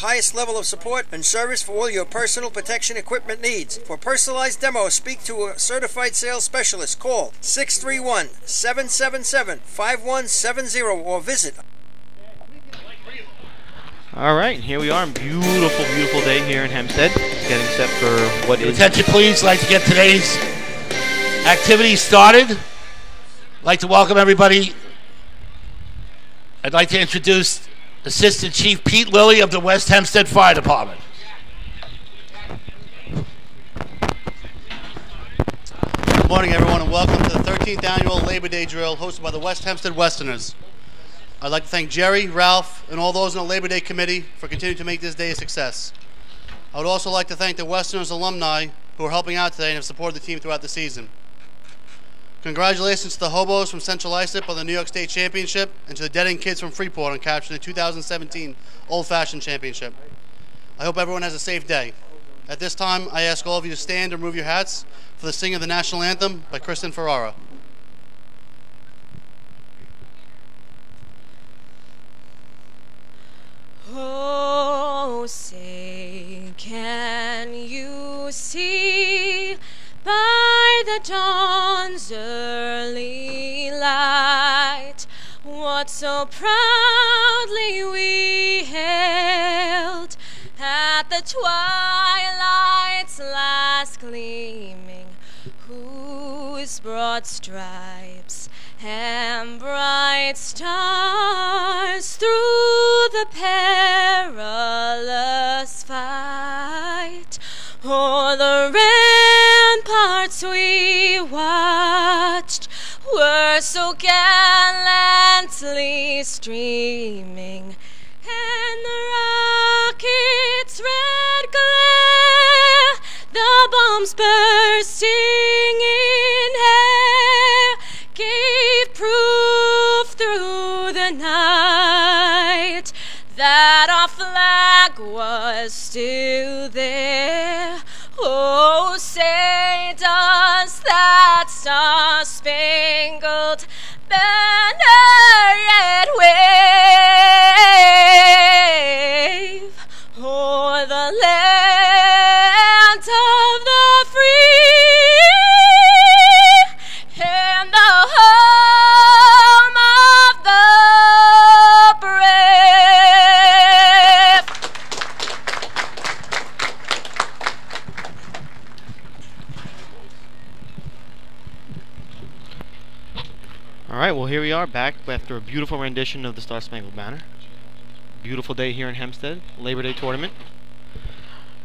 highest level of support and service for all your personal protection equipment needs. For personalized demos, speak to a certified sales specialist. Call 631-777-5170 or visit. All right, here we are. Beautiful, beautiful day here in Hempstead. Getting set for what is... Attention, please. I'd like to get today's activity started. I'd like to welcome everybody. I'd like to introduce Assistant Chief Pete Lilly of the West Hempstead Fire Department. Good morning, everyone, and welcome to the 13th Annual Labor Day Drill hosted by the West Hempstead Westerners. I'd like to thank Jerry, Ralph, and all those in the Labor Day Committee for continuing to make this day a success. I would also like to thank the Westerners alumni who are helping out today and have supported the team throughout the season. Congratulations to the Hobos from Central Islip on the New York State Championship and to the Deading Kids from Freeport on capturing the 2017 Old Fashioned Championship. I hope everyone has a safe day. At this time, I ask all of you to stand and remove your hats for the singing of the National Anthem by Kristen Ferrara. Oh, say, can you see by the dawn's early light what so proudly we hailed at the twilight's last gleaming, whose broad stripes and bright stars through the perilous fight o'er the ramparts we watched were so gallantly streaming, and the rocket's red glare, the bombs bursting in air, gave proof through the night that our flag was still there. Oh, say does that star-spangled banner yet wave o'er the land of the free and the home of the brave? All right, well, here we are back after a beautiful rendition of the Star Spangled Banner. Beautiful day here in Hempstead, Labor Day tournament.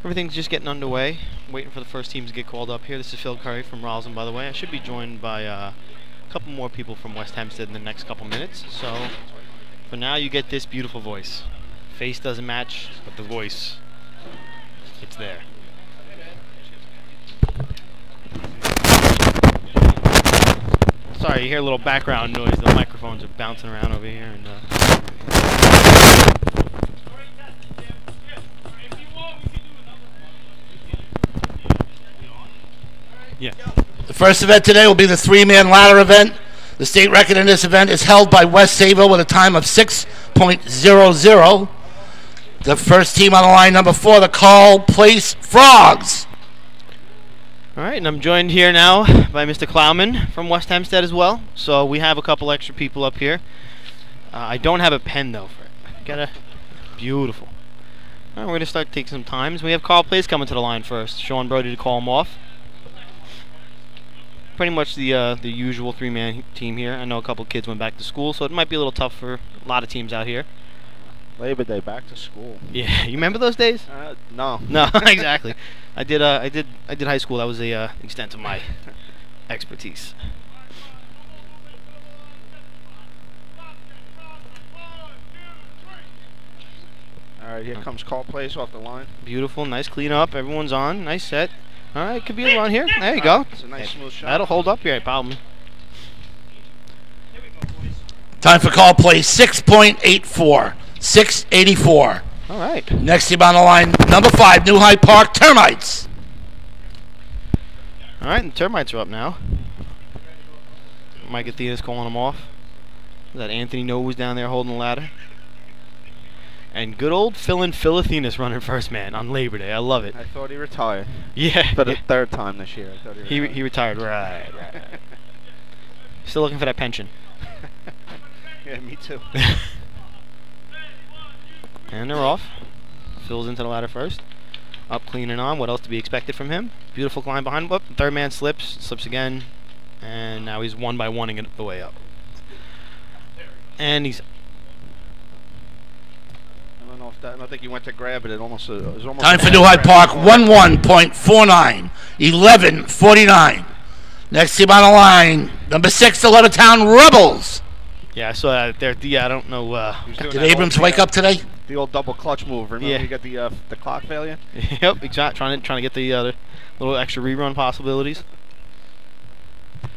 Everything's just getting underway. Waiting for the first teams to get called up here. This is Phil Curry from Roslyn, by the way. I should be joined by a couple more people from West Hempstead in the next couple minutes. So, for now, you get this beautiful voice. Face doesn't match, but the voice, it's there. Sorry, you hear a little background noise. The microphones are bouncing around over here. And yeah. The first event today will be the three-man ladder event. The state record in this event is held by West Sayville with a time of 6.00. The first team on the line, number 4, the Carl Place Frogs. All right, and I'm joined here now by Mr. Klauman from West Hempstead as well. So we have a couple extra people up here. I don't have a pen though for it. Got a beautiful. All right, we're gonna start taking some times. We have Carl Place coming to the line first. Sean Brody to call him off. Pretty much the usual three-man team here. I know a couple kids went back to school, so it might be a little tough for a lot of teams out here. Labor Day, back to school. Yeah, you remember those days? No. No, exactly. I did high school. That was the extent of my expertise. All right, here comes Carl Place off the line. Beautiful, nice clean up. Everyone's on. Nice set. All right, could be a run here. There you go. It's a nice smooth shot. That'll hold up here, probably. Time for Carl Place, 6.84. 684. All right. Next team on the line, number 5, New Hyde Park Termites. All right, and the Termites are up now. Mike Athena's calling them off. Is that Anthony Nose down there holding the ladder? And good old Philathenis running first man on Labor Day. I love it. I thought he retired. Yeah. For the third time this year. I thought He retired. Right. Still looking for that pension. Yeah, me too. And they're off. Phil's into the ladder first. Up, clean and on. What else to be expected from him? Beautiful climb behind. Whoop. Third man slips again. And now he's 1 by 1ing it the way up. And he's... I don't think he went to grab it. It was almost Time for New Hyde Park, 11.49, 11:49. Next team on the line, number 6, the Levittown Rebels. Yeah, I saw that there. Yeah, I don't know. Did Abrams wake up today? The old double clutch move. Remember Yeah. you got the clock failure? Yep, exactly. Trying to get the little extra rerun possibilities. All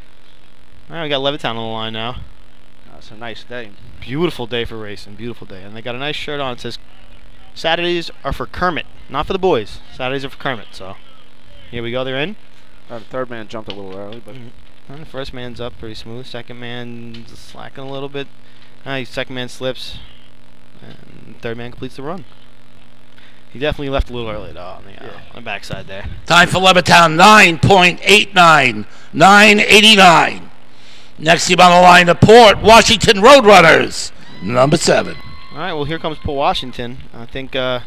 right, we got Levittown on the line now. It's a nice day. Beautiful day for racing. Beautiful day. And they got a nice shirt on. It says, Saturdays are for Kermit, not for the boys. Saturdays are for Kermit. So here we go. They're in. The third man jumped a little early, but And the first man's up pretty smooth. Second man's slacking a little bit. Second man slips. And third man completes the run. He definitely left a little early, though, on the backside there. Time for Levittown, 9.89, 9:89. Next team on the line, the Port Washington Roadrunners, number 7. All right, well, here comes Port Washington. I think them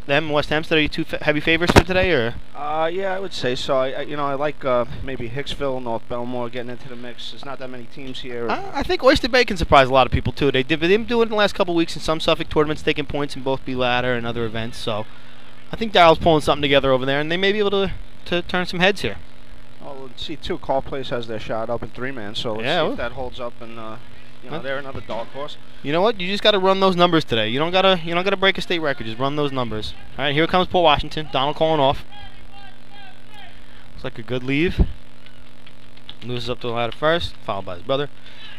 and West Hempstead, are you two heavy favorites for today, or? yeah, I would say so. I like maybe Hicksville, North Belmore getting into the mix. There's not that many teams here. I think Oyster Bay can surprise a lot of people too. They've been doing it in the last couple of weeks in some Suffolk tournaments, taking points in both B ladder and other events. So I think Daryl's pulling something together over there, and they may be able to turn some heads here. Well, let's see. Call Place has their shot up in 3-man, so let's see if that holds up. And they're another dark horse. You know what? You just got to run those numbers today. You don't gotta break a state record. Just run those numbers. All right, here comes Port Washington. Donald calling off. Looks like a good leave. Loses up to the ladder first, followed by his brother.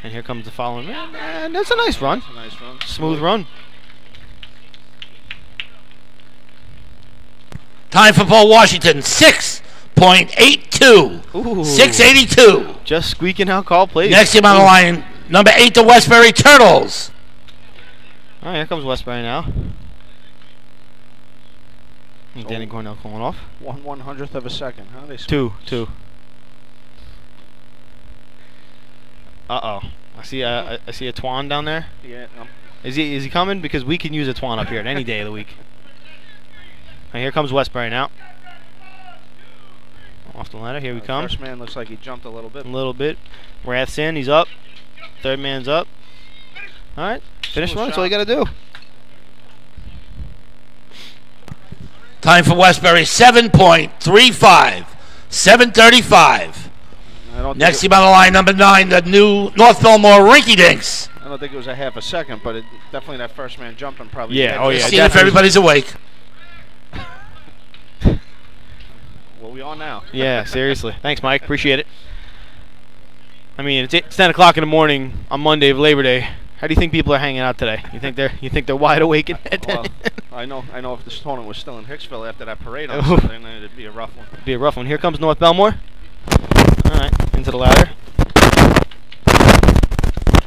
And here comes the following man. And that's a nice run. That's a nice run. Smooth run. Time for Port Washington, 6.82, 682. Just squeaking out call plays. Next team on the line, number 8, the Westbury Turtles. All right, here comes Westbury now. And Danny Cornell calling off. 1/100th of a second, huh? Two. Uh-oh. I see a Twan down there. Yeah. Is he coming? Because we can use a Twan up here at any day of the week. And here comes Westbury now. Off the ladder, here we come. First man looks like he jumped a little bit. A little bit. Rath's in, he's up. Third man's up. All right, finish run. That's all you got to do. Time for Westbury, 7.35, 7:35. Next team on the line, number 9, the new North Belmore Rinky Dinks. I don't think it was a half a second, but definitely that first man jumping probably. Yeah, oh yeah. See if everybody's awake. Well, we are now. Yeah, seriously. Thanks, Mike. Appreciate it. I mean, it's 10 o'clock in the morning on Monday of Labor Day. How do you think people are hanging out today? You think they're wide awake at 10? Well, I know if this tournament was still in Hicksville after that parade on Sunday, then it'd be a rough one. It'd be a rough one. Here comes North Belmore. All right, into the ladder.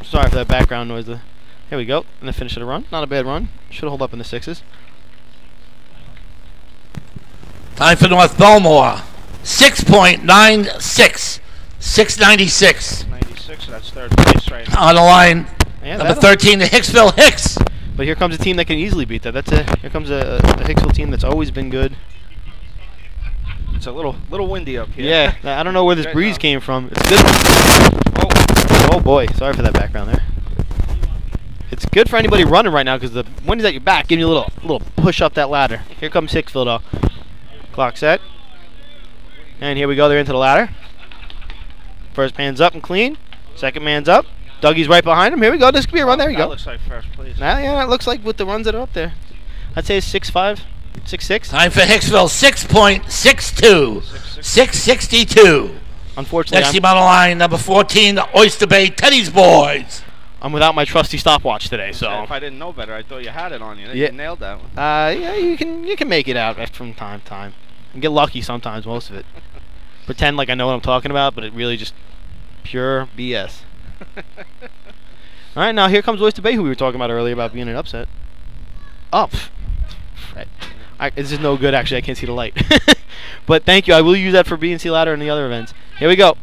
Sorry for that background noise. Here we go. And the finish of the run. Not a bad run. Should hold up in the 6s. Time for North Belmore, 6.96, 696. 96, that's third place right now. On the line, Yeah, number 13, the Hicksville Hicks. But here comes a team that can easily beat that. Here comes a Hicksville team that's always been good. It's a little windy up here. Yeah, I don't know where this Good breeze now. came from. It's good. Oh boy, sorry for that background there. It's good for anybody running right now because the wind is at your back, giving you a little push up that ladder. Here comes Hicksville though. Clock set. And here we go, they're into the ladder. First man's up and clean. Second man's up. Dougie's right behind him. Here we go. This could be a run. There you That go. looks like first place. Yeah, it looks like with the runs that are up there. I'd say it's 6.5, 6.6. Time for Hicksville, 6.62, 662. Unfortunately, Next team on the line, number 14, the Oyster Bay Teddy's Boys. I'm without my trusty stopwatch today, so. If I didn't know better, I thought you had it on you. Yeah. You nailed that one. Yeah, you can make it out from time to time. And get lucky sometimes, most of it. Pretend like I know what I'm talking about, but it really just pure BS. All right, now here comes Oyster Bay, who we were talking about earlier about being an upset. up. This is no good, actually. I can't see the light. But thank you. I will use that for BNC ladder and the other events. Here we go.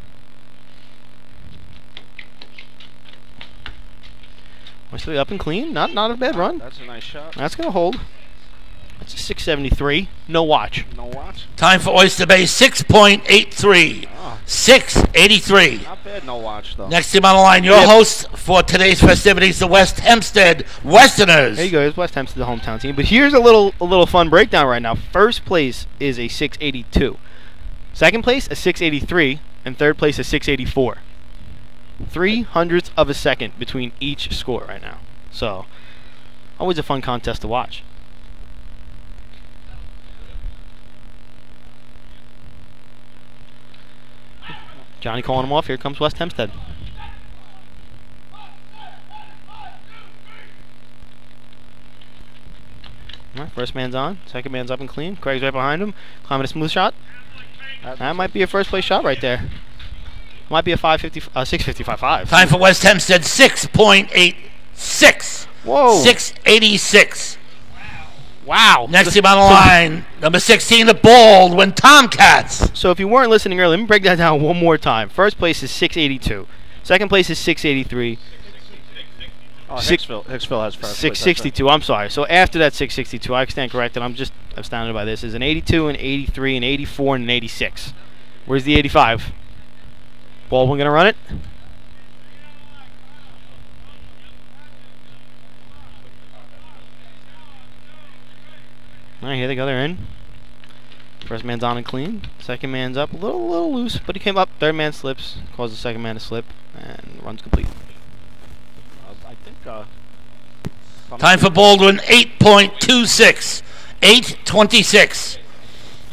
Wesley up and clean. Not a bad run. That's a nice shot. That's going to hold. That's a 673. No watch. No watch. Time for Oyster Bay, 6.83. Oh. 683. Not bad, no watch, though. Next team on the line, your host for today's festivities, the West Hempstead Westerners. There you go. It's West Hempstead, the hometown team. But here's a little fun breakdown right now. First place is a 682. Second place, a 683. And third place, a 684. 0.03 of a second between each score right now. So, always a fun contest to watch. Johnny calling him off. Here comes West Hempstead. All right, first man's on. Second man's up and clean. Craig's right behind him. Climbing a smooth shot. That might be a first place shot right there. Might be a 655.5. Time for West Hempstead, 6.86. Whoa. 686. Wow. Next team on the line, number 16, the Baldwin Tomcats. So if you weren't listening earlier, let me break that down one more time. First place is 682. Second place is 683. Oh, Hicksville has first 662. I'm sorry. So after that 662, I stand corrected. I'm just astounded by this. Is an 82, an 83, an 84, and an 86. Where's the 85? Baldwin gonna run it? All right, here they go. They're in. First man's on and clean. Second man's up a little loose, but he came up. Third man slips, caused the second man to slip, and runs complete. I think. Time for Baldwin, 8.26. 8:26.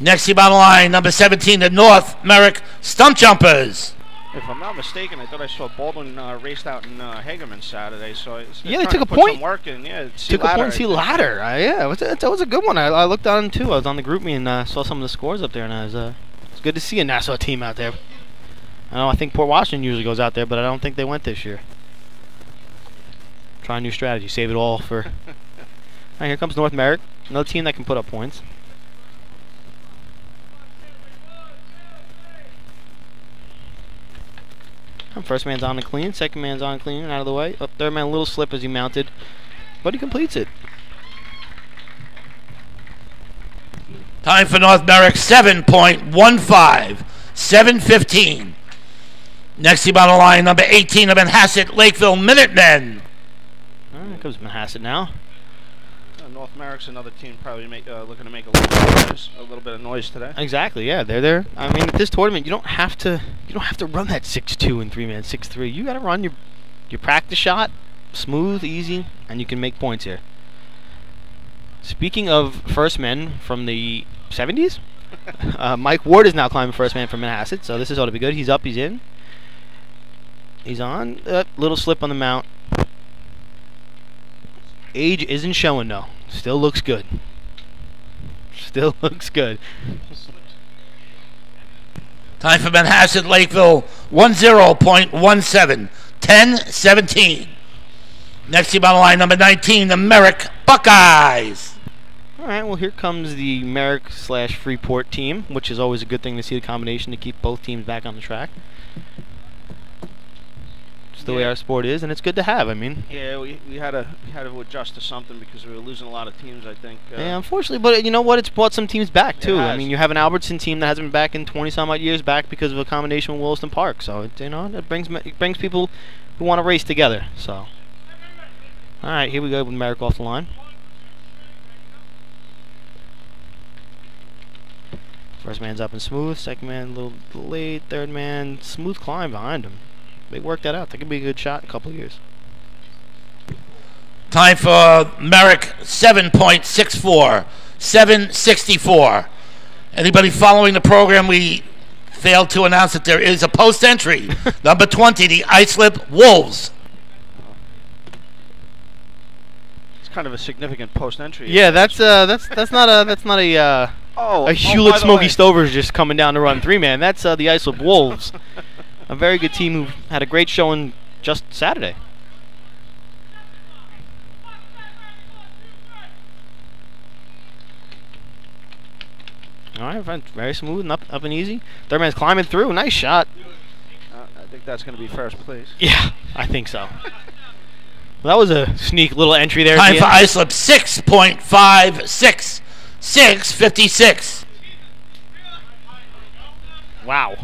Next team on the line, number 17, the North Merrick Stump Jumpers. If I'm not mistaken, I thought I saw Baldwin raced out in Hagerman Saturday. So yeah, they took a point. Some work in. Yeah, took a point and see ladder. Yeah, that was a good one. I looked on too. I was on the group me and saw some of the scores up there, and it's good to see a Nassau team out there. I think Port Washington usually goes out there, but I don't think they went this year. Try a new strategy. Save it all for. All right, here comes North Merrick, another team that can put up points. First man's on and clean, second man's on and clean, and out of the way. Third man a little slip as he mounted, but he completes it. Time for North Merrick, 7.15. 7:15. Next team on the line, number 18, the Manhasset Lakeville Minutemen. All right, here comes Manhasset now. North Merrick's another team probably looking to make a little bit of noise today. Exactly, yeah, they're there. I mean, at this tournament, you don't have to run that 6-2 and 3-man 6-3. You got to run your practice shot, smooth, easy, and you can make points here. Speaking of first men from the 70s, Mike Ward is now climbing first man from Manhasset, so this is ought to be good. He's up, he's in, he's on. Little slip on the mount. Age isn't showing though. Still looks good. Still looks good. Time for Manhasset Lakeville, 10.17. 10-17. Next team on the line, number 19, the Merrick Buckeyes. All right, well, here comes the Merrick/Freeport team, which is always a good thing to see the combination to keep both teams back on the track. It's the way our sport is, and it's good to have. I mean, yeah, we had to adjust to something because we were losing a lot of teams. I think. Yeah, unfortunately, but you know what? It's brought some teams back too. I mean, you have an Albertson team that hasn't been back in 20-some odd years back because of a combination with Williston Park. So it brings people who want to race together. So, all right, here we go with Merrick off the line. First man's up and smooth. Second man a little delayed. Third man smooth climb behind him. They worked that out. That could be a good shot in a couple of years. Time for Merrick, 7.64. 7:64. Anybody following the program, we failed to announce that there is a post entry. Number 20, the Islip Wolves. It's kind of a significant post entry. Yeah, that's not a Hewlett Smoky Stovers just coming down to run 3-man. That's the Islip Wolves. A very good team who had a great showing just Saturday. All right, friend. Very smooth and up and easy. Third man's climbing through. Nice shot. I think that's going to be first place. Yeah, I think so. Well, that was a sneak little entry there. Time for Islip 6.56. 6:56. Wow.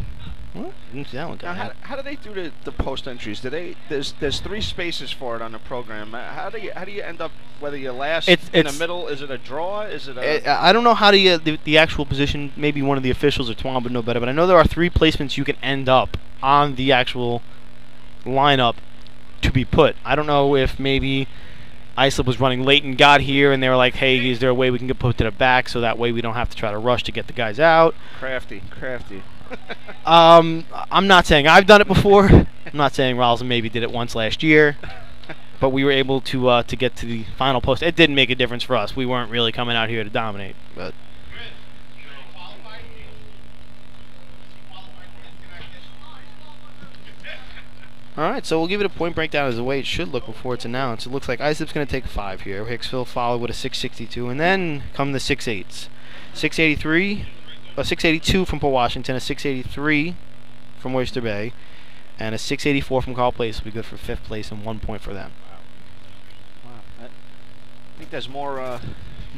Well, didn't see that one coming. Now, how do they do the post entries? Do they? There's 3 spaces for it on the program. How do you end up whether you're last in the middle? Is it a draw? Is it a? I don't know how to get the actual position. Maybe one of the officials or Twan would know better. But I know there are 3 placements you can end up on the actual lineup to be put. I don't know if maybe Islip was running late and got here, and they were like, "Hey, is there a way we can get put to the back so that way we don't have to try to rush to get the guys out?" Crafty. I'm not saying I've done it before. I'm not saying Rollins maybe did it once last year, but we were able to get to the final post. It didn't make a difference for us. We weren't really coming out here to dominate, but. All right, so we'll give it a point breakdown as the way it should look before it's announced. It looks like Islip's going to take 5 here. Hicksville followed with a 6.62, and then come the 6.8s. 6.83, a 6.82 from Port Washington, a 6.83 from Oyster Bay, and a 6.84 from Carl Place will be good for 5th place and 1 point for them. Wow. I think there's more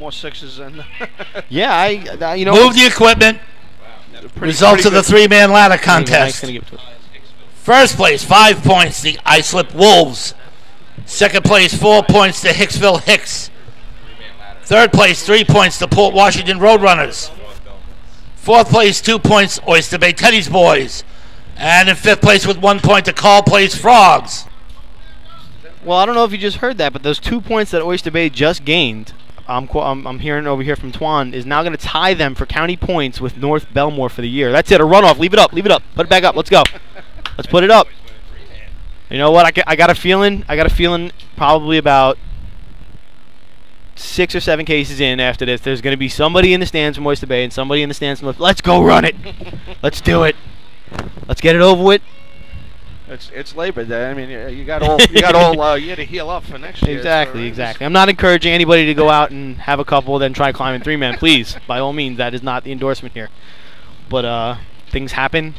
sixes than. Yeah, you know. Move the equipment. Results of the 3-man ladder contest. First place, 5 points, the Islip Wolves. Second place, 4 points to Hicksville Hicks. Third place, 3 points to Port Washington Roadrunners. Fourth place, 2 points, Oyster Bay Teddy's Boys. And in 5th place with 1 point to Carl Place Frogs. Well, I don't know if you just heard that, but those 2 points that Oyster Bay just gained, I'm hearing over here from Twan, is now going to tie them for county points with North Belmore for the year. That's it, a runoff. Leave it up. Put it back up. Let's go. Let's put it up. You know what? I got a feeling probably about 6 or 7 cases in after this, there's going to be somebody in the stands from Oyster Bay and somebody in the stands from. Let's go run it. Let's do it. Let's get it over with. It's Labor Day. I mean, you got all year to heal up for next year. Exactly. I'm not encouraging anybody to go out and have a couple, then try climbing 3-man. Please, by all means, that is not the endorsement here. But things happen.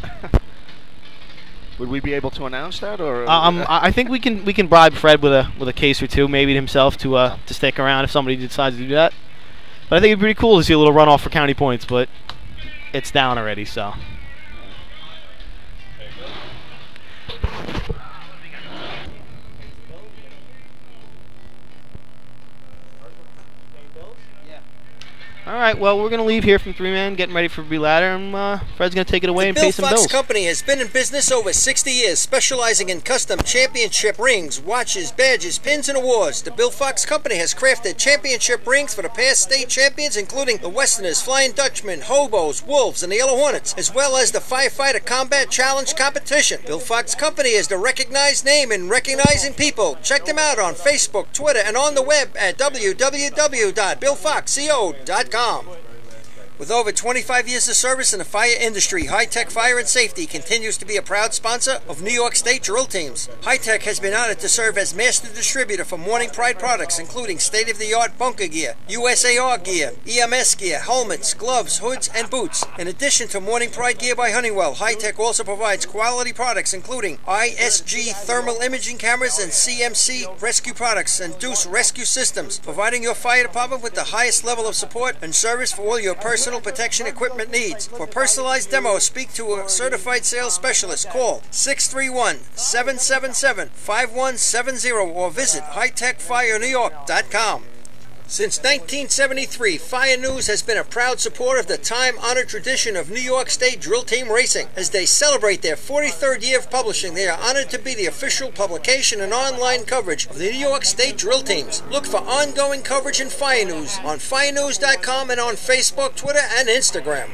Would we be able to announce that, or? I think we can bribe Fred with a case or two, maybe himself, to stick around if somebody decides to do that. But I think it'd be pretty cool to see a little runoff for county points, but it's down already, so. All right, well, we're going to leave here from 3-man, getting ready for B-Ladder, and Fred's going to take it away and pay some bills. The Bill Fox Company has been in business over 60 years, specializing in custom championship rings, watches, badges, pins, and awards. The Bill Fox Company has crafted championship rings for the past state champions, including the Westerners, Flying Dutchmen, Hobos, Wolves, and the Yellow Hornets, as well as the Firefighter Combat Challenge competition. Bill Fox Company is the recognized name in recognizing people. Check them out on Facebook, Twitter, and on the web at www.billfoxco.com. With over 25 years of service in the fire industry, High Tech Fire and Safety continues to be a proud sponsor of New York State drill teams. High Tech has been honored to serve as master distributor for Morning Pride products, including state-of-the-art bunker gear, USAR gear, EMS gear, helmets, gloves, hoods, and boots. In addition to Morning Pride gear by Honeywell, High Tech also provides quality products, including ISG thermal imaging cameras and CMC rescue products and Deuce rescue systems, providing your fire department with the highest level of support and service for all your personal protection equipment needs. For personalized demos, speak to a certified sales specialist. Call 631-777-5170 or visit hightechfirenewyork.com. Since 1973, Fire News has been a proud supporter of the time-honored tradition of New York State drill team racing. As they celebrate their 43rd year of publishing, they are honored to be the official publication and online coverage of the New York State drill teams. Look for ongoing coverage in Fire News on firenews.com and on Facebook, Twitter, and Instagram.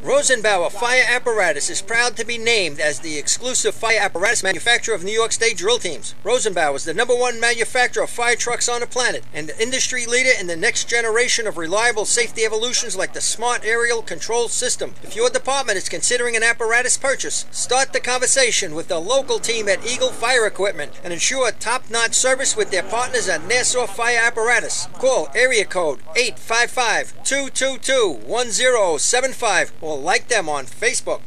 Rosenbauer Fire Apparatus is proud to be named as the exclusive fire apparatus manufacturer of New York State drill teams. Rosenbauer is the #1 manufacturer of fire trucks on the planet and the industry leader in the next generation of reliable safety evolutions like the Smart Aerial Control System. If your department is considering an apparatus purchase, start the conversation with the local team at Eagle Fire Equipment and ensure top-notch service with their partners at Nassau Fire Apparatus. Call area code 855-222-1075 or like them on Facebook.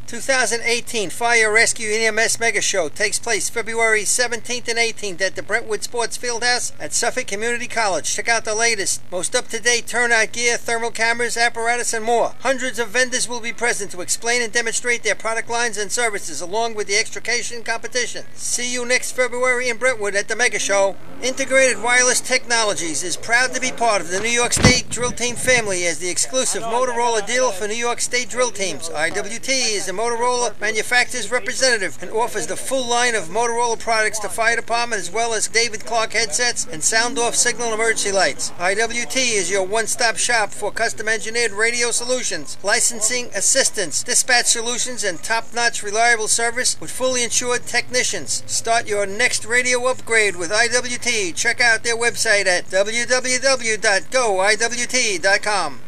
2018 Fire Rescue EMS Mega Show takes place February 17th and 18th at the Brentwood Sports Fieldhouse at Suffolk Community College. Check out the latest, most up-to-date turnout gear, thermal cameras, apparatus, and more. Hundreds of vendors will be present to explain and demonstrate their product lines and services along with the extrication competition. See you next February in Brentwood at the Mega Show. Integrated Wireless Technologies is proud to be part of the New York State Drill Team family as the exclusive Motorola dealer for New York State Drill Teams. IWT is the Motorola manufacturer's representative and offers the full line of Motorola products to fire department as well as David Clark headsets and sound-off signal emergency lights. IWT is your one-stop shop for custom-engineered radio solutions, licensing assistance, dispatch solutions, and top-notch reliable service with fully insured technicians. Start your next radio upgrade with IWT. Check out their website at www.goiwt.com.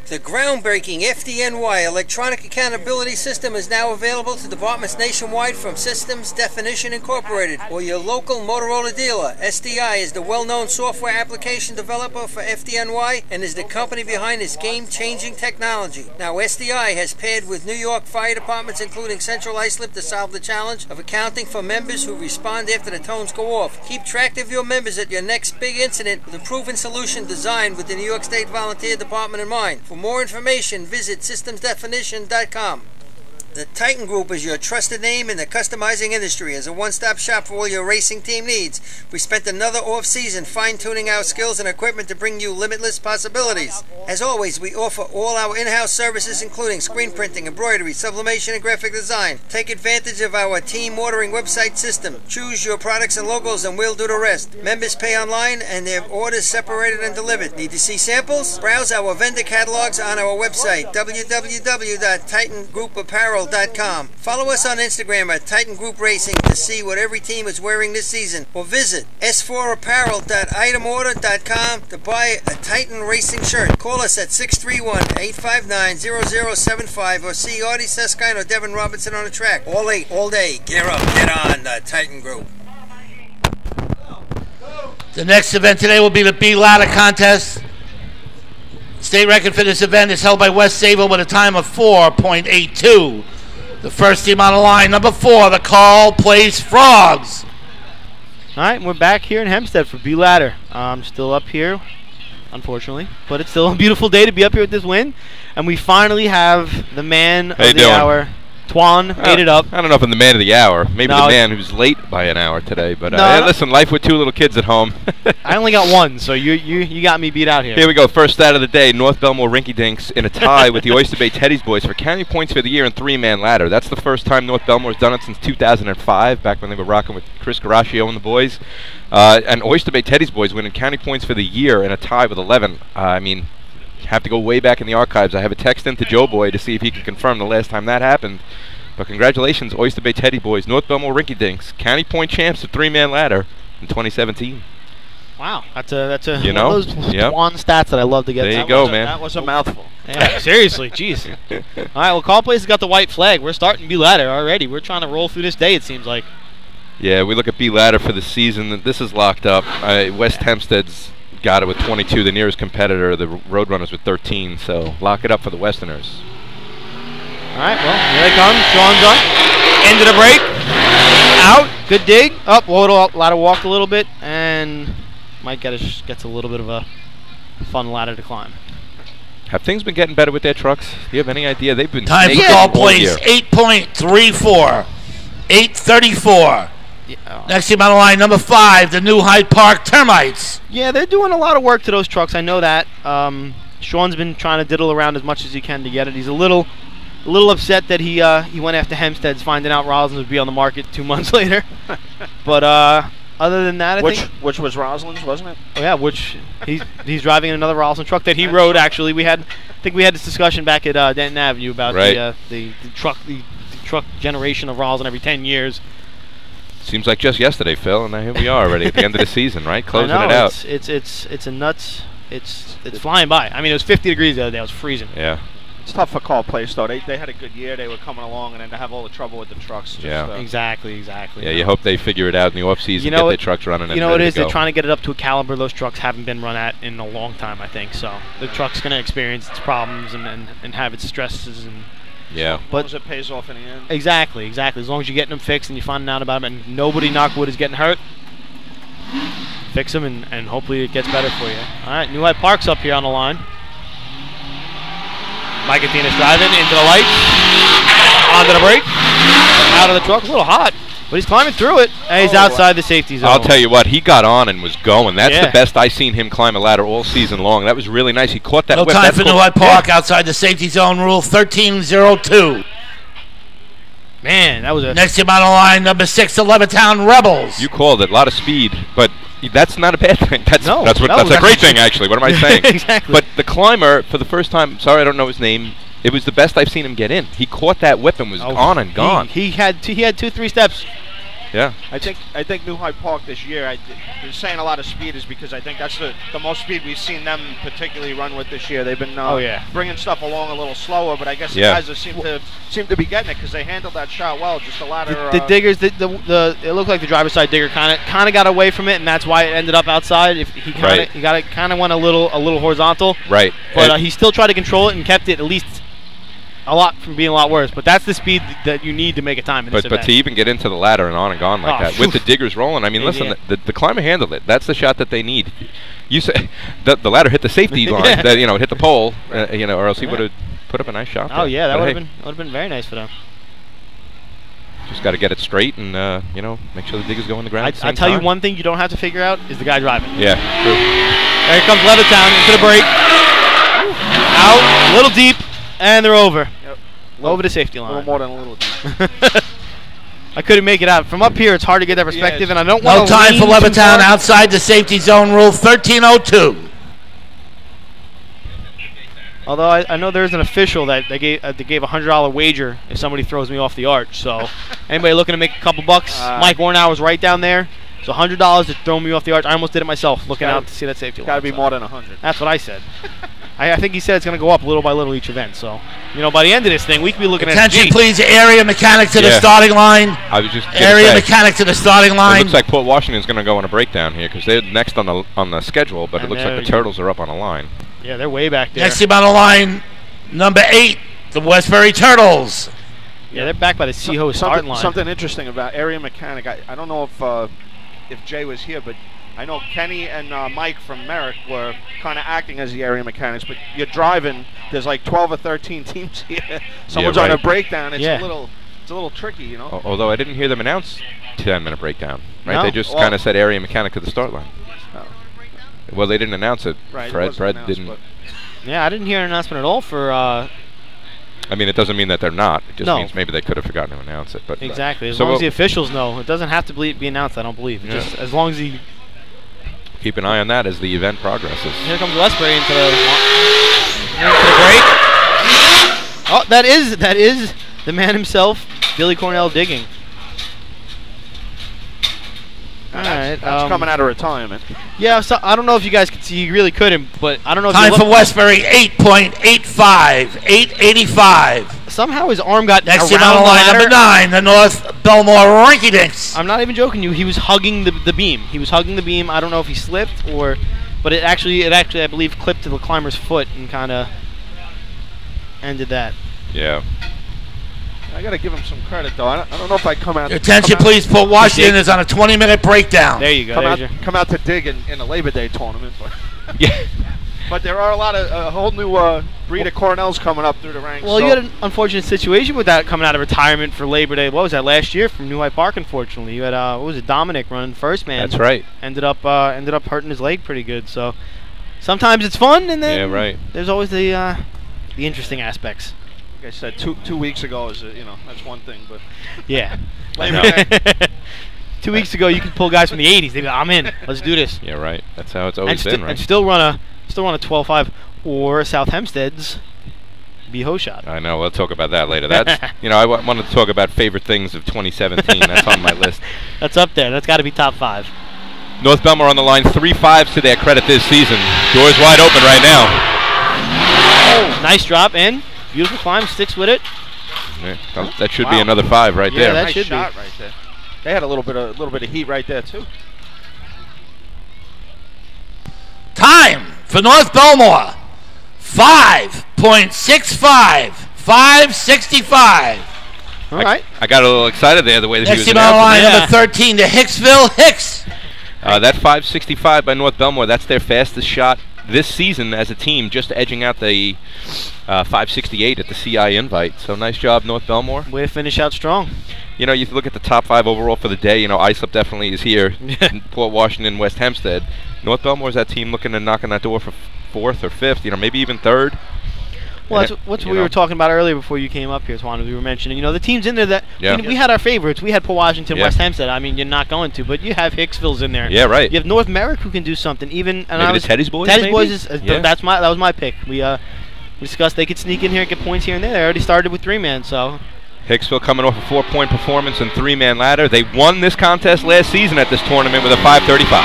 The groundbreaking FDNY electronic accountability system is now available to departments nationwide from Systems Definition Incorporated or your local Motorola dealer. SDI is the well-known software application developer for FDNY and is the company behind this game-changing technology. Now SDI has paired with New York fire departments including Central Islip to solve the challenge of accounting for members who respond after the tones go off. Keep track of your members at your next big incident with a proven solution designed with the New York State Volunteer Department in mind. For more information, visit systemsdefinition.com. The Titan Group is your trusted name in the customizing industry. As a one-stop shop for all your racing team needs, we spent another off-season fine-tuning our skills and equipment to bring you limitless possibilities. As always, we offer all our in-house services including screen printing, embroidery, sublimation, and graphic design. Take advantage of our team ordering website system. Choose your products and logos and we'll do the rest. Members pay online and their orders separated and delivered. Need to see samples? Browse our vendor catalogs on our website, www.titangrouapparel.com. Follow us on Instagram at Titan Group Racing to see what every team is wearing this season, or visit s4apparel.itemorder.com to buy a Titan Racing shirt. Call us at 631-859-0075 or see Artie Seskine or Devin Robinson on the track. All late, all day. Gear up, get on the Titan Group. The next event today will be the B Ladder Contest. State record for this event is held by West Sayville with a time of 4.82. The first team on the line, number 4, the Call plays Frogs. All right, we're back here in Hempstead for B Ladder. I'm still up here, unfortunately, but it's still a beautiful day to be up here with this win. And we finally have the man of the hour. Twan made it up. I don't know if I'm the man of the hour. Maybe the man who's late by an hour today. But listen, life with 2 little kids at home. I only got 1, so you got me beat out here. Here we go. First stat of the day. North Belmore Rinky Dinks in a tie with the Oyster Bay Teddy's boys for county points for the year in 3-man ladder. That's the first time North Belmore's done it since 2005, back when they were rocking with Chris Garaccio and the boys. And Oyster Bay Teddy's boys winning county points for the year in a tie with 11. I mean, have to go way back in the archives. I have a text into Joe Boy to see if he can confirm the last time that happened. But congratulations, Oyster Bay Teddy boys, North Belmore Rinky Dinks, county point champs of 3-man ladder in 2017. Wow, that's a you one of those one stats that I love to get. There you go, man. That was a mouthful. Yeah, seriously, jeez. All right, well, Call Place has got the white flag. We're starting B Ladder already. We're trying to roll through this day, it seems like. Yeah, we look at B Ladder for the season. This is locked up. West Hempstead's got it with 22. The nearest competitor, the Roadrunners, with 13. So lock it up for the Westerners. All right, well, here they come. Sean's up. End of the break. Out. Good dig. Up. Ladder walked a little bit, and Mike gets a little bit of a fun ladder to climb. Have things been getting better with their trucks? Do you have any idea? They've been time for Call Place 8.34. 8:34. Yeah. Next team on the line, number 5, the new Hyde Park Termites. Yeah, they're doing a lot of work to those trucks. I know that. Sean's been trying to diddle around as much as he can to get it. He's a little upset that he went after Hempstead's, finding out Rollins would be on the market 2 months later. But other than that, I think which was Rosalind's, wasn't it? Oh yeah, which he's driving another Ralston truck that he rode. Actually, I think we had this discussion back at Denton Avenue about the truck generation of Ralston every 10 years. Seems like just yesterday, Phil, and now here we are already at the end of the season, right? Closing it out. It's a nuts. It's flying by. I mean, it was 50 degrees the other day. It was freezing. Yeah. It's tough for Call Place, though. They had a good year. They were coming along, and then to have all the trouble with the trucks. Exactly. Yeah, you hope they figure it out in the off-season, get their trucks running. You know what it is? They're trying to get it up to a caliber those trucks haven't been run at in a long time, I think. So the truck's going to experience its problems and have its stresses. As long as it pays off in the end. Exactly. As long as you're getting them fixed and you're finding out about them, and nobody, knock wood, is getting hurt, fix them, and hopefully it gets better for you. All right, New Hyde Park's up here on the line. Mike Athena's driving into the lights, onto the brake, out of the truck. A little hot, but he's climbing through it, and he's outside the safety zone. I'll tell you what, he got on and was going. That's the best I've seen him climb a ladder all season long. That was really nice. He caught that whip. No time for New Hyde Park outside the safety zone, rule 1302. Man, that was a... Next team on the line, number 6, the Levittown Rebels. You called it. A lot of speed, but that's not a bad thing. That's a great thing, actually. What am I saying? Exactly. But the climber, for the first time, sorry I don't know his name, it was the best I've seen him get in. He caught that whip and was on and gone. He had 2-3 steps. Yeah. I think New Hyde Park this year, they're saying a lot of speed is because I think that's the most speed we've seen them particularly run with this year. They've been bringing stuff along a little slower, but I guess the guys seem to be getting it because they handled that shot well. Just a ladder. The diggers, it looked like the driver's side digger kind of got away from it, and that's why it ended up outside. If he kind of went a little horizontal. Right. But he still tried to control it and kept it at least a lot from being a lot worse, but that's the speed that you need to make a time in this event. But to even get into the ladder and on and gone like that with the diggers rolling, I mean, listen, the climber handled it. That's the shot that they need. You say the ladder hit the safety line, it hit the pole, or else he would have put up a nice shot. Oh yeah, that would have been very nice for them. Just got to get it straight and make sure the diggers go in the ground. I tell you one thing you don't have to figure out is the guy driving. Yeah, true. There comes Levittown into the brake, out, a little deep. And they're over. Yep. Over the safety line. A little more than a little deep. I couldn't make it out. From up here, it's hard to get that perspective, and I don't want to. No time for Levittown outside the safety zone, rule 1302. Although I know there's an official that they gave a $100 wager if somebody throws me off the arch. So anybody looking to make a couple bucks, Mike Warnow was right down there. So $100 to throw me off the arch. I almost did it myself, looking out to see that safety line. Got to be more than 100. That's what I said. I think he said it's going to go up little by little each event. So, by the end of this thing, we could be looking at. Attention, please, area mechanic to the starting line. I was just area mechanic to the starting line. It looks like Port Washington's going to go on a breakdown here because they're next on the schedule, but it looks like the Turtles are up on a line. Yeah, they're way back there. Next team on the line, number 8, the Westbury Turtles. Yeah, they're back by the Seaho starting line. Something interesting about area mechanic. I don't know if Jay was here, but I know Kenny and Mike from Merrick were kind of acting as the area mechanics, but you're driving. There's like 12 or 13 teams here. Someone's on a breakdown. It's a little tricky, Although I didn't hear them announce 10-minute breakdown, right? No. They just kind of said area mechanic to the start line. Well, they didn't announce it. Right. Fred didn't. Yeah, I didn't hear an announcement at all for. I mean, it doesn't mean that they're not. It just means maybe they could have forgotten to announce it. But exactly. As long as the officials know, it doesn't have to be announced. I don't believe. Just as long as he. Keep an eye on that as the event progresses. Here comes Westbury into the break. Oh, that is the man himself, Billy Cornell digging. All right, that's coming out of retirement. Yeah, so I don't know if you guys could see. You really couldn't, but I don't know. Time for Westbury, 8.85, 885. Somehow his arm got next around on the line, ladder. number 9, the North Belmore Rinky Dinks. I'm not even joking you. He was hugging the beam. He was hugging the beam. I don't know if he slipped but it actually I believe clipped to the climber's foot and kind of ended that. Yeah. I got to give him some credit, though. I don't know if I come out. Attention, please. Port Washington is on a 20-minute breakdown. There you go. Come out to dig in a Labor Day tournament. But yeah. But there are a whole new breed of Cornells coming up through the ranks. Well, you had an unfortunate situation with that coming out of retirement for Labor Day. What was that, last year from New Hyde Park, unfortunately? You had, what was it, Dominic running first, man. That's right. Ended up hurting his leg pretty good. So sometimes it's fun, and then there's always the interesting aspects. Like I said, two weeks ago is that's one thing, but yeah. Labor Day. 2 weeks ago, you could pull guys from the 80s. They'd be like, I'm in. Let's do this. Yeah, right. That's how it's always been, right? And still run a 12.5 or South Hempstead's BHO shot. I know. We'll talk about that later. That's I wanted to talk about favorite things of 2017. That's on my list. That's up there. That's got to be top 5. North Belmore on the line, 3 5s to their credit this season. Doors wide open right now. Oh, nice drop in. Beautiful climb. Sticks with it. Yeah, that should be another 5 right there. That nice should shot be. right there. They had a little bit of heat right there too. Time for North Belmore. 5.65. 565. All right. I got a little excited there the way that Next he was team on the line, announcing. number 13 to Hicksville. Hicks. That 565 by North Belmore, that's their fastest shot this season as a team, just edging out the 568 at the CI invite. So nice job, North Belmore. Way to finish out strong. You look at the top 5 overall for the day. Islip definitely is here. Port Washington, West Hempstead. North Belmore's that team looking to knock on that door for 4th or 5th, maybe even 3rd. Well, that's what we were talking about earlier before you came up here, Swan. We were mentioning, the teams in there that we had our favorites. We had Port Washington, West Hempstead. I mean, you're not going to, but you have Hicksville's in there. Yeah, right. You have North Merrick who can do something. Even maybe the Teddy's boys. Teddy's boys that was my pick. We discussed they could sneak in here and get points here and there. They already started with 3-man, so. Hicksville coming off a 4-point performance in 3-man ladder. They won this contest last season at this tournament with a 535.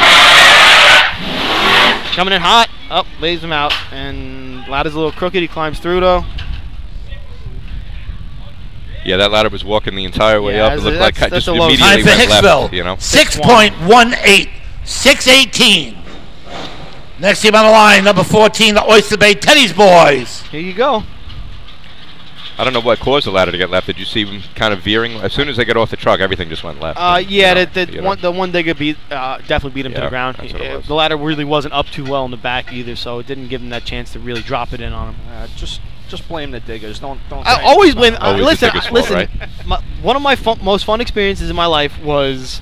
Coming in hot. Up, lays him out, and ladder's a little crooked. He climbs through though. Yeah, that ladder was walking the entire way up. It looked like just immediately time for went Hicksville. left, 6.18. 618. Next team on the line, number 14, the Oyster Bay Teddy's boys. Here you go. I don't know what caused the ladder to get left. Did you see them kind of veering? As soon as they got off the truck, everything just went left. The one digger definitely beat him to the ground. The ladder really wasn't up too well in the back either, so it didn't give him that chance to really drop it in on him. Just blame the diggers. Don't. I always blame. Listen. Right? One of my most fun experiences in my life was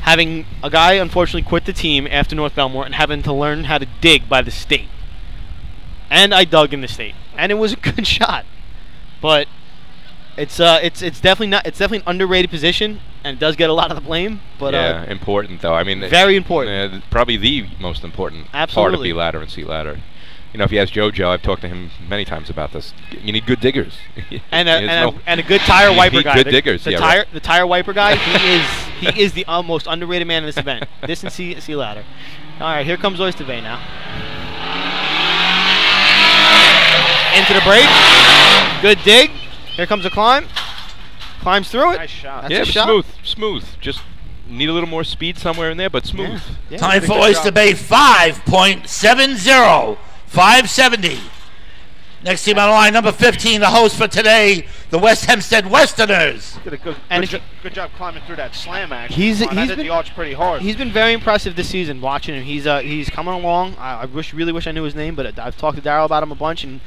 having a guy unfortunately quit the team after North Belmore and having to learn how to dig by the state. And I dug in the state, and it was a good shot. But it's definitely an underrated position, and it does get a lot of the blame. But important though. I mean, very important. Probably the most important part of B ladder and C ladder. If you ask JoJo, I've talked to him many times about this. You need good diggers and a good tire wiper guy. Good diggers. The tire wiper guy. He is the most underrated man in this event. This and C ladder. All right, here comes Oyster Bay now. Into the break. Good dig. Here comes a climb. Climbs through it. Nice shot. That's a shot. Smooth. Just need a little more speed somewhere in there, but smooth. Yeah, time for Oyster Bay, 5.70. 570. Next team on the line, number 15, the host for today, the West Hempstead Westerners. Did a good job climbing through that slam action. He's hit been the arch pretty hard. He's been very impressive this season. Watching him, he's coming along. I really wish I knew his name, but I've talked to Daryl about him a bunch, and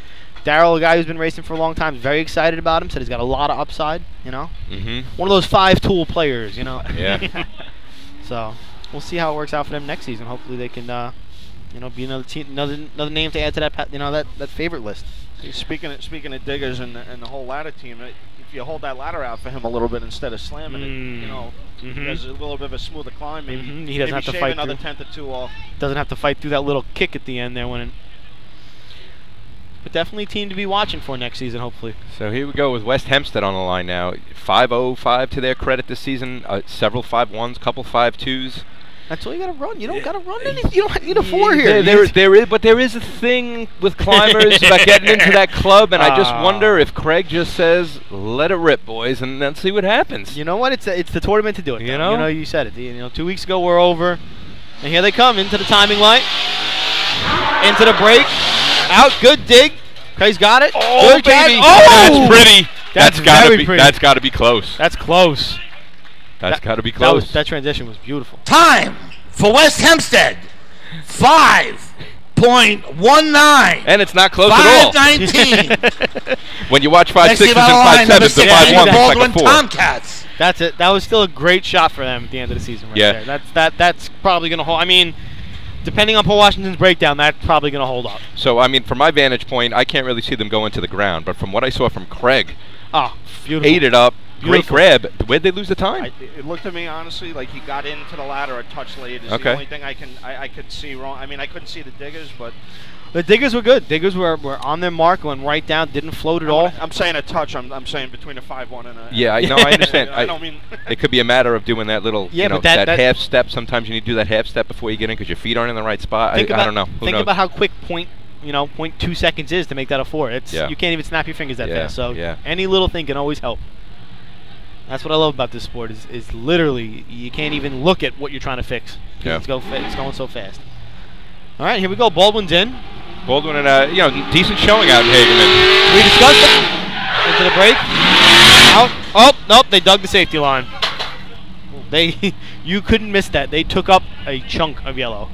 Daryl, a guy who's been racing for a long time, is very excited about him. Said he's got a lot of upside. Mm-hmm. One of those 5-tool players. Yeah. So we'll see how it works out for them next season. Hopefully they can, be another team, another name to add to that, that favorite list. Speaking of diggers and the whole ladder team, if you hold that ladder out for him a little bit instead of slamming it, he has a little bit of a smoother climb. Maybe he doesn't have to fight another tenth or two off. Doesn't have to fight through that little kick at the end there but definitely a team to be watching for next season, hopefully. So here we go with West Hempstead on the line now. 505 to their credit this season. Several 5-1s, couple 5-2s. That's all you got to run. You don't got to run anything. You don't need a 4 here. There is a thing with climbers about getting into that club, and I just wonder if Craig just says, "Let it rip, boys," and then see what happens. You know what? It's the tournament to do it. You said it. 2 weeks ago we're over, and here they come into the timing light, into the break, out. Good dig. Craig's got it. Oh, good baby! Oh, that's pretty. That's gotta pretty. That's got to be close. That's close. That's got to be close. That transition was beautiful. Time for West Hempstead, 5.19. And it's not close at all. 519. When you watch 5.6s and 5.7s, the 5.1 looks like a 4. Tomcats. That's it. That was still a great shot for them at the end of the season there. That's probably going to hold. I mean, depending on Port Washington's breakdown, that's probably going to hold up. So, I mean, from my vantage point, I can't really see them going to the ground. But from what I saw from Craig, beautiful. ate it up, Great grab. Where'd they lose the time? It looked to me, honestly, like he got into the ladder a touch late. Is the only thing I could see wrong. I mean, I couldn't see the diggers, but the diggers were good. Diggers were on their mark, went right down, didn't float at all. I'm saying a touch. I'm saying between a 5-1 and a. Yeah, no, I understand. I don't mean. It could be a matter of doing that little, Yeah, you know, but that that half step. Sometimes you need to do that half step before you get in because your feet aren't in the right spot. I don't know. Who Think knows? about how quick 0.2 seconds is to make that a 4. You can't even snap your fingers that fast. So any little thing can always help. That's what I love about this sport is literally you can't even look at what you're trying to fix. It's going so fast. All right, here we go. Baldwin's in. Baldwin and decent showing out in Hagerman. We discussed it. Into the break. Out. Oh, nope, they dug the safety line. You couldn't miss that. They took up a chunk of yellow,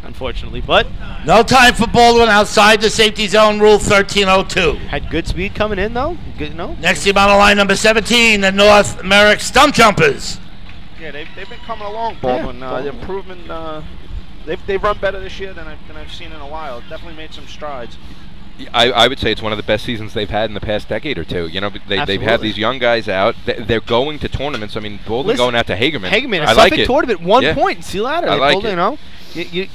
unfortunately. But no time for Baldwin outside the safety zone, rule 1302. Had good speed coming in, though. Good, no? Next team on the line, number 17, the North Merrick Stump Jumpers. Yeah, they've been coming along, Baldwin. The improvement, they've run better this year than I've seen in a while. Definitely made some strides. I would say it's one of the best seasons they've had in the past decade or two. You know, they've had these young guys out. They're going to tournaments. I mean, Baldwin going out to Hagerman. Hagerman, I like it. Tournament, 1 point. See ladder. I like it.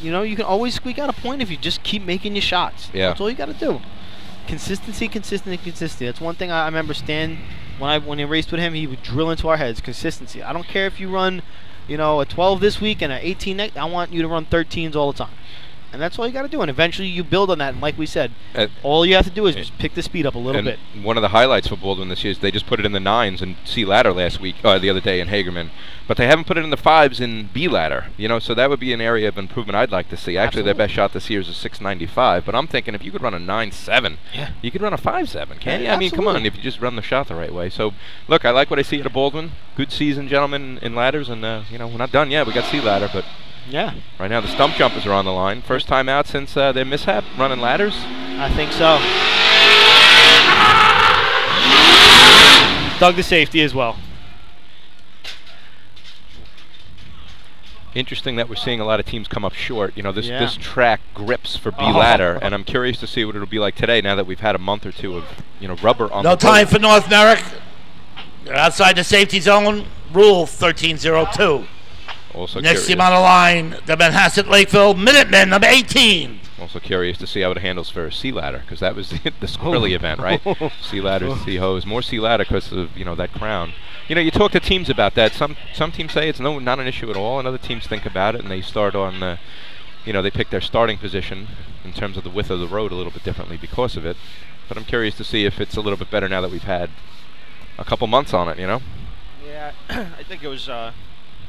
You know, you can always squeak out a point if you just keep making your shots. Yeah. That's all you got to do. Consistency. That's one thing I remember Stan, when he raced with him, he would drill into our heads, consistency. I don't care if you run, a 12 this week and an 18 next. I want you to run 13s all the time. And that's all you got to do. And eventually you build on that. And like we said, all you have to do is just pick the speed up a little bit. One of the highlights for Baldwin this year is they just put it in the 9s in C ladder the other day in Hagerman. But they haven't put it in the 5s in B ladder. So that would be an area of improvement I'd like to see. Actually, their best shot this year is a 6.95. But I'm thinking if you could run a 9.7, you could run a 5.7, can't you? I mean, come on, if you just run the shot the right way. So, look, I like what I see out of Baldwin. Good season, gentlemen, in ladders. And, we're not done yet. We got C ladder, but... Yeah. Right now the stump jumpers are on the line. First time out since their mishap running ladders? I think so. Dug the safety as well. Interesting that we're seeing a lot of teams come up short. This track grips for B ladder, and I'm curious to see what it'll be like today now that we've had a month or two of rubber on the No time for North Merrick. They're outside the safety zone, rule 1302. Also next team on the line, the Manhasset Lakeville Minutemen, number 18. Also curious to see how it handles for a C ladder, because that was the squirrely event, right? C ladders, C hose, more C ladder because of that crown. You talk to teams about that. Some teams say it's not an issue at all, and other teams think about it and they start on they pick their starting position in terms of the width of the road a little bit differently because of it. But I'm curious to see if it's a little bit better now that we've had a couple months on it. Yeah, I think it was.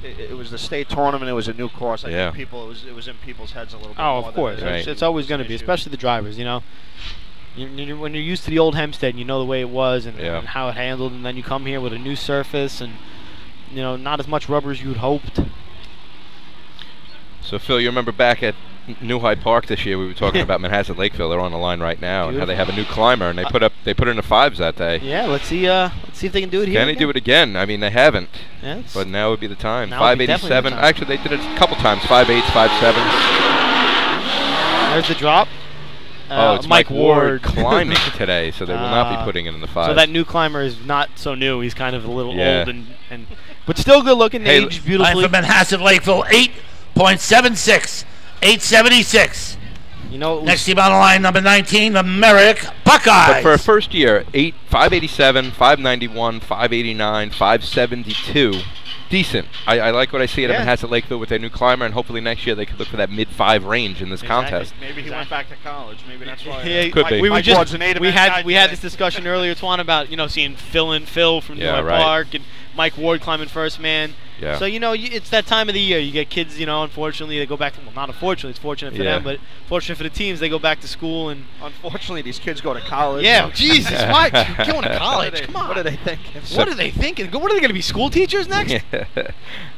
It was the state tournament. It was a new course. I think it was in people's heads a little bit. Oh, more of course. Right. It's always going to be, especially the drivers. When you're used to the old Hempstead, and you know the way it was and how it handled, and then you come here with a new surface and not as much rubber as you'd hoped. So Phil, you remember back at New Hyde Park this year, we were talking about Manhasset Lakeville. They're on the line right now, and how they have a new climber, and they put it in the 5s that day. Yeah, let's see if they can do it here. Can they do it again? I mean, they haven't. Yeah, but now would be the time. 587. Actually, they did it a couple times. 5.8s, 5.7s. There's the drop. It's Mike Ward climbing today, so they will not be putting it in the 5s. So that new climber is not so new. He's kind of a little old and but still good looking. Aged beautifully. Line for Manhasset Lakeville, 8.76. 876. Next team on the line, number 19, the Merrick Buckeyes. But for a first year, 587, 591, 589, 572. Decent. I like what I see at Manhasset Lakeville with their new climber, and hopefully next year they could look for that mid-5 range in this contest. Maybe he went back to college. Maybe that's why. Could be. We had this discussion earlier, Twan, about seeing Phil from New Hyde Park and Mike Ward climbing first man. Yeah. So it's that time of the year. You get kids, unfortunately they go back to, well, not unfortunately, it's fortunate for them, but fortunate for the teams, they go back to school, and unfortunately these kids go to college. Yeah, Jesus, why going to college? Come on. What are they thinking? What are they thinking? What are they going to be, school teachers next?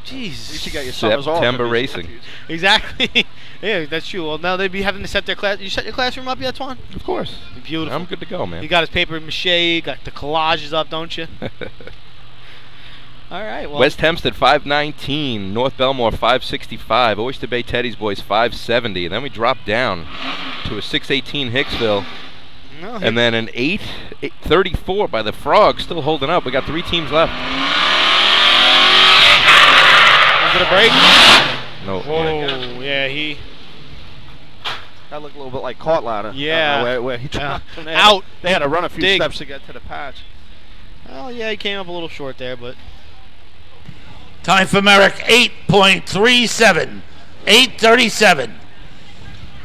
Jeez. You should get your summers off. September racing. Exactly. Yeah, that's true. Well, now they'd be having to set their class. You set your classroom up yet, Twan? Of course. Beautiful. I'm good to go, man. You got his paper mache, got the collages up, don't you? All right. Well, West Hempstead 519, North Belmore 565, Oyster Bay Teddy's Boys 570, and then we drop down to a 618 Hicksville. No, and then an 8:34 by the Frogs, still holding up. We got 3 teams left. Is it a break? No. Whoa, yeah, he... That looked a little bit like caught ladder. Yeah. Where he dropped Yeah. out. They had to run a few Dig. steps to get to the patch. Well, yeah, he came up a little short there, but... Time for Merrick, 8.37. 8:37.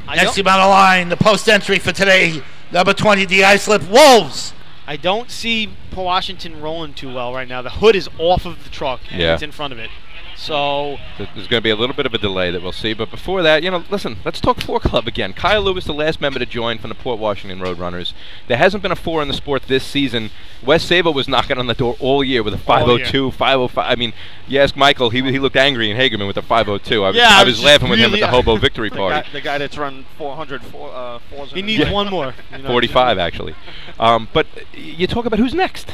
Next team on the line, the post entry for today, number 20, the Islip Wolves. I don't see Washington rolling too well right now. The hood is off of the truck, and Yeah. it's in front of it. So There's going to be a little bit of a delay that we'll see. But before that, listen, let's talk 4 Club again. Kyle Lewis, the last member to join from the Port Washington Roadrunners. There hasn't been a 4 in the sport this season. Wes Sabo was knocking on the door all year with a 502, 505. I mean, you ask Michael, he looked angry in Hagerman with a 502. I was laughing with him at the Hobo Victory Party. The guy that's run 400 fours. he needs one more. 45, actually. But you talk about who's next.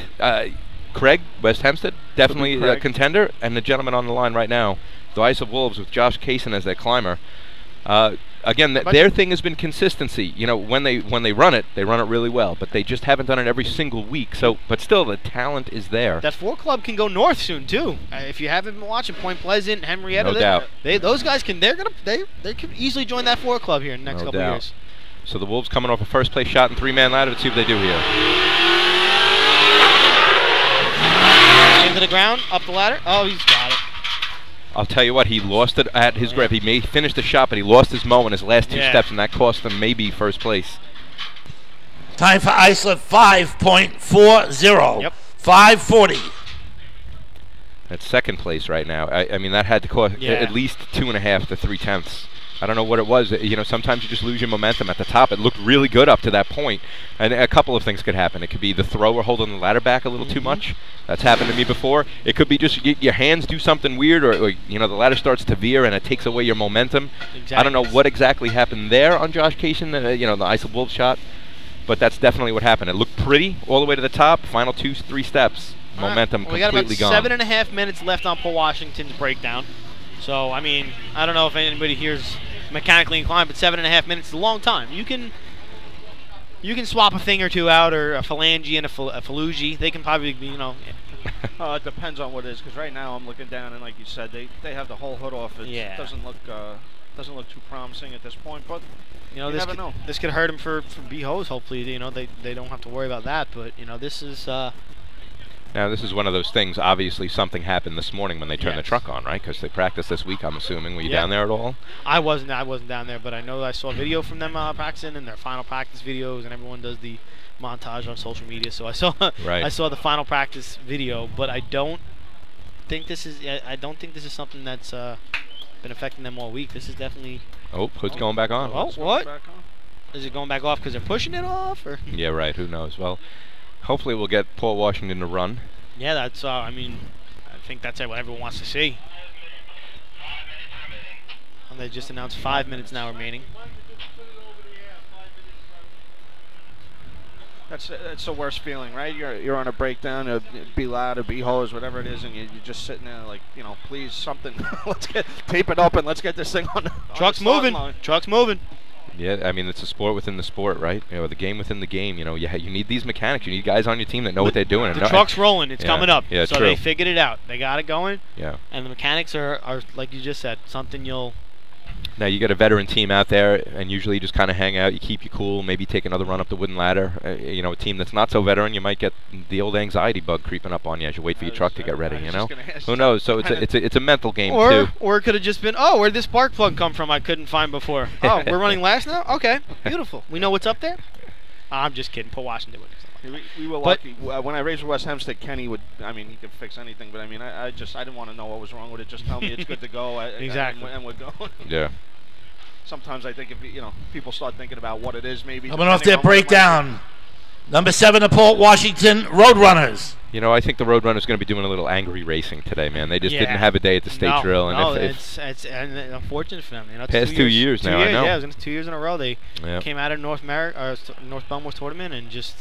Craig, West Hempstead, definitely a contender, and the gentleman on the line right now, the Ice of Wolves with Josh Kaysen as their climber. Again, their thing has been consistency. When they run it really well, but they just haven't done it every single week. So, but still, the talent is there. That 4 Club can go north soon too. If you haven't been watching Point Pleasant, Henrietta, No doubt. Those guys can. They could easily join that 4 Club here in the next couple of years. So the Wolves coming off a first place shot in 3-man ladder. Let's see what they do here. Into the ground, up the ladder. Oh, he's got it. I'll tell you what, he lost it at his grip. He may finish the shot, but he lost his mo in his last 2 steps, and that cost him maybe first place. Time for Islip, 5.40. Yep. 5:40. That's second place right now. I mean, that had to cost at least 2.5 to 3/10. I don't know what it was. Sometimes you just lose your momentum at the top. It looked really good up to that point. And a couple of things could happen. It could be the thrower holding the ladder back a little too much. That's happened to me before. It could be just your hands do something weird, or the ladder starts to veer and it takes away your momentum. Exactly. I don't know what exactly happened there on Josh Kaysen, the Ice of Wolves shot. But that's definitely what happened. It looked pretty all the way to the top. Final 2-3 steps. Momentum completely gone. We got about 7.5 minutes left on Port Washington's breakdown. So, I mean, I don't know if anybody here's mechanically inclined, but 7.5 minutes is a long time. You can swap a thing or two out, or a phalange and a phalugi. They can probably be, It depends on what it is, because right now I'm looking down, and like you said, they have the whole hood off. It doesn't look too promising at this point, but you never know. This could hurt them for B-Hose, hopefully. They don't have to worry about that, but, this is... Now, this is one of those things. Obviously, something happened this morning when they turned the truck on, right? Because they practiced this week, I'm assuming. Were you down there at all? I wasn't down there, but I know I saw a video from them practicing, and their final practice videos, and everyone does the montage on social media. So I saw I saw the final practice video, but I don't think this is something that's been affecting them all week. This is definitely... Oh, hood's going back on. Oh, what? Is it going back off because they're pushing it off? Or? Yeah, right. Who knows? Well... Hopefully we'll get Port Washington to run. Yeah, that's, I think that's what everyone wants to see. And they just announced 5 minutes now remaining. That's the worst feeling, right? You're on a breakdown, be loud, or be hose, whatever it is, and you're just sitting there like, please, something. Let's tape it up and let's get this thing on. Truck's moving. Truck's moving. Yeah, I mean, it's a sport within the sport, right? The game within the game. You need these mechanics. You need guys on your team that know what they're doing. The truck's rolling. It's coming up. Yeah, so true. They figured it out. They got it going. Yeah. And the mechanics are, like you just said, something you'll... Now, you got a veteran team out there, and usually you just kind of hang out. You keep you cool, maybe take another run up the wooden ladder. A team that's not so veteran, you might get the old anxiety bug creeping up on you as you wait for your truck to get ready, Who knows? So it's a mental game, too. Or it could have just been, where'd this spark plug come from I couldn't find before? Oh, we're running last now? Okay, beautiful. We know what's up there? I'm just kidding. Put Washington with us. We were lucky. When I raced with West Hempstead, Kenny he could fix anything, but I didn't want to know what was wrong with it. Just tell me it's good to go. Exactly. And we're going. Yeah. Sometimes I think if people start thinking about what it is, maybe. Coming off their breakdown, number 7, the Port Washington Roadrunners. I think the Roadrunners going to be doing a little angry racing today, man. They just didn't have a day at the state drill, and it's unfortunate for them. Past 2 years now, I know. Yeah, it was 2 years in a row. They came out of North Belmore's tournament and just.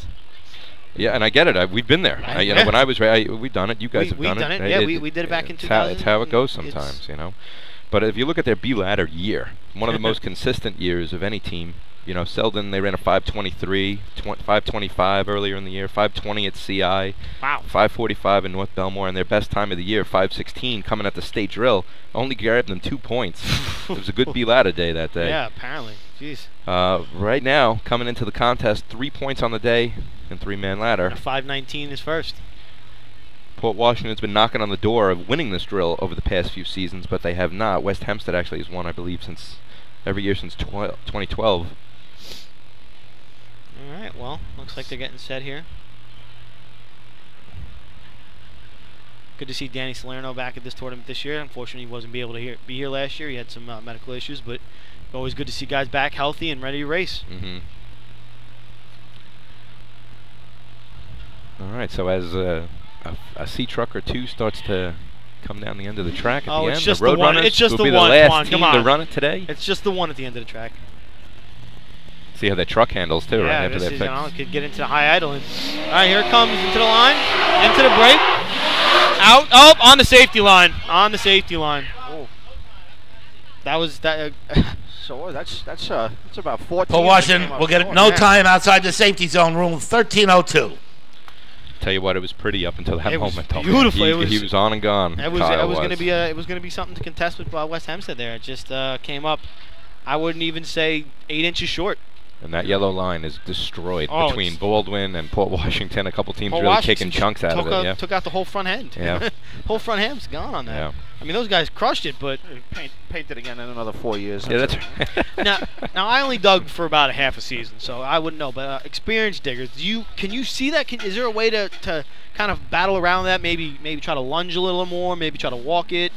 Yeah, and I get it. We've been there. When I was, we've done it. You guys have done it. Yeah, we did it back in 2000. It's how it goes sometimes, But if you look at their B ladder year, one of the most consistent years of any team, You know, Selden, they ran a 5:23, 5:25 earlier in the year, 5:20 at CI. Wow. 5:45 in North Belmore, and their best time of the year, 5:16, coming at the state drill. Only grabbed them 2 points. It was a good B-ladder day that day. Yeah, apparently. Jeez. Right now, coming into the contest, 3 points on the day in three-man ladder. And a 5:19 is first. Port Washington's been knocking on the door of winning this drill over the past few seasons, but they have not. West Hempstead actually has won, I believe, since every year since 2012. All right, well, looks like they're getting set here. Good to see Danny Salerno back at this tournament this year. Unfortunately, he wasn't able to be here last year. He had some medical issues, but always good to see guys back healthy and ready to race. Mm-hmm. All right, so as a C truck or two starts to come down the end of the track at the end, it's just the the one. Roadrunners It's just will the be one. the last Come on, team come on. to run it today. It's just the one at the end of the track. See how that truck handles too, right after this that is, fix. could get into the high idle. And, all right, here it comes into the line, into the break, out, on the safety line, Oh. That was that. So that's about 14. Port Washington will get no time outside the safety zone, room 1302. Tell you what, it was pretty up until that It was moment. though, man. beautiful. He was on and gone. It was going to be it was going to be something to contest with West Hempstead there. It just came up. I wouldn't even say 8 inches short. And that yellow line is destroyed Oh, between Baldwin and Port Washington. A couple teams Port really Washington taking chunks out of it. Yeah. Took out the whole front end. Yeah. Whole front end's gone on that. Yeah. I mean, those guys crushed it, but Paint it again in another 4 years. Yeah, that's now I only dug for about a half a season, so I wouldn't know. But experienced diggers, can you see that? Is there a way to kind of battle around that? Maybe try to lunge a little more. Maybe try to walk it.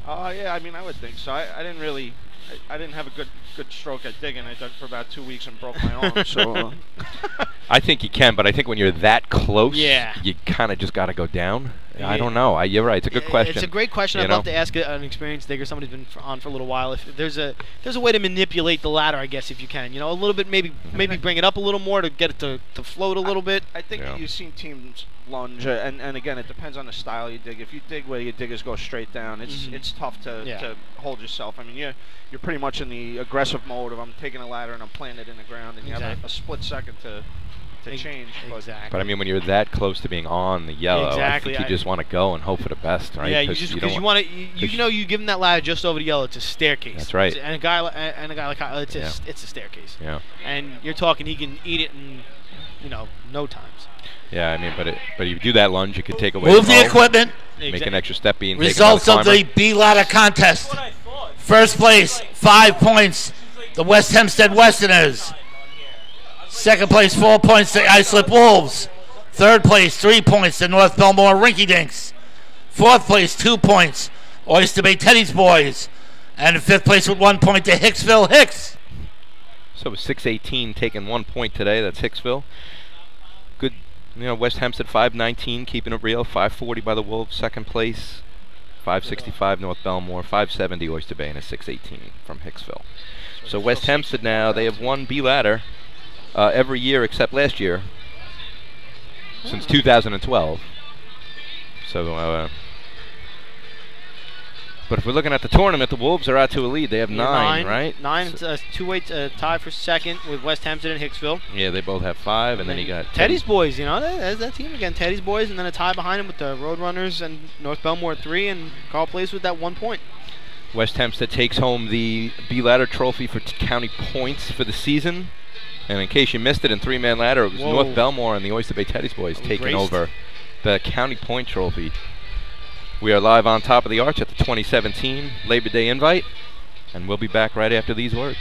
Yeah, I mean, I would think so. I didn't have a good stroke at digging. I dug for about 2 weeks and broke my arm. So I think you can, but I think when you're that close, Yeah. you kind of just got to go down. Yeah. I don't know. You're right. It's a good question. It's a great question. You I'd know? love to ask an experienced digger, somebody's been on for a little while. If there's a way to manipulate the ladder, I guess, if you can, a little bit, maybe bring it up a little more to get it to float a little bit. I think you've seen teams lunge, and again, it depends on the style you dig. If you dig where your diggers go straight down, it's tough to hold yourself. I mean, you're pretty much in the aggressive mode of I'm taking a ladder and I'm planting it in the ground, and you have a split second to change. Exactly. But I mean, when you're that close to being on the yellow, Exactly. I think you just want to go and hope for the best, right? Yeah, because you want to. You give them that ladder just over the yellow. It's a staircase. That's right. And a guy like Kyle, it's a staircase. Yeah. And you're talking, he can eat it in no times. Yeah, I mean, but if you do that lunge, you could take away Move the equipment. make an extra step being Results of the B-ladder contest. First place, 5 points, the West Hempstead Westerners. Second place, 4 points, the Islip Wolves. Third place, 3 points, the North Belmore Rinky Dinks. Fourth place, 2 points, Oyster Bay Teddy's Boys. And in fifth place with 1 point, the Hicksville Hicks. So 618 taking 1 point today. That's Hicksville. Good, West Hempstead 519 keeping it real. 540 by the Wolves. Second place. 565 North Belmore. 570 Oyster Bay, and a 618 from Hicksville. So West Hempstead now, they have won B-ladder every year except last year since 2012. So but if we're looking at the tournament, the Wolves are out to a lead. They have 9, right? 9, two-way tie for second with West Hempstead and Hicksville. Yeah, they both have 5, and then you got Teddy's Boys. There's that team again. Teddy's Boys, and then a tie behind them with the Roadrunners and North Belmore at 3, and Carl plays with that 1 point. West Hempstead takes home the B-ladder trophy for county points for the season. And in case you missed it, in three-man ladder, it was North Belmore and the Oyster Bay Teddy's Boys taking over the county point trophy. We are live on top of the arch at the 2017 Labor Day invite, and we'll be back right after these words.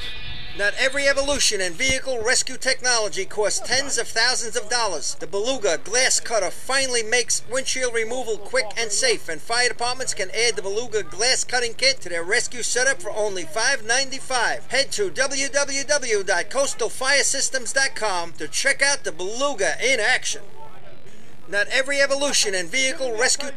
Not every evolution in vehicle rescue technology costs tens of thousands of dollars. The Beluga Glass Cutter finally makes windshield removal quick and safe, and fire departments can add the Beluga Glass Cutting Kit to their rescue setup for only $5.95. Head to www.coastalfiresystems.com to check out the Beluga in action. Not every evolution and vehicle rescue.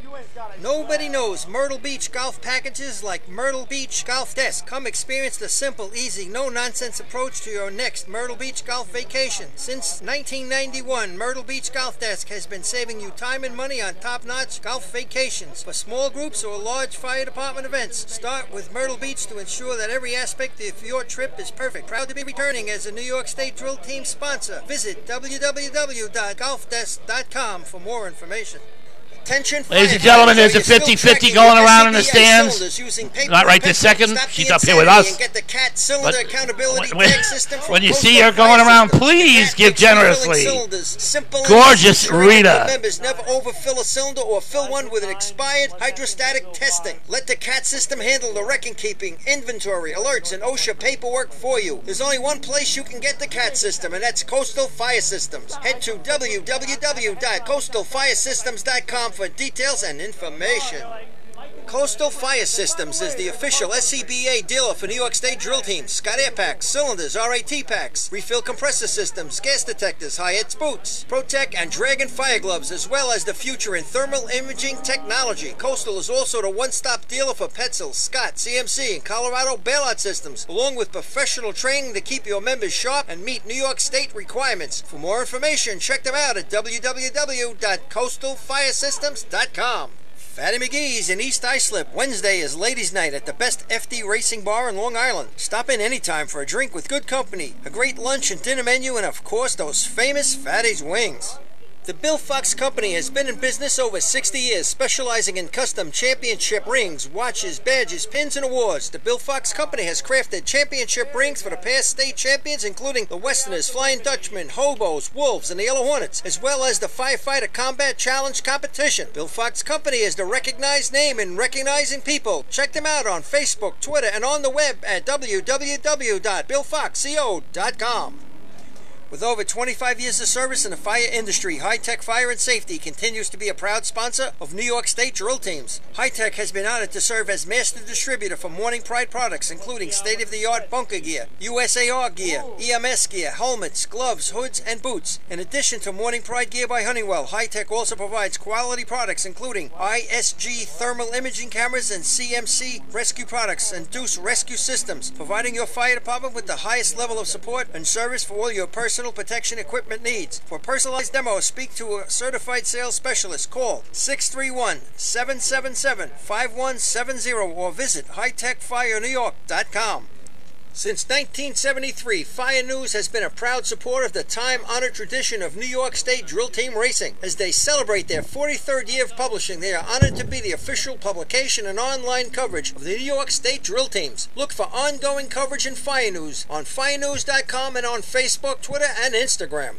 Nobody knows Myrtle Beach golf packages like Myrtle Beach Golf Desk. Come experience the simple, easy, no-nonsense approach to your next Myrtle Beach golf vacation. Since 1991, Myrtle Beach Golf Desk has been saving you time and money on top-notch golf vacations. For small groups or large fire department events, start with Myrtle Beach to ensure that every aspect of your trip is perfect. Proud to be returning as a New York State Drill Team sponsor. Visit www.golfdesk.com for more information. Attention, ladies and gentlemen, there's a 50-50 going around in the stands. Not right this second. She's up here with us. When you see her going around, please give generously. Gorgeous Rita. Members never overfill a cylinder or fill one with an expired hydrostatic testing. Let the CAT system handle the record-keeping, inventory, alerts, and OSHA paperwork for you. There's only one place you can get the CAT system, and that's Coastal Fire Systems. Head to www.coastalfiresystems.com for details and information. Coastal Fire Systems is the official SCBA dealer for New York State drill teams. Scott Air Packs, cylinders, RAT packs, refill compressor systems, gas detectors, Hyatt's boots, Protec and Dragon fire gloves, as well as the future in thermal imaging technology. Coastal is also the one-stop dealer for Petzl, Scott, CMC, and Colorado bailout systems, along with professional training to keep your members sharp and meet New York State requirements. For more information, check them out at www.coastalfiresystems.com. Fatty McGee's in East Islip. Wednesday is Ladies' Night at the best FD Racing Bar in Long Island. Stop in anytime for a drink with good company, a great lunch and dinner menu, and of course those famous Fatty's wings. The Bill Fox Company has been in business over 60 years, specializing in custom championship rings, watches, badges, pins, and awards. The Bill Fox Company has crafted championship rings for the past state champions, including the Westerners, Flying Dutchmen, Hobos, Wolves, and the Yellow Hornets, as well as the Firefighter Combat Challenge competition. Bill Fox Company is the recognized name in recognizing people. Check them out on Facebook, Twitter, and on the web at www.billfoxco.com. With over 25 years of service in the fire industry, High-Tech Fire and Safety continues to be a proud sponsor of New York State drill teams. High-Tech has been honored to serve as master distributor for Morning Pride products, including state-of-the-art bunker gear, USAR gear, EMS gear, helmets, gloves, hoods, and boots. In addition to Morning Pride gear by Honeywell, High-Tech also provides quality products, including ISG thermal imaging cameras and CMC rescue products and Deuce rescue systems, providing your fire department with the highest level of support and service for all your personal protection equipment needs. For personalized demos, speak to a certified sales specialist. Call 631-777-5170 or visit hightechfirenewyork.com. Since 1973, Fire News has been a proud supporter of the time-honored tradition of New York State Drill Team Racing. As they celebrate their 43rd year of publishing, they are honored to be the official publication and online coverage of the New York State Drill Teams. Look for ongoing coverage in Fire News on firenews.com and on Facebook, Twitter, and Instagram.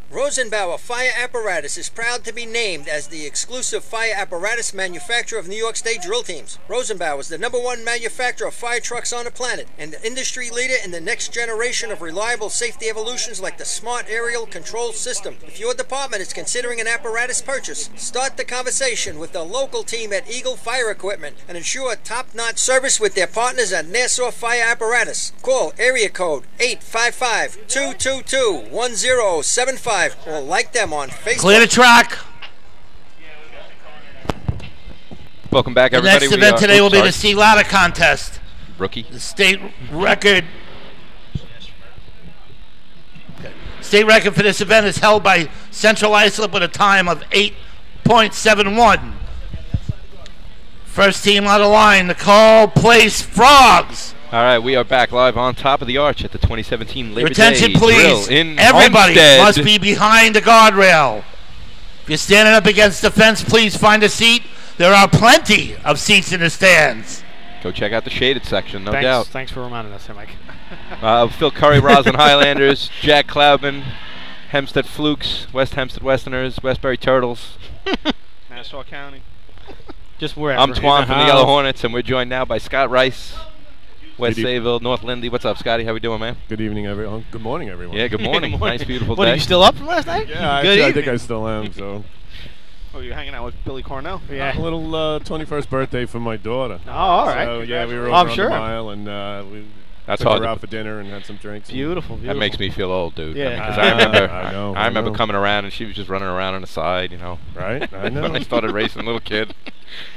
Rosenbauer Fire Apparatus is proud to be named as the exclusive fire apparatus manufacturer of New York State drill teams. Rosenbauer is the #1 manufacturer of fire trucks on the planet and the industry leader in the next generation of reliable safety evolutions like the Smart Aerial Control System. If your department is considering an apparatus purchase, start the conversation with the local team at Eagle Fire Equipment and ensure top-notch service with their partners at Nassau Fire Apparatus. Call area code 855-222-1075 or like them on Facebook. Clear the track. Welcome back, The everybody. next event today will be the sea ladder contest. Rookie. The state record. State record for this event is held by Central Islip with a time of 8.71. First team on the line, the Call Place Frogs. All right, we are back live on top of the arch at the 2017 Labor Attention, Day please. Drill in Everybody Homestead. must be behind the guardrail. If you're standing up against the fence, please find a seat. There are plenty of seats in the stands. Go check out the shaded section, no doubt. Thanks for reminding us, Mike. Phil Curry, Roslyn Highlanders, Jack Cloudman, Hempstead Flukes, West Hempstead Westerners, Westbury Turtles. Nassau County. Just wherever. I'm Twan from the Yellow Hornets, and we're joined now by Scott Rice, West Sayville, North Lindy. What's up, Scotty? How we doing, man? Good evening, everyone. Good morning, everyone. Yeah, good morning. Good morning. Nice, beautiful What, day. are you still up from last night? Yeah, Good actually, I evening. think I still am. So, Oh, you're hanging out with Billy Cornell? Yeah. a little 21st birthday for my daughter. Oh, all right. So yeah, we were Oh, over I'm on sure. the mile, and we That's Took hard. her out for dinner and had some drinks. Beautiful, beautiful. That makes me feel old, dude. Yeah. Because I remember, I remember know. coming around and she was just running around on the side, you know. Right? I know. When I started racing, little kid,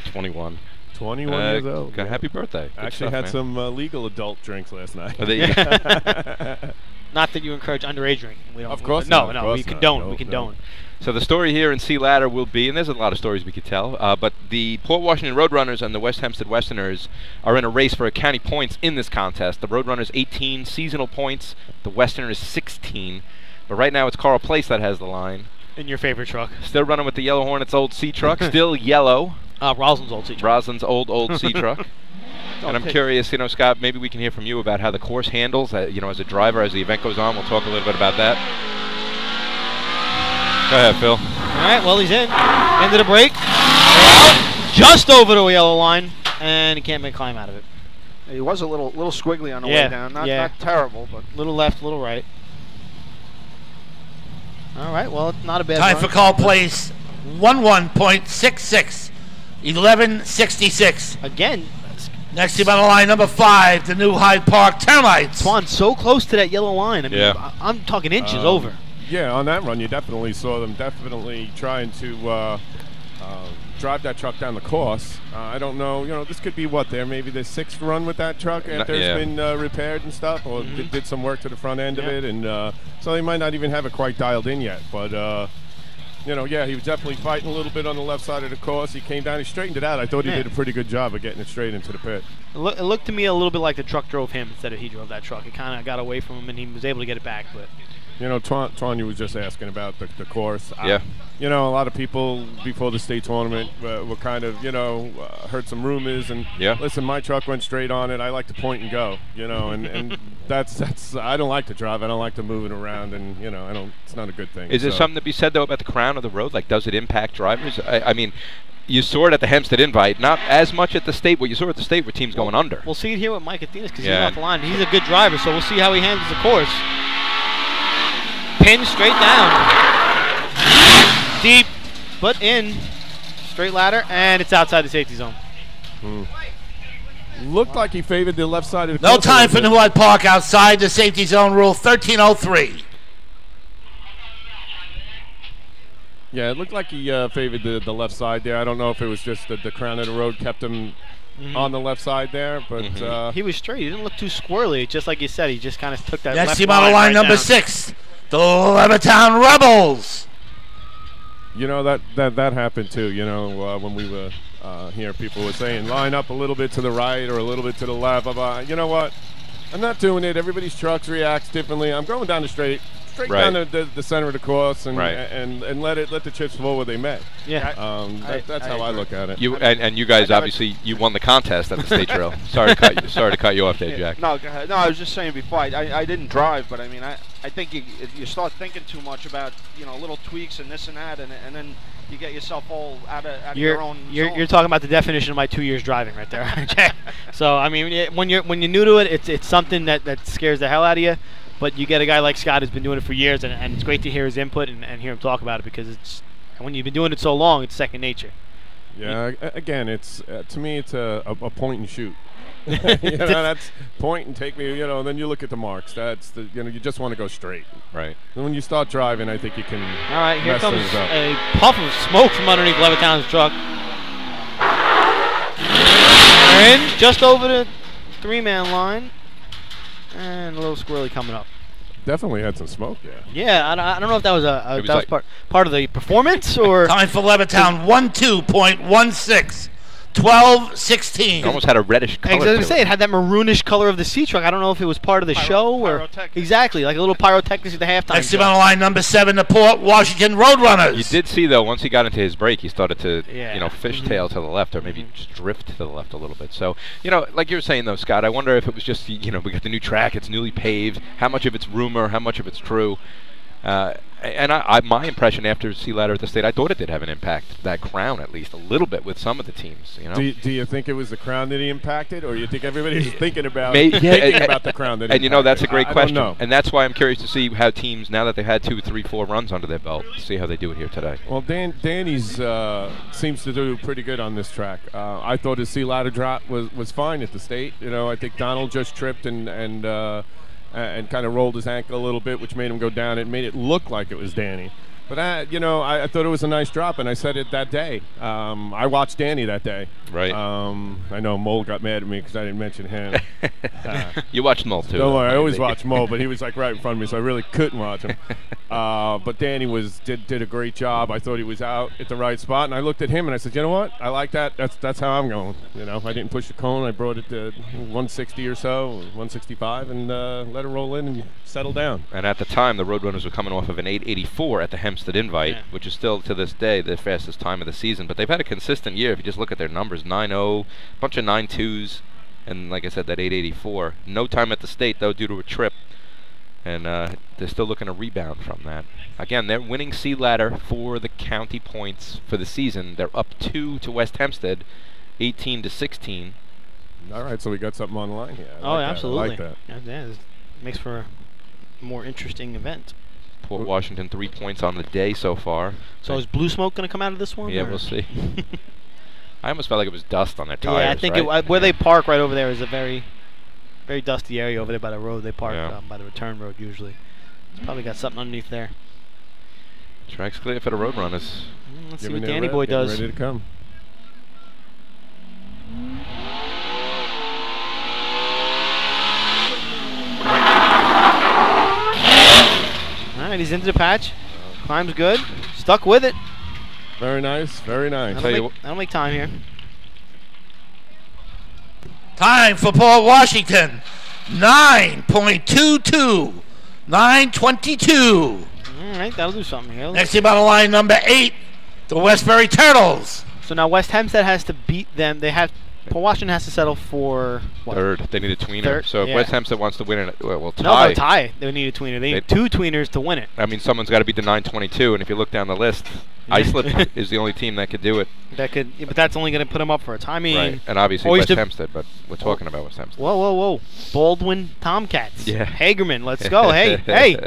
21. 21 years old. Happy birthday. Good Actually stuff, had man. some legal adult drinks last night. Oh, there you go. Not that you encourage underage drinking. We don't. Of course no, not, no. of course We not. condone. No, we condone. So the story here in C Ladder will be, and there's a lot of stories we could tell, but the Port Washington Roadrunners and the West Hempstead Westerners are in a race for county points in this contest. The Roadrunners 18 seasonal points, the Westerners 16. But right now it's Carl Place that has the line. In your favorite truck. Still running with the Yellow Hornets old C truck, still yellow. Roslyn's old C truck. Roslyn's old C truck. And I'm curious, Scott, maybe we can hear from you about how the course handles, as a driver as the event goes on. We'll talk a little bit about that. Go ahead, Phil. All right, well, he's in. End of the break. Just over the yellow line, and he can't make a climb out of it. He was a little squiggly on the Yeah, way down. Not yeah. terrible, but Little left, little right. All right, well, it's not a bad Time run. for call place 11.66, 11.66. Again, Next team on the line, number 5, the New Hyde Park Termites. Swan so close to that yellow line. I mean, Yeah. I'm talking inches over. Yeah, on that run, you definitely saw them definitely trying to drive that truck down the course. I don't know, this could be maybe the 6th run with that truck after yeah. it's been repaired and stuff, or did some work to the front end of it, and so they might not even have it quite dialed in yet. But he was definitely fighting a little bit on the left side of the course. He came down, he straightened it out. I thought he did a pretty good job of getting it straight into the pit. It looked to me a little bit like the truck drove him instead of he drove that truck. It kind of got away from him, and he was able to get it back. But Tanya was just asking about the course. Yeah. A lot of people before the state tournament were kind of, heard some rumors. And listen, my truck went straight on it. I like to point and go, and that's I don't like to drive. I don't like to move it around, and it's not a good thing. Is there something to be said though about the crown of the road? Like, does it impact drivers? I mean, you saw it at the Hempstead Invite, not as much at the state, but you saw at the state where teams going under. We'll see it here with Mike Athenas because he's off the line. He's a good driver, so we'll see how he handles the course. Pin straight down. Deep, but in. Straight ladder, and it's outside the safety zone. Looked like he favored the left side of the No course a time little for bit. New Hyde Park outside the safety zone rule, 13:03. Yeah, it looked like he favored the left side there. I don't know if it was just the crown of the road kept him on the left side there, but He was straight. He didn't look too squirrely. Just like you said, he just kind of took that Next left team on the line, right number down. 6, the Levittown Rebels. that happened too. When we were here, people were saying line up a little bit to the right or a little bit to the left. You know what? I'm not doing it. Everybody's trucks reacts differently. I'm going down the straight down the center of the course and let the chips fall where they may. Yeah, that's how I look at it. You and you guys obviously you won the contest at the state drill. Sorry to cut you off there, Jack. No, I was just saying before. I didn't drive, but I mean, I think you start thinking too much about little tweaks and this and that, and then you get yourself all out of your own. You're talking about the definition of my 2 years driving right there. Okay. So I mean, when you're new to it, it's something that scares the hell out of you. But you get a guy like Scott who's been doing it for years, and it's great to hear his input and hear him talk about it because when you've been doing it so long, it's second nature. Yeah, again, it's to me, it's a point and shoot. That's point and take me. Then you look at the marks. That's you just want to go straight. Right. And when you start driving, I think you can. All right, here mess comes things up. a puff of smoke from underneath Levittown's truck. They're in just over the 3-man line. And a little squirrely coming up. Definitely had some smoke, yeah. Yeah, I don't know if that was part of the performance or. Time for Levittown, 12.16, 12:16. Almost had a reddish color. I was going to to say it had that maroonish color of the C truck. I don't know if it was part of the show or exactly like a little pyrotechnics at the halftime. Next team on the line, number 7, the Port Washington Roadrunners. You did see though, once he got into his break, he started to fishtail to the left, or maybe just drift to the left a little bit. So like you were saying though, Scott, I wonder if it was just we got the new track, it's newly paved. How much of it's rumor? How much of it's true? And my impression after Sea Ladder at the state, I thought it did have an impact. That crown, at least, a little bit with some of the teams. You know. Do you think it was the crown that he impacted, or you think everybody's thinking about about the crown that? And you know, that's a great question, I don't know. and that's why I'm curious to see how teams, now that they've had 2, 3, 4 runs under their belt, see how they do it here today. Well, Danny's seems to do pretty good on this track. I thought his Sea Ladder drop was fine at the state. You know, I think Donald just tripped and kind of rolled his ankle a little bit, which made him go down. It made it look like it was Danny. But, I thought it was a nice drop, and I said it that day. I watched Danny that day. Right. I know Mole got mad at me because I didn't mention him. You watched Mole, too. Don't worry, I always watch Mole, but he was like right in front of me, so I really couldn't watch him. But Danny did a great job. I thought he was out at the right spot, and I looked at him, and I said, you know what? I like that. That's how I'm going. You know, I didn't push the cone. I brought it to 160 or so, 165, and let it roll in and settle down. And at the time, the Roadrunners were coming off of an 884 at the HEMPSTEAD Invite, which is still, to this day, the fastest time of the season. But they've had a consistent year. If you just look at their numbers, 9.0, bunch of 9.2s, and like I said, that 884. No time at the state, though, due to a trip. And they're still looking to rebound from that. Again, they're winning Sea Ladder for the county points for the season. They're up 2 to West Hempstead, 18-16. All right, so we got something on the line here. Absolutely. I like that. Yeah, it makes for a more interesting event. Port Washington 3 points on the day so far. So is Blue Smoke going to come out of this one? Yeah, we'll see. I almost felt like it was dust on their tires. Yeah, I think where they park right over there is a very, very dusty area over there by the road. They park by the return road usually. It's probably got something underneath there. Track's clear for the Roadrunners. Let's see what Danny Boy does. Ready to come. All right, he's into the patch. Climb's good. Stuck with it. Very nice, very nice. I don't make time here. Time for Port Washington. 9.22. 9:22. All right, that'll do something here. Next team on the line, number 8, the Westbury Turtles. So now West Hempstead has to beat them. Port Washington has to settle for what? Third. They need a tweener. Third, so if West Hempstead wants to win it, well, tie. No, they'll tie. They need a tweener. They need 2 tweeners to win it. I mean, someone's got to beat the 922, and if you look down the list, Islip is the only team that could do it. But that's only going to put them up for a tie. I mean, right. And obviously West Hempstead, but we're talking about West Hempstead. Whoa. Baldwin Tomcats. Yeah. Hagerman, let's go. Hey.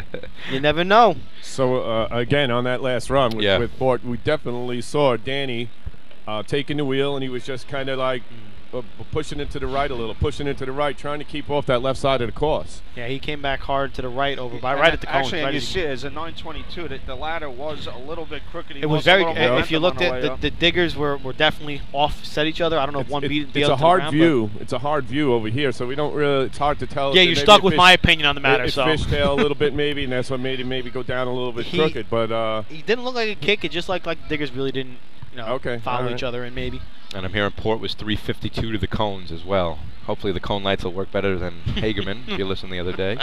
You never know. So, again, on that last run with Port, we definitely saw Danny taking the wheel, and he was just kind of like pushing it to the right a little, trying to keep off that left side of the course. Yeah, he came back hard to the right right at the cone. Actually, and you see, as a 922, the ladder was a little bit crooked. It was very. If you looked at the diggers were definitely offset each other. I don't know if one beat the other. It's a hard view. It's a hard view over here, so we don't really. It's hard to tell. Yeah, you're stuck with my opinion on the matter. It's fishtail a little bit maybe, and that's what made him maybe go down a little bit crooked. But he didn't look like a kick. It just like the diggers really didn't. Follow each other and maybe. And I'm hearing Port was 352 to the cones as well. Hopefully the cone lights will work better than Hagerman, if you listened the other day.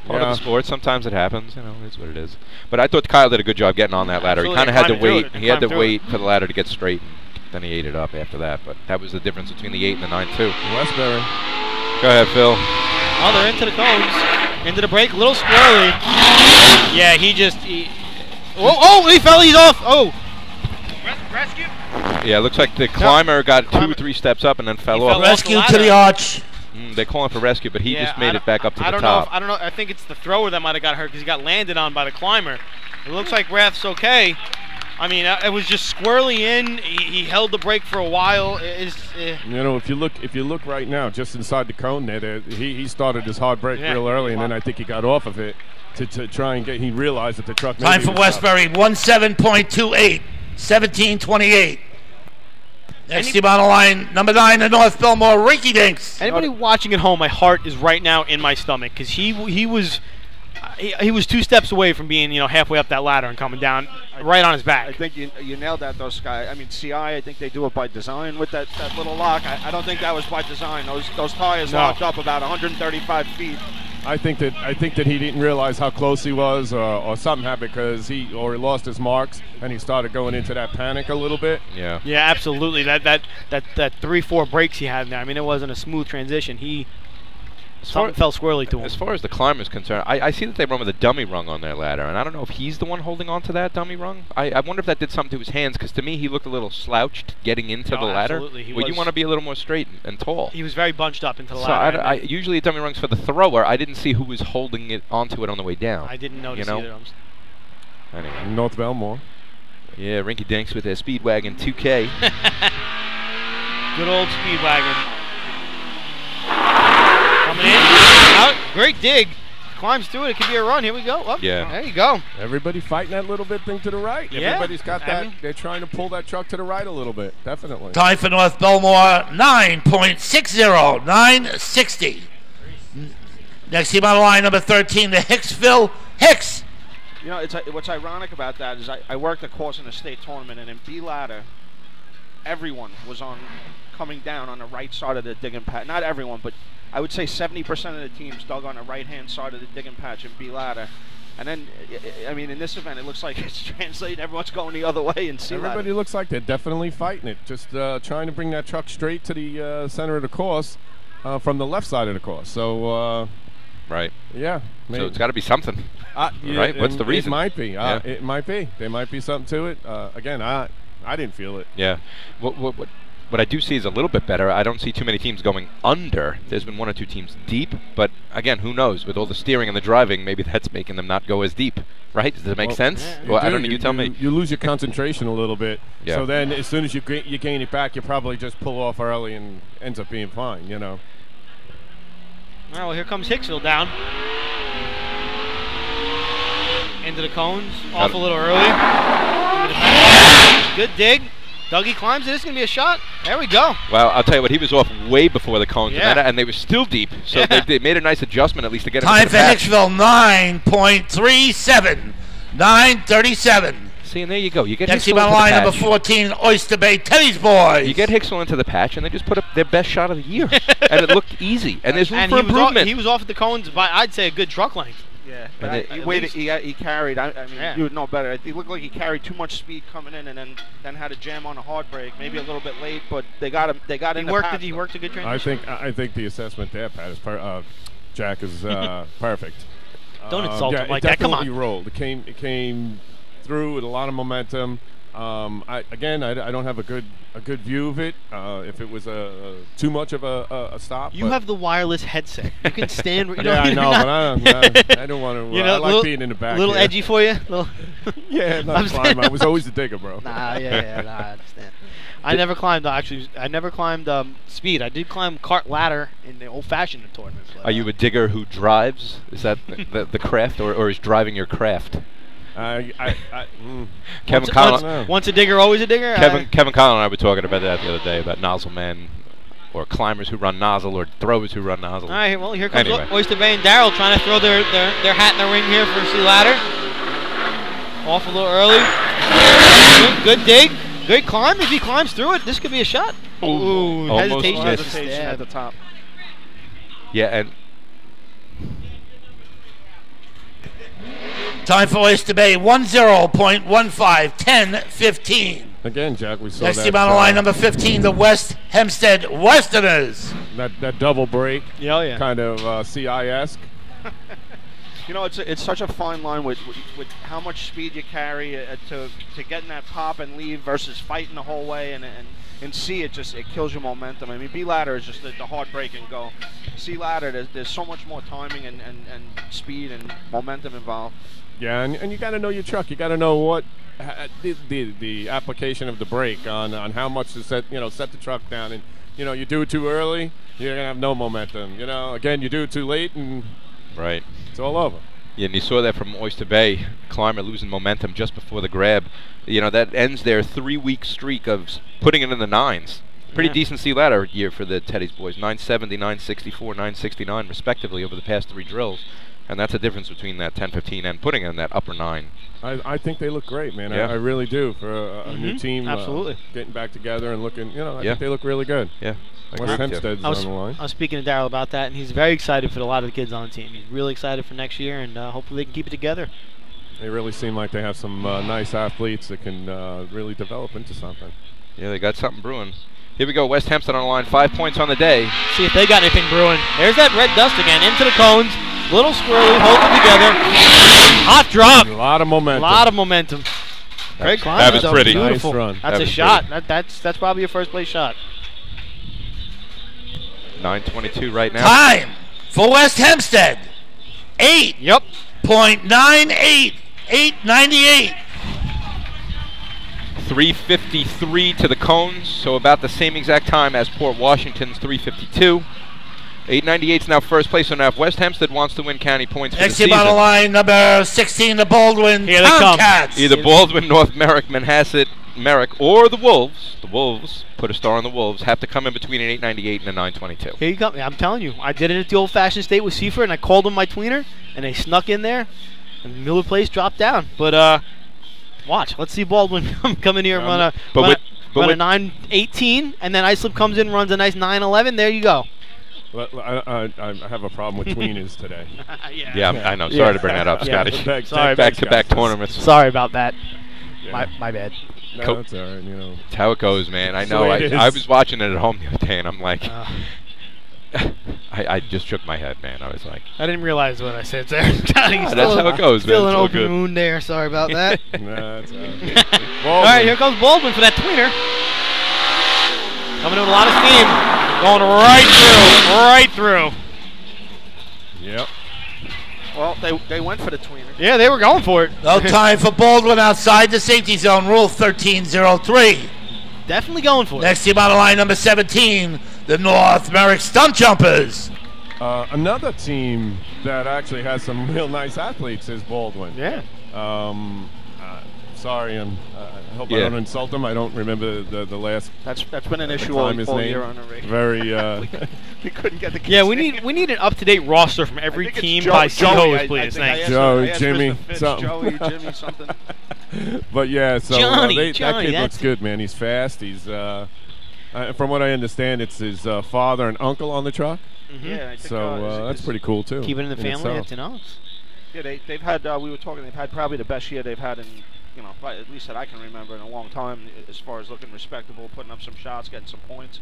Part of the sport. Sometimes it happens. It's what it is. But I thought Kyle did a good job getting on that ladder. He kind of had to wait. He had to wait for the ladder to get straight. And then he ate it up after that. But that was the difference between the 8 and the 9-2. Westbury. Go ahead, Phil. Oh, they're into the cones. Into the break. A little squirrely. Yeah, he fell. He's off. Oh. Rescue? Yeah, it looks like the climber got 2 or 3 steps up and then fell off. Rescue to the arch. They're calling for rescue, but he just made it back up to the top. I don't know. I think it's the thrower that might have got hurt because he got landed on by the climber. It looks like Rath's okay. I mean, it was just squirrely in. He held the brake for a while. If you look right now, just inside the cone there, he started his hard brake real early, and then I think he got off of it to try and get. He realized that the truck. Time for Westbury, 17.28. 17:28. Next team on the line, number 9, the North Belmore Rinky Dinks. Anybody watching at home, my heart is right now in my stomach because he was 2 steps away from being halfway up that ladder and coming down right on his back. I think you nailed that, those guys. I mean, CI, I think they do it by design with that little lock. I don't think that was by design. Those tires locked up about 135 feet. I think that he didn't realize how close he was, or something happened because he lost his marks and he started going into that panic a little bit. Yeah, absolutely. That 3-4 breaks he had there. I mean, it wasn't a smooth transition. He Something fell squirrely to him. As far as the climber is concerned, I see that they run with a dummy rung on their ladder, and I don't know if he's the one holding on to that dummy rung. I wonder if that did something to his hands, because to me he looked a little slouched getting into the ladder. Absolutely. Well, you want to be a little more straight and tall. He was very bunched up into the So ladder. usually a dummy rung's for the thrower. I didn't see who was holding it onto it on the way down. I didn't notice either. Anyway. North Belmore. Yeah, Rinky Dinks with their Speedwagon 2K. Good old Speedwagon. Coming in. Out. Great dig. Climbs through it. It could be a run. Here we go. Oh, yeah. There you go. Everybody fighting that little bit thing to the right. Yeah. Everybody's got that. They're trying to pull that truck to the right a little bit. Definitely. Time for North Belmore, 9.60, 960. Next team on the line, number 13, the Hicksville Hicks. You know, what's ironic about that is I worked a course in a state tournament, and in B ladder, everyone was coming down on the right side of the digging patch. Not everyone, but I would say 70% of the teams dug on the right-hand side of the digging patch in B ladder. And then, I mean, in this event, it looks like it's translating. Everyone's going the other way in C ladder. Everybody looks like they're definitely fighting it. Just trying to bring that truck straight to the center of the course from the left side of the course. So, right. Yeah. Maybe. So it's got to be something. Yeah, right? What's the reason? It might be. Yeah. It might be. There might be something to it. Again, I didn't feel it. Yeah. What I do see is a little bit better. I don't see too many teams going under. There's been one or two teams deep, but again, who knows? With all the steering and the driving, maybe that's making them not go as deep, right? Does it make sense? Yeah, well, I don't know. You tell me. You lose your concentration a little bit. Yeah. So then, as soon as you gain it back, you probably just pull off early and ends up being fine. You know. All right, well, here comes Hicksville down. Into the cones. Off a little early. Good dig. Dougie climbs it. This is going to be a shot. There we go. Well, I'll tell you what, he was off way before the cones, Yeah. and they were still deep. So they made a nice adjustment, at least, to get Time into for the patch. Hicksville, 9.37, 9:37. See, and there you go. You get Next Hicksville team on into the line, number patch. 14, Oyster Bay Teddy's Boys. You get Hicksville into the patch, and they just put up their best shot of the year. And it looked easy. And there's room for improvement. He was off at the cones by, I'd say, a good truck length. Yeah, And but he carried. I mean, Yeah. you would know better. It looked like he carried too much speed coming in, and then had to jam on a hard brake. Maybe a little bit late, but they got him. They got He in. worked a good transition. I think the assessment there, Pat, is Jack is perfect. Don't insult him like it that. Come definitely on. rolled. It came through with a lot of momentum. I don't have a good view of it. If it was too much of a stop. You have the wireless headset. You can stand. You Yeah, I know, but I don't want to. You know, I like being in the back. A little here. edgy for you. Yeah, not climb. I was always a digger, bro. Nah, yeah, I understand. I never climbed. Actually, I never climbed speed. I did climb cart ladder in the old-fashioned tournaments. Are you a digger who drives? Is that the craft, or is driving your craft? Kevin Collin. Once a digger, always a digger. Kevin Collin and I were talking about that the other day, about nozzle men, or climbers who run nozzle, or throwers who run nozzle. All right, well, here comes Anyway. Oyster Bay and Darrell trying to throw their hat in the ring here for C ladder. Off a little early. Good dig. Good climb. If he climbs through it, this could be a shot. Ooh, almost hesitation. missed. at the top. Yeah, and Time for Oyster Bay, 10.15, 10:15. Again, Jack, we saw Next that. team on the line, number 15, the West Hempstead Westerners. That double break. Yeah. Kind of CI-esque. You know, it's such a fine line with how much speed you carry to getting that pop and leave versus fighting the whole way, and C, it kills your momentum. I mean, B ladder is just the hard break and go. C ladder, there's so much more timing and speed and momentum involved. Yeah, and you got to know your truck. You got to know what the application of the brake on how much to set the truck down. And you do it too early, you're gonna have no momentum. Again, you do it too late, and right, it's all over. Yeah, and you saw that from Oyster Bay, climber losing momentum just before the grab. That ends their 3-week streak of putting it in the nines. Pretty decent C ladder year for the Teddy's boys, 970, 964, 969 respectively over the past 3 drills. And that's the difference between that 10-15 and putting in that upper 9. I think they look great, man. Yeah. I really do for a new team. Absolutely. Getting back together and looking, I think they look really good. Yeah. West Hempstead's on the line. I was speaking to Darrell about that, and he's very excited for a lot of the kids on the team. He's really excited for next year, and hopefully they can keep it together. They really seem like they have some nice athletes that can really develop into something. Yeah, they got something brewing. Here we go. West Hempstead on the line. 5 points on the day. See if they got anything brewing. There's that red dust again. Into the cones. Little squirrely. Hold them together. Hot drop. A lot of momentum. A lot of momentum. Great climb. That was pretty. Beautiful. Nice run. That's a shot. That's probably your first place shot. 9:22 right now. Time for West Hempstead. 8. Yep. .98. 898. 3:53 to the cones, so about the same exact time as Port Washington's 3:52. 898's now first place, so now if West Hempstead wants to win county points for Next the team on the season, line, number 16, the Baldwin Here they come. Tomcats. either Baldwin, North Merrick, Manhasset, Merrick, or the Wolves. The Wolves, put a star on the Wolves, have to come in between an 898 and a 922. Here you come. I'm telling you, I did it at the old-fashioned state with Seaford, and I called them my tweener, and they snuck in there, and Miller Place dropped down. But watch. Let's see Baldwin come in here and run a 918, and then Islip comes in and runs a nice 911. There you go. I have a problem with tweeners today. Yeah, I know. Sorry to bring that up, Scotty. Sorry, Back-to-back tournaments. Sorry about that. Yeah. My bad. No, that's all right, you know. That's how it goes, man. I know. That's the way it I is. was watching it at home the other day, and I'm like, I just shook my head, man. I was like, I didn't realize what I said there. that's how it goes, Still man. an It's all open good. wound there. Sorry about that. Nah, that's all right. All right, here comes Baldwin for that tweener. Coming in with a lot of steam. Going right through. Yep. Well, they went for the tweener. Yeah, they were going for it. No time for Baldwin outside the safety zone. Rule 1303. Definitely going for it. Next team on the line, number 17, the North Merrick Stunt Jumpers. Another team that actually has some real nice athletes is Baldwin. Yeah. Sorry, I hope I Yeah. don't insult him. I don't remember the last That's been an issue all time his name. year on the radio. Very. We couldn't get the kids' Yeah, we name. need an up-to-date roster from I every think it's team Joey, by C-Hose, I please. think I Thanks. asked- Joey, I asked Jimmy, Mr. Fitz, something. Joey, Jimmy, something. But yeah, so Johnny, that Johnny, kid that's looks good, man. He's fast. He's from what I understand, it's his father and uncle on the truck. Yeah, I think, So that's pretty cool too. Keep it in the family. itself. That's, you know, Yeah, they've had. We were talking. They've had probably the best year they've had in, at least that I can remember in a long time, as far as looking respectable, putting up some shots, getting some points.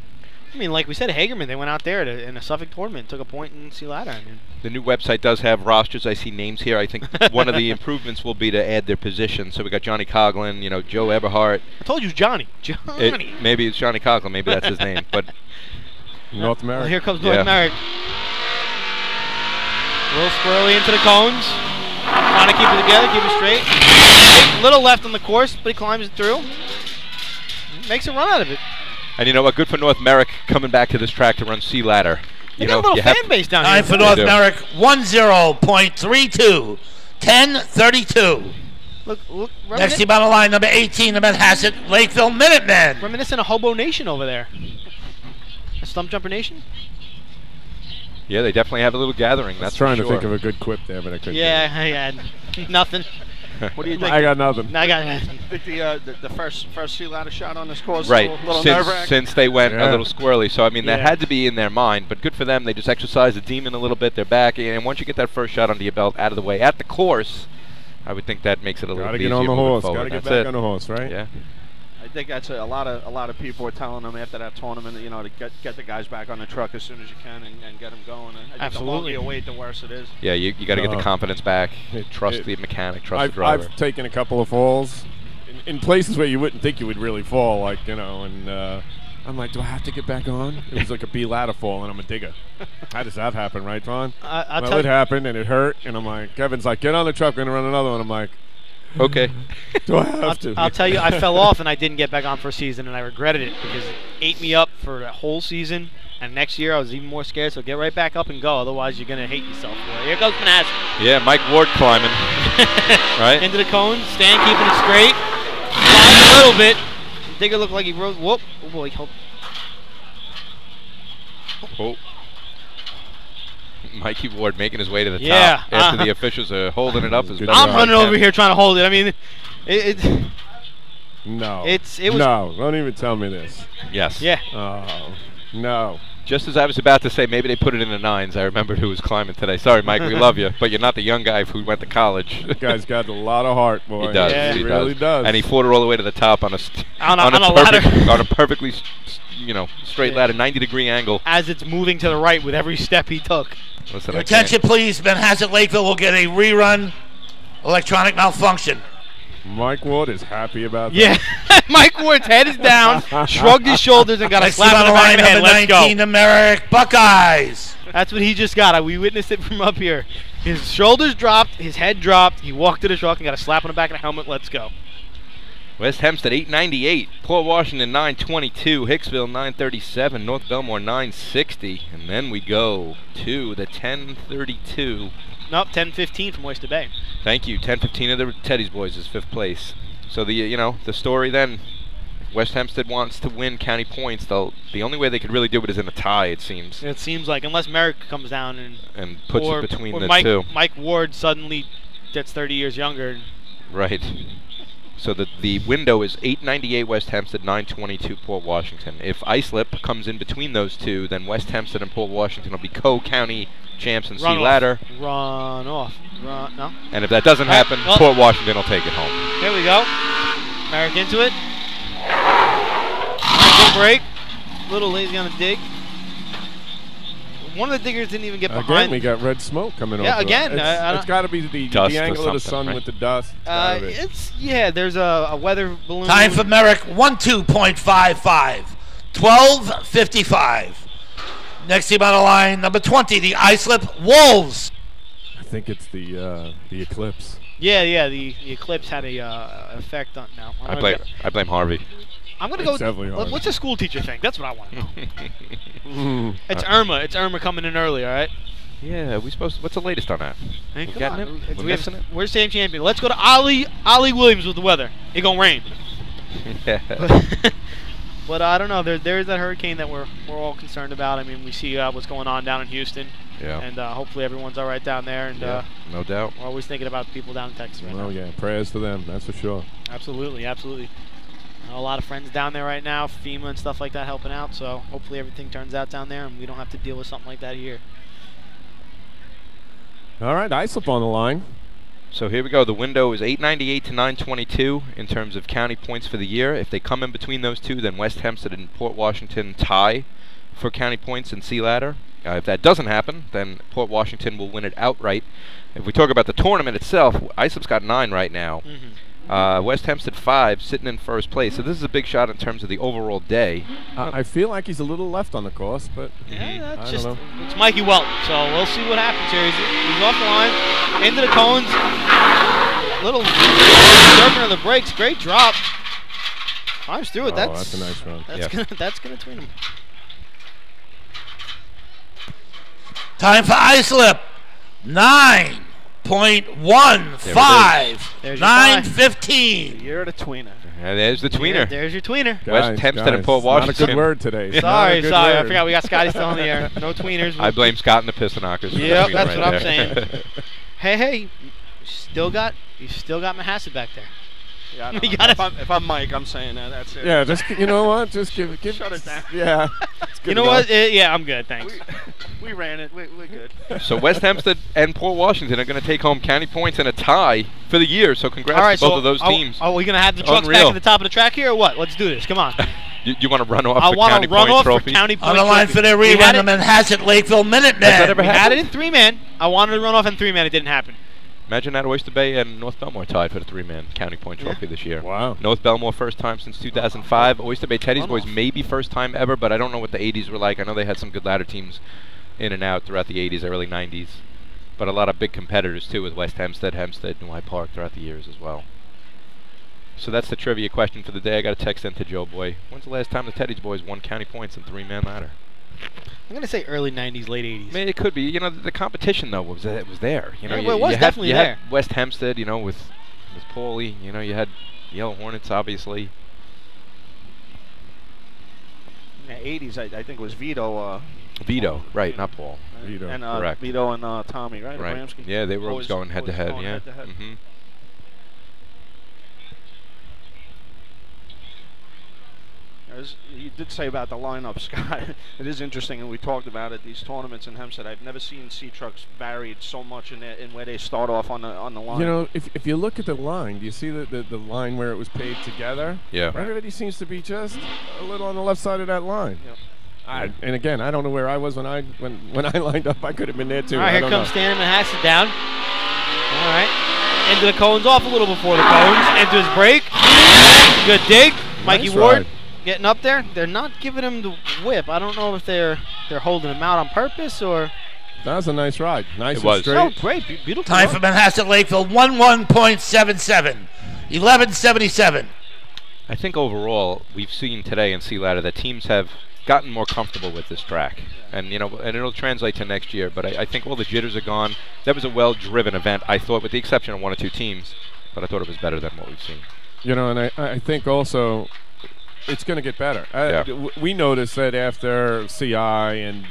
I mean, like we said, Hagerman, they went out there in a Suffolk tournament, took a point in Sea Ladder. I mean, The new website does have rosters. I see names here. I think one of the improvements will be to add their positions. So we got Johnny Coughlin, Joe Eberhardt. I told you it was Johnny. Johnny. Maybe it's Johnny Coughlin. Maybe that's his name. But North Well, America. here comes Yeah. North Merrick. A little squirrely into the cones. Trying to keep it together, keep it straight. Little left on the course, but he climbs it through. Makes a run out of it. and you know what? Good for North Merrick coming back to this track to run Sea Ladder. They got a little you have fan base down Time here. for They North do. Merrick, 10.32. 10:32. Look, Next team on the line, number 18, the Manhasset Lakeville Minutemen. reminiscent of Hobo Nation over there. A Stump Jumper Nation? Yeah, they definitely have a little gathering. I was That's trying for to sure. think of a good quip there, but I couldn't. Yeah, I had nothing. What do you think? I got nothing. I got I think the first sea ladder shot on this course Right, a little nerve-wracking. since they went a Yeah. little squirrely. So, I mean, that Yeah. had to be in their mind. But good for them. They just exercised the demon a little bit. They're back. And once you get that first shot under your belt out of the way at the course, I would think that makes it a little Gotta bit get easier on the moving horse. forward. Gotta get That's back it. on the horse, right? Yeah. I think that's a lot of people were telling them after that tournament, to get the guys back on the truck as soon as you can and get them going. I think Absolutely. the longer you wait, the worse it is. Yeah, you got to get the confidence back. Trust it- the mechanic. Trust the I've driver. taken a couple of falls in places where you wouldn't think you would really fall, like, and I'm like, do I have to get back on? It was like a B ladder fall, and I'm a digger. How does that happen, right, Vaughn? I'll Well, tell it happened, and it hurt, and I'm like, Kevin's like, get on the truck, we're going to run another one. I'm like, Okay. do I have to? I'll tell you, I fell off and I didn't get back on for a season, and I regretted it because it ate me up for a whole season. And next year I was even more scared. So get right back up and go. Otherwise, you're gonna hate yourself for it. Here goes Manhasset. Yeah, Mike Ward climbing. Right? Into the cone, stand keeping it straight. Slides a little bit. Digger looked like he rose. Whoop! Oh boy! Oh. Mikey Ward making his way to the Yeah, top after the officials are holding it up as Good best I'm as running they over can. here trying to hold it. I mean, No. it was No, don't even tell me this. Yes. yeah. Oh, no. Just as I was about to say, maybe they put it in the 9s, I remembered who was climbing today. Sorry, Mike, we love you, but you're not the young guy who went to college. That guy's got a lot of heart, boy. He does. Yeah, he really does. And he fought it all the way to the top on a perfectly, straight ladder, 90-degree angle. As it's moving to the right with every step he took. Listen, Your attention, please. Manhasset Lakeville will get a rerun electronic malfunction. Mike Ward is happy about that. Yeah, Mike Ward's head is down, shrugged his shoulders, and got a slap on the back of the head. Let's go. 19, the Merrick Buckeyes. That's what he just got. We witnessed it from up here. His shoulders dropped, his head dropped. He walked to the truck and got a slap on the back of the helmet. Let's go. West Hempstead 898, Port Washington 922, Hicksville 937, North Belmore 960, and then we go to the 1032. Nope, 10-15 from Oyster Bay. Thank you. 10-15 of the Teddy's boys is 5th place. So the story then, West Hempstead wants to win county points. The only way they could really do it is in a tie, it seems. It seems like, unless Merrick comes down and puts it between the two. Mike Ward suddenly gets 30 years younger. Right. So the window is 898 West Hempstead, 922 Port Washington. If Islip comes in between those two, then West Hempstead and Port Washington will be co-county champs in C ladder. Run off. No. And if that doesn't happen, Port Washington will take it home. Here we go. Merrick into it. Good break. A little lazy on the dig. One of the diggers didn't even get behind. Again, we got red smoke coming over. Yeah, again. It's got to be the angle of the sun with the dust. There's a weather balloon. Time for Merrick, 12.55. 12:55. Next team on the line, number 20, the Islip Wolves. I think it's the eclipse. Yeah, the eclipse had a effect on now. I blame Harvey. I'm going to go with, what's a school teacher think? That's what I want to know. It's Irma. It's Irma coming in early, all right? Yeah, what's the latest on that? Hey, We're getting it? We're missing it? We're same champion. Let's go to Ollie Williams with the weather. It's going to rain. But I don't know. There's that hurricane that we're all concerned about. I mean, we see what's going on down in Houston. Yeah. And hopefully everyone's all right down there. And no doubt. We're always thinking about the people down in Texas right now. Oh, yeah. Prayers to them. That's for sure. Absolutely. A lot of friends down there right now, FEMA and stuff like that helping out. So hopefully everything turns out down there and we don't have to deal with something like that here. All right. Islip on the line. So here we go. The window is 898 to 922 in terms of county points for the year. If they come in between those two, then West Hempstead and Port Washington tie for county points in C ladder. If that doesn't happen, then Port Washington will win it outright. If we talk about the tournament itself, Islip's got 9 right now. West Hempstead 5, sitting in first place. So this is a big shot in terms of the overall day. I feel like he's a little left on the course, but yeah, I don't know. It's Mikey Welton, so we'll see what happens here. He's off the line, into the cones, little surfing of the brakes, great drop. Climbs through it. That's a nice run. That's gonna tween him. Time for Islip, 9.15. 9:15. You're the tweener. There's the tweener. There's your tweener. West Hempstead and Port Washington. Not a good word today. Sorry. I forgot we got Scotty still in the air. No tweeners. I blame Scott and the Piston Knockers. Yep, that's what I'm saying. Hey, you still got Manhasset back there. Yeah, if I'm Mike, I'm saying that. That's it. Yeah, just you know what? Just give shut it down. Yeah. You know what? Yeah, I'm good. Thanks. We ran it. We're good. So West Hempstead and Port Washington are going to take home county points in a tie for the year. So congrats to both of those teams. Are we going to have the trucks back at the top of the track here or what? Let's do this. Come on. You want to run off the county point trophy? On the line for their rerun, the Manhasset Lakeville Minutemen. Has that ever happened? We had it in 3-man. I wanted to run off in 3-man. It didn't happen. Imagine that Oyster Bay and North Belmore tied for the 3-man county point trophy this year. Wow. North Belmore first time since 2005. Oyster Bay Teddy's boys maybe first time ever, but I don't know what the 80s were like. I know they had some good ladder teams in and out throughout the 80s, early 90s. But a lot of big competitors too with West Hempstead, New High Park throughout the years as well. So that's the trivia question for the day. I got a text in to Joe Boy. When's the last time the Teddy's boys won county points in 3-man ladder? I'm going to say early 90s, late 80s. I mean, it could be. You know, the competition, though, was there. You know, it was definitely there. Had West Hempstead, you know, with Paulie. You know, you had Yellow Hornets, obviously. Yeah, 80s, I think it was Vito. Vito, right, not Paul. Vito. And correct. Vito and Tommy, right? Right. Abramski. Yeah, they were always going head-to-head, yeah. Mm-hmm. As you did say about the lineup, Scott, it is interesting, and we talked about it. These tournaments in Hempstead, I've never seen C trucks varied so much in where they start off on the line. You know, if you look at the line, do you see the line where it was paid together? Yeah. Everybody seems to be just a little on the left side of that line. Yep. And again, I don't know where I was when I lined up. I could have been there too. All right, here comes Stanton and hacks it down. All right, into the cones, off a little before the cones, into his break. Good dig, Mikey Nice Ward ride. getting up there. They're not giving him the whip. I don't know if they're holding him out on purpose or. That was a nice ride. Nice It and was. straight. Oh, great, beautiful. Time for Manhasset Lakeville, 11.77. 11.77. I think overall we've seen today in Sea Ladder that teams have gotten more comfortable with this track, and and it'll translate to next year. But I think all the jitters are gone. That was a well-driven event, I thought, with the exception of one or two teams. But I thought it was better than what we've seen. And I think also it's going to get better. We noticed that after CI and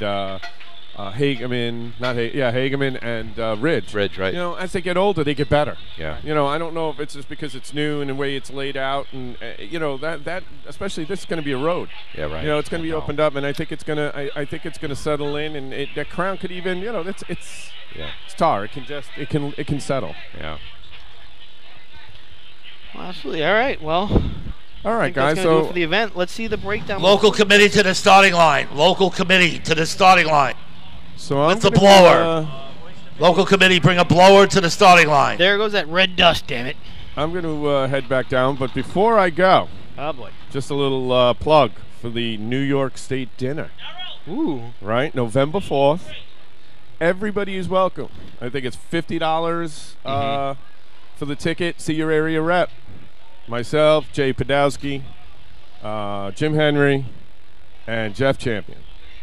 Hageman, Hageman and Ridge. Ridge, right? As they get older, they get better. Yeah. I don't know if it's just because it's new and the way it's laid out, and that especially this is going to be a road. Yeah, right. It's going to be opened up, and I think it's going to I think it's going to settle in, and that crown could even it's tar. It can settle. Yeah. Well, absolutely. All right. Well. All right, guys. That's gonna do it for the event. Let's see the breakdown. Local committee to the starting line. Local committee to the starting line. So with the blower. Local committee, bring a blower to the starting line. There goes that red dust, damn it. I'm going to head back down, but before I go, oh boy, just a little plug for the New York State dinner. Ooh. Right, November 4th. Everybody is welcome. I think it's $50 for the ticket. See your area rep. Myself, Jay Podowski, Jim Henry, and Jeff Champion.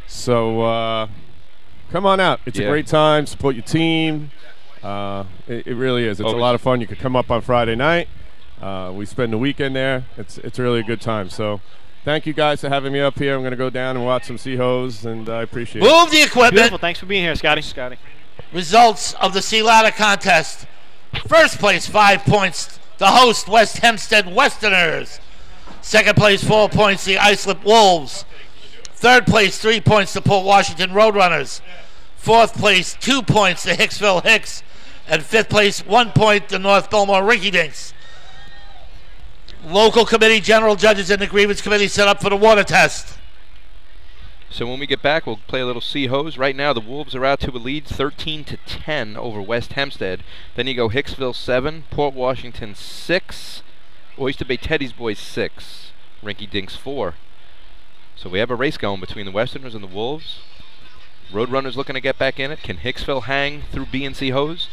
So come on out. It's a great time. Support your team. It really is. It's a lot of fun. You could come up on Friday night. We spend the weekend there. It's really a good time. So thank you guys for having me up here. I'm going to go down and watch some Seahos, and I appreciate it. Move the equipment. Beautiful. Thanks for being here, Scotty. Results of the Sea Ladder contest. First place, 5 points. The host, West Hempstead Westerners. Second place, 4 points, the Islip Wolves. Third place, 3 points, the Port Washington Roadrunners. Fourth place, 2 points, the Hicksville Hicks. And fifth place, 1 point, the North Belmore Rinky Dinks. Local committee, general judges, and the grievance committee set up for the water test. So when we get back, we'll play a little Seahos. Right now, the Wolves are out to a lead, 13-10 over West Hempstead. Then you go Hicksville 7, Port Washington 6, Oyster Bay Teddy's Boys 6, Rinky Dinks 4. So we have a race going between the Westerners and the Wolves. Roadrunners looking to get back in it. Can Hicksville hang through B and C hose?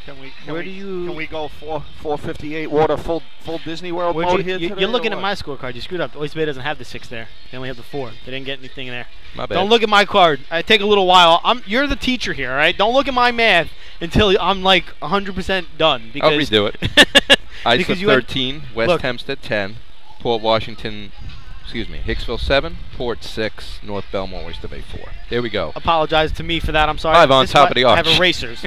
Can we go 458 water full Disney World mode here today? You're looking at my scorecard. You screwed up. Oyster Bay doesn't have the 6 there. They only have the 4. They didn't get anything in there. My bad. Don't look at my card. I take a little while. You're the teacher here, all right? Don't look at my math until I'm like 100% done. Because I'll redo it. Islip 13, West Hempstead 10, Port Washington, Hicksville 7, Port 6, North Belmore, Oyster Bay 4. There we go. Apologize to me for that. I'm sorry. Live on top of the arch. I have racers.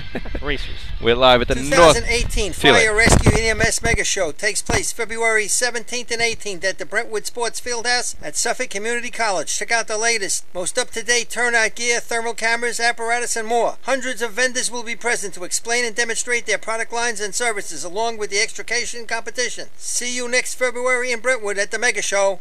We're live at the 2018 Fire Rescue EMS Mega Show takes place February 17th and 18th at the Brentwood Sports Fieldhouse at Suffolk Community College. Check out the latest, most up-to-date turnout gear, thermal cameras, apparatus, and more. Hundreds of vendors will be present to explain and demonstrate their product lines and services, along with the extrication competition. See you next February in Brentwood at the Mega Show.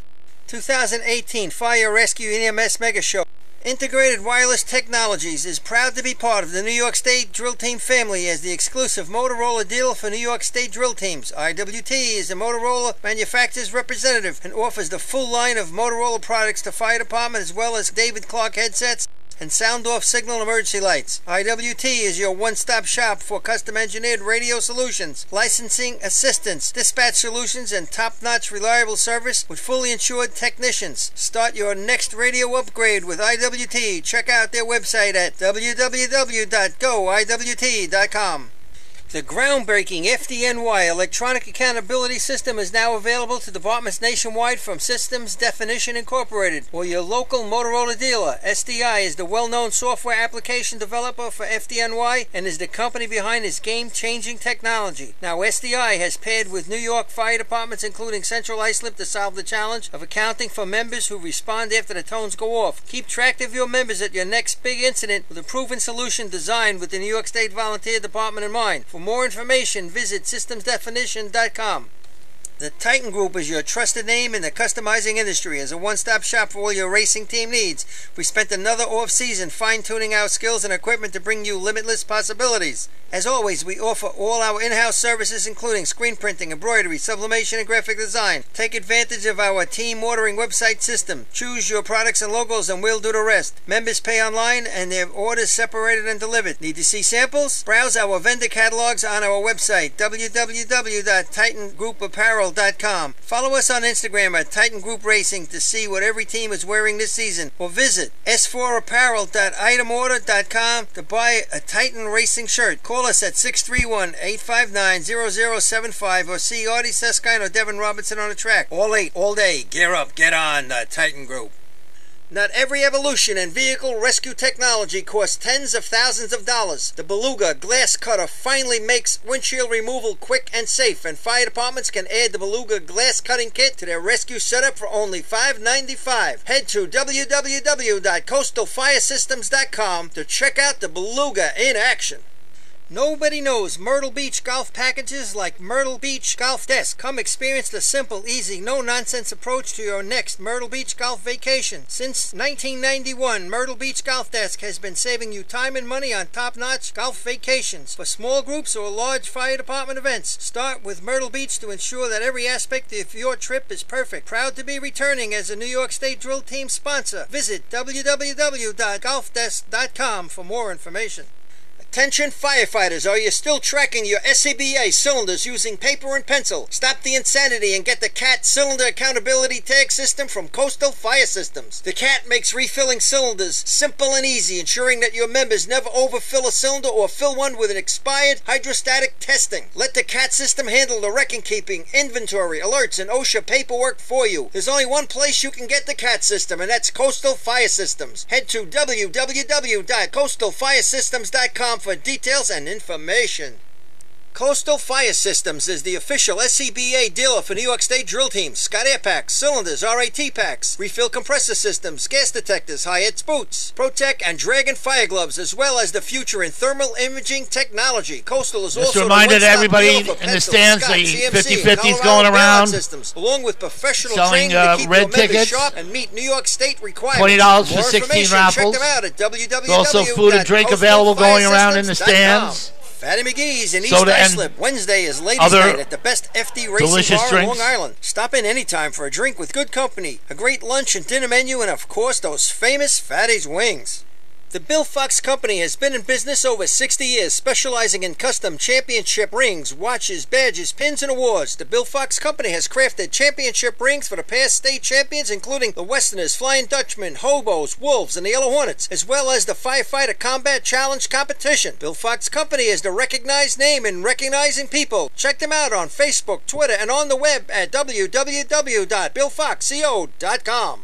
2018 Fire Rescue EMS Mega Show. Integrated Wireless Technologies is proud to be part of the New York State Drill Team family as the exclusive Motorola dealer for New York State drill teams. IWT is a Motorola manufacturer's representative and offers the full line of Motorola products to fire department, as well as David Clark headsets and sound-off signal emergency lights. IWT is your one-stop shop for custom-engineered radio solutions, licensing assistance, dispatch solutions, and top-notch reliable service with fully insured technicians. Start your next radio upgrade with IWT. Check out their website at www.goiwt.com. The groundbreaking FDNY electronic accountability system is now available to departments nationwide from Systems Definition Incorporated or your local Motorola dealer. SDI is the well-known software application developer for FDNY and is the company behind this game-changing technology. Now SDI has paired with New York fire departments including Central Islip to solve the challenge of accounting for members who respond after the tones go off. Keep track of your members at your next big incident with a proven solution designed with the New York State Volunteer Department in mind. For more information, visit systemsdefinition.com. The Titan Group is your trusted name in the customizing industry. As a one-stop shop for all your racing team needs, we spent another off-season fine-tuning our skills and equipment to bring you limitless possibilities. As always, we offer all our in-house services including screen printing, embroidery, sublimation, and graphic design. Take advantage of our team ordering website system. Choose your products and logos and we'll do the rest. Members pay online and their orders separated and delivered. Need to see samples? Browse our vendor catalogs on our website, www.titangroup.apparel.com. Follow us on Instagram at Titan Group Racing to see what every team is wearing this season. Or visit s4apparel.itemorder.com to buy a Titan Racing shirt. Call us at 631-859-0075 or see Artie Seskine or Devin Robinson on the track. All late, all day. Gear up, get on the Titan Group. Not every evolution in vehicle rescue technology costs tens of thousands of dollars. The Beluga Glass Cutter finally makes windshield removal quick and safe, and fire departments can add the Beluga Glass Cutting Kit to their rescue setup for only $5.95. Head to www.coastalfiresystems.com to check out the Beluga in action. Nobody knows Myrtle Beach golf packages like Myrtle Beach Golf Desk. Come experience the simple, easy, no-nonsense approach to your next Myrtle Beach golf vacation. Since 1991, Myrtle Beach Golf Desk has been saving you time and money on top-notch golf vacations. For small groups or large fire department events, start with Myrtle Beach to ensure that every aspect of your trip is perfect. Proud to be returning as a New York State Drill Team sponsor. Visit www.golfdesk.com for more information. Attention firefighters, are you still tracking your SCBA cylinders using paper and pencil? Stop the insanity and get the CAT Cylinder Accountability Tag System from Coastal Fire Systems. The CAT makes refilling cylinders simple and easy, ensuring that your members never overfill a cylinder or fill one with an expired hydrostatic testing. Let the CAT system handle the record-keeping, inventory, alerts, and OSHA paperwork for you. There's only one place you can get the CAT system, and that's Coastal Fire Systems. Head to www.coastalfiresystems.com for details and information. Coastal Fire Systems is the official SCBA dealer for New York State drill teams. Scott Air Packs, cylinders, RAT packs, refill compressor systems, gas detectors, Hyatt's boots, Protec and Dragon fire gloves, as well as the future in thermal imaging technology. Coastal is also reminder to everybody in the stands, the 50/50 is going around. Systems, along with professional selling training to keep red your members tickets, sharp and meet New York State requirements. $20 for More 16 raffles. Check them out at There's also food and drink available going around in the stands. Fatty McGee's in East Soda and Islip. Wednesday is Ladies' Night at the best FD Racing Bar on Long Island. Stop in anytime for a drink with good company, a great lunch and dinner menu, and of course those famous Fatty's wings. The Bill Fox Company has been in business over 60 years, specializing in custom championship rings, watches, badges, pins, and awards. The Bill Fox Company has crafted championship rings for the past state champions, including the Westerners, Flying Dutchmen, Hobos, Wolves, and the Yellow Hornets, as well as the Firefighter Combat Challenge competition. Bill Fox Company is the recognized name in recognizing people. Check them out on Facebook, Twitter, and on the web at www.billfoxco.com.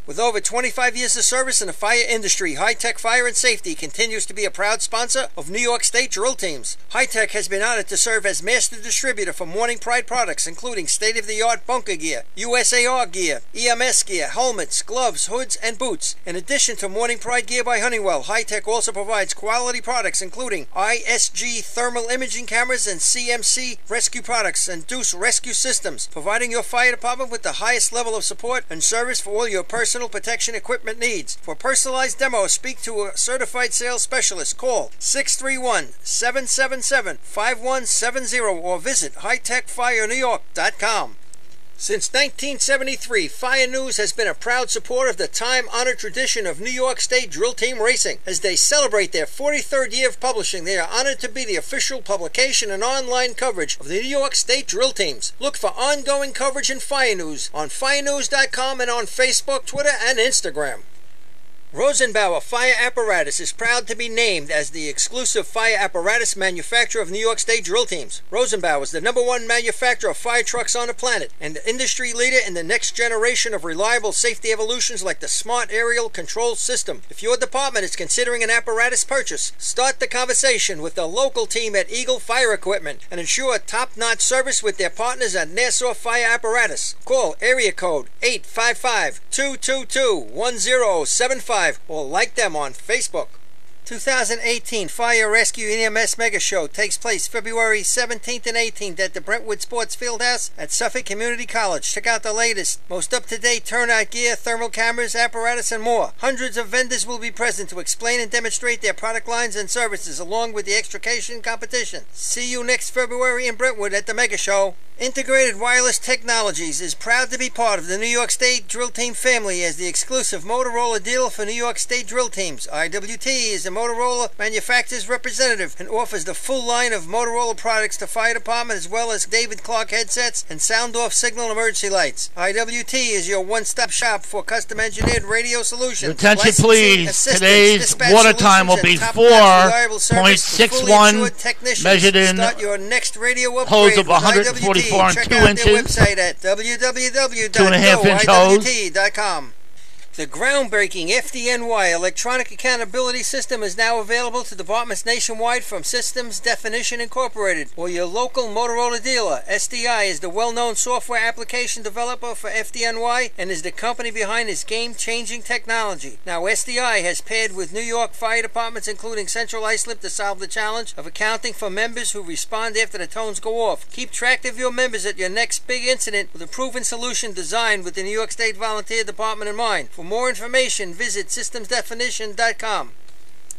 With over 25 years of service in the fire industry, High-Tech Fire and Safety continues to be a proud sponsor of New York State drill teams. High-Tech has been honored to serve as master distributor for Morning Pride products, including state-of-the-art bunker gear, USAR gear, EMS gear, helmets, gloves, hoods, and boots. In addition to Morning Pride gear by Honeywell, High-Tech also provides quality products, including ISG thermal imaging cameras and CMC rescue products and Deuce rescue systems, providing your fire department with the highest level of support and service for all your personal protection equipment needs. For personalized demos, speak to a certified sales specialist. Call 631-777-5170 or visit hightechfirenewyork.com. Since 1973, Fire News has been a proud supporter of the time-honored tradition of New York State drill team racing. As they celebrate their 43rd year of publishing, they are honored to be the official publication and online coverage of the New York State drill teams. Look for ongoing coverage in Fire News on firenews.com and on Facebook, Twitter, and Instagram. Rosenbauer Fire Apparatus is proud to be named as the exclusive fire apparatus manufacturer of New York State drill teams. Rosenbauer is the #1 manufacturer of fire trucks on the planet and the industry leader in the next generation of reliable safety evolutions like the Smart Aerial Control System. If your department is considering an apparatus purchase, start the conversation with the local team at Eagle Fire Equipment and ensure top-notch service with their partners at Nassau Fire Apparatus. Call area code 855-222-1075 or like them on Facebook. 2018 Fire Rescue EMS Mega Show takes place February 17th and 18th at the Brentwood Sports Fieldhouse at Suffolk Community College. Check out the latest, most up-to-date turnout gear, thermal cameras, apparatus, and more. Hundreds of vendors will be present to explain and demonstrate their product lines and services along with the extrication competition. See you next February in Brentwood at the Mega Show. Integrated Wireless Technologies is proud to be part of the New York State Drill Team family as the exclusive Motorola dealer for New York State drill teams. IWT is a Motorola manufacturer's representative and offers the full line of Motorola products to fire department as well as David Clark headsets and sound-off signal emergency lights. IWT is your one-stop shop for custom-engineered radio solutions. Attention please, today's water time will be 4.61 measured in hose of 144 and 2 inches, website at www.gowitwt.com. The groundbreaking FDNY electronic accountability system is now available to departments nationwide from Systems Definition Incorporated or your local Motorola dealer. SDI is the well-known software application developer for FDNY and is the company behind this game-changing technology. Now SDI has paired with New York fire departments including Central Islip to solve the challenge of accounting for members who respond after the tones go off. Keep track of your members at your next big incident with a proven solution designed with the New York State Volunteer Department in mind. For more information, visit systemsdefinition.com.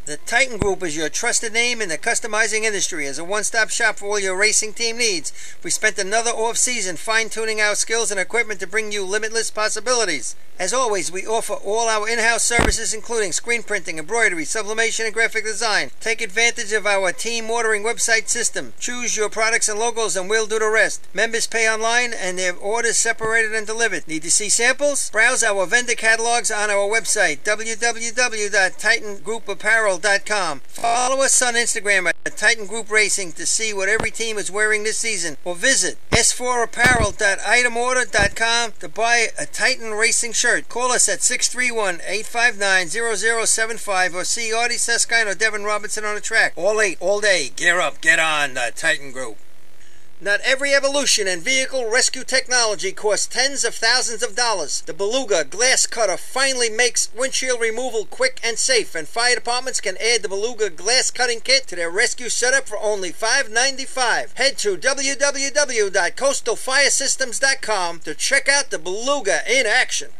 The Titan Group is your trusted name in the customizing industry. As a one-stop shop for all your racing team needs, we spent another off-season fine-tuning our skills and equipment to bring you limitless possibilities. As always, we offer all our in-house services including screen printing, embroidery, sublimation, and graphic design. Take advantage of our team ordering website system. Choose your products and logos and we'll do the rest. Members pay online and their orders separated and delivered. Need to see samples? Browse our vendor catalogs on our website, www.titangrouapparel.com. Follow us on Instagram at Titan Group Racing to see what every team is wearing this season. Or visit s4apparel.itemorder.com to buy a Titan Racing shirt. Call us at 631-859-0075 or see Artie Seskine or Devin Robinson on the track. All late, all day. Gear up, get on the Titan Group. Not every evolution in vehicle rescue technology costs tens of thousands of dollars. The Beluga Glass Cutter finally makes windshield removal quick and safe, and fire departments can add the Beluga Glass Cutting Kit to their rescue setup for only $5.95. Head to www.coastalfiresystems.com to check out the Beluga in action.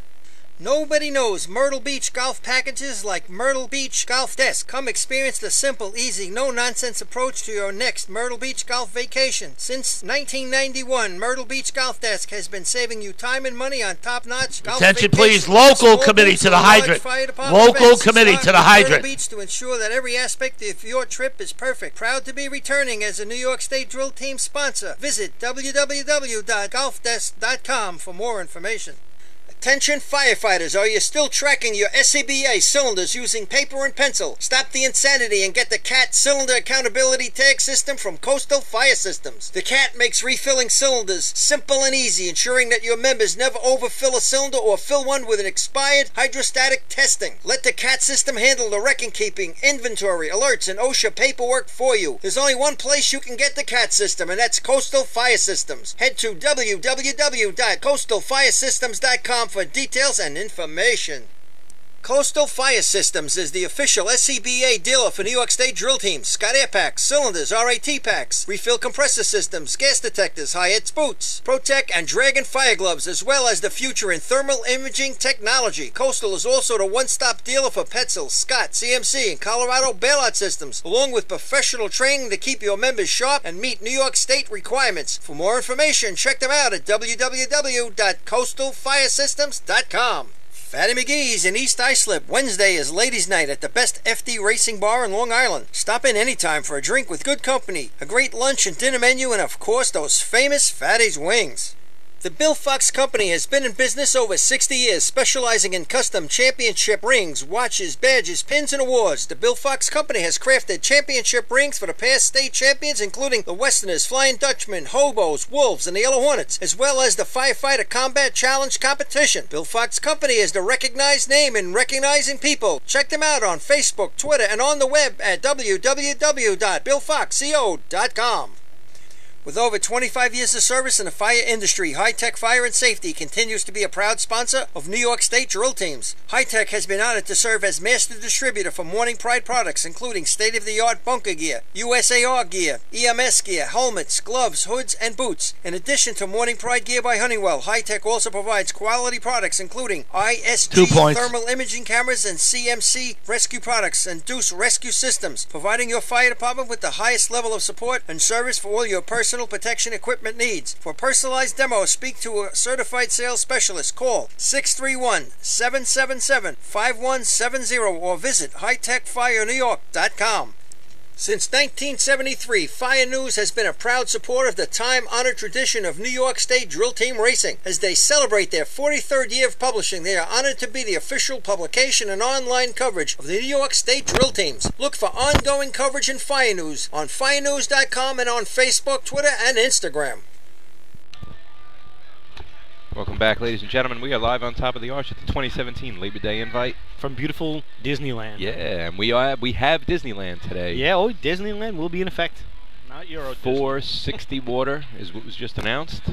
Nobody knows Myrtle Beach golf packages like Myrtle Beach Golf Desk. Come experience the simple, easy, no-nonsense approach to your next Myrtle Beach golf vacation. Since 1991, Myrtle Beach Golf Desk has been saving you time and money on top-notch golf Attention vacations. please, local committee to the hydrant. Local committee to the hydrant. Myrtle Beach to ensure that every aspect of your trip is perfect. Proud to be returning as a New York State Drill Team sponsor. Visit www.golfdesk.com for more information. Attention firefighters, are you still tracking your SCBA cylinders using paper and pencil? Stop the insanity and get the CAT Cylinder Accountability Tag System from Coastal Fire Systems. The CAT makes refilling cylinders simple and easy, ensuring that your members never overfill a cylinder or fill one with an expired hydrostatic testing. Let the CAT system handle the record-keeping, inventory, alerts, and OSHA paperwork for you. There's only one place you can get the CAT system, and that's Coastal Fire Systems. Head to www.coastalfiresystems.com for details and information. Coastal Fire Systems is the official SCBA dealer for New York State drill teams. Scott Air Packs, cylinders, RAT packs, refill compressor systems, gas detectors, Hi-Ets boots, Protec and Dragon fire gloves, as well as the future in thermal imaging technology. Coastal is also the one-stop dealer for Petzl, Scott, CMC, and Colorado bailout systems, along with professional training to keep your members sharp and meet New York State requirements. For more information, check them out at www.coastalfiresystems.com. Fatty McGee's in East Islip. Wednesday is Ladies' Night at the best FD Racing Bar in Long Island. Stop in anytime for a drink with good company, a great lunch and dinner menu, and of course those famous Fatty's wings. The Bill Fox Company has been in business over 60 years, specializing in custom championship rings, watches, badges, pins, and awards. The Bill Fox Company has crafted championship rings for the past state champions, including the Westerners, Flying Dutchmen, Hobos, Wolves, and the Yellow Hornets, as well as the Firefighter Combat Challenge competition. Bill Fox Company is the recognized name in recognizing people. Check them out on Facebook, Twitter, and on the web at www.billfoxco.com. With over 25 years of service in the fire industry, High-Tech Fire and Safety continues to be a proud sponsor of New York State drill teams. High-Tech has been honored to serve as master distributor for Morning Pride products, including state-of-the-art bunker gear, USAR gear, EMS gear, helmets, gloves, hoods, and boots. In addition to Morning Pride gear by Honeywell, High-Tech also provides quality products, including ISG thermal imaging cameras and CMC rescue products and Deuce rescue systems, providing your fire department with the highest level of support and service for all your personal protection equipment needs. For personalized demos, speak to a certified sales specialist. Call 631-777-5170 or visit hightechfirenewyork.com. Since 1973, Fire News has been a proud supporter of the time-honored tradition of New York State drill team racing. As they celebrate their 43rd year of publishing, they are honored to be the official publication and online coverage of the New York State drill teams. Look for ongoing coverage in Fire News on firenews.com and on Facebook, Twitter, and Instagram. Welcome back, ladies and gentlemen. We are live on top of the arch at the 2017 Labor Day invite from beautiful Disneyland. Yeah, and we have Disneyland today. Yeah, Disneyland will be in effect. Not Euro. 460 water is what was just announced.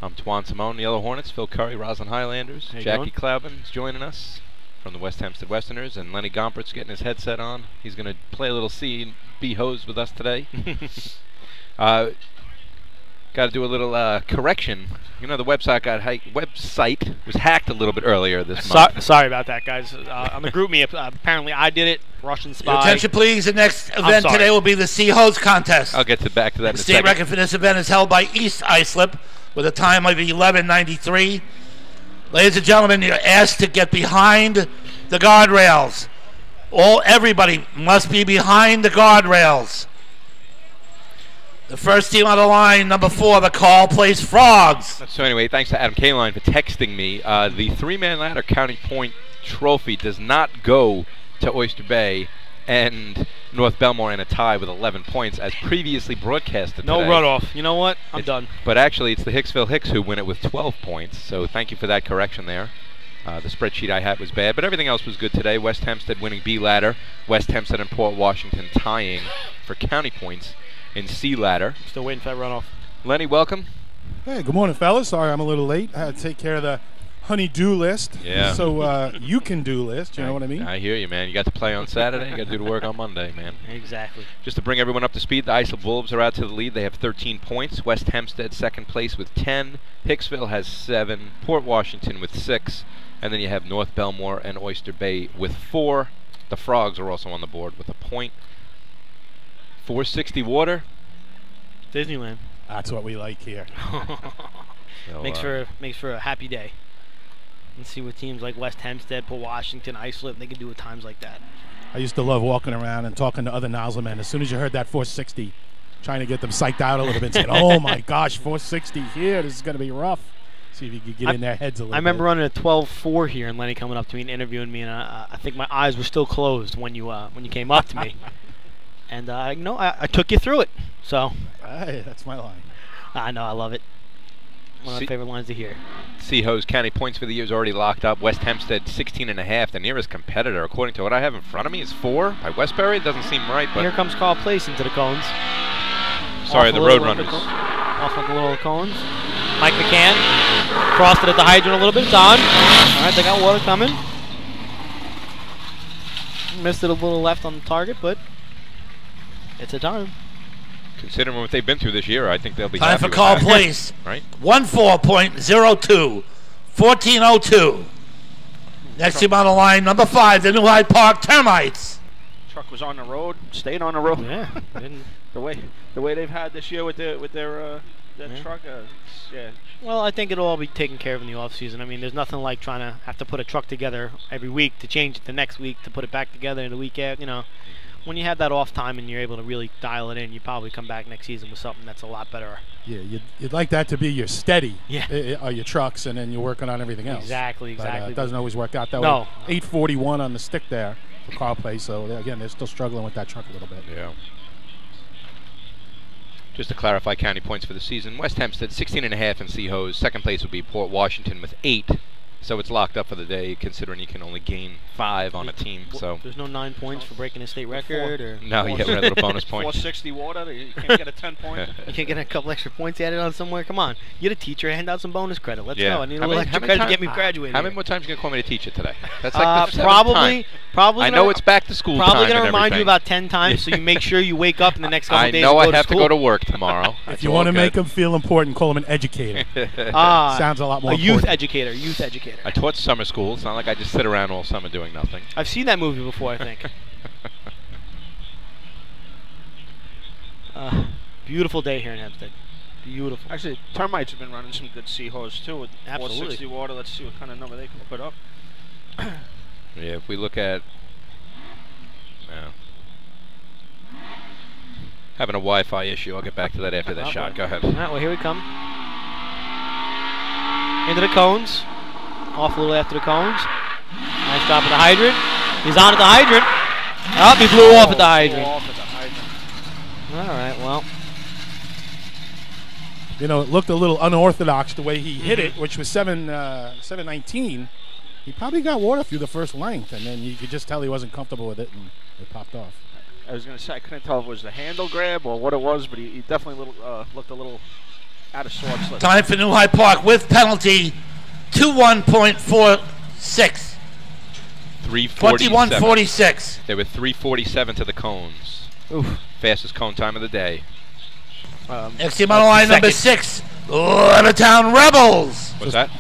I'm Twan Simone, the Yellow Hornets. Phil Curry, Roslyn Highlanders. Jackie Cloudman is joining us from the West Hempstead Westerners, and Lenny Gompert's getting his headset on. He's going to play a little C and B hose with us today. Got to do a little correction. You know, the website was hacked a little bit earlier this month. Sorry about that, guys. On the group me, apparently I did it. Russian spy. Your attention, please. The next event today will be the Sea Hose Contest. I'll get back to that in a second. The state record for this event is held by East Islip with a time of 11:93. Ladies and gentlemen, you're asked to get behind the guardrails. Everybody must be behind the guardrails. The first team on the line, number 4, the call plays Frogs. So anyway, thanks to Adam Kaline for texting me. The 3-man ladder County Point trophy does not go to Oyster Bay and North Belmore in a tie with 11 points as previously broadcasted No today. runoff. You know what? I'm done. But actually, it's the Hicksville Hicks who win it with 12 points. So thank you for that correction there. The spreadsheet I had was bad, but everything else was good today. West Hempstead winning B ladder. West Hempstead and Port Washington tying for county points in C ladder. Still waiting for that runoff. Lenny, welcome. Hey, good morning, fellas. Sorry I'm a little late. I had to take care of the honey-do list. Yeah. So you can do list. You know what I mean? I hear you, man. You got to play on Saturday. You got to do the work on Monday, man. Exactly. Just to bring everyone up to speed, the Islip Wolves are out to the lead. They have 13 points. West Hempstead second place with 10. Hicksville has 7. Port Washington with 6. And then you have North Belmore and Oyster Bay with 4. The Frogs are also on the board with a point. 460 water. Disneyland. That's what we like here. So, makes for a happy day. And see what teams like West Hempstead, Port Washington, Islip, they can do at times like that. I used to love walking around and talking to other nozzle men. As soon as you heard that 460, trying to get them psyched out a little bit, saying, "Oh my gosh, 460 here! This is going to be rough." See if you could get in their heads a little bit. I remember running a 12.4 here, and Lenny coming up to me and interviewing me, and I think my eyes were still closed when you came up to me. And I took you through it. So. Hey, that's my line. I know, I love it. One of my favorite lines to hear. Seahose County points for the year is already locked up. West Hempstead 16.5. The nearest competitor, according to what I have in front of me, is 4 by Westbury. It doesn't seem right, but here comes Carl Place into the cones. Sorry, the Roadrunners. Off of the little cones. Mike McCann crossed it at the hydrant a little bit. It's on. All right, they got water coming. Missed it a little left on the target, but it's a time. Considering what they've been through this year, I think they'll be time happy for with call that. place. Right. 14.02. 1402. Next team on the line, number 5, the New Hyde Park Termites. Truck was on the road, stayed on the road. Yeah. the way they've had this year with their truck. Yeah. Well, I think it'll all be taken care of in the off season. I mean, there's nothing like trying to have to put a truck together every week to change it the next week to put it back together in the week after. You know, when you have that off time and you're able to really dial it in, you probably come back next season with something that's a lot better. Yeah, you'd like that to be your steady, yeah, or your trucks, and then you're working on everything else. Exactly. But, it doesn't always work out that no. way. 841 on the stick there for car play, so again, they're still struggling with that truck a little bit. Yeah. Just to clarify county points for the season, West Hempstead 16.5 in C-Hose. Second place would be Port Washington with 8. So it's locked up for the day, considering you can only gain 5 on a team. So there's no 9 points for breaking a state record, or no, you get a little bonus point. 460 water, you can't get a 10 point. You can't get a couple extra points added on somewhere. Come on, you're the teacher. Hand out some bonus credit. Let's go. I need a little extra credit to get me graduated. How many more times are you gonna call me to teach it today? That's like the probably. I know it's back to school. Probably gonna remind you about 10 times, so you make sure you wake up in the next couple days. I know and I have to go to work tomorrow. If you want to make them feel important, call them an educator. Sounds a lot more. A youth educator. Youth educator. I taught summer school. It's not like I just sit around all summer doing nothing. I've seen that movie before, I think. Beautiful day here in Hempstead. Beautiful. Actually, Termites have been running some good C-Hose too with Absolutely. 460 water. Let's see what kind of number they can put up. Yeah, if we look at having a Wi-Fi issue, I'll get back to that after that shot. Go ahead. All right, well, here we come. Into the cones. Off a little after the cones. Nice drop at the hydrant. He's on at the hydrant. Oh, he blew off at the hydrant. All right, well. You know, it looked a little unorthodox the way he hit it, which was 719. He probably got water through the first length, and then you could just tell he wasn't comfortable with it, and it popped off. I was going to say, I couldn't tell if it was the handle grab or what it was, but he definitely looked a little out of sorts. Time for New High Park with penalty, 21.46. 21.46. They were 3:47 to the cones. Oof. Fastest cone time of the day. Next team on the line, number 6, Levittown Rebels. What's that?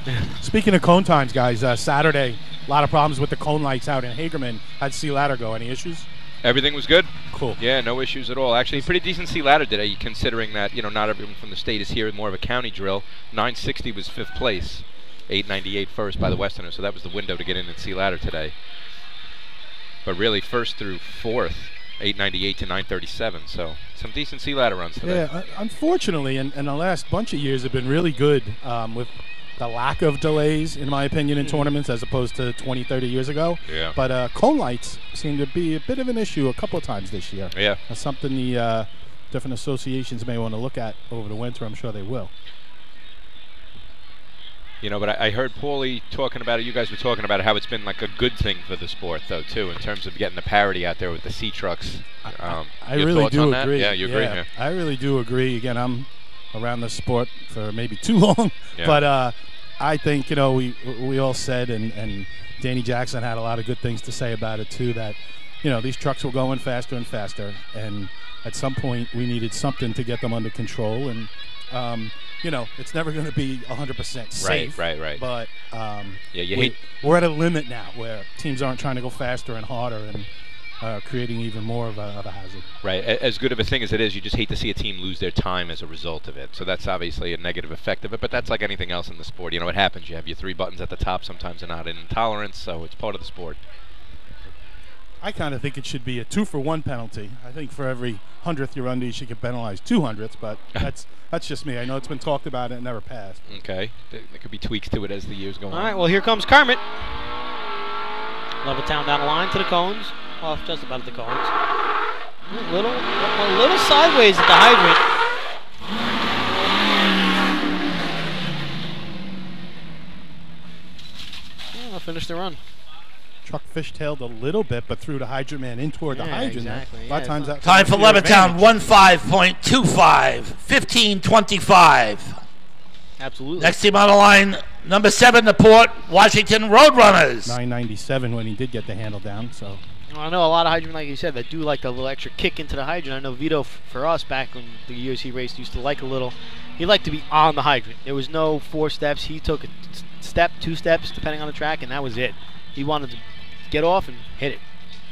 Speaking of cone times, guys, Saturday, a lot of problems with the cone lights out in Hagerman. How'd C ladder go? Any issues? Everything was good. Cool. Yeah, no issues at all. Actually, pretty decent C ladder today, considering that not everyone from the state is here. More of a county drill. 960 was 5th place. 898 first by the Westerners, so that was the window to get in and C ladder today. But really, 1st through 4th, 898 to 937. So some decent C ladder runs today. Yeah, unfortunately, and the last bunch of years have been really good with the lack of delays, in my opinion, in tournaments as opposed to 20, 30 years ago. Yeah. But cone lights seem to be a bit of an issue a couple of times this year. Yeah. That's something the different associations may want to look at over the winter. I'm sure they will. But I heard Paulie talking about it. You guys were talking about how it's been like a good thing for the sport, though, too, in terms of getting the parity out there with the C trucks. I really do agree. Yeah, you agree. Yeah. I really do agree. Again, I'm around the sport for maybe too long, yeah. But I think we all said, and Danny Jackson had a lot of good things to say about it too. That these trucks were going faster and faster, and at some point we needed something to get them under control. And it's never going to be 100% safe. Right. But hate. We're at a limit now where teams aren't trying to go faster and harder and creating even more of a hazard. Right. As good of a thing as it is, you just hate to see a team lose their time as a result of it. So that's obviously a negative effect of it. But that's like anything else in the sport. It happens. You have your 3 buttons at the top. Sometimes they're not in intolerance, so it's part of the sport. I kind of think it should be a 2-for-1 penalty. I think for every 100th you're under, you should get penalized 200ths, but that's just me. I know it's been talked about and it never passed. Okay. There could be tweaks to it as the years go on. All right, well, here comes Kermit. Levittown down the line to the cones. Off just about at the cones. A little sideways at the hydrant. I'll finish the run. Truck fishtailed a little bit, but threw the hydrant man in toward the hydrant. Exactly. A lot of times that time for Levittown, 15.25, 15:25. Absolutely. Next team on the line, number 7, the Port Washington Roadrunners. 997 when he did get the handle down. So I know a lot of hydrant, like you said, that do like the little extra kick into the hydrant. I know Vito, for us back in the years he raced, used to like a little. He liked to be on the hydrant. There was no 4 steps. He took a step, 2 steps, depending on the track, and that was it. He wanted to get off and hit it.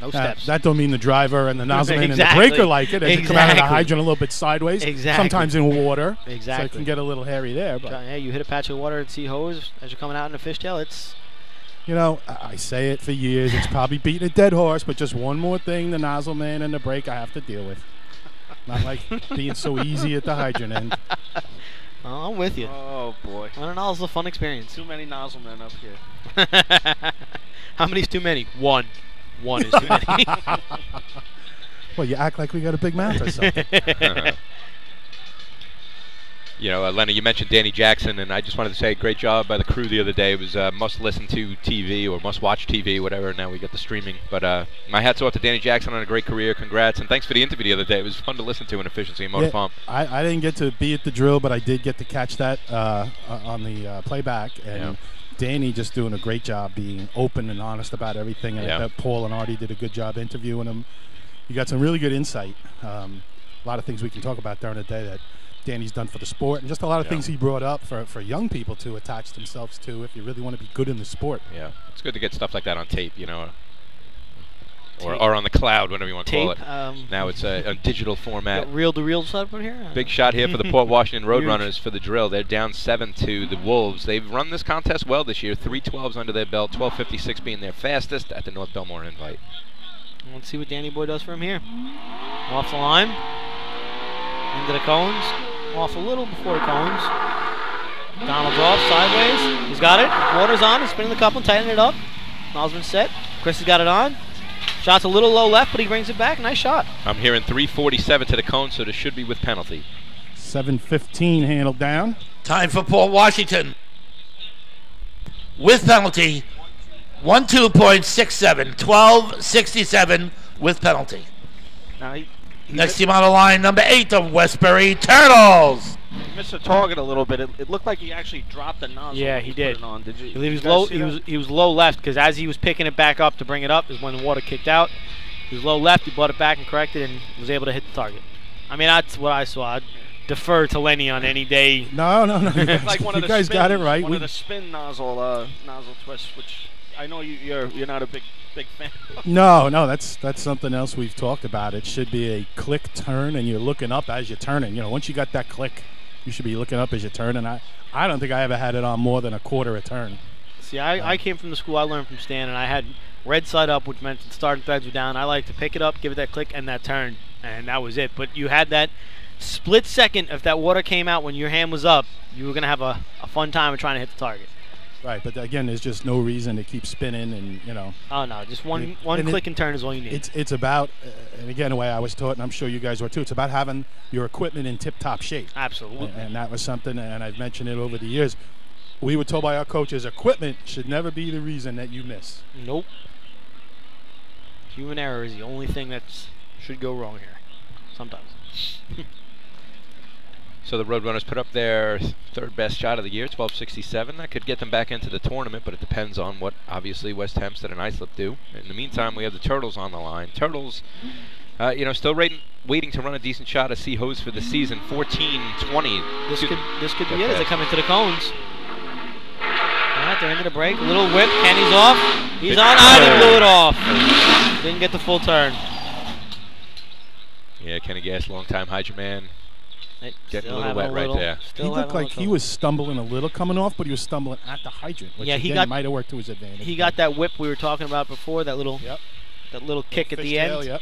No steps. That don't mean the driver and the nozzleman and the breaker like it. As you come out of the hydrant a little bit sideways. Exactly. Sometimes in water. Exactly. So it can get a little hairy there. But yeah, you hit a patch of water at C hose as you're coming out in a fishtail. It's You know, I say it for years. It's probably beating a dead horse, but just one more thing, the nozzle man and the brake I have to deal with. Not like being so easy at the hydrant end. Oh, I'm with you. Oh, boy. I don't know. It's a fun experience. Too many nozzle men up here. How many's too many? One. One is too many. Well, you act like we got a big mouth or something. You know, Lenny, you mentioned Danny Jackson, and I just wanted to say great job by the crew the other day. It was must-listen-to TV or must-watch TV, whatever. Now we get the streaming. But my hat's off to Danny Jackson on a great career. Congrats, and thanks for the interview the other day. It was fun to listen to in Efficiency and Motor Pump. I didn't get to be at the drill, but I did get to catch that on the playback. And Danny just doing a great job being open and honest about everything. And I thought Paul and Artie did a good job interviewing him. You got some really good insight. A lot of things we can talk about during the day that Danny's done for the sport, and just a lot of things he brought up for young people to attach themselves to if you really want to be good in the sport. Yeah, it's good to get stuff like that on tape, you know, or on the cloud, whatever you want to call it. Now it's a digital format. Reel-to-reel setup here. Big shot here for the Port Washington Roadrunners for the drill. They're down 7 to the Wolves. They've run this contest well this year. 3 12s under their belt, 12:56 being their fastest at the North Belmore Invite. Let's see what Danny Boy does for him here. Off the line. Into the cones. Off a little before the cones. Donald's off, sideways. He's got it. Water's on. He's spinning the couple and tightening it up. Nozzle's set. Chris has got it on. Shot's a little low left, but he brings it back. Nice shot. I'm hearing 3:47 to the cone, so this should be with penalty. 7:15 handled down. Time for Port Washington. With penalty, 12.67, 12.67 with penalty. Now Next team on the line, number 8 of Westbury, Turtles. He missed the target a little bit. It looked like he actually dropped the nozzle. Yeah, he did. Put it on. Did you? He was low. He was low left because as he was picking it back up to bring it up is when the water kicked out. He was low left. He brought it back and corrected and was able to hit the target. I mean, that's what I saw. I'd defer to Lenny on any day. No. Like one of you the guys spin, got it right. One of the spin nozzle twists, which I know you're not a big fan. No, that's something else we've talked about. It should be a click turn, and you're looking up as you're turning. You know, once you got that click, you should be looking up as you turn. And I don't think I ever had it on more than a quarter a turn. See, I came from the school. I learned from Stan, and I had red side up, which meant the starting threads were down. I like to pick it up, give it that click, and that turn, and that was it. But you had that split second. If that water came out when your hand was up, you were going to have a fun time of trying to hit the target. Right, but again, there's just no reason to keep spinning, and you know. Oh no, just one click and turn is all you need. It's about, and again, the way I was taught, and I'm sure you guys were too. It's about having your equipment in tip-top shape. Absolutely. And that was something, and I've mentioned it over the years. We were told by our coaches, equipment should never be the reason that you miss. Nope. Human error is the only thing that should go wrong here. Sometimes. So the Roadrunners put up their third best shot of the year, 12.67. That could get them back into the tournament, but it depends on what, obviously, West Hempstead and Islip do. In the meantime, we have the Turtles on the line. Turtles, still waiting to run a decent shot of Sea Hose for the season, 14-20. This could be it as they come into the cones. All right, they're into the break. A little whip. Kenny's off. He's on. He blew it off. Didn't get the full turn. Yeah, Kenny Gass, long-time hydrant man. Getting a little wet right there. He looked like he was stumbling a little coming off, but he was stumbling at the hydrant, which again, might have worked to his advantage. He got that whip we were talking about before, that little kick at the end. Yep.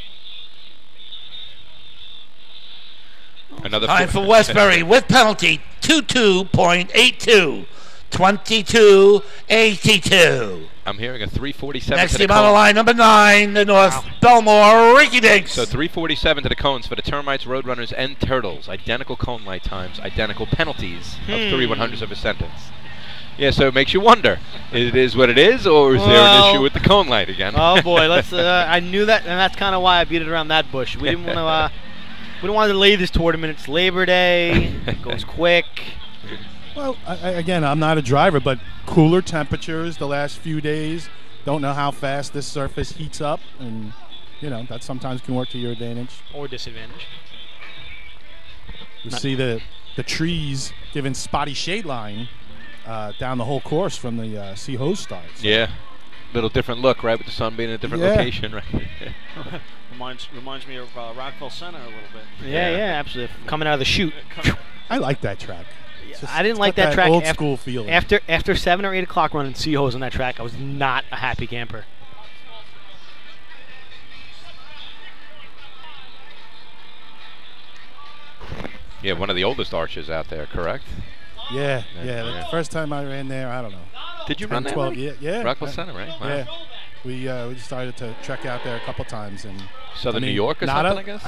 Another time for Westbury with penalty, 22.82, 22.82. I'm hearing a 3:47. Next team on the line, number 9, the North Belmore Rinky Dinks. So 3:47 to the cones for the Termites, Roadrunners, and Turtles. Identical cone light times, identical penalties of 3/100ths of a sentence. Yeah, so it makes you wonder: it is what it is, or is there an issue with the cone light again? Oh boy, let's. I knew that, and that's kind of why I beat it around that bush. We didn't want to. We don't want to delay this tournament. It's Labor Day. It goes quick. Well, again, I'm not a driver, but cooler temperatures the last few days. Don't know how fast this surface heats up, and that sometimes can work to your advantage or disadvantage. You see the trees giving spotty shade line down the whole course from the Sea Hose starts. Yeah, little different look, right, with the sun being in a different location, right? reminds me of Rockville Center a little bit. Yeah, absolutely. Coming out of the chute. I like that track. I didn't like that track. Old school feeling. After 7 or 8 o'clock running C-hose on that track, I was not a happy camper. Yeah, one of the oldest arches out there, correct? Yeah. The first time I ran there, I don't know. Did you 10, run that? 12 years? Yeah. Rockwell Center, right? Wow. Yeah. We decided to trek out there a couple times. And Southern New York or something, I guess?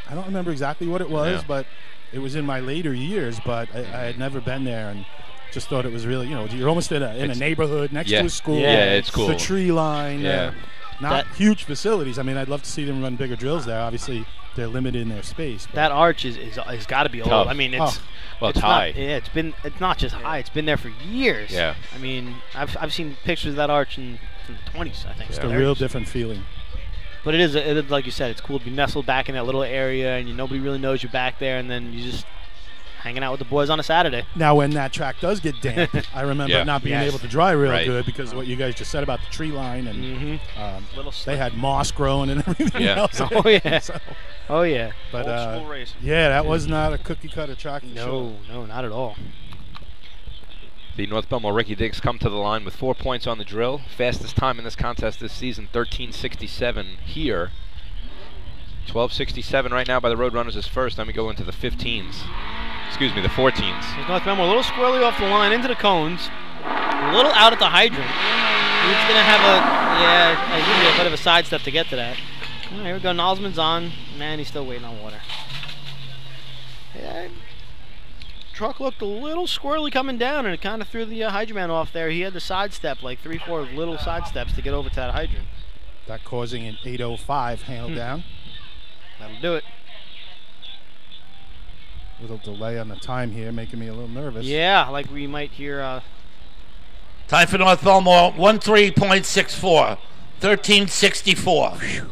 I don't remember exactly what it was, Yeah. but it was in my later years, but I had never been there and just thought it was really, you're almost in a neighborhood next to a school. Yeah, it's cool. The tree line. Yeah. Not huge facilities. I mean, I'd love to see them run bigger drills there. Obviously, they're limited in their space. That arch is got to be old. Tough. I mean, it's it's high. It's not just high. It's been there for years. Yeah. I mean, I've seen pictures of that arch from the 20s. I think. It's a real different feeling. But it is like you said. It's cool to be nestled back in that little area, and nobody really knows you're back there, and then you just hanging out with the boys on a Saturday. Now, when that track does get damp, I remember not being able to drive real good because of what you guys just said about the tree line, and they had moss growing and everything else. Oh yeah. Oh yeah. But Old school racing. yeah, that was not a cookie cutter track. No, not at all. The North Belmore Ricky Diggs come to the line with 4 points on the drill. Fastest time in this contest this season, 13:67 here. 12:67 right now by the Roadrunners is first. Then we go into the 15s. Excuse me, the 14s. There's North Belmore a little squirrely off the line into the cones. A little out at the hydrant. He's going to have a bit of a sidestep to get to that. Oh, here we go. Nolsman's on. Man, he's still waiting on water. Yeah, truck looked a little squirrely coming down, and it kind of threw the hydroman off there. He had to sidestep, like 3-4 little sidesteps to get over to that hydrant. That causing an 8:05 handle down. That'll do it. Little delay on the time here, making me a little nervous. Yeah, like we might hear. Time for North Belmore, 13.64. 13:64.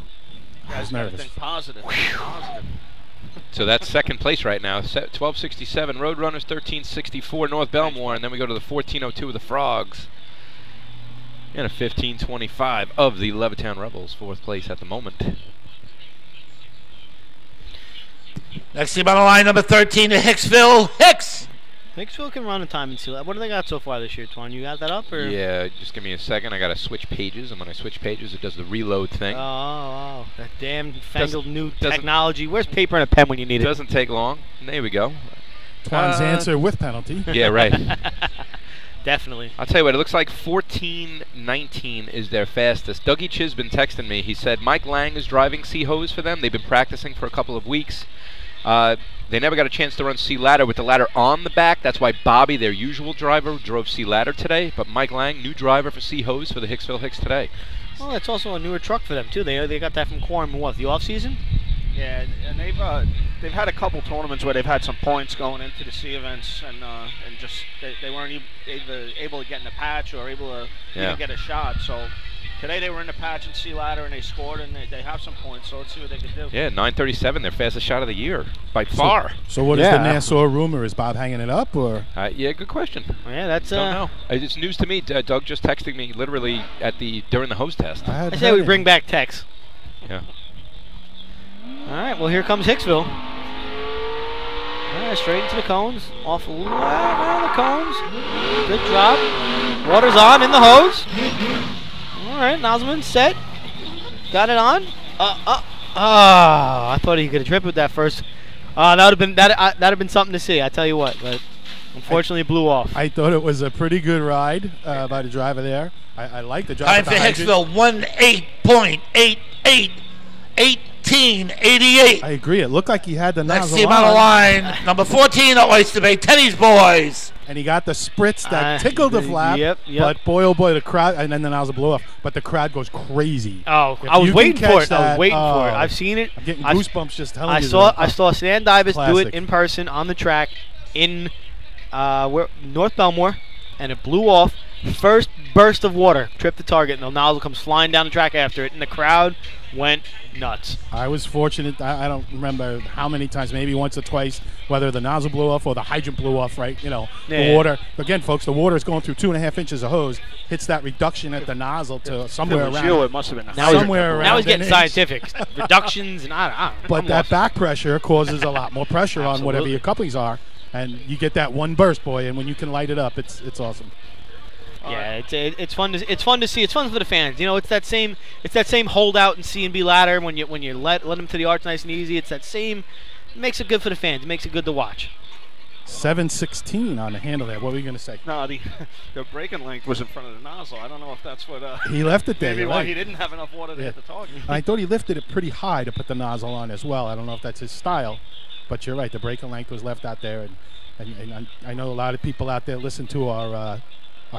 I was nervous. Positive. So that's second place right now. 12:67 Roadrunners, 13:64 North Belmore, and then we go to the 14:02 of the Frogs. And a 15:25 of the Levittown Rebels, fourth place at the moment. Next team on the line, number 13, to Hicksville. Hicksville can run a time and see that. What do they got so far this year, Twan? You got that up? Or? Yeah, just give me a second. I got to switch pages, and when I switch pages, it does the reload thing. Oh, that damn fangled new technology. Where's paper and a pen when you need it? Doesn't take long. There we go. Twan's answer with penalty. Yeah, right. Definitely. I'll tell you what, it looks like 14:19 is their fastest. Dougie Chi's been texting me. He said Mike Lang is driving C-Hose for them. They've been practicing for a couple of weeks. They never got a chance to run C-Ladder with the ladder on the back. That's why Bobby, their usual driver, drove C-Ladder today. But Mike Lang, new driver for C-Hose for the Hicksville Hicks today. Well, it's also a newer truck for them, too. They got that from Quorum in the off-season? Yeah, and they've had a couple tournaments where they've had some points going into the C events, and just they weren't either able to get in the patch or able to even get a shot. So today they were in the patch and C ladder, and they scored, and they have some points. So let's see what they can do. Yeah, 9:37, their fastest shot of the year by far. So what is the Nassau rumor? Is Bob hanging it up, or? Yeah, good question. Yeah, that's don't know. It's news to me. Doug just texting me literally during the hose test. I say we bring back Tex. Yeah. All right, well, here comes Hicksville. All right, straight into the cones. Off a little around the cones. Good drop. Water's on in the hose. All right, Nosman set. Got it on. I thought he could have tripped with that first. That'd have been something to see. I tell you what, but unfortunately, it blew off. I thought it was a pretty good ride by the driver there. I like the driver. Time for Hicksville, 18.88. 18.88. I agree. It looked like he had the next nozzle team on the line, number 14 at Oyster Bay, Teddy's Boys. And he got the spritz that tickled the flap. Yep. But boy, oh boy, the crowd, and then the nozzle blew off. But the crowd goes crazy. Oh, I was waiting for it. I've seen it. I'm getting goosebumps just telling you. I saw Stan Davis do it in person on the track in North Belmore, and it blew off. First burst of water tripped the target, and the nozzle comes flying down the track after it, and the crowd went nuts. I was fortunate. I don't remember how many times, maybe once or twice, whether the nozzle blew off or the hydrant blew off, right? The water. Again, folks, the water is going through 2.5 inches of hose, hits that reduction at the nozzle to somewhere around. It must have been somewhere around. Now he's getting scientific. Reductions and I don't know. But that back pressure causes a lot more pressure on whatever your couplings are. and you get that one burst, boy. And when you can light it up, it's awesome. Yeah, it's fun to see. It's fun for the fans. You know, it's that same holdout in C&B ladder when you let them to the arch nice and easy. It's that same. It makes it good for the fans. It makes it good to watch. 716 on the handle there. What were you going to say? No, the braking length was in front of the nozzle. I don't know if that's what. He left it there. Maybe why right. he didn't have enough water to hit the target. I thought he lifted it pretty high to put the nozzle on as well. I don't know if that's his style, but you're right. The braking length was left out there, and I know a lot of people out there listen to our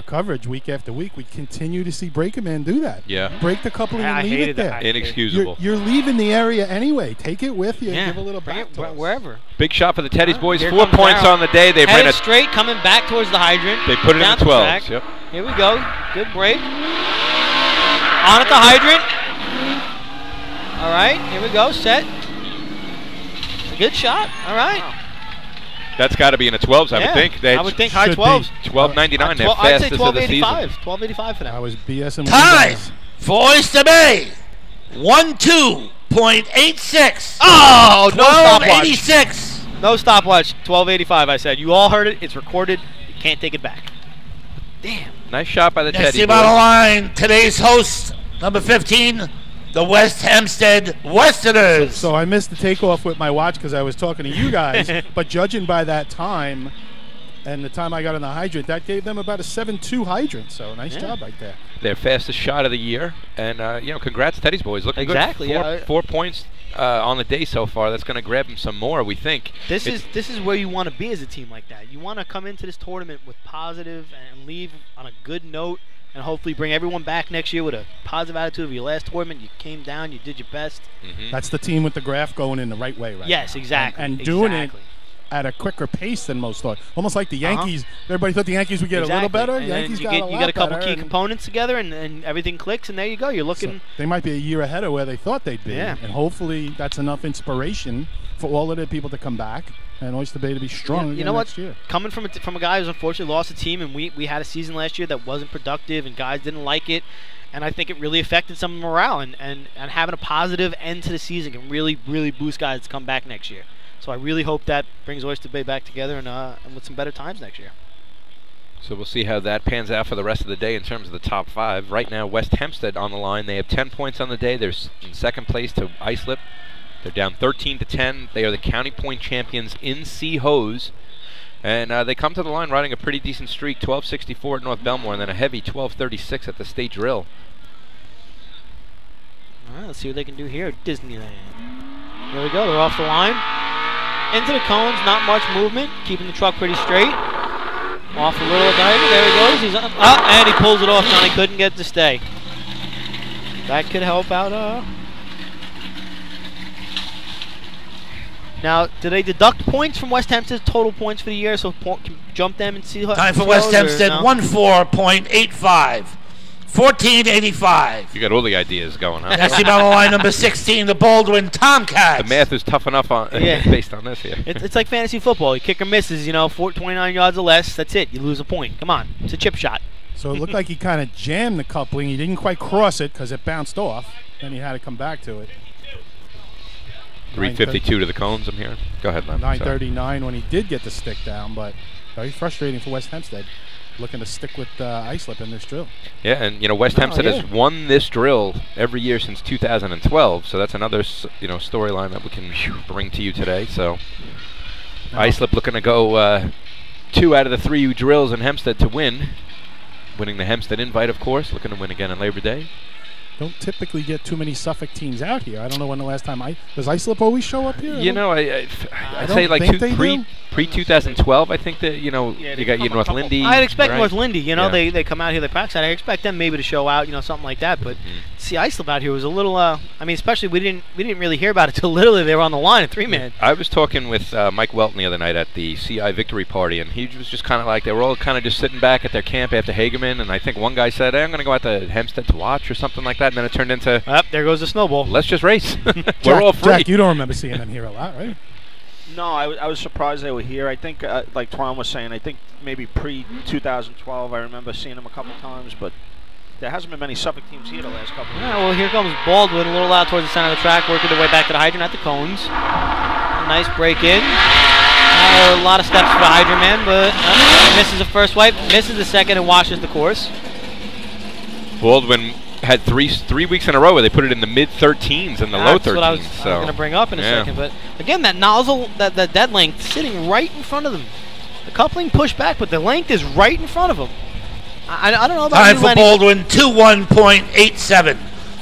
coverage week after week. We continue to see Brakeman do that. Yeah. Break the coupling and leave it there. Inexcusable. You're leaving the area anyway. Take it with you. Yeah. Give a little back to us. Wherever. Big shot for the Teddy's boys. Here 4 comes points Darryl. on the day. They've ran Headed it straight, coming back towards the hydrant. They put it in down the 12s. track. Yep. Here we go. Good break. On at the hydrant. All right. Here we go. Set. Good shot. All right. Wow. That's got to be in the 12s, I would think. I would think high 12s. 12.99. They're I'd say fastest of the season. 12.85 for them. I was BSing. Time for Oyster Bay. 12.86. Oh, no stopwatch. 12.86. No stopwatch. 12.85. I said. You all heard it. It's recorded. You can't take it back. Damn. Nice shot by the Next Teddy team boys. on the line, today's host, number 15, the West Hempstead Westerners. So I missed the takeoff with my watch because I was talking to you guys. But judging by that time and the time I got on the hydrant, that gave them about a 7.2 hydrant. So nice job right there. Their fastest shot of the year. And, congrats, Teddy's boys. Looking Exactly, good. 4 points on the day so far. That's going to grab them some more, we think. This is where you want to be as a team like that. You want to come into this tournament with positive and leave on a good note, and hopefully bring everyone back next year with a positive attitude of your last tournament. You came down, you did your best. Mm-hmm. That's the team with the graph going in the right way right Yes, now. exactly. And doing it at a quicker pace than most thought. Almost like the Yankees. Everybody thought the Yankees would get a little better. And Yankees you got get a couple better, key components together, and everything clicks, and there you go. You're looking. So they might be a year ahead of where they thought they'd be. Yeah. And hopefully that's enough inspiration for all of the people to come back and Oyster Bay to be strong again next year. Coming from a guy who's unfortunately lost a team, and we had a season last year that wasn't productive, and guys didn't like it, and I think it really affected some morale, and having a positive end to the season can really, really boost guys to come back next year. So I really hope that brings Oyster Bay back together and with some better times next year. So we'll see how that pans out for the rest of the day in terms of the top 5. Right now, West Hempstead on the line. They have 10 points on the day. They're in second place to Islip. They're down 13-10. They are the county point champions in C-Hose. And they come to the line riding a pretty decent streak, 12.64 at North Belmore, and then a heavy 12.36 at the state drill. All right, let's see what they can do here at Disneyland. Here we go. They're off the line. Into the cones, not much movement, keeping the truck pretty straight. Off a little diver, there he goes. He's up, and he pulls it off. Johnny couldn't get to stay. That could help out. Now, do they deduct points from West Hempstead's total points for the year, so can jump them and see? Time for West Hempstead, 14.85. 14.85. You got all the ideas going on. Next team on the line, number 16, the Baldwin Tomcats. The math is tough enough on based on this here. It's like fantasy football. You kicker misses, 29 yards or less. That's it. You lose a point. Come on. It's a chip shot. So it looked like he kind of jammed the coupling. He didn't quite cross it because it bounced off. Then he had to come back to it. 3:52 to the cones, I'm here. Go ahead, Lem. 9:39 when he did get the stick down, but very frustrating for West Hempstead. Looking to stick with Islip in this drill. Yeah, and West Hempstead has won this drill every year since 2012, so that's another storyline that we can bring to you today. So Islip looking to go 2 out of the 3 drills in Hempstead to win, winning the Hempstead Invite, of course. Looking to win again on Labor Day. Don't typically get too many Suffolk teams out here. I don't know when the last time does Islip always show up here? I'd say like pre-2012. I think that you got North Lindy. I'd expect right? North Lindy. They come out here, they practice. I expect them maybe to show out, something like that. But see, Islip out here was a little. Especially we didn't really hear about it till literally they were on the line at 3-man. I was talking with Mike Welton the other night at the CI victory party, and he was just kind of like they were all kind of just sitting back at their camp after Hageman, and I think one guy said, "Hey, I'm going to go out to Hempstead to watch" or something like that. And then it turned into, there goes the snowball. Let's just race. We're all free. Jack, you don't remember seeing them here a lot, right? No, I was surprised they were here. I think, like Twan was saying, I think maybe pre-2012 I remember seeing them a couple times, but there hasn't been many Suffolk teams here the last couple of years. Yeah, well, here comes Baldwin a little out towards the center of the track, working their way back to the hydrant at the cones. A nice break in. A lot of steps for the Hydra Man, but misses the first wipe, misses the second, and washes the course. Baldwin had three weeks in a row where they put it in the mid-13s and the low 13s. That's what I was going to bring up in a second. But again, that nozzle, that dead length, sitting right in front of them. The coupling pushed back, but the length is right in front of them. I don't know about Time you, for Lenny. Baldwin, 21.87.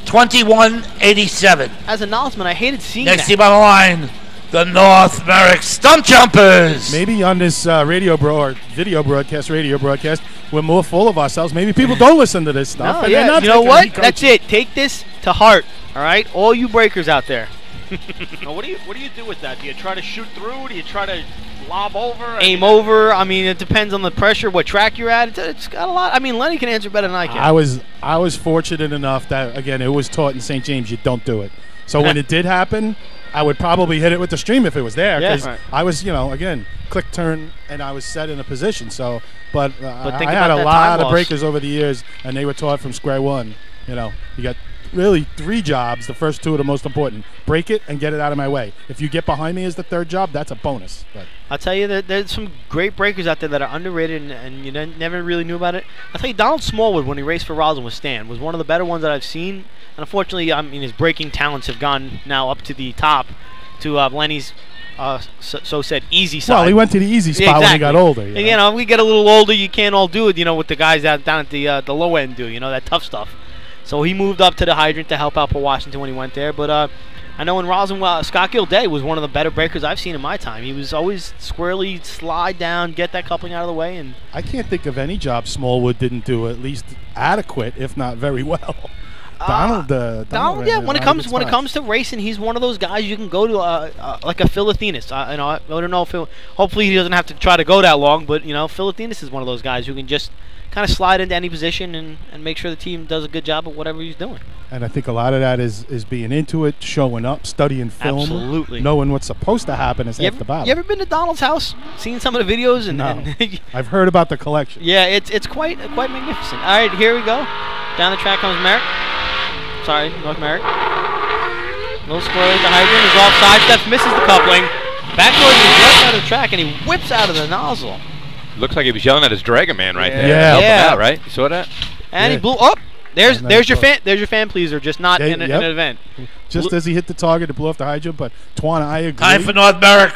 21.87. As a nozzleman, I hated seeing Next that. team on the line, the North Merrick Stump Jumpers. Maybe on this video broadcast, we're more full of ourselves. Maybe people don't listen to this stuff. No, and they're yeah. not You know taking what? any coaching. That's it. Take this to heart. All right, all you breakers out there. Now, what do you do with that? Do you try to shoot through? Do you try to lob over? Aim over. I mean, it depends on the pressure, what track you're at. It's got a lot. I mean, Lenny can answer better than I can. I was fortunate enough that, again, it was taught in St. James you don't do it. So when it did happen, I would probably hit it with the stream if it was there. Yeah. Because I was, again, click, turn, and I was set in a position. So, but I think had about a that lot time of loss. breakers over the years, and they were taught from square one. You got really 3 jobs. The first 2 are the most important. Break it and get it out of my way. If you get behind me as the 3rd job, that's a bonus. But I'll tell you that there's some great breakers out there that are underrated and you never really knew about it. I'll tell you, Donald Smallwood, when he raced for Roslyn with Stan, was one of the better ones that I've seen. And unfortunately, I mean, his breaking talents have gone now up to the top to Lenny's so said easy side. well, he went to the easy spot when he got older. And, we get a little older, you can't all do it, with the guys down at the low end do, that tough stuff. So he moved up to the hydrant to help out for Washington when he went there. But I know in Roslyn, Scott Gilday was one of the better breakers I've seen in my time. He was always squarely slide down, get that coupling out of the way. And I can't think of any job Smallwood didn't do at least adequate, if not very well. Donald, yeah. When it comes to racing, he's one of those guys you can go to like a Phil Athenis. I don't know if hopefully he doesn't have to try to go that long, but Phil Athenis is one of those guys who can just kind of slide into any position and make sure the team does a good job of whatever he's doing. And I think a lot of that is being into it, showing up, studying film, Absolutely. Knowing what's supposed to happen is half the battle. You ever been to Donald's house? Seen some of the videos? No. I've heard about the collection. Yeah, it's quite magnificent. All right, here we go. Down the track comes Merrick. Sorry, North Merrick. A little squirrely at the hydrant. He's off sidesteps, misses the coupling. Back towards the left side of the track, and he whips out of the nozzle. Looks like he was yelling at his Dragon Man right there. Yeah. Help him out, right? You saw that? And he blew up. There's your fan pleaser, just not in an event. Just as he hit the target to blow off the hydrant, but Twana, I agree. Time for North Merrick,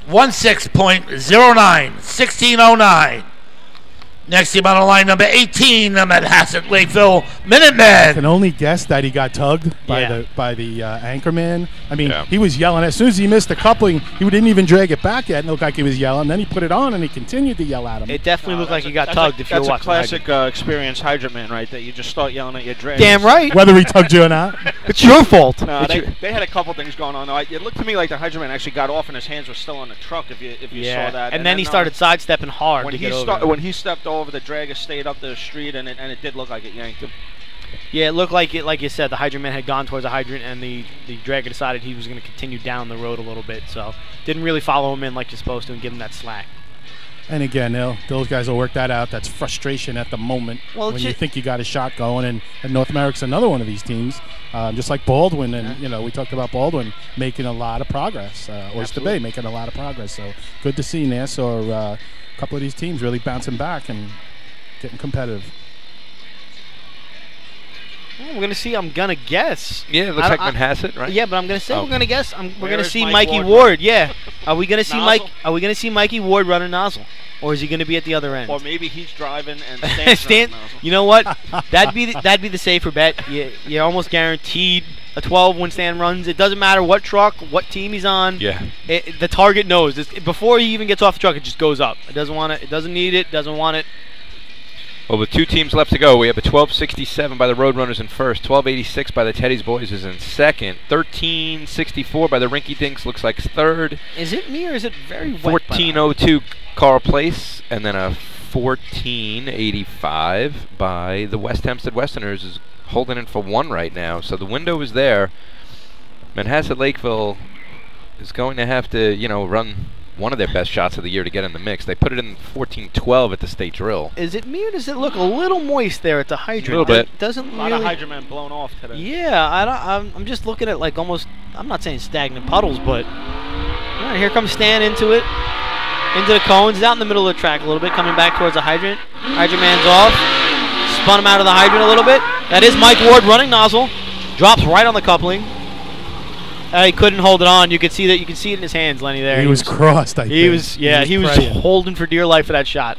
16.09, 16.09. Next team on the line, number 18, the Manhasset Lakeville Minutemen. I can only guess that he got tugged by the anchorman. I mean, he was yelling. As soon as he missed the coupling, he didn't even drag it back yet. It looked like he was yelling. Then he put it on, and he continued to yell at him. It definitely looked like he got tugged if you were watching. That's a classic experienced hydrant man, right? That you just start yelling at your drag. Damn right. Whether he tugged you or not. It's your fault. No, they had a couple things going on. Though. It looked to me like the hydrant man actually got off and his hands were still on the truck. If you saw that. And then he started sidestepping hard to get over. When he stepped over, the dragger stayed up the street, and it did look like it yanked him. Yeah, it looked like it. Like you said, the hydrant man had gone towards the hydrant, and the dragger decided he was going to continue down the road a little bit. So didn't really follow him in like you're supposed to and give him that slack. And again, those guys will work that out. That's frustration at the moment when you think you got a shot going. And North America's another one of these teams, just like Baldwin. And, we talked about Baldwin making a lot of progress. Oyster Bay making a lot of progress. So good to see Nassau, a couple of these teams really bouncing back and getting competitive. We're going to see, I'm going to guess. Yeah, it looks like Manhasset, right? Yeah, but I'm going to say we're going to guess. We're going to see Mike Mikey Ward Ward. Yeah. Are we going to see Nozzle? Are we going to see Mikey Ward running nozzle? Or is he going to be at the other end? Or maybe he's driving and Stan's running nozzle. You know what? That'd be the safer bet. You're almost guaranteed a 12 when Stan runs. It doesn't matter what truck, what team he's on. Yeah. The target knows. Before he even gets off the truck, it just goes up. It doesn't want it. It doesn't need it. Doesn't want it. Well, with 2 teams left to go, we have a 12.67 by the Roadrunners in first, 12.86 by the Teddy's Boys is in second, 13.64 by the Rinky Dinks looks like third. Is it me or is it very wet? 14.02 Carl Place, and then a 14.85 by the West Hempstead Westerners is holding in for 1 right now. So the window is there. Manhasset Lakeville is going to have to, run one of their best shots of the year to get in the mix. They put it in 14-12 at the state drill. Is it me or does it look a little moist there at the hydrant? A little bit. It doesn't A lot of hydrant men blown off today. Yeah, I'm just looking at like almost, I'm not saying stagnant puddles, but all right, here comes Stan into it. into the cones. He's out in the middle of the track a little bit, coming back towards the hydrant. Hydrant man's off. Spun him out of the hydrant a little bit. That is Mike Ward running nozzle. Drops right on the coupling. He couldn't hold it on. You could see that. You can see it in his hands, Lenny. There. He was crossed. He was holding for dear life for that shot.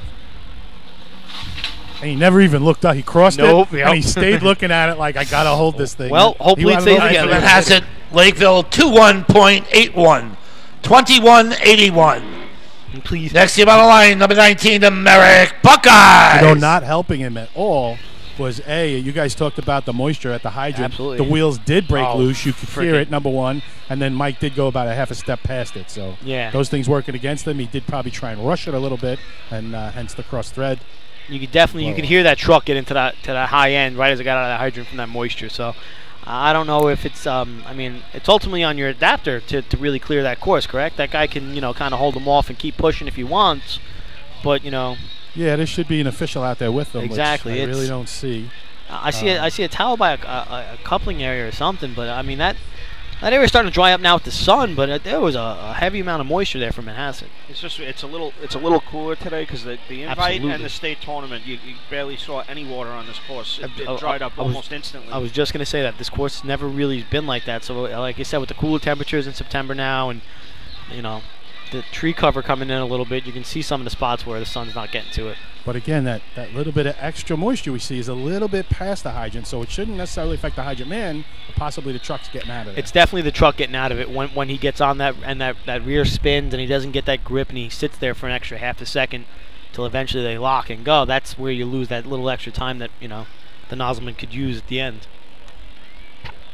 And he never even looked up. He crossed it, Yep. and he stayed looking at it like, I got to hold this thing. Well, hopefully it stays together. Manhasset, Lakeville, 21.81. 21.81. Please. Next team on the line, number 19, the Merrick Buckeyes. Not helping him at all was, you guys talked about the moisture at the hydrant. Absolutely. The wheels did break loose. You could hear it, number one. And then Mike did go about a half a step past it. So those things working against him. He did probably try and rush it a little bit, and hence the cross thread. You could definitely, you could hear that truck get into that high end right as it got out of the hydrant from that moisture. So I don't know if it's, it's ultimately on your adapter to really clear that course, correct? That guy can, kind of hold them off and keep pushing if he wants, but, Yeah, there should be an official out there with them, exactly. Which I really don't see. I see a towel by a coupling area or something, but, that area's starting to dry up now with the sun, but there was a heavy amount of moisture there from Manhasset. It's a little cooler today because the invite and the state tournament, you barely saw any water on this course. It dried up almost instantly. I was just going to say that this course has never really been like that. So, like I said, with the cooler temperatures in September now, and the tree cover coming in a little bit, you can see some of the spots where the sun's not getting to it. But again, that little bit of extra moisture we see is a little bit past the hydrant, so it shouldn't necessarily affect the hydrant man, but possibly the truck's getting out of it. It's definitely the truck getting out of it when he gets on that, and that rear spins and he doesn't get that grip and he sits there for an extra half a second till eventually they lock and go. That's where you lose that little extra time that, the nozzleman could use at the end.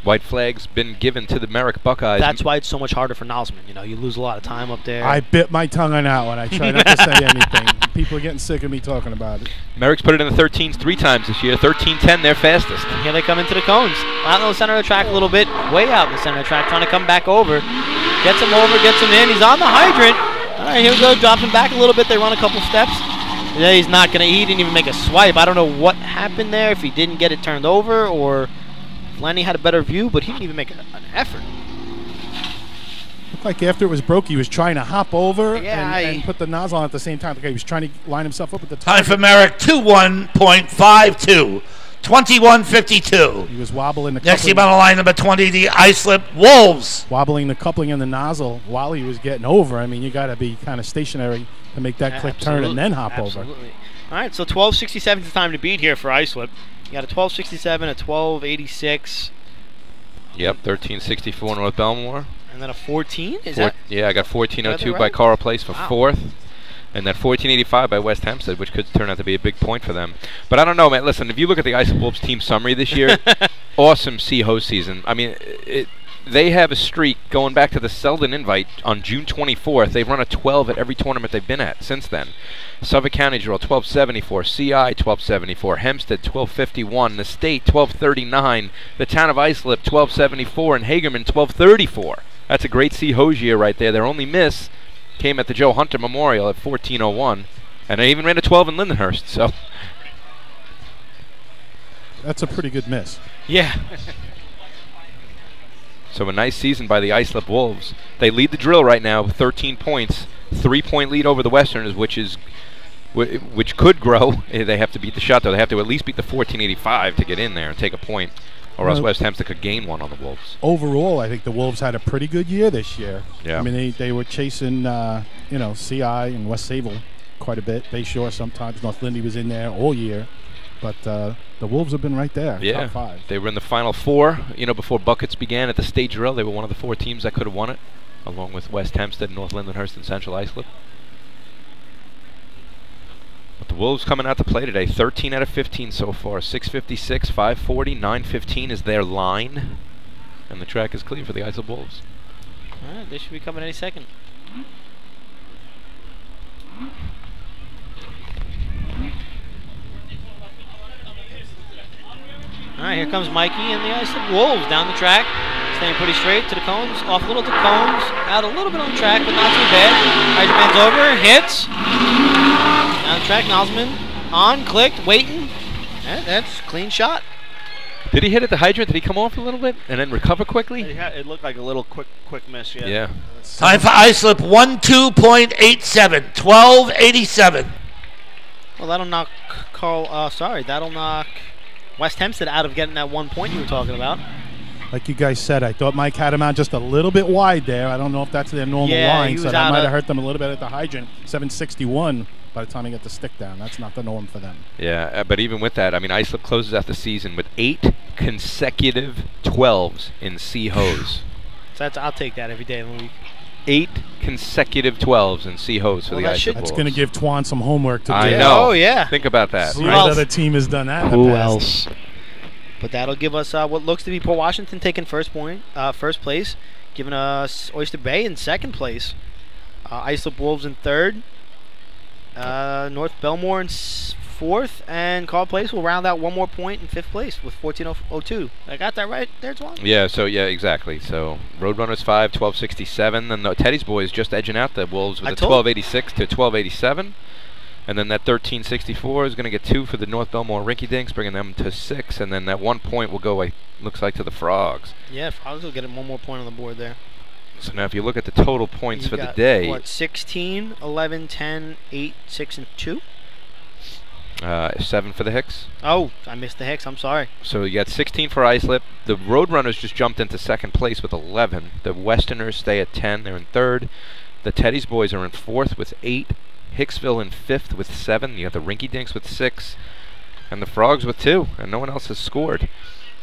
White flag's been given to the Merrick Buckeyes. That's why it's so much harder for nozzlemen. You lose a lot of time up there. I bit my tongue on that one. I try not to say anything. People are getting sick of me talking about it. Merrick's put it in the 13s 3 times this year. 13-10, their fastest. Here they come into the cones. Out in the center of the track a little bit. Way out in the center of the track, trying to come back over. Gets him over, gets him in. He's on the hydrant. All right, here we go. Drops him back a little bit. They run a couple steps. Yeah, he's not going to. He didn't even make a swipe. I don't know what happened there, if he didn't get it turned over or Lenny had a better view, but he didn't even make an effort. Looked like after it was broke, he was trying to hop over and put the nozzle on at the same time. Okay, he was trying to line himself up at the time for Merrick, 21.52. 21.52. He was wobbling the Next team on the line, number 20, the Islip Wolves. Wobbling the coupling and the nozzle while he was getting over. I mean, you got to be kind of stationary to make that quick turn and then hop over. All right, so 12.67 is the time to beat here for Islip. You got a 12.67, a 12.86. Yep, 13.64 North Belmore. And then a 14? Yeah, I got 14.02 by Coral Place for 4th. And that 14.85 by West Hempstead, which could turn out to be a big point for them. But I don't know, man. Listen, if you look at the Islip Wolves team summary this year, awesome C-host season. I mean, they have a streak going back to the Selden Invite on June 24th. They've run a 12 at every tournament they've been at since then. Suffolk County Drill 1274, CI 1274, Hempstead 1251, the State 1239, the Town of Islip 1274, and Hagerman 1234. That's a great C-host year right there. Their only miss came at the Joe Hunter Memorial at 1401, and they even ran a 12 in Lindenhurst. So that's a pretty good miss. Yeah. So a nice season by the Islip Wolves. They lead the drill right now with 13 points, 3-point lead over the Westerners, which could grow. They have to beat the shot, though. They have to at least beat the 14.85 to get in there and take a point, or else West Hempstead could gain one on the Wolves. Overall, I think the Wolves had a pretty good year this year. Yeah. I mean, they were chasing, CI and West Sable quite a bit. Bay Shore sometimes. North Lindy was in there all year. But the Wolves have been right there, top 5. They were in the Final Four, before buckets began at the state drill. They were one of the 4 teams that could have won it, along with West Hempstead, North Lindenhurst, and Central Islip. But the Wolves coming out to play today, 13 out of 15 so far, 656, 540, 915 is their line. And the track is clear for the Islip Wolves. All right, they should be coming any second. All right, here comes Mikey and the Islip Wolves down the track. Staying pretty straight to the cones, off a little to cones, out a little bit on the track, but not too bad. Hydrant man's over, hits. Down the track, Nozzleman on, clicked, waiting. And that's a clean shot. Did he hit at the hydrant? Did he come off a little bit and then recover quickly? It looked like a little quick miss, yeah. Yeah. Time for islip 12.87, 12.87. Well, that'll knock that'll knock West Hempstead out of getting that 1 point you were talking about. Like you guys said, I thought Mike had him out just a little bit wide there. I don't know if that's their normal line, so that might have hurt them a little bit at the hydrant. 761 by the time he got the stick down. That's not the norm for them. Yeah, but even with that, I mean, Islip closes out the season with 8 consecutive 12s in C hose. So I'll take that every day of the week. 8 consecutive 12s in C hose for the Islip Wolves. That's going to give Twan some homework to do. I know. Oh, yeah. Think about that. What other team has done that in the Who past? else? But that'll give us what looks to be Port Washington taking first place, giving us Oyster Bay in second place, Islip Wolves in third, North Belmore in fourth, and Call Place will round out one more point in fifth place with 14.02. I got that right there, Twan? Yeah, exactly. So Roadrunners 5, 12.67. Then the Teddy's boys just edging out the Wolves with a 12.86 to 12.87. And then that 13.64 is going to get 2 for the North Belmore Rinky Dinks, bringing them to 6. And then that 1 point will go, looks like, to the Frogs. Yeah, Frogs will get one more point on the board there. So now if you look at the total points for the day. What, 16, 11, 10, 8, 6, and 2? 7 for the Hicks. Oh, I missed the Hicks. I'm sorry. So you got 16 for Islip. The Roadrunners just jumped into second place with 11. The Westerners stay at 10. They're in third. The Teddy's boys are in fourth with 8. Hicksville in fifth with 7. You got the Rinky Dinks with 6. And the Frogs with 2. And no one else has scored.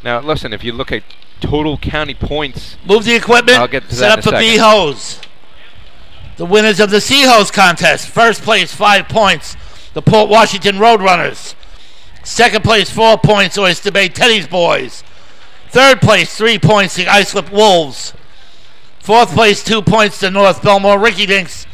Now, listen, if you look at total county points. Move the equipment. I'll get to set that up for B-Hose. The winners of the C-Hose contest. First place, 5 points. The Port Washington Roadrunners. Second place, 4 points. Oyster Bay Teddy's boys. Third place, 3 points. The Islip Wolves. Fourth place, 2 points. The North Belmore Rinky Dinks.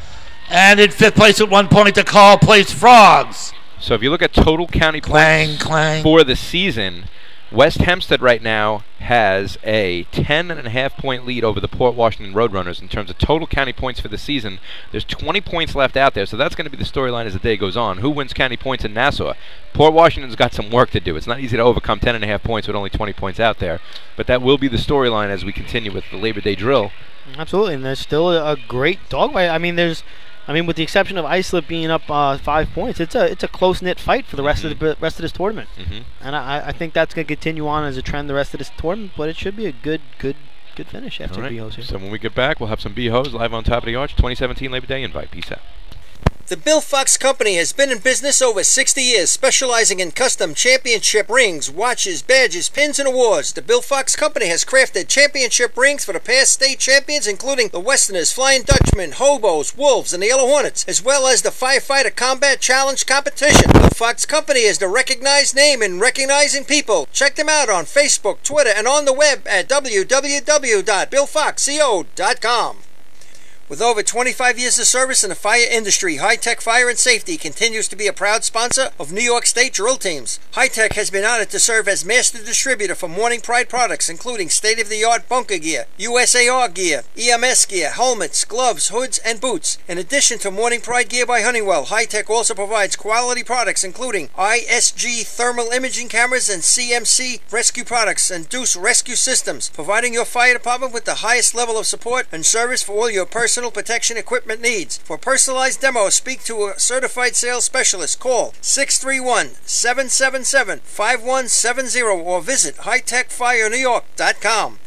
And in fifth place with 1 point, the Call Place Frogs. So if you look at total county points for the season, West Hempstead right now has a 10.5 point lead over the Port Washington Roadrunners in terms of total county points for the season. There's 20 points left out there, so that's going to be the storyline as the day goes on. Who wins county points in Nassau? Port Washington's got some work to do. It's not easy to overcome 10.5 points with only 20 points out there, but that will be the storyline as we continue with the Labor Day drill. Absolutely, and there's still a great dogfight. I mean, with the exception of Islip being up 5 points, it's a close-knit fight for the rest of this tournament. And I think that's going to continue on as a trend the rest of this tournament. But it should be a good finish after B-Hose here. So when we get back, we'll have some B-Hose live on Top of the Arch. 2017 Labor Day invite. Peace out. The Bill Fox Company has been in business over 60 years, specializing in custom championship rings, watches, badges, pins, and awards. The Bill Fox Company has crafted championship rings for the past state champions, including the Westerners, Flying Dutchmen, Hobos, Wolves, and the Yellow Hornets, as well as the Firefighter Combat Challenge competition. Bill Fox Company is the recognized name in recognizing people. Check them out on Facebook, Twitter, and on the web at www.billfoxco.com. With over 25 years of service in the fire industry, High-Tech Fire and Safety continues to be a proud sponsor of New York State drill teams. High-Tech has been honored to serve as master distributor for Morning Pride products, including state-of-the-art bunker gear, USAR gear, EMS gear, helmets, gloves, hoods, and boots. In addition to Morning Pride gear by Honeywell, High-Tech also provides quality products, including ISG thermal imaging cameras and CMC rescue products and Deuce rescue systems, providing your fire department with the highest level of support and service for all your personal protection equipment needs. For personalized demos, speak to a certified sales specialist. Call 631-777-5170 or visit hightechfirenewyork.com.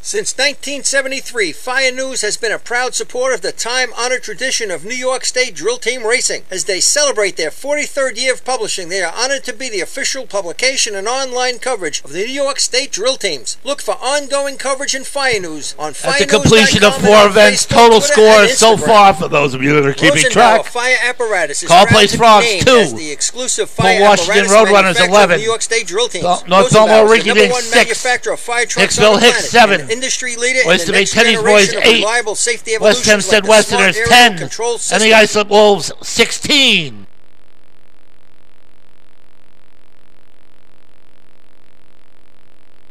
Since 1973, Fire News has been a proud supporter of the time-honored tradition of New York State drill team racing. As they celebrate their 43rd year of publishing, they are honored to be the official publication and online coverage of the New York State drill teams. Look for ongoing coverage in Fire News on firenews.com. At the completion of 4 events, Facebook, total Twitter, score and so far for those of you that are keeping track. Fire Apparatus is Call proud Place to be Frogs named 2. as the exclusive fire Port Washington apparatus Roadrunners manufacturer of 11. New York State drill teams. North Belmore Roosevelt is the Rinky Dinks #1 6. manufacturer of fire trucks Hicksville on the Hicks planet, 7. an industry leader in Oyster the Bay next Teddy's generation boys of 8. reliable safety West evolutions Hempstead like the smart Westerners aerial 10. control And system. the Islip Wolves 16.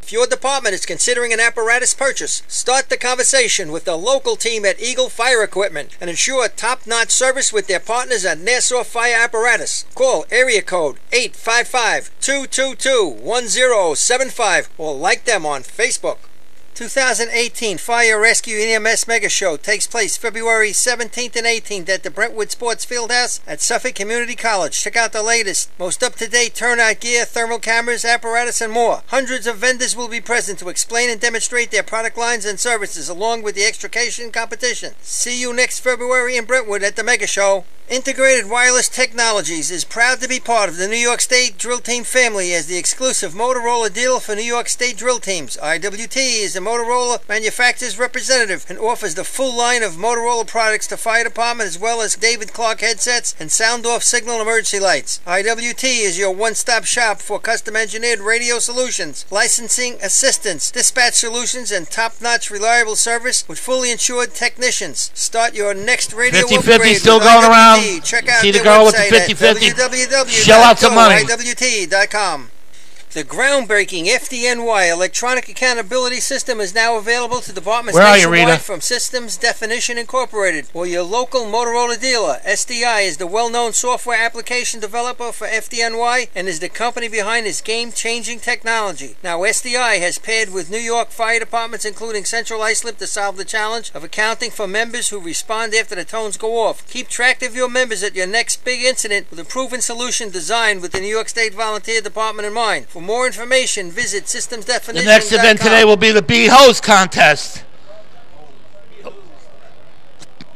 If your department is considering an apparatus purchase, start the conversation with the local team at Eagle Fire Equipment and ensure top-notch service with their partners at Nassau Fire Apparatus. Call area code 855-222-1075 or like them on Facebook. 2018 Fire Rescue EMS Mega Show takes place February 17th and 18th at the Brentwood Sports Fieldhouse at Suffolk Community College. Check out the latest, most up-to-date turnout gear, thermal cameras, apparatus, and more. Hundreds of vendors will be present to explain and demonstrate their product lines and services along with the extrication competition. See you next February in Brentwood at the Mega Show. Integrated Wireless Technologies is proud to be part of the New York State Drill Team family as the exclusive Motorola dealer for New York State drill teams. IWT is the Motorola manufacturer's representative and offers the full line of Motorola products to fire department as well as David Clark headsets and sound-off signal emergency lights. IWT is your one-stop shop for custom-engineered radio solutions, licensing assistance, dispatch solutions, and top-notch reliable service with fully insured technicians. Start your next radio 50-50 still going around. Check out see the their girl with the website 50-50. Shell out some money. www.iwt.com. The groundbreaking FDNY electronic accountability system is now available to departments nationwide from Systems Definition Incorporated or your local Motorola dealer. SDI is the well-known software application developer for FDNY and is the company behind this game-changing technology. Now SDI has paired with New York fire departments including Central Islip to solve the challenge of accounting for members who respond after the tones go off. Keep track of your members at your next big incident with a proven solution designed with the New York State Volunteer Department in mind. For more information, visit systemsdefinition.com. The next event today will be the Bee Hose Contest.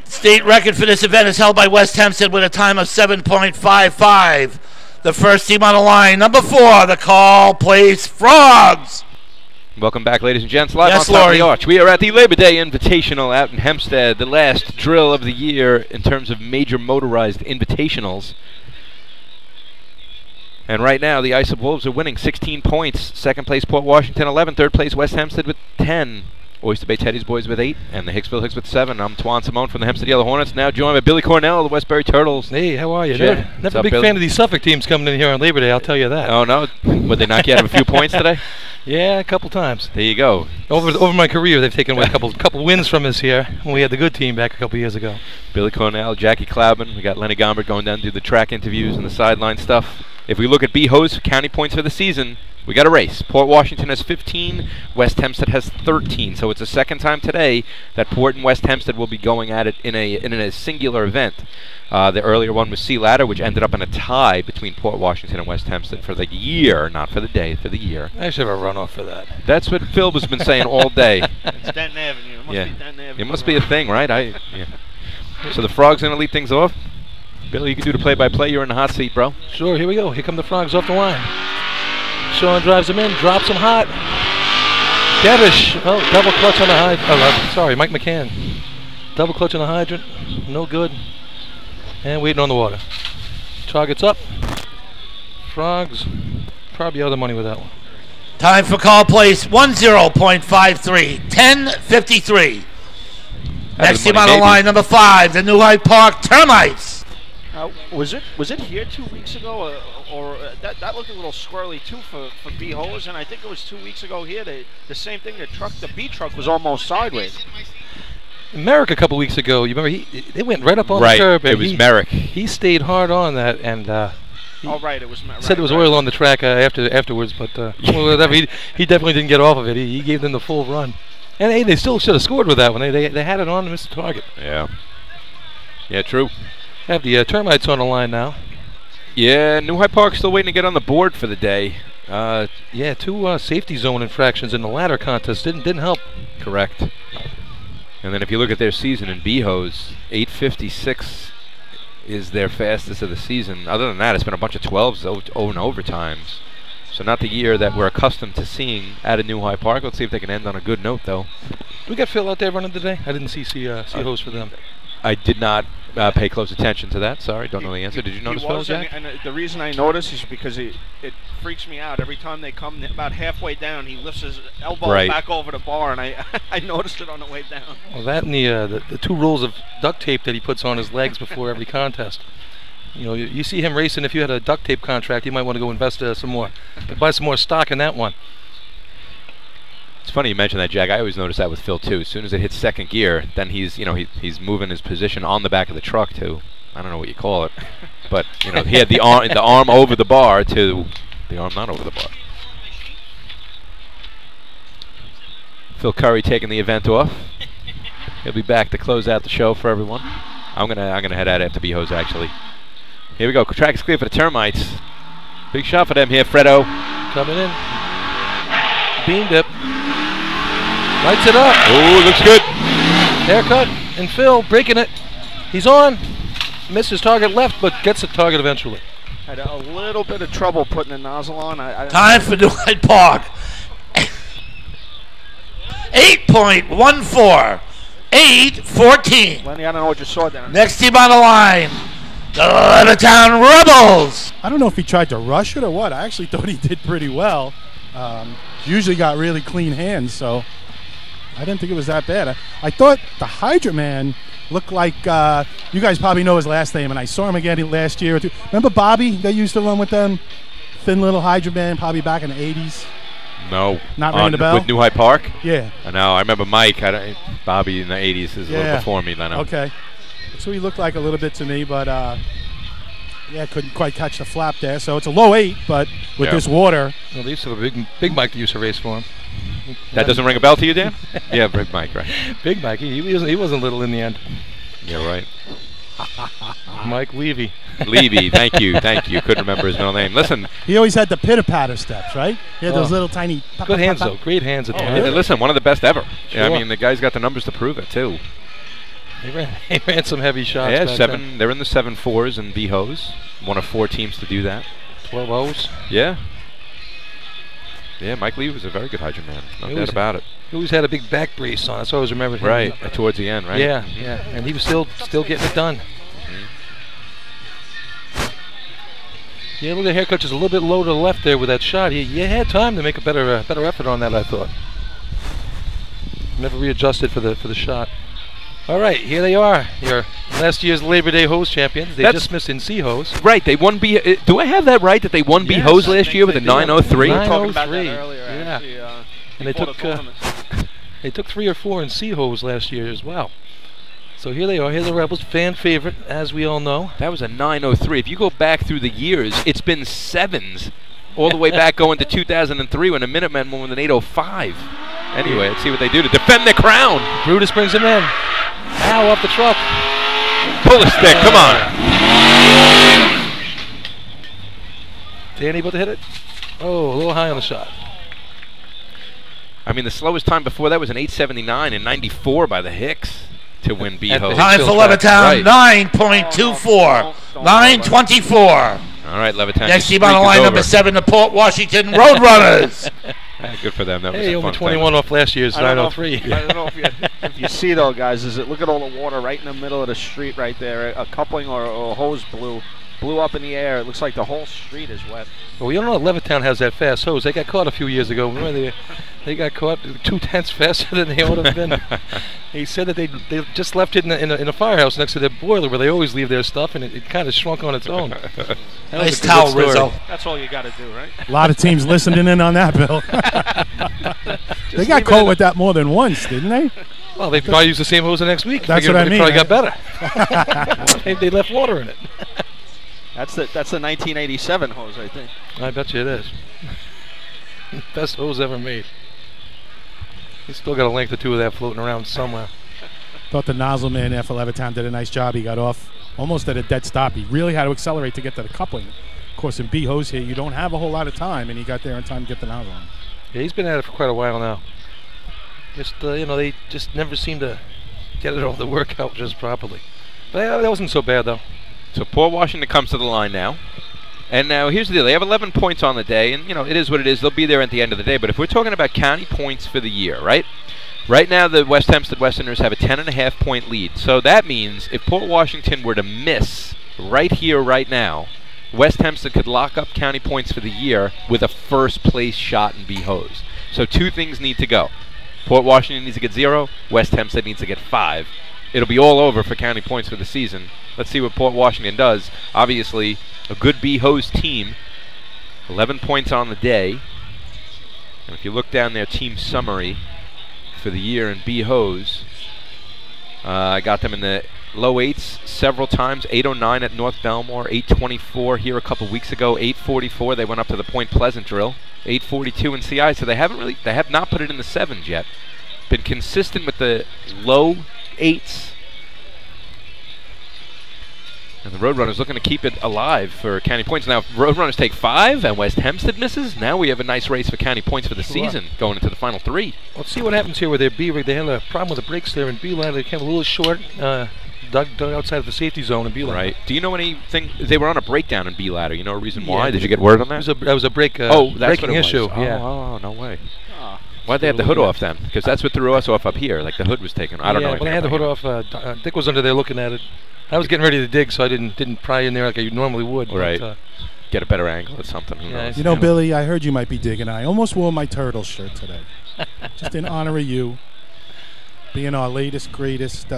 State record for this event is held by West Hempstead with a time of 7.55. The first team on the line, number 4, the call plays Frogs. Welcome back, ladies and gents. Live yes, on top Laurie. of the arch. We are at the Labor Day Invitational out in Hempstead, the last drill of the year in terms of major motorized invitationals. And right now, the Islip Wolves are winning 16 points. Second place, Port Washington, 11. Third place, West Hempstead with 10. Oyster Bay Teddy's boys with 8. And the Hicksville Hicks with 7. I'm Twan Simone from the Hempstead Yellow Hornets. Now joined by Billy Cornell of the Westbury Turtles. Hey, how are you? Sure. Never a big fan of these Suffolk teams coming in here on Labor Day, I'll tell you that. Oh, no? Would they knock you out of a few points today? Yeah, a couple times. There you go. Over my career, they've taken away a couple wins from us here when we had the good team back a couple years ago. Billy Cornell, Jackie Cloudman. We got Lenny Gombert going down to do the track interviews and the sideline stuff. If we look at B-Hose county points for the season, we got a race. Port Washington has 15, West Hempstead has 13. So it's the second time today that Port and West Hempstead will be going at it in a singular event. The earlier one was Sea Ladder, which ended up in a tie between Port Washington and West Hempstead for the year, not for the day, for the year. I should have a runoff for that. That's what Phil has been saying all day. It's Denton Avenue. It must be Denton Avenue. It must be a thing, right? So the Frogs going to lead things off? Billy, you can do the play-by-play. You're in the hot seat, bro. Sure, here we go. Here come the Frogs off the line. Sean drives them in, drops them hot. Devish, double clutch on the hydrant. Sorry, Mike McCann. Double clutch on the hydrant, no good. And waiting on the water. Target's up. Frogs, probably out of the money with that one. Time for call place 10.53, 10:53. Next team on the line, number 5, the New Hyde Park Termites. Was it here 2 weeks ago, or that looked a little squirrely too for B-Hose, and I think it was 2 weeks ago here. The same thing. The B truck was almost sideways. Merrick a couple weeks ago, you remember they went right up on the curb. It was Merrick. He stayed hard on that, and it was Merrick. Said there was oil on the track afterwards, but whatever, he definitely didn't get off of it. He gave them the full run, and hey, they still should have scored with that one. They had it on and missed the target. Yeah, true. Have the Termites on the line now. Yeah, New Hyde Park still waiting to get on the board for the day. Yeah, 2 safety zone infractions in the ladder contest didn't help. Correct. And then if you look at their season in B-Hose, 8:56 is their fastest of the season. Other than that, it's been a bunch of 12s and overtimes. So not the year that we're accustomed to seeing at a New Hyde Park. Let's see if they can end on a good note, though. We got Phil out there running today. I didn't see host for them. I did not pay close attention to that. Sorry, don't know the answer. Did you notice Phil, Jack? And the reason I notice is because it freaks me out. Every time they come about halfway down, he lifts his elbow back over the bar, and I noticed it on the way down. Well, that and the 2 rolls of duct tape that he puts on his legs before every contest. You know, you see him racing. If you had a duct tape contract, you might want to go invest some more, buy some more stock in that one. It's funny you mention that, Jack. I always notice that with Phil too. As soon as it hits second gear, then he's he's moving his position on the back of the truck to, I don't know what you call it, but he had the arm over the bar to the arm not over the bar. Phil Curry taking the event off. He'll be back to close out the show for everyone. I'm gonna head out after B-Hose actually. Here we go. Track is clear for the Termites. Big shot for them here, Fredo. Coming in. Beam dip. Lights it up. Oh, looks good. Haircut. And Phil breaking it. He's on. Misses target left, but gets the target eventually. Had a little bit of trouble putting the nozzle on. Time for New Hyde Park. 8.14. 8-14. Lenny, I don't know what you saw down. Next team on the line, the Levittown Rebels. I don't know if he tried to rush it or what. I actually thought he did pretty well. Usually got really clean hands, so I didn't think it was that bad. I thought the Hydra Man looked like, you guys probably know his last name, and I saw him again last year. Remember Bobby that used to run with them? Thin little Hydra Man, probably back in the 80s. No. Not ringing the bell? With New Hyde Park? Yeah. I know. I remember Mike. Bobby in the 80s is a little before me, Leno. Okay. So he looked like a little bit to me, but yeah, couldn't quite catch the flap there. So it's a low 8, but with this water. Well, they used to have a big Mike that used to race for him. That doesn't ring a bell to you, Dan? Yeah, Big Mike, right. Big Mike. He wasn't little in the end. Yeah, right. Mike Levy. Levy, thank you. Couldn't remember his middle name. Listen. He always had the pitter-patter steps, right? He had those little tiny... Good hands, though. Great hands at the end. Listen, one of the best ever. Sure. Yeah, I mean, the guy's got the numbers to prove it, too. He ran some heavy shots. Yeah, back then. They're in the 7-4s and B-Hose. One of 4 teams to do that. 12 O's. Yeah. Yeah, Mike Levy was a very good Hydra man. No doubt about it. He always had a big back brace on. That's what I always remembered him. Right, towards the end, right? Yeah. And he was still getting it done. Yeah, look at the haircut just a little bit low to the left there with that shot. You had time to make a better effort on that, I thought. Never readjusted for the shot. All right, here they are. Your last year's Labor Day hose champions. They just missed in C hose. Right, they won B. Do I have that right that they won B hose last year with a 903? 903. Yeah. And they took 3 or 4 in C hose last year as well. So here they are. Here's the Rebels, fan favorite, as we all know. That was a 903. If you go back through the years, it's been 7s all the way back going to 2003 when the Minutemen won with an 805. Anyway, let's see what they do to defend their crown. Brutus brings him in. Ow, off the truck. Pull the stick, come on. Danny about to hit it? Oh, a little high on the shot. I mean, the slowest time before that was an 879 and 94 by the Hicks to win B-Hose. Time for Levittown, 9.24. 9.24. All right, Levittown. Next team on the line, number 7, the Port Washington Roadrunners. Good for them. That was hey, a only fun 21 off last year's 903. I don't know if you see though, guys. Look at all the water right in the middle of the street right there. A coupling or a hose blew up in the air. It looks like the whole street is wet. Well, you don't know Levittown has that fast hose. They got caught a few years ago. Remember, they got caught 2/10 faster than they ought to have been. He said that they just left it in a firehouse next to their boiler where they always leave their stuff, and it kind of shrunk on its own. Nice towel, Rizzo. That's all you got to do, right? A lot of teams listening in on that, Bill. They got caught with that more than once, didn't they? Well, they probably used the same hose the next week. That's what I mean. They probably got better. They left water in it. That's the 1987 hose, I think. I bet you it is. Best hose ever made. He's still got a length or 2 of that floating around somewhere. Thought the nozzle man there for Levittown did a nice job. He got off almost at a dead stop. He really had to accelerate to get to the coupling. Of course, in B hose here, you don't have a whole lot of time, and he got there in time to get the nozzle on. Yeah, he's been at it for quite a while now. Just they just never seem to get it all to work out just properly. But that wasn't so bad though. So Port Washington comes to the line now. And now here's the deal. They have 11 points on the day, and it is what it is. They'll be there at the end of the day. But if we're talking about county points for the year, right? Right now the West Hempstead Westerners have a 10.5 point lead. So that means if Port Washington were to miss right here, right now, West Hempstead could lock up county points for the year with a first place shot in B-Hose. So 2 things need to go. Port Washington needs to get 0. West Hempstead needs to get 5. It'll be all over for county points for the season. Let's see what Port Washington does. Obviously, a good B-Hose team. 11 points on the day. And if you look down their team summary for the year in B-Hose, I got them in the low 8s several times. 809 at North Belmore, 824 here a couple weeks ago, 844 they went up to the Point Pleasant drill, 842 in CI, so they have not put it in the 7s yet. Been consistent with the low 8s. And the Roadrunners looking to keep it alive for county points. Now, if Roadrunners take 5 and West Hempstead misses, now we have a nice race for county points for the season going into the final 3. Let's see what happens here with their B rig. They had a problem with the brakes there in B line. They came a little short, dug outside of the safety zone in B line. Right. Do you know anything? They were on a breakdown in B ladder. You know a reason why? Did you get word on that? That was a break. That's breaking what it issue. was. Yeah. Oh, no way. Why'd they have the hood off then? Because that's what threw us off up here. Like the hood was taken. I don't know. Yeah, when I had the hood off, Dick was under there looking at it. I was getting ready to dig, so I didn't pry in there like I normally would. Right. But, get a better angle at something. Who knows? You know, Billy, I heard you might be digging. I almost wore my Turtles shirt today, just in honor of you being our latest, greatest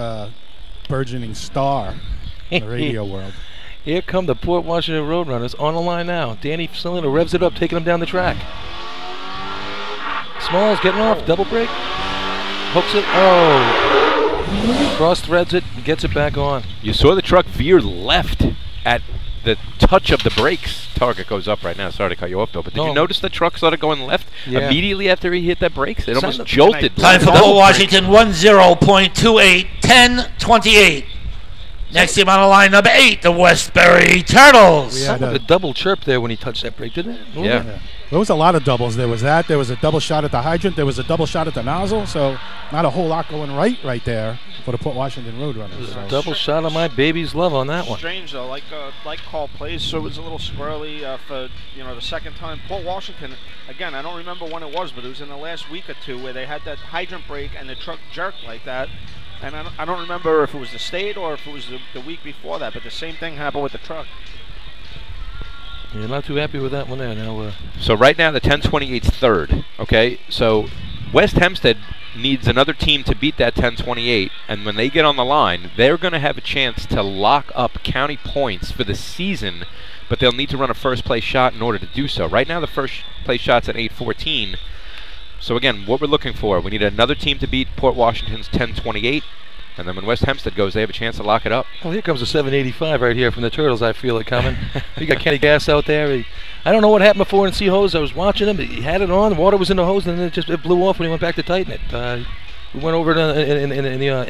burgeoning star in the radio world. Here come the Port Washington Roadrunners on the line now. Danny Cylinder revs it up, taking them down the track. Smalls getting off, double brake, hooks it. Oh. Cross threads it, gets it back on. You saw the truck veer left at the touch of the brakes. Target goes up right now. Sorry to cut you off, Bill, but did you notice the truck started going left immediately after he hit that brakes? It almost jolted. Time for Port Washington 10.28, 10:28. Next team on the line, number 8, the Westbury Turtles. We had a double chirp there when he touched that brake, didn't it? Yeah. There was a lot of doubles. There was that. There was a double shot at the hydrant. There was a double shot at the nozzle. So not a whole lot going right there for the Port Washington Roadrunners. So. Double shot of my baby's love on that one. Strange though, like call plays, so it was a little squirrely for the second time. Port Washington, again, I don't remember when it was, but it was in the last week or two where they had that hydrant brake and the truck jerked like that. And I don't remember if it was the state or if it was the week before that, but the same thing happened with the truck. Yeah, not too happy with that one there. Now, so right now the 1028's third. Okay, so West Hempstead needs another team to beat that 1028, and when they get on the line, they're going to have a chance to lock up county points for the season, but they'll need to run a first place shot in order to do so. Right now the first place shot's at 8:14. So again, what we're looking for, we need another team to beat Port Washington's 1028. And then when West Hempstead goes, they have a chance to lock it up. Well, here comes a 785 right here from the Turtles. I feel it coming. We got Kenny Gass out there. I don't know what happened before in C-Hose. I was watching him. He had it on. The water was in the hose, and then it blew off when he went back to tighten it. We went over in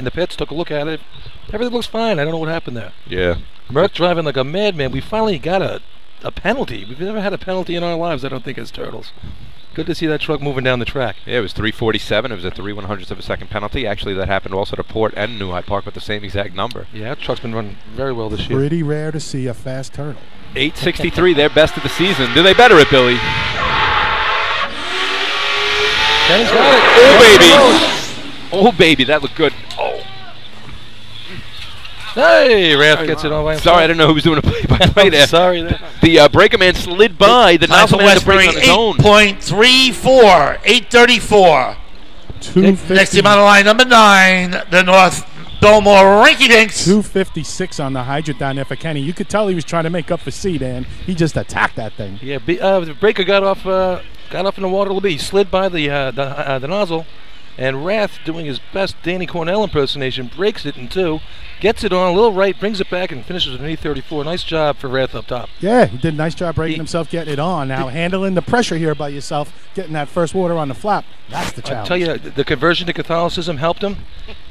the pits, took a look at it. Everything looks fine. I don't know what happened there. Yeah. Merck driving like a madman. We finally got a penalty. We've never had a penalty in our lives, I don't think, as Turtles. Good to see that truck moving down the track. Yeah, it was 3:47. It was a 3/100th of a second penalty. Actually, that happened also to Port and New Hyde Park with the same exact number. Yeah, that truck's been running very well this year. Pretty rare to see a fast turtle. 8:63, their best of the season. Do they better it, Billy? Kenny's got it. Oh, baby. Oh, baby, that looked good. Oh. Hey, Rath gets it all by himself. Sorry, I didn't know who was doing a play-by-play there. Sorry. The breaker man slid by. The nozzle man had to brake on his own. 8.34, 8:34. Next team on the line, number 9, the North Belmore Rinky Dinks. 256 on the hydrant down there for Kenny. You could tell he was trying to make up for C, Dan. He just attacked that thing. Yeah, the breaker got off in the water a little bit. He slid by the nozzle, and Rath, doing his best Danny Cornell impersonation, breaks it in two. Gets it on a little right, brings it back, and finishes with an 8:34. Nice job for Rath up top. Yeah, he did a nice job breaking himself, getting it on. Now handling the pressure here by yourself, getting that first water on the flap. That's the challenge. I tell you, the conversion to Catholicism helped him.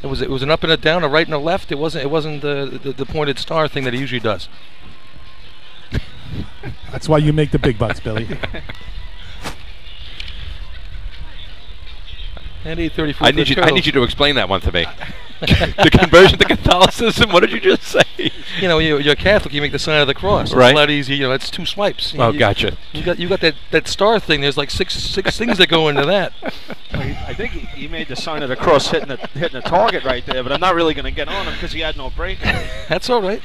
It was an up and a down, a right and a left. It wasn't the pointed star thing that he usually does. That's why you make the big bucks, Billy. And 8:34. I need you to explain that one to me. The conversion to Catholicism. What did you just say? You know, you're Catholic. You make the sign of the cross. Right. It's a lot easier. You know, that's 2 swipes. Gotcha. You got that star thing. There's like six things that go into that. I think he made the sign of the cross hitting the target right there, but I'm not really going to get on him because he had no brake. That's all right.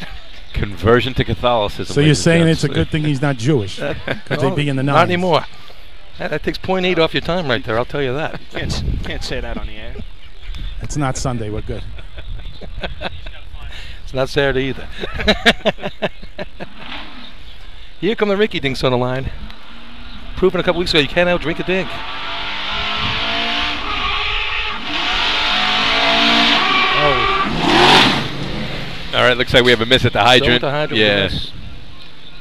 Conversion to Catholicism. So you're saying it's a good thing he's not Jewish because they'd be in the 9s. Not anymore. That takes 0.8 off your time right there. I'll tell you that. Can't say that on the air. It's not Sunday. We're good. It's not Saturday either. Here come the Ricky Dinks on the line. Proven a couple weeks ago you can't outdrink a dink. right, looks like we have a miss at the hydrant. Still at the hydrant. Yeah.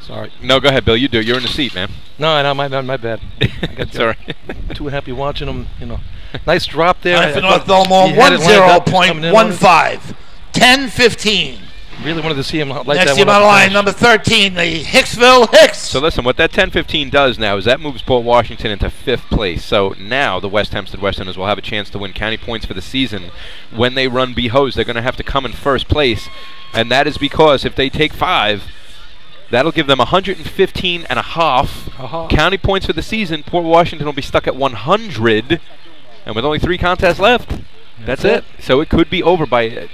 Sorry. No, go ahead, Bill. You do. You're in the seat, man. No, my bad. I got Sorry. too happy watching them. Nice drop there. Time for North Belmore, 10.15. 10-15. Really wanted to see him like Next that. team on the line, number 13, the Hicksville Hicks. So listen, what that 10-15 does now is that moves Port Washington into 5th place. So now the West Hempstead Westerners will have a chance to win county points for the season. When they run B-Hose, they're going to have to come in 1st place. And that is because if they take 5, that'll give them 115.5 county points for the season. Port Washington will be stuck at 100. And with only 3 contests left, that's it. So it could be over by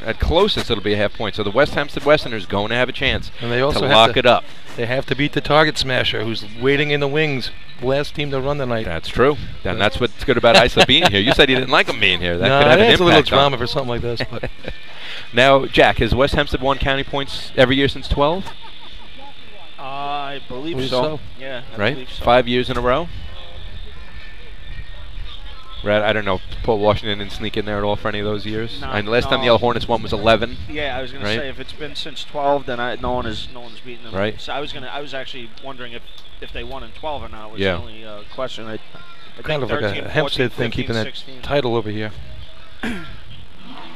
at closest, it'll be a half point. So the West Hempstead Westerners going to have a chance and they also to lock it up. They have to beat the Target Smasher, who's waiting in the wings. Last team to run the night. That's true. And that's what's good about Isla being here. You said you didn't like him being here. That no, could have an it's impact. A little drama for something like this. But now, Jack, has West Hempstead won county points every year since 12? I believe so. Yeah, I believe so. 5 years in a row? Right, I don't know. Port Washington didn't sneak in there at all for any of those years. And last time the Yellow Hornets won was 11. Yeah, I was going to say if it's been since 12, then no one has beaten them. Right. So I was actually wondering if they won in 12 or not. Was the only question. I kind of 13, like a 14, Hempstead 15, thing, keeping 16. that title over here.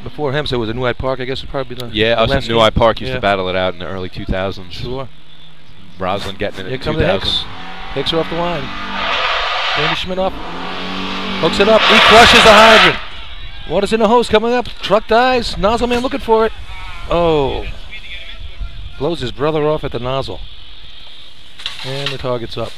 Before Hempstead was a New Hyde Park, I guess would probably be the us in New Hyde Park used to battle it out in the early 2000s. Sure. Roslyn getting it Here in come 2000. the Hicks. Hicks are off the line. Randy Schmidt up. Hooks it up. He crushes the hydrant. Water's in the hose coming up. Truck dies. Nozzle man looking for it. Oh. Blows his brother off at the nozzle. And the target's up.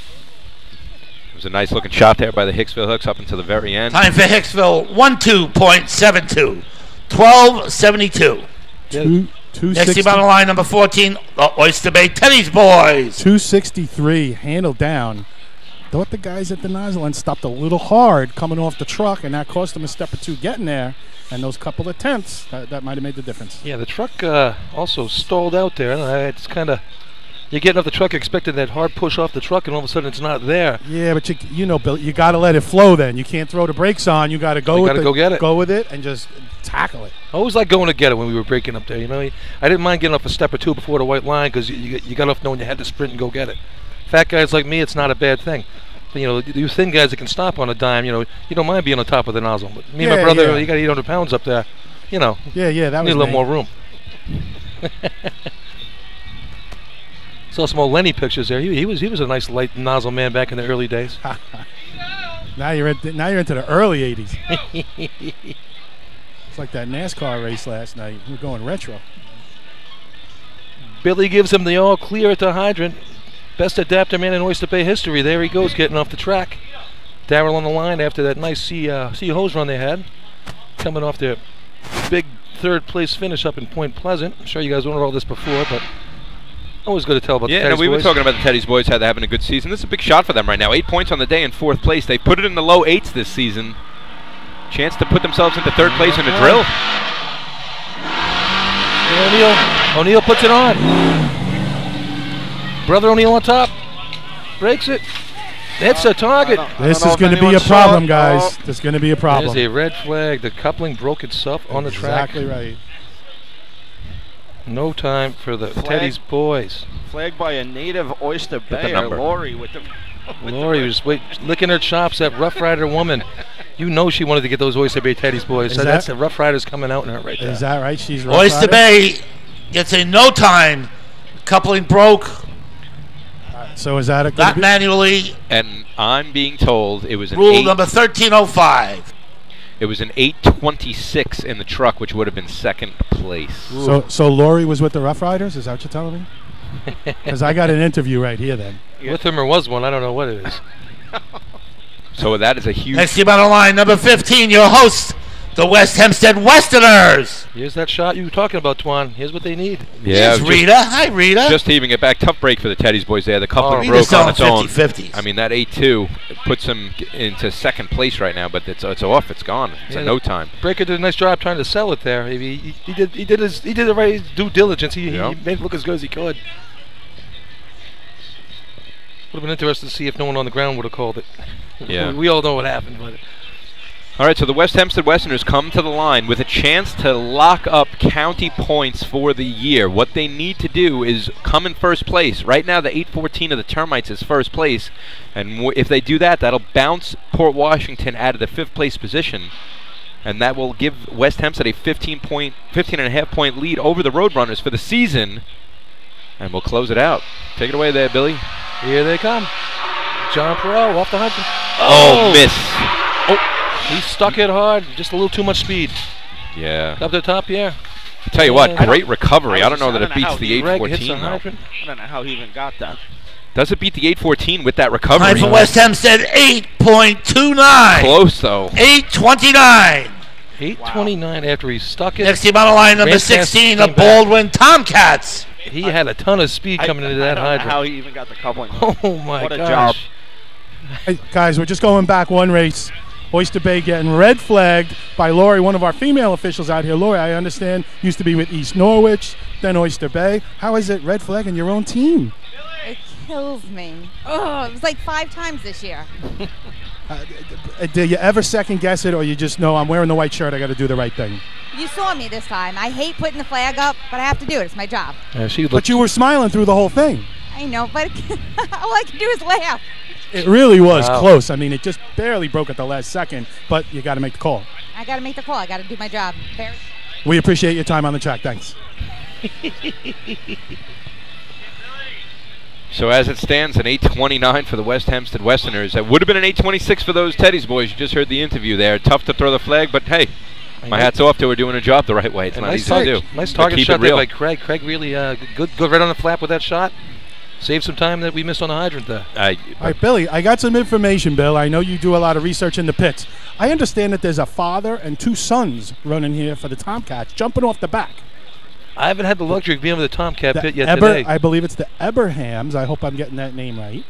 It was a nice looking shot there by the Hicksville Hooks up until the very end. Time for Hicksville, 12.72. 12.72. Next team on the line, number 14, the Oyster Bay Teddy's Boys. 263, handled down. Thought the guys at the nozzle end stopped a little hard coming off the truck, and that cost them a step or two getting there. And those couple of tenths, that might have made the difference. Yeah, the truck also stalled out there. It's kind of, you're getting off the truck expecting that hard push off the truck, and all of a sudden it's not there. Yeah, but you know, Bill, you got to let it flow then. You can't throw the brakes on. You got to go get it. Go with it and just tackle it. I always like going to get it when we were breaking up there. You know, I didn't mind getting off a step or two before the white line because you got off knowing you had to sprint and go get it. Fat guys like me, it's not a bad thing. But, you know, you thin guys that can stop on a dime, you know, you don't mind being on top of the nozzle. But me and my brother, you got 800 pounds up there, you know. Yeah, that need was a little more room. Saw some old Lenny pictures there. He was a nice light nozzle man back in the early days. Now you're into the early 80s. It's like that NASCAR race last night. We're going retro. Billy gives him the all clear at the hydrant. Best adapter man in Oyster Bay history. There he goes, getting off the track. Darrell on the line after that nice sea hose run they had. Coming off their big third place finish up in Point Pleasant. I'm sure you guys wondered all this before, but always good to tell about the Teddy's we boys. were talking about the Teddy's Boys, how they're having a good season. This is a big shot for them right now. 8 points on the day in 4th place. They put it in the low 8s this season. Chance to put themselves into 3rd place in the drill. O'Neill puts it on. Brother O'Neill on top. Breaks it. It's a target. This is going to be a problem, guys. This is going to be a problem. There's a red flag. The coupling broke itself on the track. Exactly right. No time for the Teddy's Boys. Flagged by a native Oyster Bayer, Lori, with the... Lori was licking her chops, that Rough Rider woman. You know she wanted to get those Oyster Bay Teddy's Boys. So that's the Rough Riders coming out in her right there. Is that right? She's Rough Oyster Rider? Bay gets a no time. Coupling broke. So is that not manually? And I'm being told it was an rule number 1305. It was an 8:26 in the truck, which would have been 2nd place. So Lori was with the Rough Riders? Is that what you're telling me? Because I got an interview right here then. With him or was one, I don't know what it is. So that is a huge... Next team on the line, number 15, your host, the West Hempstead Westerners. Here's that shot you were talking about, Twan. Here's what they need. Yeah, here's Rita. Hi, Rita. Just to even get back, tough break for the Teddy's Boys there. The coupling broke on its own. 50-50s. I mean, that 8-2 puts them into 2nd place right now, but it's off. It's gone. It's a no time. Breaker did a nice job trying to sell it there. He did the right due diligence. He made it look as good as he could. Would have been interesting to see if no one on the ground would have called it. Yeah. We all know what happened, but... All right, so the West Hempstead Westerners come to the line with a chance to lock up county points for the year. What they need to do is come in first place. Right now, the 814 of the Termites is first place, and if they do that, that'll bounce Port Washington out of the 5th place position, and that will give West Hempstead a 15.5 point lead over the Roadrunners for the season, and we'll close it out. Take it away there, Billy. Here they come. John Perot off the 100. Oh, miss. Oh. He stuck it hard, just a little too much speed. Yeah. Up the top, yeah. I tell you what, great recovery. I don't know that it beats the 814. I don't know how he even got that. Does it beat the 814 with that recovery? Time for West Hempstead, 8.29. Close, though. 8.29. 8.29 after he stuck it. Next team on the line, number 16, the Baldwin Tomcats. He had a ton of speed coming into that hydrant. I don't know how he even got the coupling. Oh, my What a gosh. job. Hey, guys, we're just going back one race. Oyster Bay getting red flagged by Lori, one of our female officials out here. Lori, I understand, used to be with East Norwich, then Oyster Bay. How is it red flagging your own team? It kills me. Oh, it was like 5 times this year. Do you ever second guess it, or you just know I'm wearing the white shirt, I got to do the right thing? You saw me this time. I hate putting the flag up, but I have to do it. It's my job. But you were smiling through the whole thing. I know, but all I can do is laugh. It really was close. I mean, it just barely broke at the last second, but you got to make the call. I got to make the call. I got to do my job. We appreciate your time on the track. Thanks. So as it stands, an 8.29 for the West Hempstead Westerners. That would have been an 8.26 for those Teddy's boys. You just heard the interview there. Tough to throw the flag, but hey, my hat's off to her doing her job the right way. It's not easy to do. Nice target shot there by Craig. Craig really good right on the flap with that shot. Saved some time that we missed on the hydrant there. All right, Billy, I got some information, Bill. I know you do a lot of research in the pits. I understand that there's a father and 2 sons running here for the Tomcats, jumping off the back. I haven't had the luxury of being with the Tomcat pit yet today. I believe it's the Eberhams. I hope I'm getting that name right.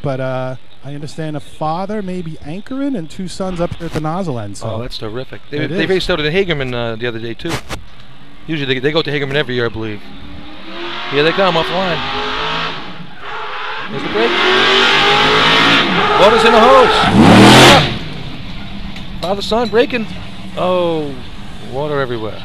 But I understand a father maybe anchoring and 2 sons up here at the nozzle end. So that's terrific. They raced out at Hagerman the other day, too. Usually they go to Hagerman every year, I believe. Here they come off the line. There's the break. Water's in the hose. Father, son, breaking. Oh, water everywhere.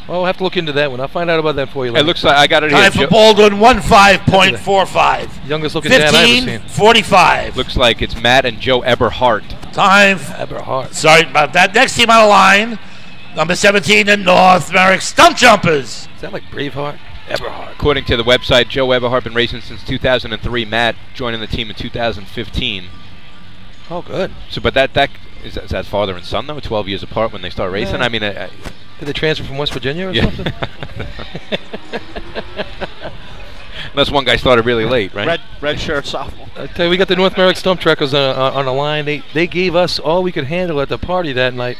Well, we'll have to look into that one. I'll find out about that for you later. It looks like I got it here. Time for Baldwin, 15.45. Youngest looking dad I've ever seen. 15.45. Looks like it's Matt and Joe Eberhardt. Time. Eberhardt. Sorry about that. Next team on the line, number 17, the North Merrick Stump Jumpers. Is that like Braveheart? Eberhardt. According to the website, Joe Eberhardt been racing since 2003. Matt joining the team in 2015. Oh, good. So, but that is that father and son though? 12 years apart when they start racing. I mean, did they transfer from West Virginia or something? Unless one guy started really late, right? Red shirt sophomore. I tell you, we got the North Merrick Stump Trekkers on the line. They gave us all we could handle at the party that night.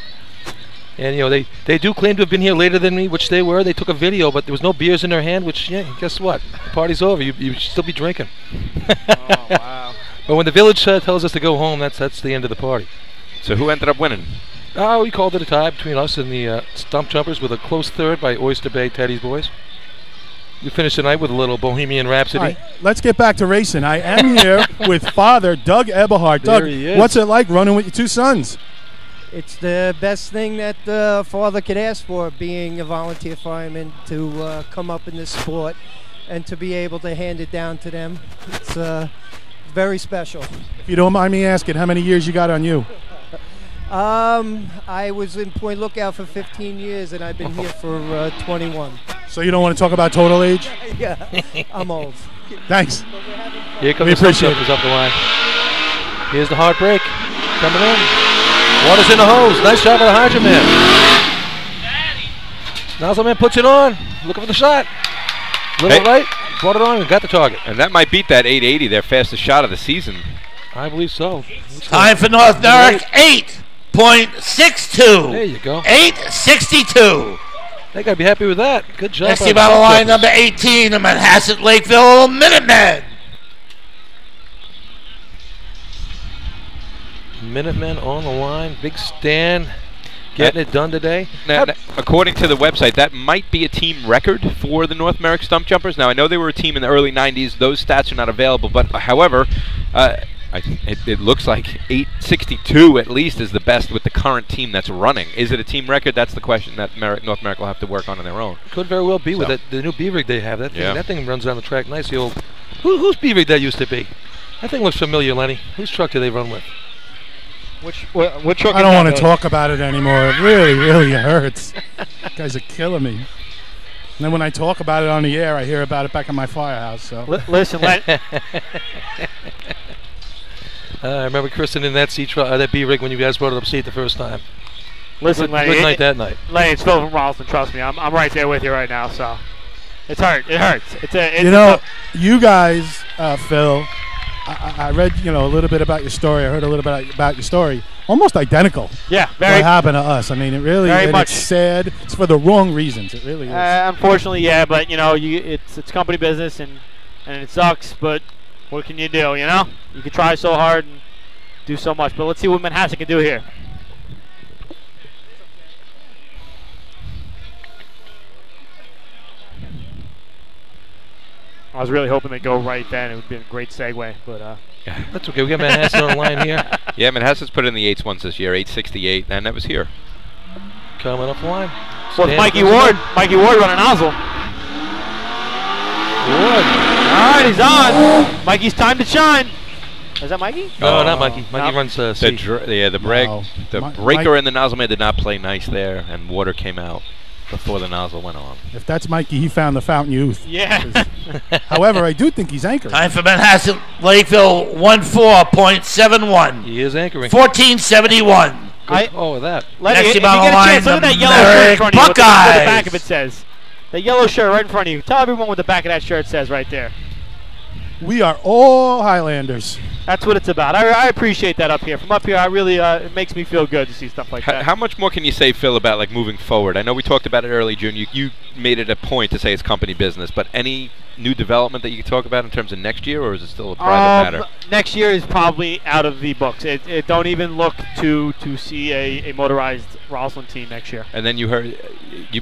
And, you know, they do claim to have been here later than me, which they were. They took a video, but there was no beers in their hand, which, yeah, guess what? The party's over. You should still be drinking. Oh, wow. But when the village tells us to go home, that's the end of the party. So who ended up winning? We called it a tie between us and the Stump Jumpers with a close third by Oyster Bay Teddy's boys. We finished the night with a little Bohemian Rhapsody. All right, let's get back to racing. I am here with father Doug Eberhardt. There he Doug, is. what's it like running with your 2 sons? It's the best thing that the father could ask for, being a volunteer fireman, to come up in this sport and to be able to hand it down to them. It's very special. If you don't mind me asking, how many years you got on you? I was in Point Lookout for 15 years, and I've been here for 21. So you don't want to talk about total age? Yeah, I'm old. Thanks. Here comes We the Stump appreciate Jumpers up the line. Here's the hard break. Coming in. Water's in the hose. Nice job by the hydrant man. Nozzle man puts it on. Looking for the shot. Little right. Brought it on and got the target. And that might beat that 880, their fastest shot of the season. I believe so. Time for North Merrick, 8.62. There you go. 8.62. They got to be happy with that. Good job. Next by team the on the Stump line, Jumpers. number 18, the Manhasset Lakeville Minutemen. Minutemen on the line. Big stand. getting it done today. Now, according to the website, that might be a team record for the North Merrick Stump Jumpers. Now, I know they were a team in the early 90s. Those stats are not available. But, however, it looks like 862 at least is the best with the current team that's running. Is it a team record? That's the question that North Merrick will have to work on their own. Could very well be with the new B-rig they have. That thing runs down the track nice. Whose B-rig that used to be? That thing looks familiar, Lenny. Whose truck do they run with? Which truck? I don't want to talk about it anymore. It really hurts. You guys are killing me. And then when I talk about it on the air, I hear about it back in my firehouse. So listen, I remember christening that B-rig when you guys brought it up seat the first time. Listen, Lenny. Good night that night. Lenny, it's Phil from Ralston. Trust me, I'm right there with you right now. So it's hurt. It hurts. You guys, Phil. I read, a little bit about your story. I heard a little bit about your story. Almost identical. Yeah, very. What happened to us? I mean, it really. Very much. It's sad. It's for the wrong reasons. It really is. Unfortunately, yeah. But it's company business, and it sucks. But what can you do? You can try so hard and do so much. But let's see what Manhasset can do here. I was really hoping they'd go right then. It would have been a great segue, but that's okay. We got Manhasset on the line here. Yeah, Manhasset's put in the 8s once this year, 868, and that was here. Coming up the line. Well, Mikey Ward running nozzle. Ward. All right, he's on. Mikey's time to shine. Is that Mikey? No, not Mikey. Mikey runs C. The breaker and the nozzle man did not play nice there, and water came out before the nozzle went on. If that's Mikey, he found the Fountain Youth. Yeah. However, I do think he's anchoring. Time for Manhasset Lakeville 14.71. He is anchoring. 1471. With that. Next if you team on get the a line, chance, look at the that yellow shirt in front of you. What the back of it Buckeyes. says. That yellow shirt right in front of you. Tell everyone what the back of that shirt says right there. We are all Highlanders. That's what it's about. I appreciate that up here. From up here, I really it makes me feel good to see stuff like that. How much more can you say, Phil, about moving forward? I know we talked about it early, June. You made it a point to say it's company business, but any new development that you can talk about in terms of next year, or is it still a private matter? Next year is probably out of the books. It don't even look to see a motorized Rosslyn team next year. And then you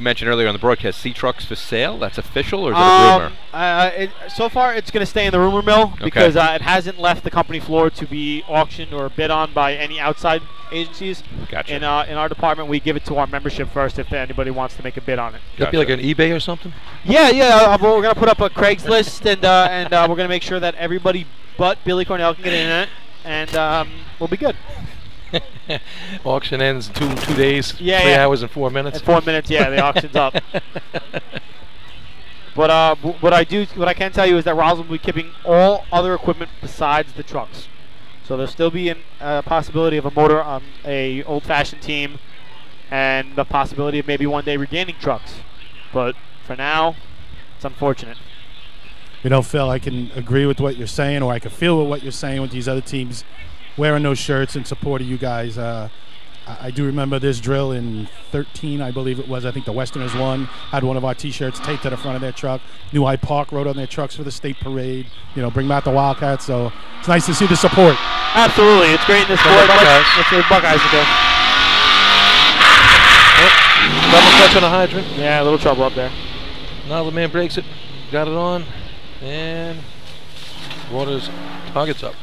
mentioned earlier on the broadcast, C trucks for sale. That's official, or is it a rumor? So far, it's going to stay in the rumor mill because it hasn't left the company floor to be auctioned or bid on by any outside agencies. Gotcha. In our department, we give it to our membership first if anybody wants to make a bid on it. Could that be like an eBay or something? Yeah. We're going to put up a Craigslist, and we're going to make sure that everybody but Billy Cornell can get in it, and we'll be good. Auction ends in two days, 3 hours and 4 minutes. In 4 minutes, yeah, the auction's up. But what I can tell you is that Roslyn will be keeping all other equipment besides the trucks. So there'll still be a possibility of a motor on a old-fashioned team, and the possibility of maybe one day regaining trucks. But for now, it's unfortunate. Phil, I can agree with what you're saying, or I can feel with what you're saying with these other teams wearing those shirts in support of you guys. I do remember this drill in 13, I believe it was. I think the Westerners won, had one of our T-shirts taped to the front of their truck. New Hyde Park rode on their trucks for the state parade. Bring back the Wildcats. So it's nice to see the support. Absolutely. It's great in this sport. Let's see what Buckeyes will do. Double clutch on a hydrant. Yeah, a little trouble up there. Now the man breaks it. Got it on. And water's target's up.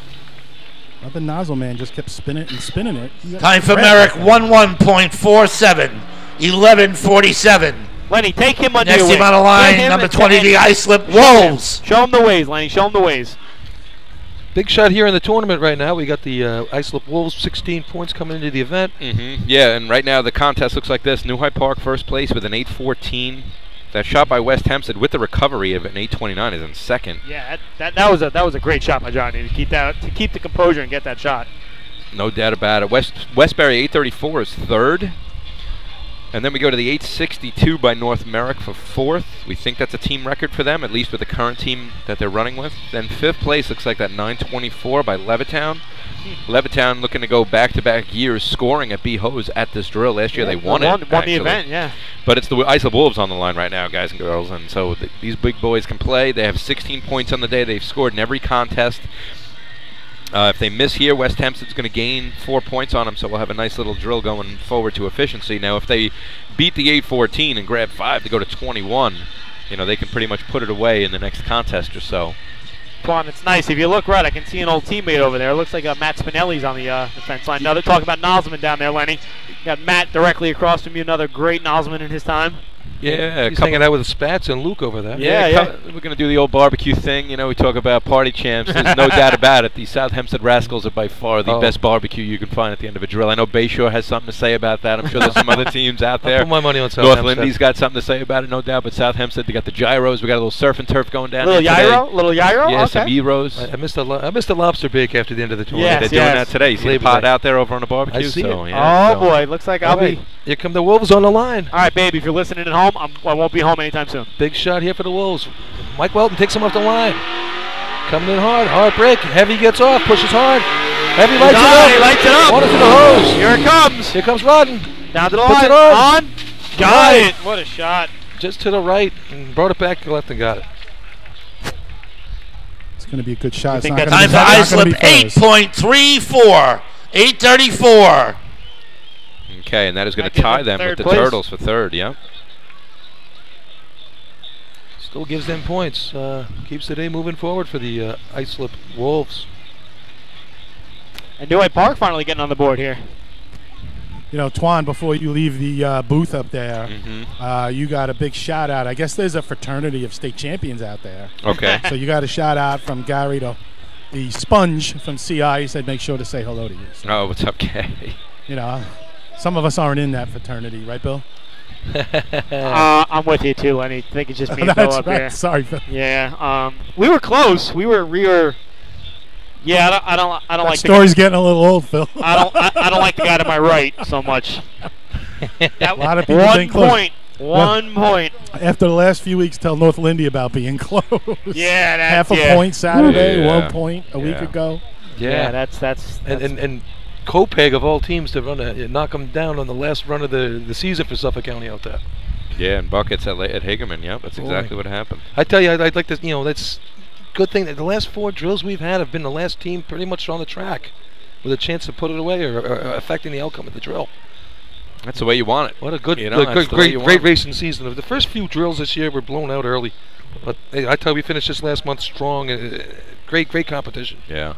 The nozzle man just kept spinning it and spinning it. Time for Merrick 11.47. 11:47. Lenny, take him under Next your team wing. on the line, number 20, the Islip Wolves. Show him the ways, Lenny. Show him the ways. Big shot here in the tournament right now. We got the Islip Wolves, 16 points coming into the event. Yeah, and right now the contest looks like this. New Hyde Park first place with an 8:14. That shot by West Hempstead with the recovery of an 8:29 is in second. Yeah, that was a great shot by Johnny to keep the composure and get that shot. No doubt about it. Westbury 8:34 is third. And then we go to the 8:62 by North Merrick for fourth. We think that's a team record for them, at least with the current team that they're running with. Then fifth place looks like that 9:24 by Levittown. Levittown looking to go back-to-back years scoring at B-Hose at this drill. Last year they won the event, yeah. But it's the Islip Wolves on the line right now, guys and girls, and so these big boys can play. They have 16 points on the day. They've scored in every contest. If they miss here, West Hempstead's going to gain 4 points on them, so we'll have a nice little drill going forward to efficiency. Now, if they beat the 8-14 and grab 5 to go to 21, you know, they can pretty much put it away in the next contest or so. Twan, it's nice. If you look right, I can see an old teammate over there. It looks like Matt Spinelli's on the defense line. Now they're talking about Nosman down there, Lenny. You got Matt directly across from you, another great Nosman in his time. Yeah, he's hanging out with Spats and Luke over there. Yeah. We're going to do the old barbecue thing. You know, we talk about party champs. There's no doubt about it. The South Hempstead Rascals are by far the best barbecue you can find at the end of a drill. I know Bayshore has something to say about that. I'm sure there's some other teams out there. I'll put my money on South North Hempstead. Lindy's got something to say about it, no doubt. But South Hempstead, they got the gyros. We got a little surf and turf going down Little there today. gyro? Little gyro? Yeah, Okay. some gyros. I missed the lobster bake after the end of the tournament. They're doing that today. You see the pot out there over on the barbecue? I see so, it. yeah, Oh, boy. Looks like I'll be... Here come the Wolves on the line. All right, baby, if you're listening at home, I won't be home anytime soon. Big shot here for the Wolves. Mike Welton takes him off the line. Coming in hard. Hard break. Heavy gets off. Pushes hard. Heavy lights it up. He lights it up. Water to the hose. Here it comes. Here comes Rodden. Down to the Puts line. it on. Got it. What a shot. Just to the right and brought it back to the left and got it. It's going to be a good shot. Time for Islip 8.34. 8:34. Okay, and that is going to tie them with the Turtles for third, yeah. Still gives them points. Keeps the day moving forward for the Islip Wolves. And Neway Park finally getting on the board here. You know, Twan, before you leave the booth up there, you got a big shout out. I guess there's a fraternity of state champions out there. Okay. So you got a shout out from Gary to the Sponge from CI. He said make sure to say hello to you. So, oh, what's up, Kay? You know, some of us aren't in that fraternity, right, Bill? I'm with you too, Lenny. I think it's just me and Bill up right. here. Sorry, Bill. Yeah. We were close. We were. Yeah, I don't that like. Story's getting a little old, Phil. I don't like the guy to my right so much. A lot of people think close. One point. After the last few weeks, tell North Lindy about being close. Yeah, half a point Saturday, 1 point a week ago. Yeah, that's and Copeg of all teams to knock them down on the last run of the season for Suffolk County out there. Yeah, and buckets at Hagerman. Yep, that's exactly what happened. I tell you, I'd like to. You know, that's good thing that the last 4 drills we've had have been the last team pretty much on the track with a chance to put it away or affecting the outcome of the drill. That's the way you want it. What a good, great racing season. The first few drills this year were blown out early, but hey, I tell you, we finished this last month strong. Great competition. Yeah.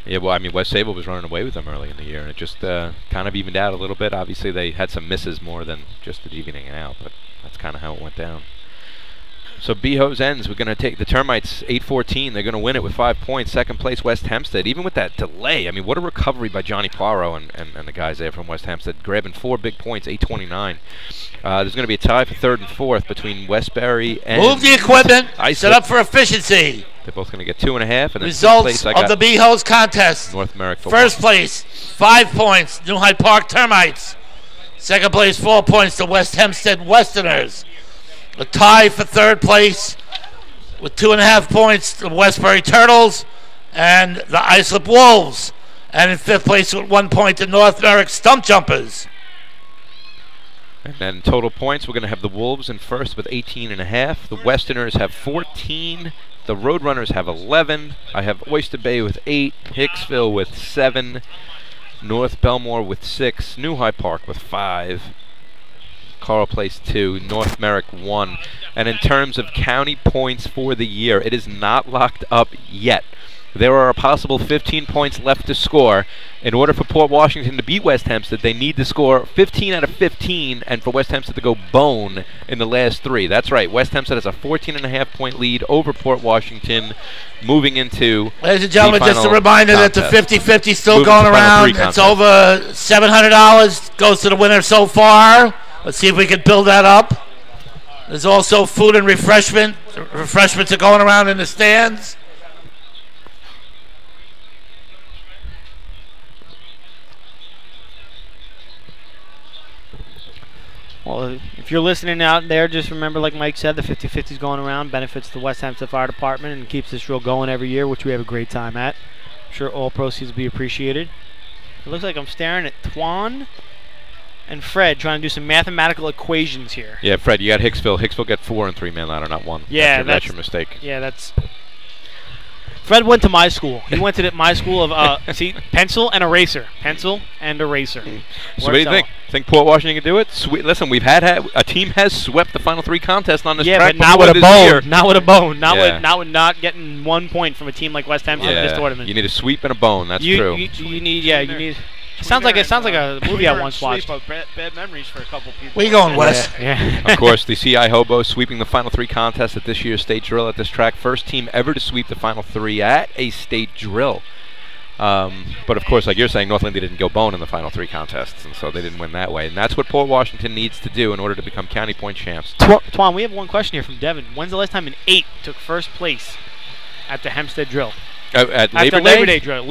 Yeah, well, I mean, West Sable was running away with them early in the year, and it just kind of evened out a little bit. Obviously, they had some misses more than just the evening out, but that's kind of how it went down. So B-Hose ends. We're going to take the Termites 8-14. They're going to win it with 5 points. Second place, West Hempstead. Even with that delay, I mean, what a recovery by Johnny Poirot and the guys there from West Hempstead, grabbing 4 big points, 8-29. There's going to be a tie for third and fourth between Westbury and Move the equipment. Islip. Set up for efficiency. They're both going to get 2.5. And results of the B-Hose contest. North Merrick. First place, 5 points, New Hyde Park Termites. Second place, 4 points to West Hempstead Westerners. A tie for third place with 2.5 points to Westbury Turtles and the Islip Wolves. And in fifth place with 1 point to North Merrick Stump Jumpers. And then total points, we're going to have the Wolves in first with 18.5. The Westerners have 14. The Roadrunners have 11. I have Oyster Bay with 8. Hicksville with 7. North Belmore with 6. New Hyde Park with 5. Carl Place 2, North Merrick 1. And in terms of county points for the year, it is not locked up yet. There are a possible 15 points left to score. In order for Port Washington to beat West Hempstead, they need to score 15 out of 15, and for West Hempstead to go bone in the last 3. That's right. West Hempstead has a 14.5 point lead over Port Washington, moving into. Ladies and gentlemen, just a reminder that the 50-50 is still moving going around. It's over $700. Goes to the winner so far. Let's see if we can build that up. There's also food and refreshment. Refreshments are going around in the stands. Well, if you're listening out there, just remember, like Mike said, the 50-50 is going around, benefits the West Hempstead Fire Department, and keeps this drill going every year, which we have a great time at. I'm sure all proceeds will be appreciated. It looks like I'm staring at Twan and Fred trying to do some mathematical equations here. Yeah, Fred, you got Hicksville. Hicksville got 4 in 3-man ladder, not 1. Yeah, that's your mistake. Yeah, that's. Fred went to my school. He went to my school of see, pencil and eraser. Pencil and eraser. So what do you think? Think Port Washington can do it? Listen, we've had a team has swept the final 3 contests on this track. Yeah, but not with a bone. Not with a bone. Yeah. Not getting 1 point from a team like West Hempstead in this tournament. You need a sweep and a bone. That's true. You need. It sounds like a movie I once watched. Bad memories for a couple people. Where you going, Wes? Yeah. Of course, the CI Hobos sweeping the final 3 contests at this year's state drill at this track. First team ever to sweep the final 3 at a state drill. But of course, like you're saying, North Lindy didn't go bone in the final 3 contests, and so they didn't win that way. And that's what Port Washington needs to do in order to become county point champs. Twan, we have one question here from Devin. When's the last time an 8 took first place at the Hempstead drill? At the Labor Day drill.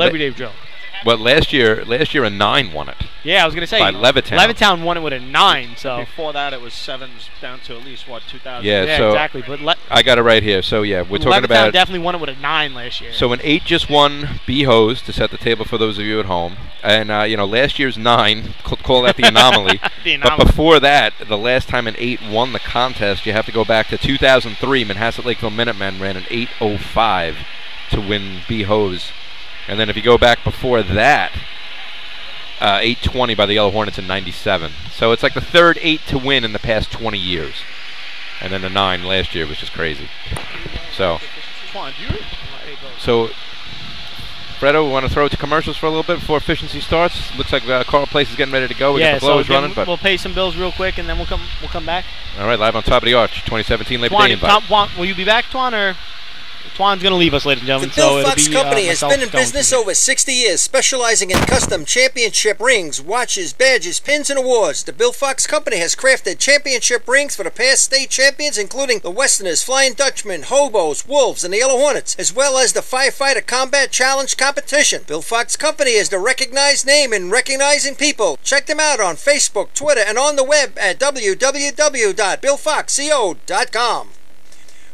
Well, last year a 9 won it. Yeah, I was gonna say by Levittown. Levittown won it with a 9. So before that, it was 7s down to at least 2000. Yeah, so exactly. But I got it right here. So yeah, we're talking Levittown about definitely won it with a 9 last year. So an 8 just won B-Hose to set the table for those of you at home, and last year's 9, call that the anomaly. But before that, the last time an 8 won the contest, you have to go back to 2003. Manhasset Lakeville Minutemen ran an 8:05 to win B-Hose. And then if you go back before that, 8:20 by the Yellow Hornets in '97. So it's like the third 8 to win in the past 20 years. And then the 9 last year was just crazy. So Fredo, we want to throw it to commercials for a little bit before efficiency starts. Looks like Carl Place is getting ready to go. We got the blowers running. But we'll pay some bills real quick, and then we'll come back. All right, live on Top of the Arch, 2017 Labor Day invite. Will you be back, Twan, or? Twan's going to leave us, ladies and gentlemen. The Bill Fox Company has been in business over 60 years, specializing in custom championship rings, watches, badges, pins, and awards. The Bill Fox Company has crafted championship rings for the past state champions, including the Westerners, Flying Dutchmen, Hobos, Wolves, and the Yellow Hornets, as well as the Firefighter Combat Challenge competition. Bill Fox Company is the recognized name in recognizing people. Check them out on Facebook, Twitter, and on the web at www.billfoxco.com.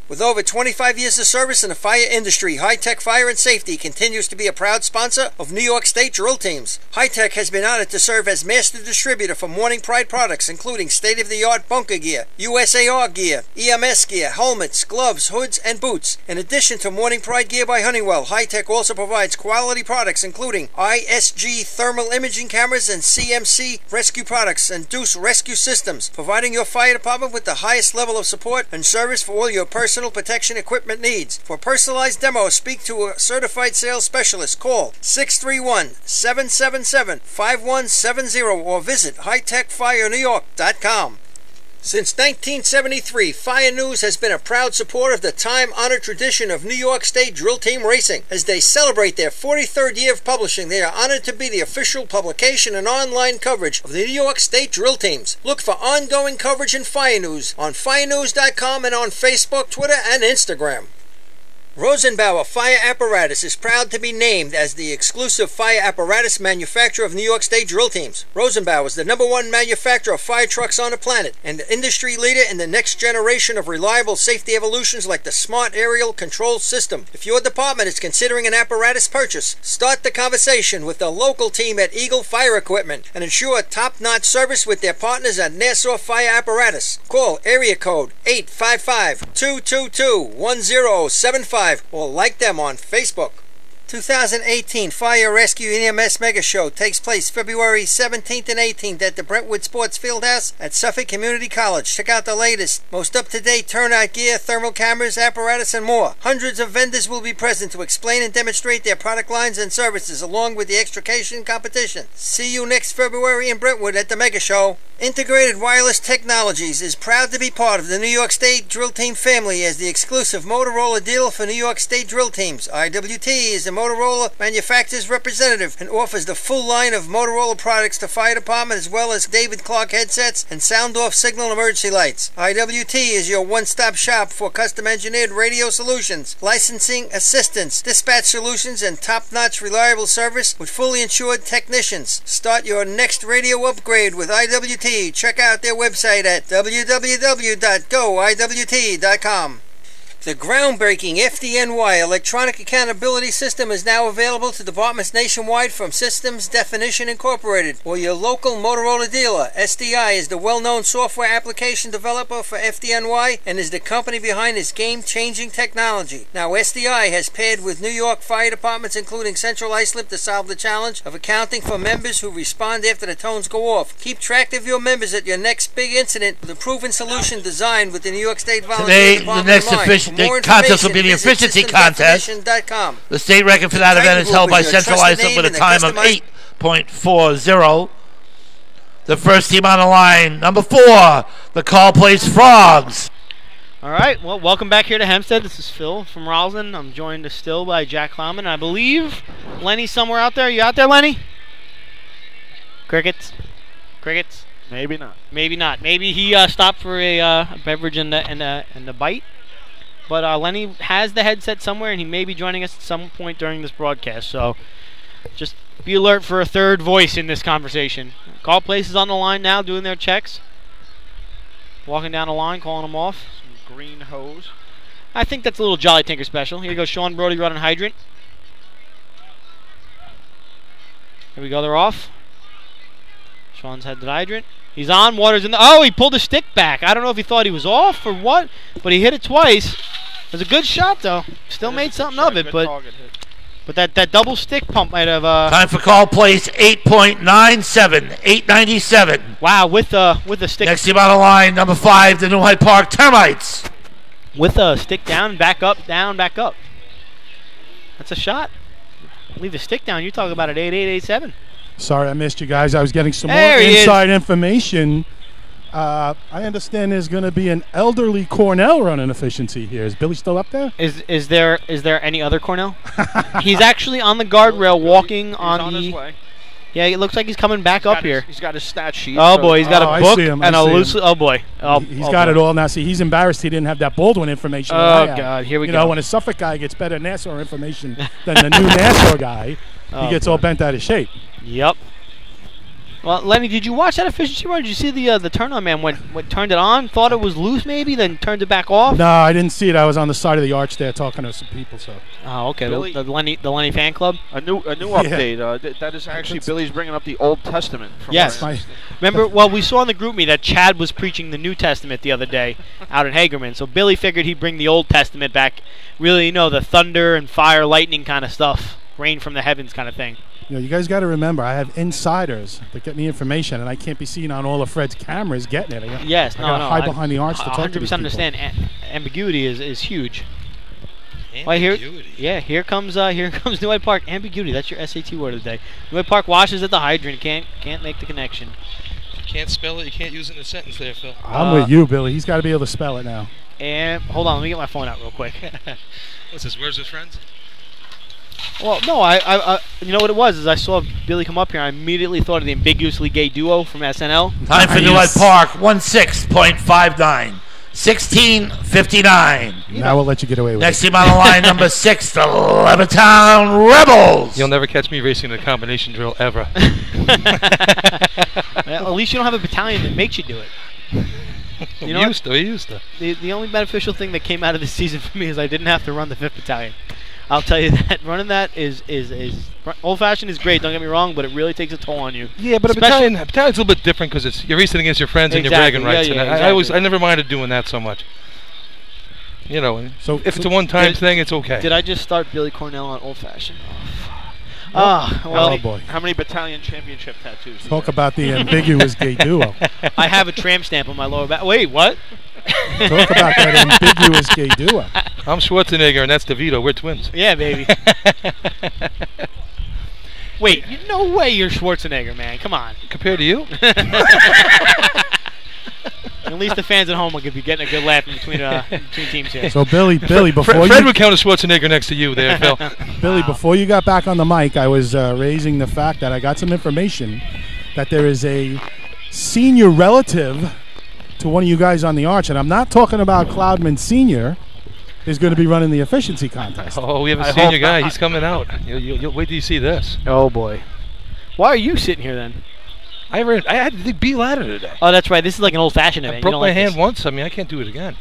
With over 25 years of service in the fire industry, High-Tech Fire and Safety continues to be a proud sponsor of New York State drill teams. High-Tech has been honored to serve as master distributor for Morning Pride products, including state-of-the-art bunker gear, USAR gear, EMS gear, helmets, gloves, hoods, and boots. In addition to Morning Pride gear by Honeywell, High-Tech also provides quality products, including ISG thermal imaging cameras and CMC rescue products and Deuce rescue systems, providing your fire department with the highest level of support and service for all your personal protection equipment needs. For personalized demos, speak to a certified sales specialist. Call 631-777-5170 or visit hightechfirenewyork.com. Since 1973, Fire News has been a proud supporter of the time-honored tradition of New York State drill team racing. As they celebrate their 43rd year of publishing, they are honored to be the official publication and online coverage of the New York State drill teams. Look for ongoing coverage in Fire News on firenews.com and on Facebook, Twitter, and Instagram. Rosenbauer Fire Apparatus is proud to be named as the exclusive fire apparatus manufacturer of New York State drill teams. Rosenbauer is the #1 manufacturer of fire trucks on the planet and the industry leader in the next generation of reliable safety evolutions like the Smart Aerial Control System. If your department is considering an apparatus purchase, start the conversation with the local team at Eagle Fire Equipment and ensure top-notch service with their partners at Nassau Fire Apparatus. Call area code 855-222-1075 or like them on Facebook. 2018 Fire Rescue EMS Mega Show takes place February 17th and 18th at the Brentwood Sports Fieldhouse at Suffolk Community College. Check out the latest, most up-to-date turnout gear, thermal cameras, apparatus, and more. Hundreds of vendors will be present to explain and demonstrate their product lines and services along with the extrication competition. See you next February in Brentwood at the Mega Show. Integrated Wireless Technologies is proud to be part of the New York State Drill Team family as the exclusive Motorola dealer for New York State Drill Teams. IWT is the Motorola manufacturer's representative and offers the full line of Motorola products to fire department as well as David Clark headsets and sound-off signal emergency lights. IWT is your one-stop shop for custom-engineered radio solutions, licensing assistance, dispatch solutions, and top-notch reliable service with fully insured technicians. Start your next radio upgrade with IWT. Check out their website at www.goiwt.com. The groundbreaking FDNY electronic accountability system is now available to departments nationwide from Systems Definition Incorporated or your local Motorola dealer. SDI is the well-known software application developer for FDNY and is the company behind this game-changing technology. Now, SDI has paired with New York fire departments, including Central Islip, to solve the challenge of accounting for members who respond after the tones go off. Keep track of your members at your next big incident with a proven solution designed with the New York State Volunteer Department. The next contest will be the efficiency contest. The state record for that event is held by Central Islip with a time of 8.40. The first team on the line, number 4, the Call Place Frogs. All right, well, welcome back here to Hempstead. This is Phil from Roslyn. I'm joined still by Jack Klauman. I believe Lenny's somewhere out there. You out there, Lenny? Crickets? Crickets? Maybe not. Maybe not. Maybe he stopped for a beverage and a bite. But Lenny has the headset somewhere, and he may be joining us at some point during this broadcast. So just be alert for a third voice in this conversation. Call Place is on the line now, doing their checks. Walking down the line, calling them off. Some green hose. I think that's a little Jolly Tinker special. Here goes Sean Brody running hydrant. Here we go, they're off. Sean's headed hydrant. He's on, water's in the... Oh, he pulled the stick back. I don't know if he thought he was off or what, but he hit it twice. It was a good shot, though. Still made something of it, but that double stick pump might have... Time for Call Place 8.97, 897. Wow, with the stick... Next team on the line, number 5, the New Hyde Park Termites. With a stick down, back up, down, back up. That's a shot. Leave the stick down. You talk about it, 8.887. Sorry, I missed you guys. I was getting some more inside information. I understand there's going to be an elderly Cornell running efficiency here. Is Billy still up there? Is there any other Cornell? He's actually on the guardrail walking on his way. Yeah, it looks like he's coming back up here. He's got his stat sheet. Oh boy, he's got a book and a loose. Oh boy, he's got it all now. See, he's embarrassed he didn't have that Baldwin information. Oh God, here we go. You know, when a Suffolk guy gets better Nassau information than the new Nassau guy, he gets all bent out of shape. Yep. Well, Lenny, did you watch that efficiency run? Did you see the turn-on man turned it on, thought it was loose maybe, then turned it back off? No, I didn't see it. I was on the side of the arch there talking to some people. So. Oh, okay. The Lenny fan club. A new update. That is actually Billy's bringing up the Old Testament. Yes. Remember, well, we saw in the group meet that Chad was preaching the New Testament the other day out in Hagerman. So Billy figured he'd bring the Old Testament back. Really, the thunder and fire, lightning kind of stuff, rain from the heavens kind of thing. You guys got to remember, I have insiders that get me information, and I can't be seen on all of Fred's cameras getting it. I got to hide behind the arch to talk to these people. 100% understand. Ambiguity is huge. Ambiguity. Here comes New Hyde Park. Ambiguity. That's your SAT word of the day. New Hyde Park washes at the hydrant. Can't make the connection. If you can't spell it, you can't use it in a sentence there, Phil. I'm with you, Billy. He's got to be able to spell it now. And hold on, let me get my phone out real quick. What's this? Words with Friends? Well, no, I you know what it was is I saw Billy come up here. I immediately thought of the ambiguously gay duo from SNL. Time for New Hyde Park, 16.59, 16:59. Now we'll let you get away with it. Next team on the line, number 6, the Levittown Rebels. You'll never catch me racing a combination drill ever. Well, at least you don't have a battalion that makes you do it. You used to. The only beneficial thing that came out of this season for me is I didn't have to run the 5th Battalion. I'll tell you that running that is old-fashioned is great. Don't get me wrong, but it really takes a toll on you. Yeah, but a battalion's a little bit different because you're racing against your friends and your bragging rights. Yeah, and I never minded doing that so much. So if it's a one-time thing, it's okay. Did I just start Billy Cornell on old-fashioned? Oh boy! How many battalion championship tattoos? Talk about the ambiguous gay duo. I have a tramp stamp on my lower back. Wait, what? Talk about that ambiguous gay duo. I'm Schwarzenegger, and that's DeVito. We're twins. Yeah, baby. Wait, no way you're Schwarzenegger, man. Come on. Compared to you? At least the fans at home will be getting a good laugh in between teams here. So, Billy, before Fred would count a Schwarzenegger next to you there, Phil. Billy, before you got back on the mic, I was raising the fact that I got some information that there is a senior relative to one of you guys on the arch, and I'm not talking about Cloudman Sr., is going to be running the efficiency contest. Oh, we have a senior guy. He's coming out. You'll wait till you see this. Oh, boy. Why are you sitting here, then? I had the B ladder today. Oh, that's right. This is like an old-fashioned event. I broke my hand once. I mean, I can't do it again.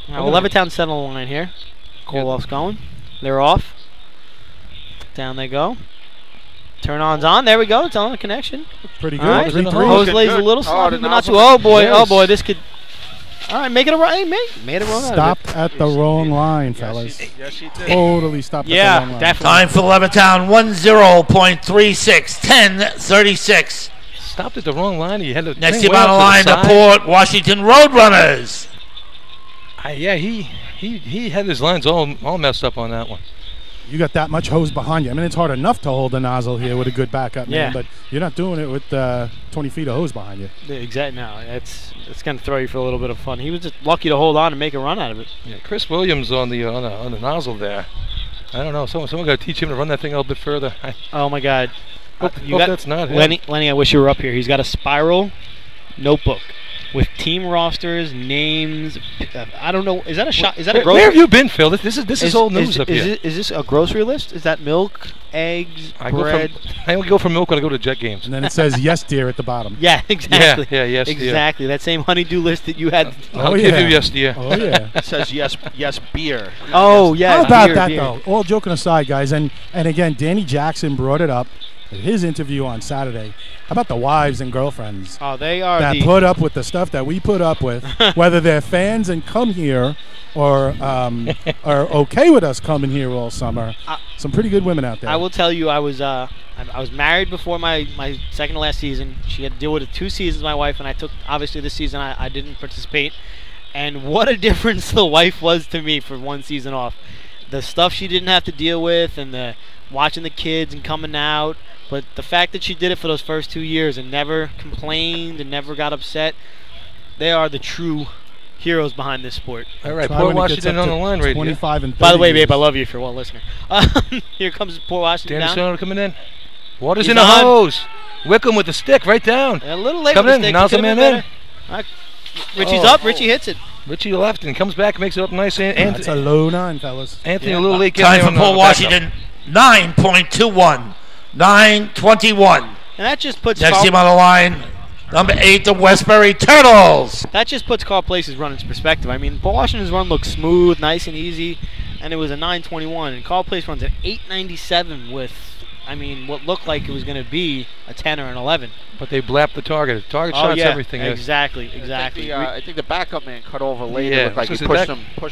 Now, Levittown set on the line here. Koloff's going. They're off. Down they go. Turn-on's on. There we go. It's on the connection. Pretty good. Right. 3-3. Hose lays a little sloppy, but not too. Oh boy. This could. All right, make it a run. Made it wrong. Stopped at the wrong line, fellas. Yes, he did. Totally stopped at the wrong line. Definitely. Time for Levittown, 10.36, 10:36. Stopped at the wrong line. He had to Next team on the line, the Port Washington Roadrunners. Yeah, he had his lines all messed up on that one. You got that much hose behind you. I mean, it's hard enough to hold the nozzle here with a good backup man, but you're not doing it with 20 feet of hose behind you. Exactly. No, it's going to throw you for a little bit of fun. He was just lucky to hold on and make a run out of it. Yeah, Chris Williams on the nozzle there. I don't know. Someone got to teach him to run that thing a little bit further. Oh my God. Hope that's not him. Lenny, I wish you were up here. He's got a spiral notebook with team rosters, names. I don't know. Is that a shot? Is that a grocery? Where have you been, Phil? This is old news up here. Is this a grocery list? Is that milk, eggs, bread? I only go for milk when I go to Jet games. And then it says yes, dear at the bottom. Yeah, exactly. Yeah, yes, dear. Exactly. That same honeydew list that you had. I'll give you yes, dear. Oh yeah. It says yes, beer. Oh yeah. How about that though? All joking aside, guys, and again, Danny Jackson brought it up in his interview on Saturday. How about the wives and girlfriends? Oh, they are that put up with the stuff that we put up with, whether they're fans and come here or are okay with us coming here all summer. Some pretty good women out there. I will tell you, I was married before my second to last season. She had to deal with it 2 seasons, my wife, and I took, obviously this season I didn't participate. And what a difference the wife was to me for 1 season off. The stuff she didn't have to deal with, and the watching the kids and coming out. But the fact that she did it for those first 2 years and never complained and never got upset, they are the true heroes behind this sport. All right, Port Washington on the line right 25 here. and 30 By the way, babe, I love you if you're one listener. Here comes Port Washington Danny down. coming in. Water's in the hose. Wickham with the stick right down. A little late coming with the stick. Nozzle man in. Right. Richie's up. Richie hits it. Richie left and comes back, makes it up nice. That's a low 9, fellas. Anthony a little late. Time for Port Washington, 9.21. 9:21. And that just puts next team on the line, number 8, the Westbury Turtles. That just puts Carl Place's run into perspective. I mean, Port Washington's run looks smooth, nice and easy, and it was a 9:21. And Carl Place runs at 8:97 with, I mean, what looked like it was going to be a 10 or an 11. But they blapped the target. The target shots everything. Exactly. I think the backup man cut over late. Yeah, it looked like he pushed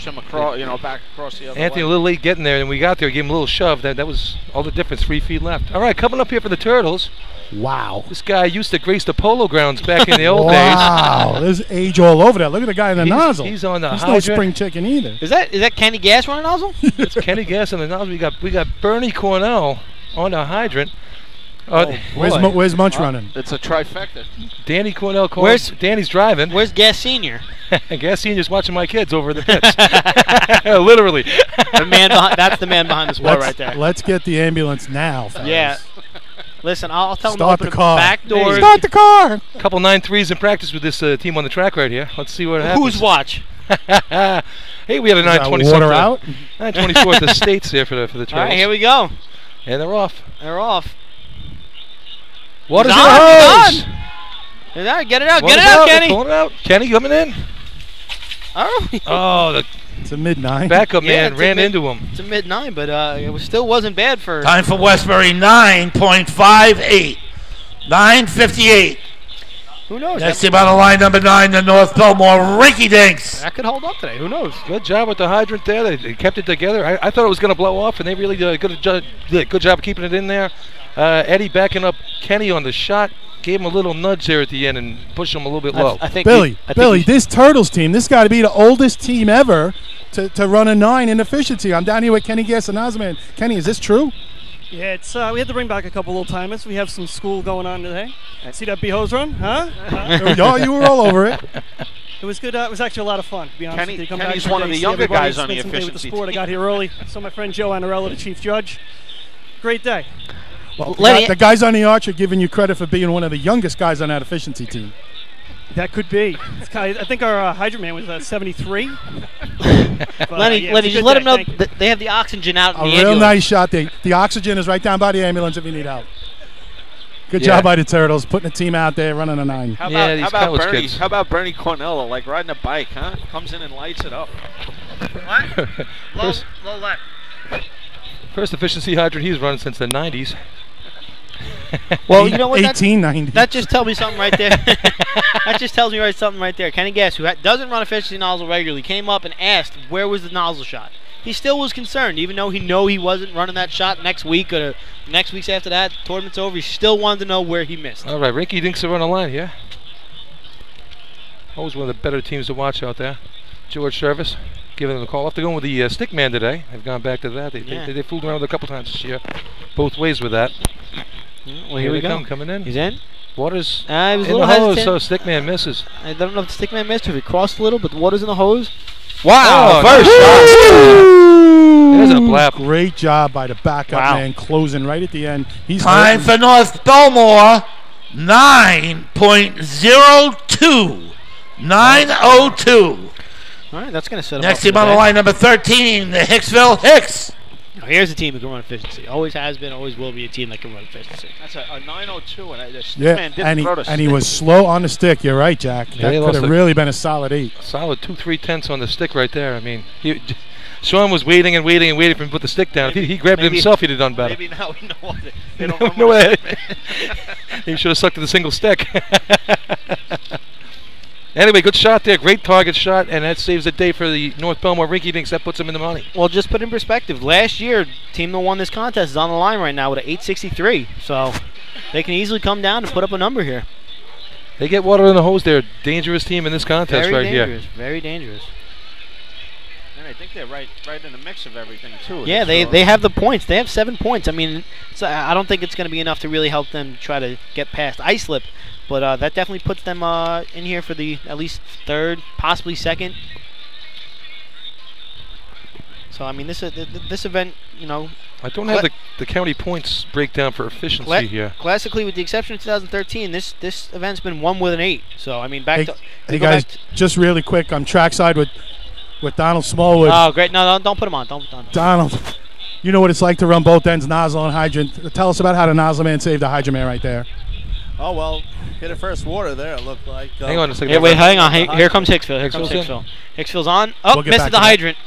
him across, back across the other Anthony way. a little late getting there, and we got there, gave him a little shove. That was all the difference. 3 feet left. All right, coming up here for the Turtles. Wow. This guy used to grace the polo grounds back in the old days. Wow, there's age all over there. Look at the guy in the nozzle. He's on the hydrant. He's no spring chicken either. Is that Kenny Gas running nozzle? It's Kenny Gas on the nozzle. We got Bernie Cornell on the hydrant. Where's Munch running? It's a trifecta. Danny Cornell. Danny's driving. Where's Gas Senior? Gas Senior's watching my kids over the pits. Literally. That's the man behind the sport right there. Let's get the ambulance now, fellas. Yeah. Listen, I'll tell Start them the to car. open the back door. Start the car. Couple 9-3s in practice with this team on the track right here. Let's see what happens. Whose watch? Hey, we had a 9:20. Water out. 9:24 at the States here for the Turtles. All right, here we go. And they're off. They're off. Water's in He's the hose. Get it out, Kenny. Pulling it out. Kenny coming in. Oh, it's a mid-9. Backup man ran into him. It's a mid-9, but it still wasn't bad for. Time for Westbury, 9.58. 9:58. Who knows? Next team on the line, number 9, the North Belmore Rinky Dinks. That could hold up today. Who knows? Good job with the hydrant there. They kept it together. I thought it was going to blow off, and they really did a good job of keeping it in there. Eddie backing up Kenny on the shot. Gave him a little nudge there at the end and pushed him a little bit low. I think Billy, this Turtles team, this got to be the oldest team ever to run a 9 in efficiency. I'm down here with Kenny Gass and Osman. Kenny, is this true? Yeah, it's we had to bring back a couple old timers. We have some school going on today. See that B-hose run, huh? Oh, you were all over it. It was good. It was actually a lot of fun, to be honest with you. Come Kenny's back one of the see younger everybody, guys on the spend some day with the efficiency sport. I got here early. Saw my friend Joe Anarella, the chief judge. Great day. Well, the guys on the arch are giving you credit for being one of the youngest guys on that efficiency team. That could be. I think our hydrant man was 73. Lenny, just let him know that they have the oxygen out in the real ambulance. nice shot. The oxygen is right down by the ambulance if you need help. Good job by the Turtles, putting a team out there, running a 9. How Yeah, about, these how about college Bernie? kids. How about Bernie Cornello, like riding a bike, huh? Comes in and lights it up. What? First- low left. First efficiency hydrant he's run since the 90s. Well, you know what? 1890. That just tells me something right there. That just tells me something right there. Kenny Gass, who doesn't run efficiency nozzle regularly, came up and asked where was the nozzle shot. He still was concerned, even though he wasn't running that shot next week or next week's after that. Tournament's over. He still wanted to know where he missed. All right, Rinky Dinks are on the line here. Always one of the better teams to watch out there. George Service giving them a call. After going with the stick man today, they've gone back to that. They fooled around with it a couple times this year, both ways with that. Well, here we go. Coming in. He's in. Water's He was a in little the hose, hesitant. so stick man misses. I don't know if the stick man missed or if he crossed a little, but the water's in the hose. Wow! Oh, first shot. There's a blap. Great job by the backup Wow. man, closing right at the end. He's Time for North Belmore, 9.02. 9:02. All right, that's going to set him Next up team for on the day. line, number 13, the Hicksville Hicks. Now, here's a team who can run efficiency. Always has been, always will be a team that can run efficiency. That's a 9:02, and the stick Yeah, man didn't and throw the he stick. was slow on the stick. You're right, Jack. Yeah, That he could lost have it. really been a solid 8. Solid 2-3 on the stick right there. I mean, Sean was waiting and waiting and waiting for him to put the stick down. If he grabbed it himself, he'd have done better. Maybe now we know what they don't run No with a way. stick man. He should have stuck to the single stick. Anyway, good shot there. Great target shot, and that saves the day for the North Belmore Rinky Dinks. That puts them in the money. Well, just put in perspective, last year, team that won this contest is on the line right now with an 863. So they can easily come down and put up a number here. They get water in the hose. They're a dangerous team in this contest Very right dangerous, here. very dangerous. And I think they're right in the mix of everything too. Yeah, they have the points. They have 7 points. I mean, I don't think it's going to be enough to really help them try to get past Islip, but that definitely puts them in here for the at least 3rd, possibly 2nd. So I mean, this event, you know. I don't have the county points breakdown for efficiency here. Classically, with the exception of 2013, this event's been won with an 8. So I mean, back to Hey guys, just really quick, I'm trackside with Donald Smallwood. Oh, great! No, don't put him on. Don't. Donald, you know what it's like to run both ends, nozzle and hydrant. Tell us about how the nozzle man saved the hydrant man right there. Oh, well, hit a first water there, it looked like. Hang on a second. Hey, wait, hang on. Here comes Hicksville. Here comes Hicksville. Hicksville's on. Oh, We'll get missed back at the to that. hydrant.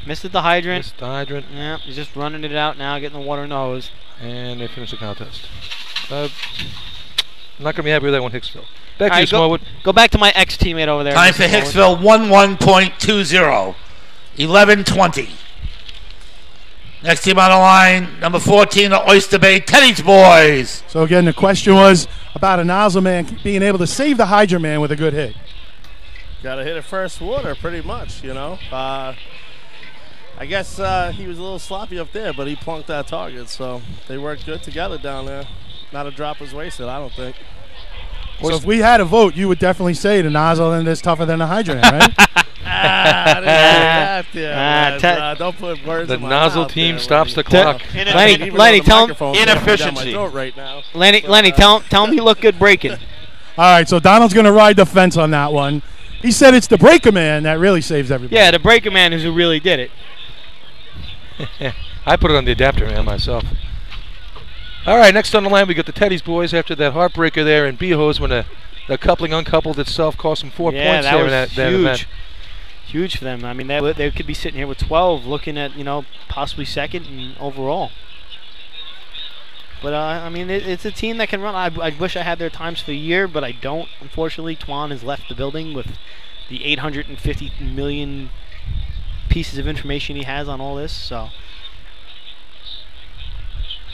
Missed at the hydrant. Missed the hydrant. Yeah, he's just running it out now, getting the water in the hose. And they finish the contest. I'm not going to be happy with that one, Hicksville. Back All to you, right, Smallwood. Go back to my ex-teammate over there. Time for Mr. Hicksville, 11.20. 11:20. Next team on the line, number 14, the Oyster Bay Teddy's Boys. So again, the question was about a nozzle man being able to save the hydrant man with a good hit. Got to hit a first water, pretty much, you know. I guess he was a little sloppy up there, but he plunked that target, so they worked good together down there. Not a drop was wasted, I don't think. So if we had a vote, you would definitely say the nozzle end is tougher than the hydrant end, right? Don't put words The in my nozzle mouth team there, stops the Lenny. clock. Lenny, tell him inefficiency. Right now. Lenny, tell him you look good breaking. All right, so Donald's going to ride the fence on that one. He said it's the breaker man that really saves everybody. Yeah, the breaker man is who really did it. I put it on the adapter man myself. All right, next on the line we got the Teddy's Boys after that heartbreaker there in B-Hose when the coupling uncoupled itself cost them 4 Yeah, points that there was in that huge. event. Huge for them. I mean, they could be sitting here with 12, looking at, you know, possibly 2nd and overall. But I mean, it's a team that can run. I wish I had their times for the year, but I don't. Unfortunately, Twan has left the building with the 850 million pieces of information he has on all this. So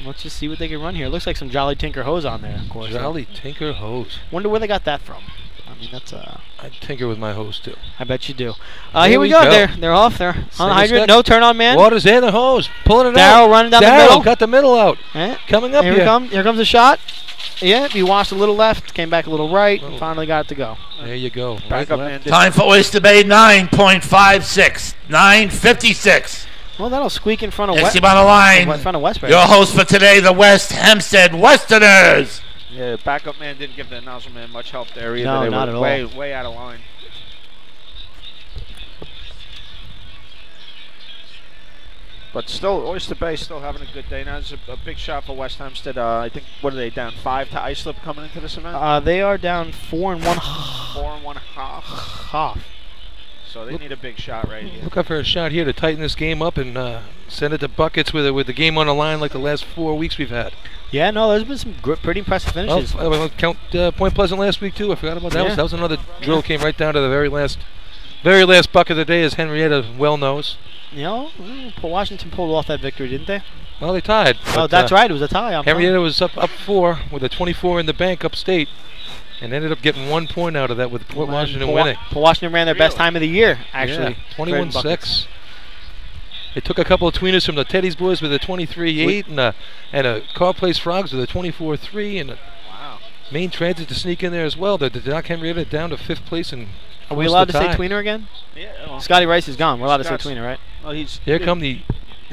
let's just see what they can run here. Looks like some Jolly Tinker hose on there, of course. Jolly Tinker hose. Wonder where they got that from. I mean, that's I tinker with my hose too. I bet you do. Here we go. They're off. They're on the Single hydrant. stick. No turn on man. Water's in the hose. Pulling it Darryl out. running down the Darryl middle. got the middle out. Coming up here. here. Here comes the shot. Yeah, he washed a little left, came back a little right, and finally got it to go. There you go. Back up, man. Time for Oyster Bay, 9.56. 9:56. Well, that'll squeak in front of Next team on the line, in front of Westbury. your host for today, the West Hempstead Westerners. Yeah, backup man didn't give the nozzle man much help there either. No, they not were at all. way out of line. But still, Oyster Bay still having a good day. Now it's a big shot for West Hempstead. I think, what are they, down 5 to Islip coming into this event? They are down 4 and 1 4 and 1 half. So they need a big shot right here. Looking for a shot here to tighten this game up and send it to buckets with the game on the line like the last 4 weeks we've had. Yeah, no, there's been some pretty impressive finishes. Oh, count Point Pleasant last week too. I forgot about that. Yeah. That was another drill. Came right down to the very last bucket of the day, as Henrietta well knows. You know, Washington pulled off that victory, didn't they? Well, they tied. Oh, that's right. It was a tie. Henrietta was up 4 with a 24 in the bank upstate, and ended up getting 1 point out of that with Port Washington winning. Port Washington ran their best time of the year, actually. Yeah, 21-6. They took a couple of tweeners from the Teddy's boys with a 23-8 and a Car Place Frogs with a 24-3 and a Main Transit to sneak in there as well. They knock Henrietta down to 5th place. And are we allowed to say tweener again? Yeah. Scotty Rice is gone. We're allowed to say tweener, right? Well, here come the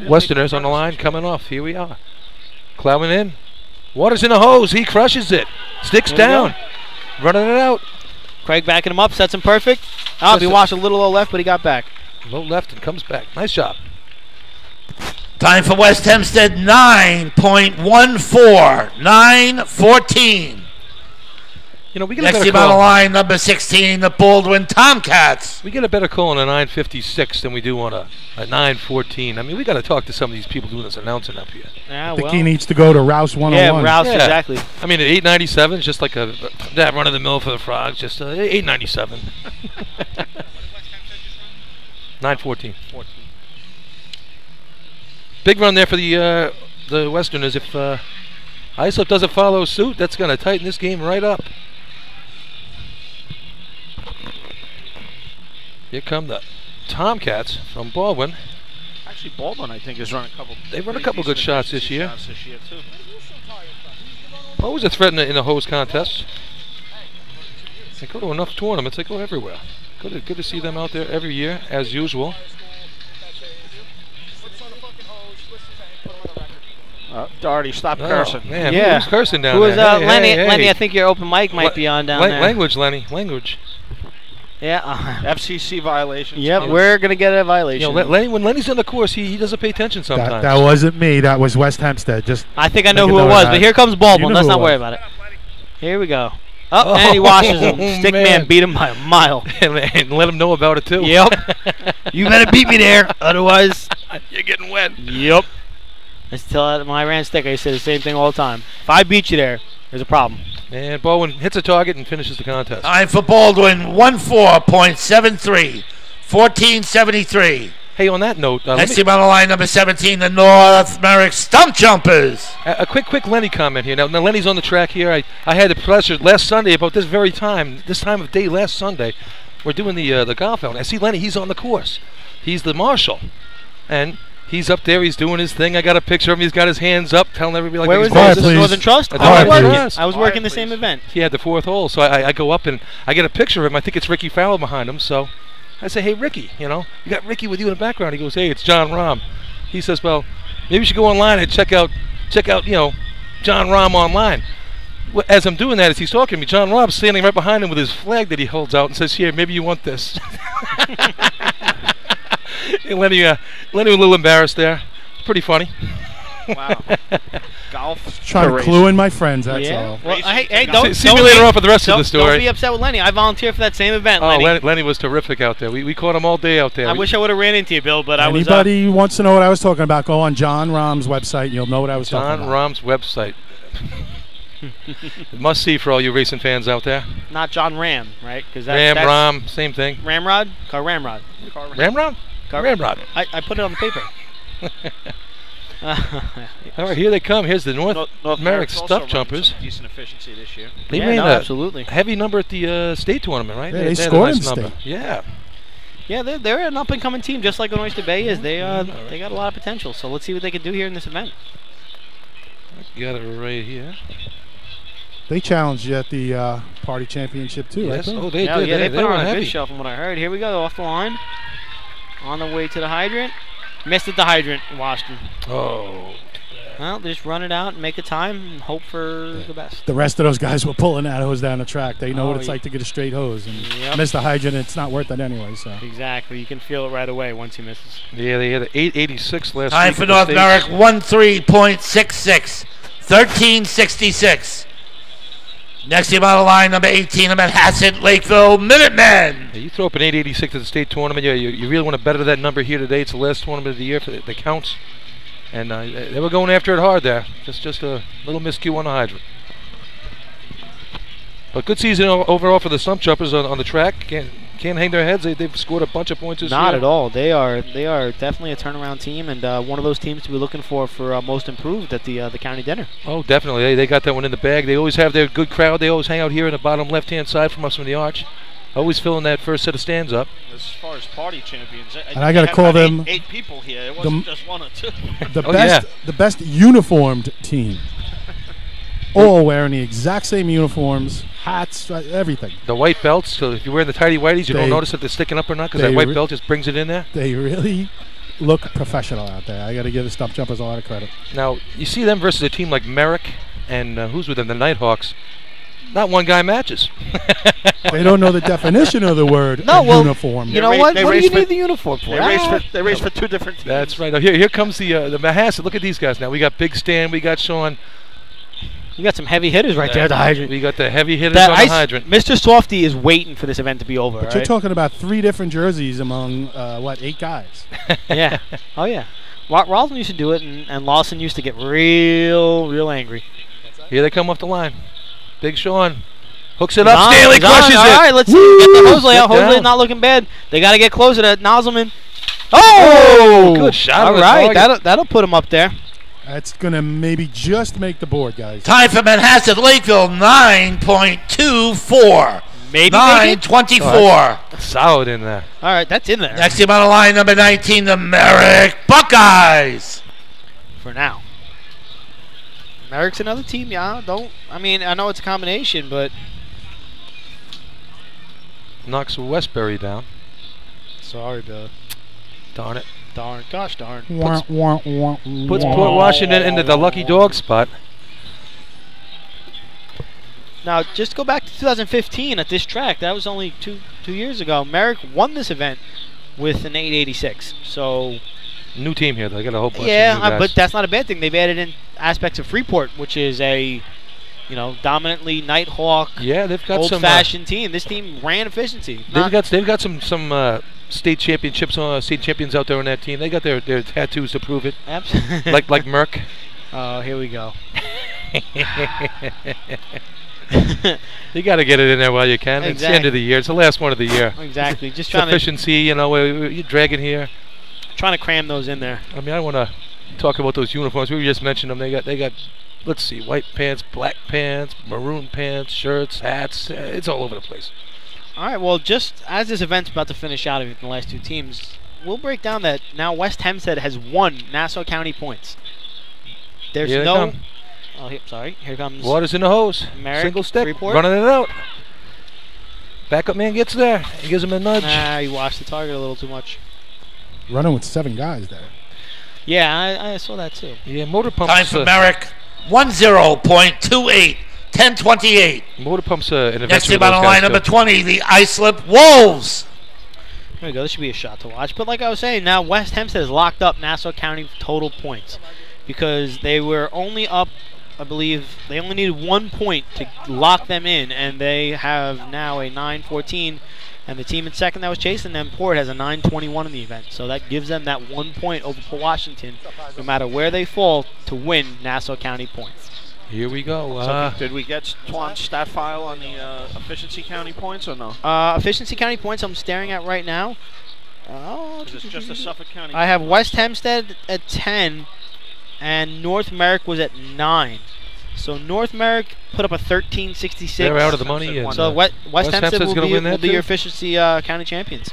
Westerners on the line coming off. Here we are. Plowing in. Waters in the hose. He crushes it. Sticks down. Running it out. Craig backing him up. Sets him perfect. Oh, he washed a little low left, but he got back. Low left and comes back. Nice job. Time for West Hempstead, 9.14. 9:14. You know, we get next a better team on the line, number 16, the Baldwin Tomcats. We get a better call on a 9:56 than we do on a 9:14. I mean, we got to talk to some of these people doing this announcing up here. I think he needs to go to Rouse 101. Yeah, Rouse, exactly. I mean, at 8.97 is just like that run of the mill for the Frogs. Just 8.97. 9:14. Big run there for the Westerners. If Islip doesn't follow suit, that's going to tighten this game right up. Here come the Tomcats from Baldwin. Actually, Baldwin, I think, has run a couple. They run a couple good shots this year. Too. Always a threat in the hose contest. They go to enough tournaments. They go everywhere. Good to see them out there every year, as usual. Doherty, stop cursing. Man, yeah. who's cursing down Who was, there? Lenny, Hey. Lenny, I think your open mic might be on down there. Language, Lenny. Language. Yeah. FCC violations. Yep, we're going to get a violation. You know, when Lenny's on the course, he doesn't pay attention sometimes. That wasn't me. That was West Hempstead. Just I think I know who it was, but here comes Baldwin. Let's not worry about it. Here we go. Oh, and he washes him. Stickman beat him by a mile. and let him know about it, too. Yep. You better beat me there, otherwise you're getting wet. Yep. I tell that when I ran stick, I say the same thing all the time. If I beat you there, there's a problem. And Baldwin hits a target and finishes the contest. Time for Baldwin, 14.73. 14.73. Hey, on that note, next team on the line, number 17, the North Merrick Stump Jumpers. A quick Lenny comment here. Now Lenny's on the track here. I had the pleasure last Sunday about this very time, this time of day last Sunday, we're doing the golf out. I see Lenny. He's on the course. He's the marshal, and he's up there. He's doing his thing. I got a picture of him. He's got his hands up, telling everybody like where he's was this? Northern Trust? I was working the please. same event. He had the 4th hole, so I go up and I get a picture of him. I think it's Ricky Fowler behind him. So I say, "Hey, Ricky, you got Ricky with you in the background." He goes, "Hey, it's John Rahm." He says, "Well, maybe you should go online and check out, John Rahm online." As I'm doing that, as he's talking to me, John Rahm's standing right behind him with his flag that he holds out and says, "Here, maybe you want this." And Lenny was a little embarrassed there. It's pretty funny. Wow. Golf. trying to clue in my friends. That's all. Well, hey, don't see me later on for the rest of the story. Don't be upset with Lenny. I volunteered for that same event, Oh, Lenny. Lenny was terrific out there. We caught him all day out there. I wish I would have ran into you, Bill, but I was. Anybody wants to know what I was talking about? Go on John Rahm's website, and you'll know what I was talking John about. Rahm's website. Must see for all you racing fans out there. Not John Ram, right? Because Rahm, same thing. Ramrod? Car Ramrod. Ramrod? Ramrod. I put it on the paper. All right, here they come. Here's the North Merrick also Stuff run Jumpers. some decent efficiency this year. They ran a heavy number at the state tournament, right? Yeah, they had scored a in nice state. number. Yeah. Yeah, they're an up-and-coming team, just like Oyster Bay is. They got a lot of potential. So let's see what they can do here in this event. Got it right here. They challenged you at the party championship too. Yes. I think. Oh, they Yeah, did. they put on a heavy. good show from what I heard. Here we go, off the line. On the way to the hydrant. Missed at the hydrant in Washington. Oh. Well, they just run it out and make a time and hope for the best. The rest of those guys were pulling that hose down the track. They know what it's yeah. like to get a straight hose. And Yep. miss the hydrant, it's not worth it anyway. So Exactly. You can feel it right away once he misses. Yeah, they had an 886 last Time week. for at the North States. Merrick, 13.66. 13.66. Next team on the line, number 18, the Manhasset Lakeville Minutemen. Yeah, you throw up an 886 at the state tournament, you really want to better that number here today. It's the last tournament of the year that counts. And they were going after it hard there. Just a little miscue on the hydrant. But good season overall for the stump jumpers on the track. Can't hang their heads. They've scored a bunch of points this year. Not at all. They are definitely a turnaround team and one of those teams to be looking for most improved at the county dinner. Oh, definitely. They got that one in the bag. They always have their good crowd. They always hang out here in the bottom left-hand side from us from the arch. Always filling that first set of stands up. As far as party champions, And I got to call them eight people here. It wasn't just one or two. the best uniformed team. All wearing the exact same uniforms, hats, everything. The white belts, so if you're wearing the tidy whities, you don't notice if they're sticking up or not because that white belt just brings it in there. They really look professional out there. I got to give the stump jumpers a lot of credit. Now, you see them versus a team like Merrick and who's with them, the Nighthawks. Not one guy matches. They don't know the definition of the word uniform. You know what? What do you need the uniform for? They race for two different teams. That's right. Now, here comes the Manhasset. Look at these guys now. We got Big Stan. We got Sean. You got some heavy hitters right there at the hydrant. We got the heavy hitters on the hydrant. Mr. Softy is waiting for this event to be over. But you're talking about 3 different jerseys among, 8 guys? Yeah. Oh, yeah. Ralston used to do it, and Lawson used to get real angry. Here they come off the line. Big Sean hooks it up. Stanley crushes it. All right, let's see. Get the hose layout. Hose layout not looking bad. They got to get closer to Nozzleman. Oh! Good shot. All right, that'll put him up there. That's going to maybe just make the board, guys. Time for Manhasset Lakeville, 9.24. Maybe 9.24. Solid in there. All right, that's in there. Next team on the line, number 19, the Merrick Buckeyes. For now. Merrick's another team, yeah. I know it's a combination, but Knocks Westbury down. Sorry, Bill. Darn it. Gosh darn. Puts Port Washington into the lucky dog spot. Now, just go back to 2015 at this track. That was only two years ago. Merrick won this event with an 886. So, new team here. They got a whole bunch of new guys. but that's not a bad thing. They've added in aspects of Freeport, which is a dominantly Nighthawk, they've got old-fashioned team. This team ran efficiency. They've got some state championships, state champions out there on that team. They got their tattoos to prove it. Absolutely. like Merck. Oh, here we go. You got to get it in there while you can. Exactly. It's the end of the year. It's the last one of the year. Exactly. Just it's trying efficiency. You're dragging here. Trying to cram those in there. I mean, I want to talk about those uniforms. We just mentioned them. They got. Let's see, white pants, black pants, maroon pants, shirts, hats. It's all over the place. All right, well, just as this event's about to finish out in the last 2 teams, we'll break down that now West Hempstead has won Nassau County points. There's Here no... they come. Oh, sorry. Here comes... Water's in the hose. Merrick, Single stick. Freeport. Running it out. Backup man gets there. He gives him a nudge. He watched the target a little too much. Running with 7 guys there. Yeah, I saw that too. Yeah, motor pumps. Time for Merrick, 10.28. 10:28. Motor pumps an event. Next team on the line, number 20, the Islip Wolves. There we go. This should be a shot to watch. But like I was saying, now West Hempstead has locked up Nassau County total points because they were only up, I believe, they only needed 1 point to lock them in, and they have now a 9-14. And the team in second that was chasing them, Port, has a 9-21 in the event. So that gives them that 1 point over Port Washington, no matter where they fall, to win Nassau County points. Here we go. So did we get Twan's stat file on the efficiency county points or no? Efficiency county points I'm staring at right now. Is it just the Suffolk County? I have West Hempstead at 10, and North Merrick was at 9. So North Merrick put up a 13.66. They're out of the money. So West Hempstead will be your efficiency county champions.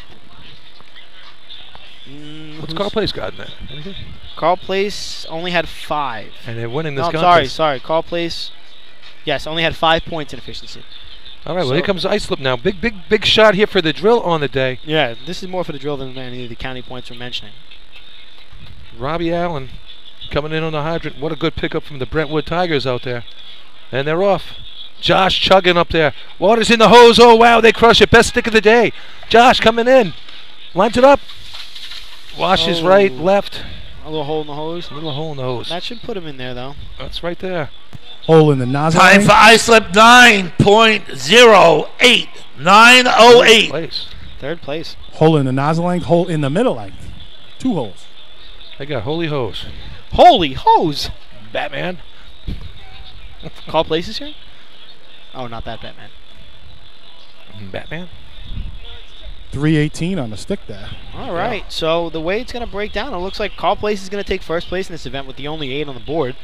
What's Carl Place got in there? Anything? Carl Place only had 5. And they're winning this no, contest. Sorry. Carl Place, yes, only had 5 points in efficiency. All right, well, here comes Islip now. Big shot here for the drill on the day. Yeah, this is more for the drill than any of the county points we're mentioning. Robbie Allen coming in on the hydrant. What a good pickup from the Brentwood Tigers out there. And they're off. Josh chugging up there. Water's in the hose. Oh, wow, they crush it. Best stick of the day. Josh coming in. Lines it up. Washes right, left. A little hole in the hose. A little hole in the hose. That should put him in there, though. That's right there. Hole in the nozzle. Time for Islip 9.08. 9:08. Third place. Hole in the nozzle length. Hole in the middle length. 2 holes. They got holy hose. Holy hose. Batman. Call places here? Oh, not that Batman. Batman. 318 on the stick there. All right. So the way it's going to break down, it looks like Call Place is going to take first place in this event with the only 8 on the board,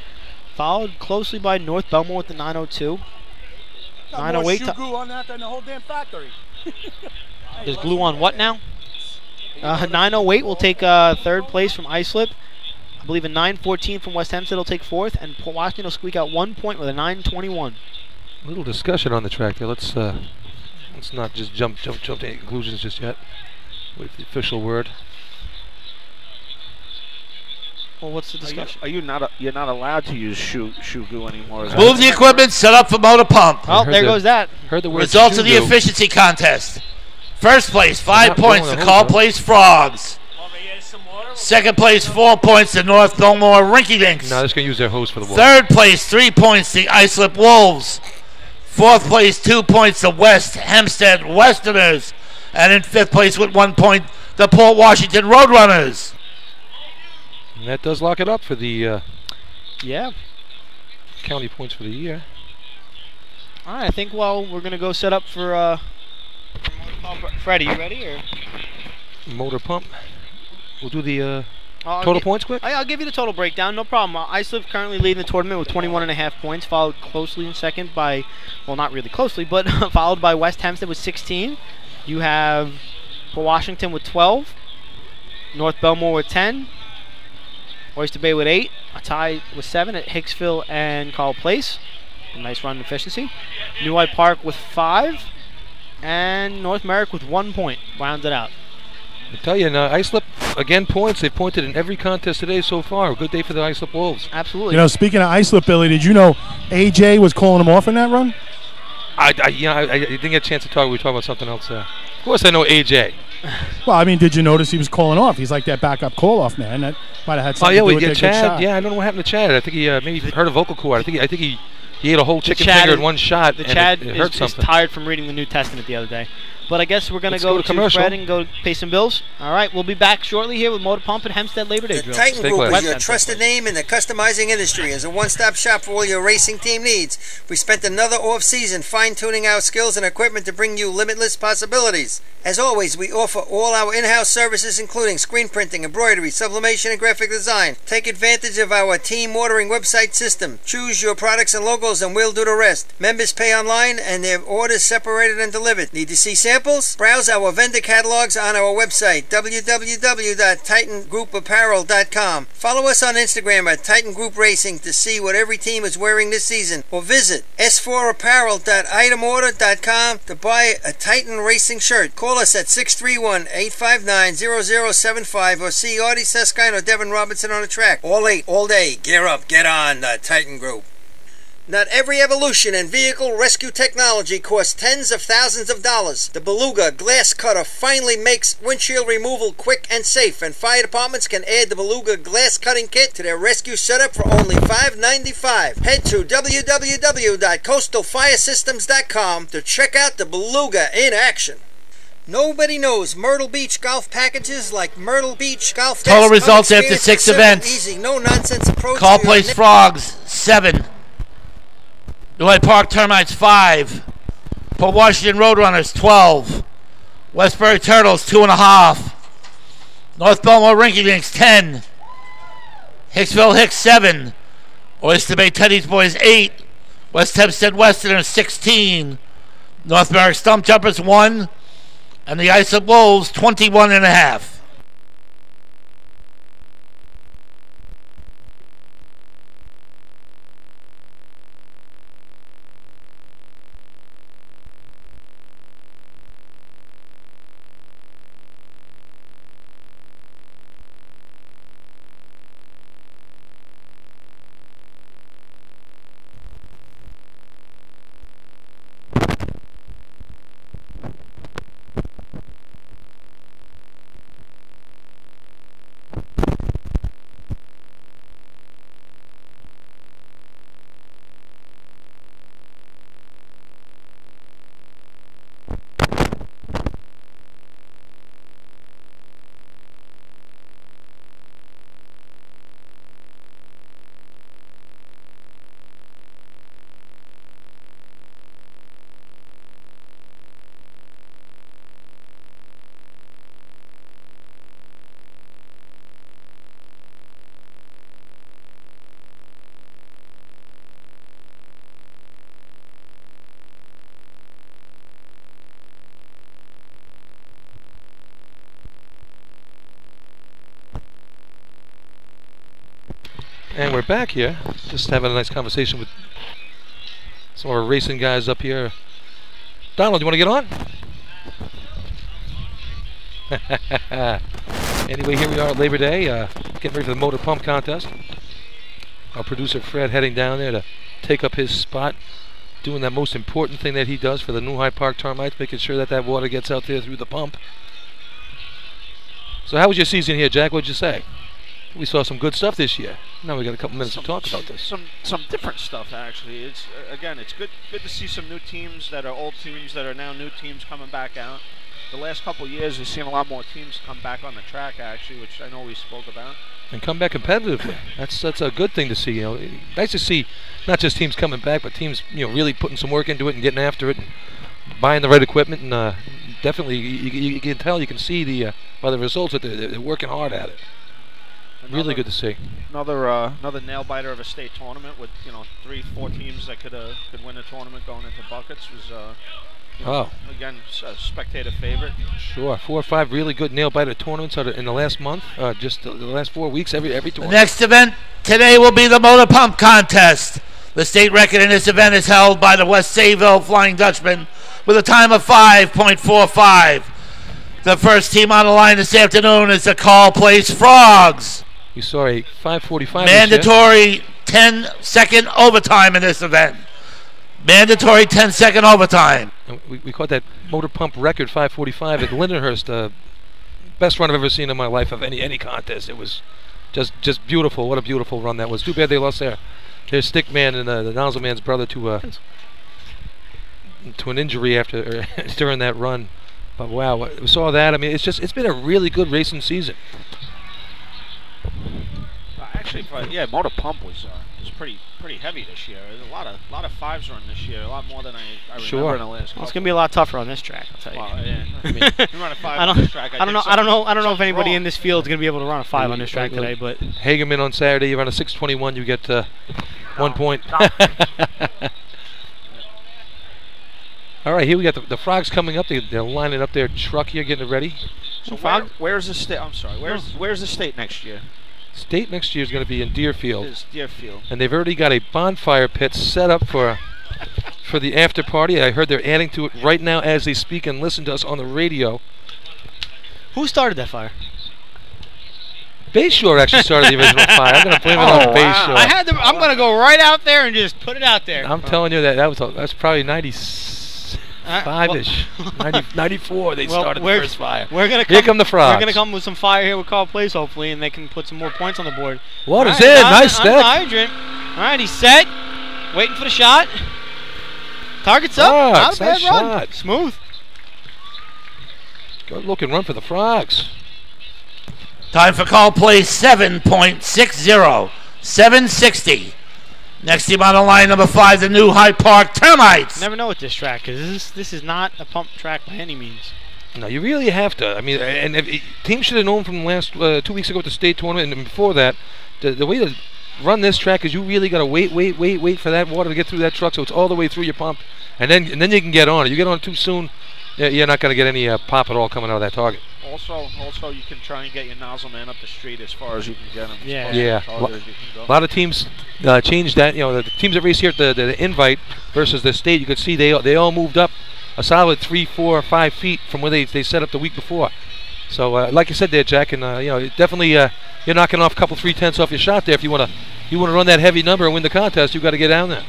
followed closely by North Belmore with the 902. Got 908. more shoe glue on that than the whole damn factory. There's glue on what now? 908 will take third place from Islip. I believe a 914 from West Hempstead will take fourth, and Port Washington will squeak out 1 point with a 921. A little discussion on the track there. Let's not just jump to any conclusions just yet. Wait for the official word. Well, what's the discussion? You're not allowed to use shoe glue anymore. Move the equipment, set up for motor pump. Oh, there goes that. Heard the word Results of the shoe glue. efficiency contest. First place, 5 Not points blowing to a Call hose, Place Frogs. Second place, 4 points to North Belmore Rinky Dinks. No, they're just going to use their hose for the wall. Third place, 3 points to Islip Wolves. Fourth place, 2 points to West Hempstead Westerners. And in fifth place with 1 point, the Port Washington Roadrunners. And that does lock it up for the yeah, county points for the year. All right, I think, well, we're going to go set up for Freddie, you ready? Or? Motor pump. We'll do the total points quick. I'll give you the total breakdown, no problem. Islip currently leading the tournament with 21.5 points, followed closely in second by, well, not really closely, but followed by West Hempstead with 16. You have Port Washington with 12, North Belmore with 10, Oyster Bay with 8, a tie with 7 at Hicksville and Call Place. A nice run in efficiency. New Hyde Park with 5, and North Merrick with 1 point. Rounds it out. I tell you, Islip, again, points. They've pointed in every contest today so far. A good day for the Islip Wolves. Absolutely. You know, speaking of Islip, Billy, did you know AJ was calling him off in that run? I didn't get a chance to talk. We were talking about something else there. Of course I know AJ. Well, I mean, did you notice he was calling off? He's like that backup call-off man. That might have had something to do with their good shot. Yeah, I don't know what happened to Chad. I think he maybe hurt a vocal cord. I think he ate a whole chicken finger in one shot, and Chad it hurt is something. tired from reading the New Testament the other day. But I guess we're going to Let's go to Fred and go pay some bills. All right, we'll be back shortly here with Motor Pump at Hempstead Labor Day The Drill. Titan Group is your trusted name in the customizing industry. As a one-stop shop for all your racing team needs, we spent another off-season fine-tuning our skills and equipment to bring you limitless possibilities. As always, we offer all our in-house services, including screen printing, embroidery, sublimation, and graphic design. Take advantage of our team ordering website system. Choose your products and logos, and we'll do the rest. Members pay online, and their orders separated and delivered. Need to see samples? Browse our vendor catalogs on our website, www.TitanGroupApparel.com. Follow us on Instagram at Titan Group Racing to see what every team is wearing this season, or visit s4apparel.itemorder.com to buy a Titan Racing shirt. Call us at 631-859-0075 or see Artie Seskine or Devin Robinson on the track. All 8, all day. Gear up, get on the Titan Group. Not every evolution in vehicle rescue technology costs tens of thousands of dollars. The Beluga Glass Cutter finally makes windshield removal quick and safe, and fire departments can add the Beluga Glass Cutting Kit to their rescue setup for only $5.95. Head to www.coastalfiresystems.com to check out the Beluga in action. Nobody knows Myrtle Beach golf packages like Myrtle Beach Golf. Total results after 6 events. Easy, no nonsense approach. Call Place Frogs, 7. New Hyde Park Termites, 5. Port Washington Roadrunners, 12. Westbury Turtles, 2.5. North Belmore Rinky Dinks, 10. Hicksville Hicks, 7. Oyster Bay Teddy's Boys, 8. West Hempstead Westerners, 16. North Merrick Stump Jumpers, 1. And the Islip Wolves, 21.5. And we're back here. Just having a nice conversation with some of our racing guys up here. Donald, you want to get on? Anyway, here we are at Labor Day, getting ready for the motor pump contest. Our producer Fred heading down there to take up his spot, doing that most important thing that he does for the New Hyde Park Termites, making sure that that water gets out there through the pump. So how was your season here, Jack? What'd you say? We saw some good stuff this year. Now we got a couple minutes to talk about this. Some different stuff, actually. It's again, it's good to see some new teams that are old teams that are now new teams coming back out. The last couple of years, we've seen a lot more teams come back on the track, actually, which I know we spoke about. And come back competitively. That's a good thing to see. You know, nice to see not just teams coming back, but teams really putting some work into it and getting after it, and buying the right equipment, and definitely you can tell, you can see by the results that they're working hard at it. Really good to see. Another nail biter of a state tournament with 3-4 teams that could win the tournament going into buckets was. Again, a spectator favorite. Sure, 4 or 5 really good nail biter tournaments in the last month, just the last 4 weeks. Every tournament. The next event today will be the motor pump contest. The state record in this event is held by the West Sayville Flying Dutchman with a time of 5.45. The first team on the line this afternoon is the Call Place Frogs. You saw a 5:45. Mandatory 10-second overtime in this event. Mandatory 10-second overtime. And we caught that motor pump record 5:45 at Lindenhurst. Best run I've ever seen in my life of any contest. It was just beautiful. What a beautiful run that was. Too bad they lost their stick man and the nozzle man's brother to an injury after during that run. But wow, we saw that. I mean, it's been a really good racing season. Actually, motor pump was pretty heavy this year. There's a lot of fives run this year, a lot more than I remember in the last couple. It's gonna be a lot tougher on this track, I'll tell you. Well, yeah. I mean, you run a 5 on this track. I don't know if anybody in this field is gonna be able to run a 5 on this track today, but Hagerman on Saturday, you run a 6:21, you get 1 point. All right, here we got the Frogs coming up. They're lining up their truck here, getting it ready. So where's the state? I'm sorry. Where's the state next year? State next year is going to be in Deerfield. It is Deerfield. And they've already got a bonfire pit set up for the after party. I heard they're adding to it right now as they speak and listen to us on the radio. Who started that fire? Bayshore actually started the original fire. I'm going to blame it on Bayshore. I'm going to go right out there and just put it out there. I'm telling you that's probably 95-ish. 94 they started the first fire. Here come the Frogs. We're going to come with some fire here with Call Place, hopefully, and they can put some more points on the board. Water's in. Nice stick. All right, he's set. Waiting for the shot. Target's up. Not a bad run. Smooth. Good looking run for the Frogs. Time for Call Place 7.60. 760. Next team on the line, number 5, the New Hyde Park Termites. Never know with this track, because this is not a pump track by any means. No, you really have to. I mean, and teams should have known from last 2 weeks ago at the state tournament and before that, the way to run this track is you really got to wait for that water to get through that truck, so it's all the way through your pump, and then you can get on it. You get on it too soon, you're not going to get any pop at all coming out of that target. Also, you can try and get your nozzle man up the street as far as you can get him. Yeah. A lot of teams changed that. The teams that race here at the Invite versus the state, you could see they all moved up a solid 3, 4, 5 feet from where they set up the week before. So, like you said there, Jack, and definitely you're knocking off a couple 3/10 off your shot there. If you want to run that heavy number and win the contest, you got to get down there.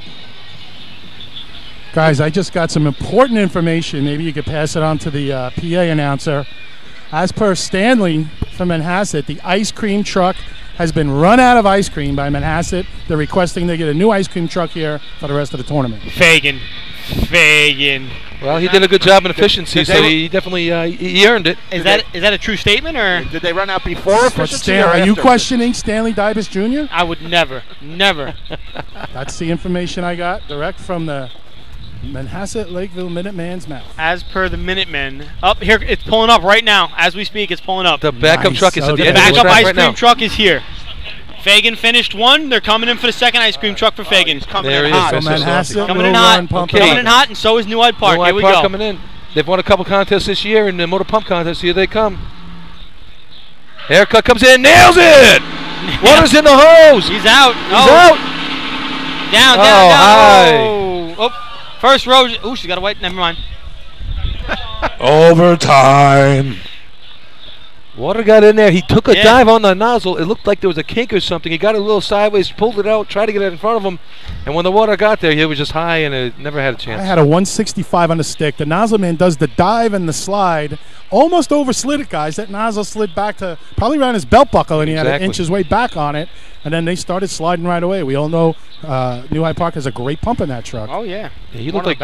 Guys, I just got some important information. Maybe you could pass it on to the PA announcer. As per Stanley from Manhasset, the ice cream truck has been run out of ice cream by Manhasset. They're requesting they get a new ice cream truck here for the rest of the tournament. Fagan. Well, he did a good job in efficiency, so he definitely he earned it. Is that a true statement, or did they run out before efficiency? Are you questioning Stanley Dybus Jr.? I would never. That's the information I got direct from the Manhasset Lakeville Minuteman's mouth. As per the Minutemen, up here, it's pulling up right now. As we speak, it's pulling up. The backup truck is at the The end of the backup track ice cream truck is here. Fagan finished one. They're coming in for the second ice cream truck for Fagan. There he is. Coming in hot, and so is New Hyde Park. Here we Park go. Coming in. They've won a couple contests this year in the motor pump contest. Here they come. Haircut comes in, nails it! Water's in the hose. He's out. He's out. Down, down, Oh, down. hi. Oh, first row. Ooh, she got a white. Never mind. Overtime. Water got in there. He took a dive on the nozzle. It looked like there was a kink or something. He got it a little sideways, pulled it out, tried to get it in front of him. And when the water got there, it was just high and it never had a chance. I had a 165 on the stick. The nozzle man does the dive and the slide. Almost overslid it, guys. That nozzle slid back to probably around his belt buckle, and he had to inch his way back on it. And then they started sliding right away. We all know New Hyde Park has a great pump in that truck. Oh, yeah. He looked like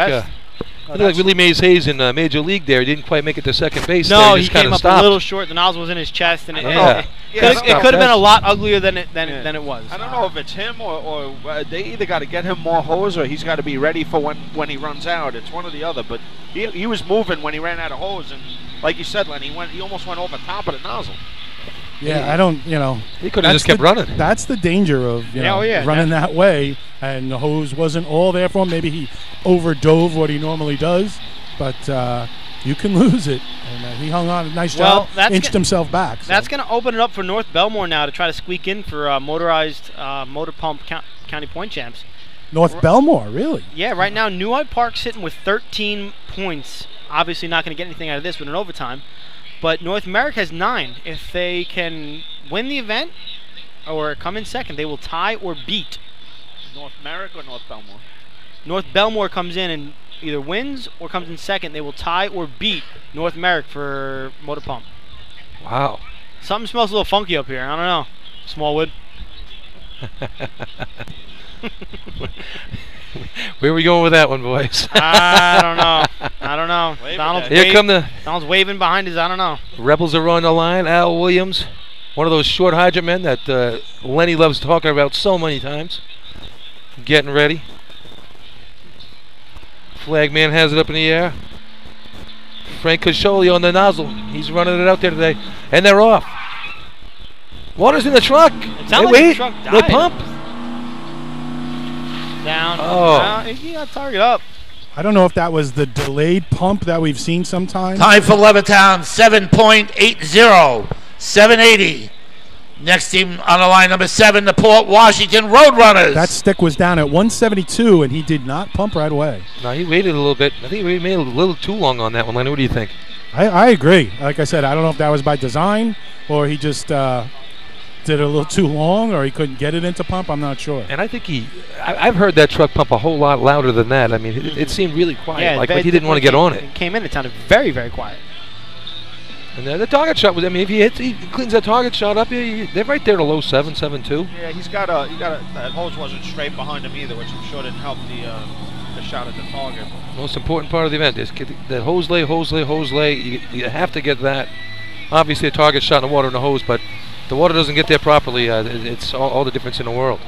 Willie Mays Hayes in Major League there. He didn't quite make it to second base. No, he he came up stopped. a little short. The nozzle was in his chest, and it Yeah. could have been a lot uglier than it was. I don't know if it's him or they either got to get him more hose or he's got to be ready for when he runs out. It's one or the other. But he was moving when he ran out of hose, and like you said, Len, he almost went over top of the nozzle. Yeah, I don't, He could have just kept running. That's the danger of running that way, and the hose wasn't all there for him. Maybe he overdove what he normally does, but you can lose it. And he hung on a nice job, inched himself back. So. That's going to open it up for North Belmore now to try to squeak in for motorized motor pump county point champs. North Belmore, really? Yeah, right now New Hyde Park's sitting with 13 points. Obviously not going to get anything out of this with an overtime. But North Merrick has 9. If they can win the event or come in second, they will tie or beat. North Merrick or North Belmore? North Belmore comes in and either wins or comes in second. They will tie or beat North Merrick for motor pump. Wow. Something smells a little funky up here. I don't know. Smallwood. Where are we going with that one, boys? I don't know. Donald's waving behind his. I don't know. Rebels are on the line. Al Williams, one of those short hydrant men that Lenny loves talking about so many times. Getting ready. Flagman has it up in the air. Frank Cascioli on the nozzle. He's running it out there today. And they're off. Water's in the truck. It sounds like the truck died. They pump. Down. Oh. He got target up. I don't know if that was the delayed pump that we've seen sometimes. Time for Levittown, 7.80. 780. Next team on the line, number 7, the Port Washington Roadrunners. That stick was down at 172, and he did not pump right away. No, he waited a little bit. I think he made a little too long on that one, Lenny. What do you think? I agree. Like I said, I don't know if that was by design or he just did it a little too long or he couldn't get it into pump. I'm not sure. And I think I've heard that truck pump a whole lot louder than that. I mean, it seemed really quiet, like he didn't want to get on it. It came in, it sounded very, very quiet. And the target shot was, I mean, if he cleans that target shot up, they're right there to low 7.72. Yeah, that hose wasn't straight behind him either, which I'm sure didn't help the shot at the target. Most important part of the event is that hose lay. You have to get that. Obviously, a target shot in the water and the hose, but the water doesn't get there properly. It's all the difference in the world.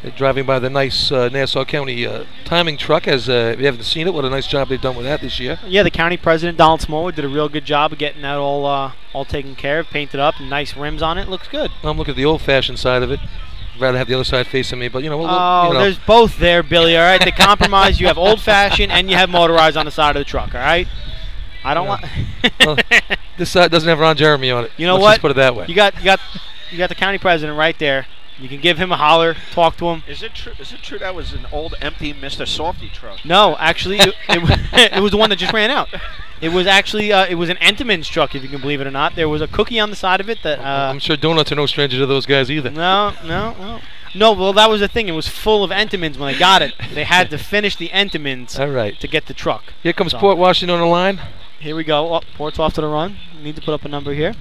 They're driving by the nice Nassau County timing truck. As we haven't seen it, what a nice job they've done with that this year. Yeah, the county president, Donald Smallwood, did a real good job of getting that all taken care of, painted up, and nice rims on it. Looks good. I'm looking at the old-fashioned side of it. I'd rather have the other side facing me, but there's both there, Billy. All right, the compromise. You have old-fashioned and you have motorized on the side of the truck. All right. I don't want. Well, this side doesn't have Ron Jeremy on it. You know Let's what? Just put it that way. You got the county president right there. You can give him a holler, talk to him. Is it true that was an old empty Mr. Softy truck? No, actually, it was the one that just ran out. It was actually it was an Entenmann's truck, if you can believe it or not. There was a cookie on the side of it that. I'm sure donuts are no stranger to those guys either. No. Well, that was the thing. It was full of Entenmann's when they got it. They had to finish the Entenmann's to get the truck. Here comes Port Washington on the line. Here we go. Oh, Port's off to the run. Need to put up a number here.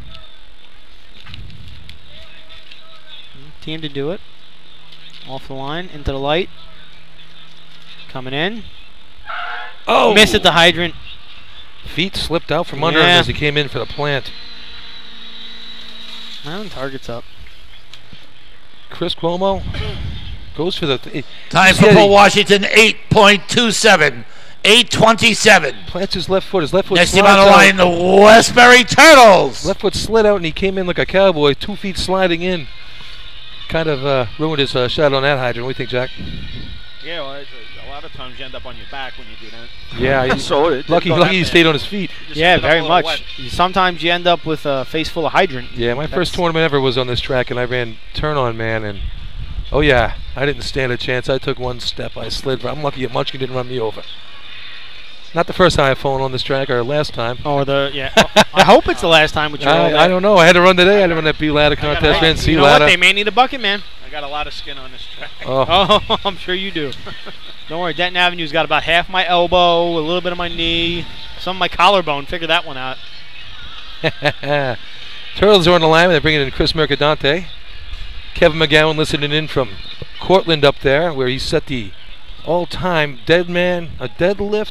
Team to do it. Off the line, into the light. Coming in. Oh! Missed at the hydrant. Feet slipped out from under him as he came in for the plant. And target's up. Chris Cuomo goes for the... Time for Port Washington, 8.27. 8:27. Plants his left foot. His left foot. Next team on the line, the Westbury Turtles. Left foot slid out and he came in like a cowboy, 2 feet sliding in. Kind of ruined his shot on that hydrant. What do you think, Jack? Yeah, well, a lot of times you end up on your back when you do that. Yeah, lucky you stayed on his feet. Yeah, very much. Sometimes you end up with a face full of hydrant. Yeah, my first tournament ever was on this track, and I ran turn-on man, and oh yeah, I didn't stand a chance. I took one step, I slid. I'm lucky Munchkin didn't run me over. Not the first time I've fallen on this track, or last time. Oh, I hope it's the last time with your I don't know. I had to run today. I had to run that B ladder contest, ran C you know ladder. What? They may need a bucket, man. I got a lot of skin on this track. Oh, I'm sure you do. Don't worry, Denton Avenue's got about half my elbow, a little bit of my knee, some of my collarbone. Figure that one out. Turtles are on the line. They're bringing in Chris Mercadante. Kevin McGowan listening in from Cortland up there, where he set the all-time deadlift.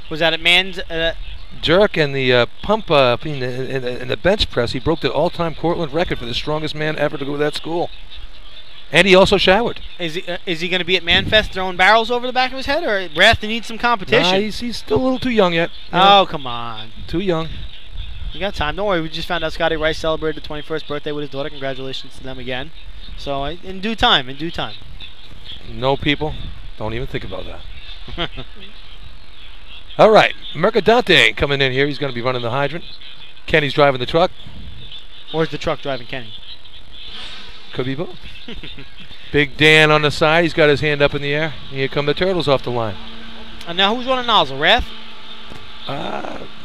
Was that at man's jerk and the pump up in the bench press? He broke the all-time Cortland record for the strongest man ever to go to that school. And he also showered. Is he going to be at Manfest throwing barrels over the back of his head, or Rath needs some competition? Nah, he's still a little too young yet. Oh, come on. Too young. You got time. Don't worry. We just found out Scotty Rice celebrated the 21st birthday with his daughter. Congratulations to them again. So in due time. No, people. Don't even think about that. All right. Mercadante coming in here. He's going to be running the hydrant. Kenny's driving the truck. Or is the truck driving Kenny? Could be both. Big Dan on the side. He's got his hand up in the air. Here come the Turtles off the line. And now who's running nozzle? Rath?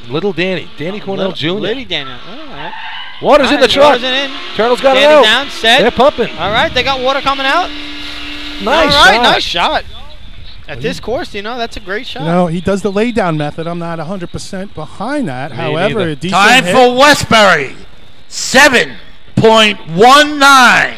Little Danny. Danny Cornell Jr. Little Danny. All right. Water's in the truck. Water's in. Turtles got it Danny out. Down, set. They're pumping. All right, they got water coming out. Nice All right, shot. nice shot. At this course, that's a great shot. You know, he does the lay-down method. I'm not 100% behind that. Me However, neither. a decent Time hit. for Westbury. 7.19.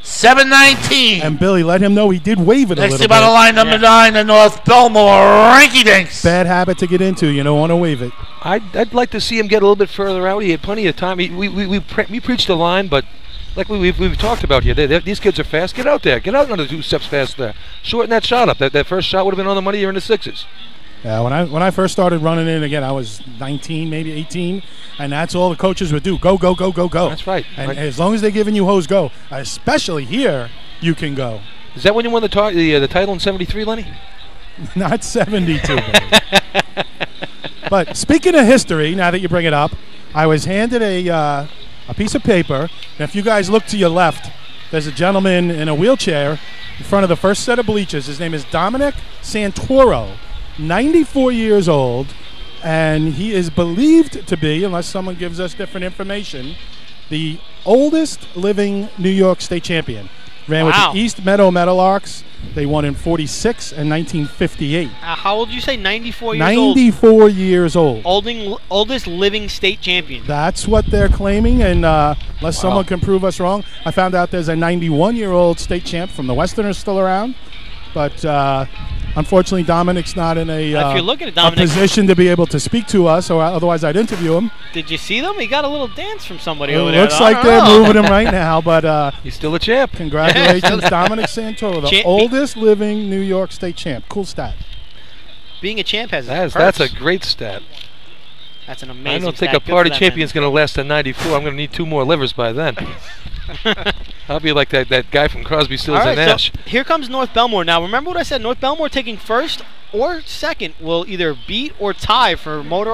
7:19. And Billy, let him know he did wave it a Next little team on the bit. line, number 9, the North Belmore Ranky Dinks. Bad habit to get into. You don't want to wave it. I'd like to see him get a little bit further out. He had plenty of time. We preached the line, but like we've talked about here, these kids are fast. Get out there. Get out another 2 steps faster. Shorten that shot up. That first shot would have been on the money. You're in the 6s. Yeah, when I first started running in, again, I was 19, maybe 18, and that's all the coaches would do. Go, go, go, go, go. That's right. And as long as they're giving you hose, go. Especially here, you can go. Is that when you won the title in '73, Lenny? Not 72. But speaking of history, now that you bring it up, I was handed a piece of paper. And if you guys look to your left, there's a gentleman in a wheelchair in front of the first set of bleachers. His name is Dominic Santoro, 94 years old, and he is believed to be, unless someone gives us different information, the oldest living New York State champion. Ran with the East Meadow Meadowlarks. They won in 46 and 1958. How old did you say? 94 years old? 94 years old. Oldest living state champion. That's what they're claiming, and unless someone can prove us wrong. I found out there's a 91-year-old state champ from the Westerners still around, but unfortunately Dominic's not in a position to be able to speak to us, or otherwise I'd interview him. Did you see them? He got a little dance from somebody It over there. looks like they're moving him right now, but he's still a champ. Congratulations, Dominic Santoro, the oldest living New York State champ. Cool stat. Being a champ has that's a great stat. That's an amazing I don't stat. think a party champion's going to last to 94. I'm going to need 2 more livers by then. I'll be like that guy from Crosby, Stills, and Nash. So here comes North Belmore. Now, remember what I said? North Belmore taking first or second will either beat or tie for motor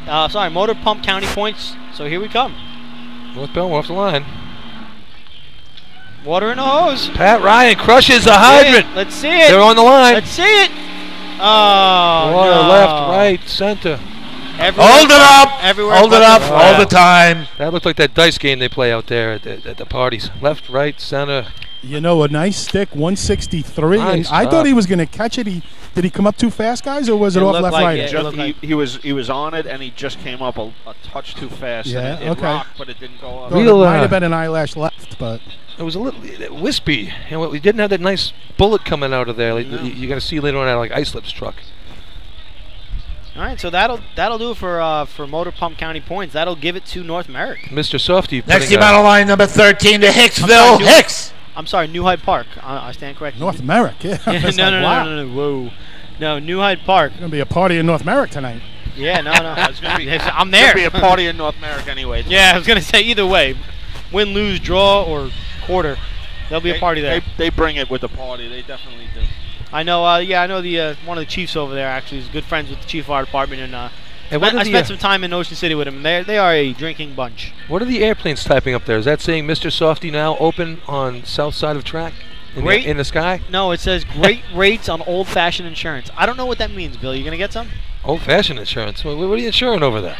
pump county points. So here we come. North Belmore off the line. Water in the hose. Pat Ryan crushes the hydrant. Let's see it. They're on the line. Let's see it. Oh, Water no. left, right, center. Hold it up. Hold it up all the time. That looked like that dice game they play out there at the parties. Left, right, center. You know, a nice stick, 163. Nice and I thought he was going to catch it. Did he come up too fast, guys, or was it off left, right? He was on it, and he just came up a touch too fast. Yeah, and it rocked, but it didn't go up. It might have been an eyelash left, but it was a little wispy. And we didn't have that nice bullet coming out of there. Like you're going to see later on, like Ice Lip's truck. All right, so that'll do it for Motor Pump County points. That'll give it to North Merrick. Mr. Softy. Next team on the line, number 13, the Hicksville Hicks. I'm sorry, New Hyde Park. I stand corrected. North Merrick, yeah. No. Whoa. No, New Hyde Park. It's going to be a party in North Merrick tonight. Yeah, no. It's gonna be, I'm there. It's going to be a party in North Merrick anyway. Yeah, I was going to say either way. Win, lose, draw, or quarter. There'll be a party there. They bring it with the party. They definitely do. I know. Yeah, I know the one of the chiefs over there. Actually, is good friends with the chief of our department, and I spent some time in Ocean City with him. They are a drinking bunch. What are the airplanes typing up there? Is that saying Mr. Softy now open on south side of track in the sky? No, it says great rates on old-fashioned insurance. I don't know what that means, Bill. You gonna get some? Old-fashioned insurance? What are you insuring over there?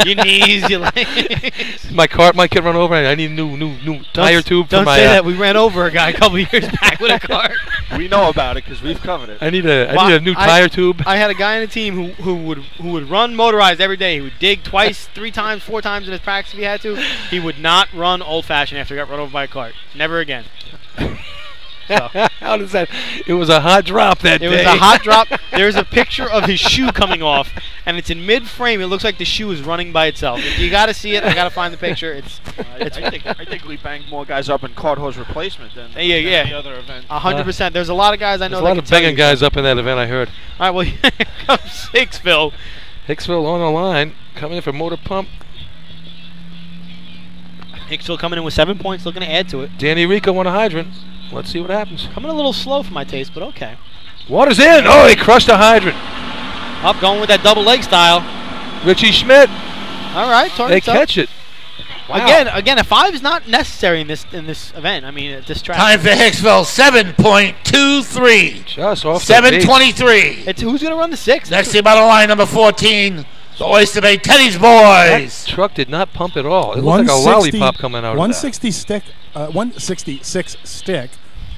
Your knees, your legs. My cart might get run over. I need a new tire tube for my... Don't say that. We ran over a guy a couple years back with a cart. We know about it because we've covered it. I need a new tire tube. I had a guy on the team who would run motorized every day. He would dig twice, 3 times, 4 times in his practice if he had to. He would not run old-fashioned after he got run over by a cart. Never again. So. How does that? It was a hot drop that day. It was a hot drop. There's a picture of his shoe coming off, and it's in mid-frame. It looks like the shoe is running by itself. If you got to see it, I got to find the picture. I think we banged more guys up in cart hose replacement than any other event. 100%. There's a lot of guys I know. There's a lot of banging guys up in that event, I heard. All right, well, here comes Hicksville. Hicksville on the line, coming in for Motor Pump. Hicksville coming in with 7 points, looking to add to it. Danny Rico on a hydrant. Let's see what happens. Coming a little slow for my taste, but okay. Water's in. Oh, he crushed a hydrant. Up, going with that double leg style. Richie Schmidt. All right, they catch it. Wow. Again, a 5 is not necessary in this event. I mean, at this track. Time for Hicksville, 7.23. Just off 7:23. It's who's going to run the 6? Next team on the line, number 14. The Oyster Bay Teddy's That boys. truck did not pump at all. It looked like a lollipop coming out of that. 166 stick,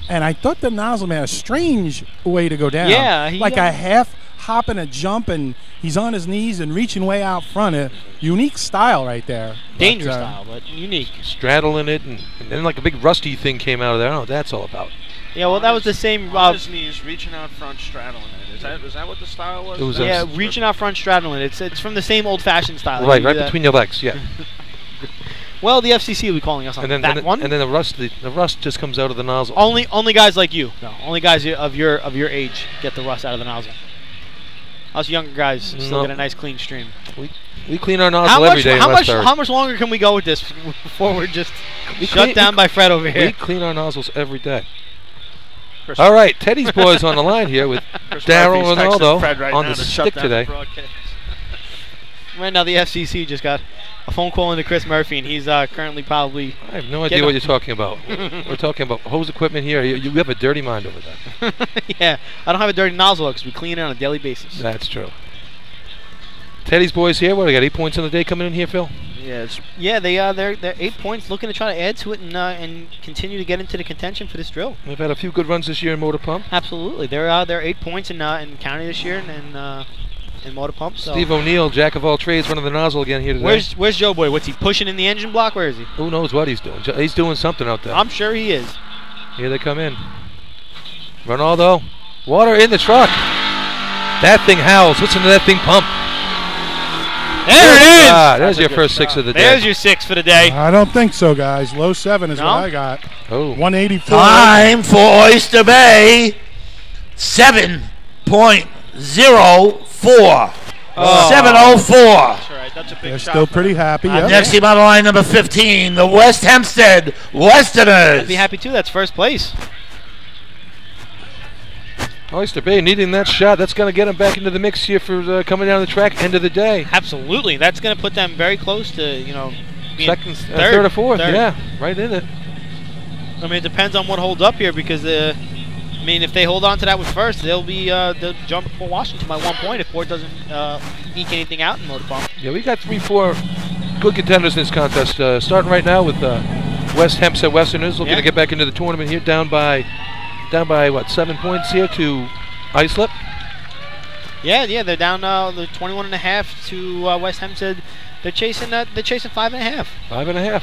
and I thought the nozzle had a strange way to go down. Yeah, like a half hop and a jump, and he's on his knees and reaching way out front. A unique style right there. Dangerous style, but unique. Straddling it, and then like a big rusty thing came out of there. I don't know what that's all about. Yeah, well, that was the same. On his knees, reaching out front, straddling it. Is that what the style was? It was reaching out front, straddling it. It's from the same old-fashioned style. Right between your legs. Yeah. Well, the FCC will be calling us on that one. And then the rust just comes out of the nozzle. Only guys like you. No, only guys of your age get the rust out of the nozzle. Us younger guys still get a nice clean stream. We clean our nozzle every day. How much longer can we go with this before we're just shut down by Fred over here? We clean our nozzles every day. All right, Teddy's boys on the line here with Daryl Ronaldo on the stick today. Right now, the FCC just got a phone call into Chris Murphy, and he's currently probably... I have no idea what you're talking about. We're talking about hose equipment here. You have a dirty mind over there. Yeah, I don't have a dirty nozzle because we clean it on a daily basis. That's true. Teddy's boys here. What, they got 8 points on the day coming in here, Phil? Yeah, they're 8 points, looking to try to add to it and continue to get into the contention for this drill. They've had a few good runs this year in Motor Pump. Absolutely, they're 8 points in county this year in Motor Pump. So. Steve O'Neill, jack of all trades, running the nozzle again here today. Where's Joe Boy? What's he pushing in the engine block? Where is he? Who knows what he's doing? He's doing something out there. I'm sure he is. Here they come in. Ronaldo, water in the truck. That thing howls. Listen to that thing pump. There it is! There's your first 6 of the day. There's your 6 for the day. I don't think so, guys. Low 7 is what I got. Oh. 184. Time for Oyster Bay, 7.04. 7:04. That's right. That's a big They're shot. still pretty happy. Yep. Next team on the line, number 15, the West Hempstead Westerners. I'd be happy too. That's first place. Oyster Bay needing that shot. That's going to get them back into the mix here for coming down the track end of the day. Absolutely. That's going to put them very close to, being second, third or fourth. Third. Yeah, right in it. I mean, it depends on what holds up here because, if they hold on to that with first, they'll jump for Washington by 1 point if Ford doesn't eke anything out in Motor Pump. Yeah, we got 3-4 good contenders in this contest. Starting right now with West Hempstead Westerners looking to get back into the tournament here, down by what, 7 points here to Islip. Yeah, they're down the 21.5 to West Hempstead. They're chasing 5.5. 5.5.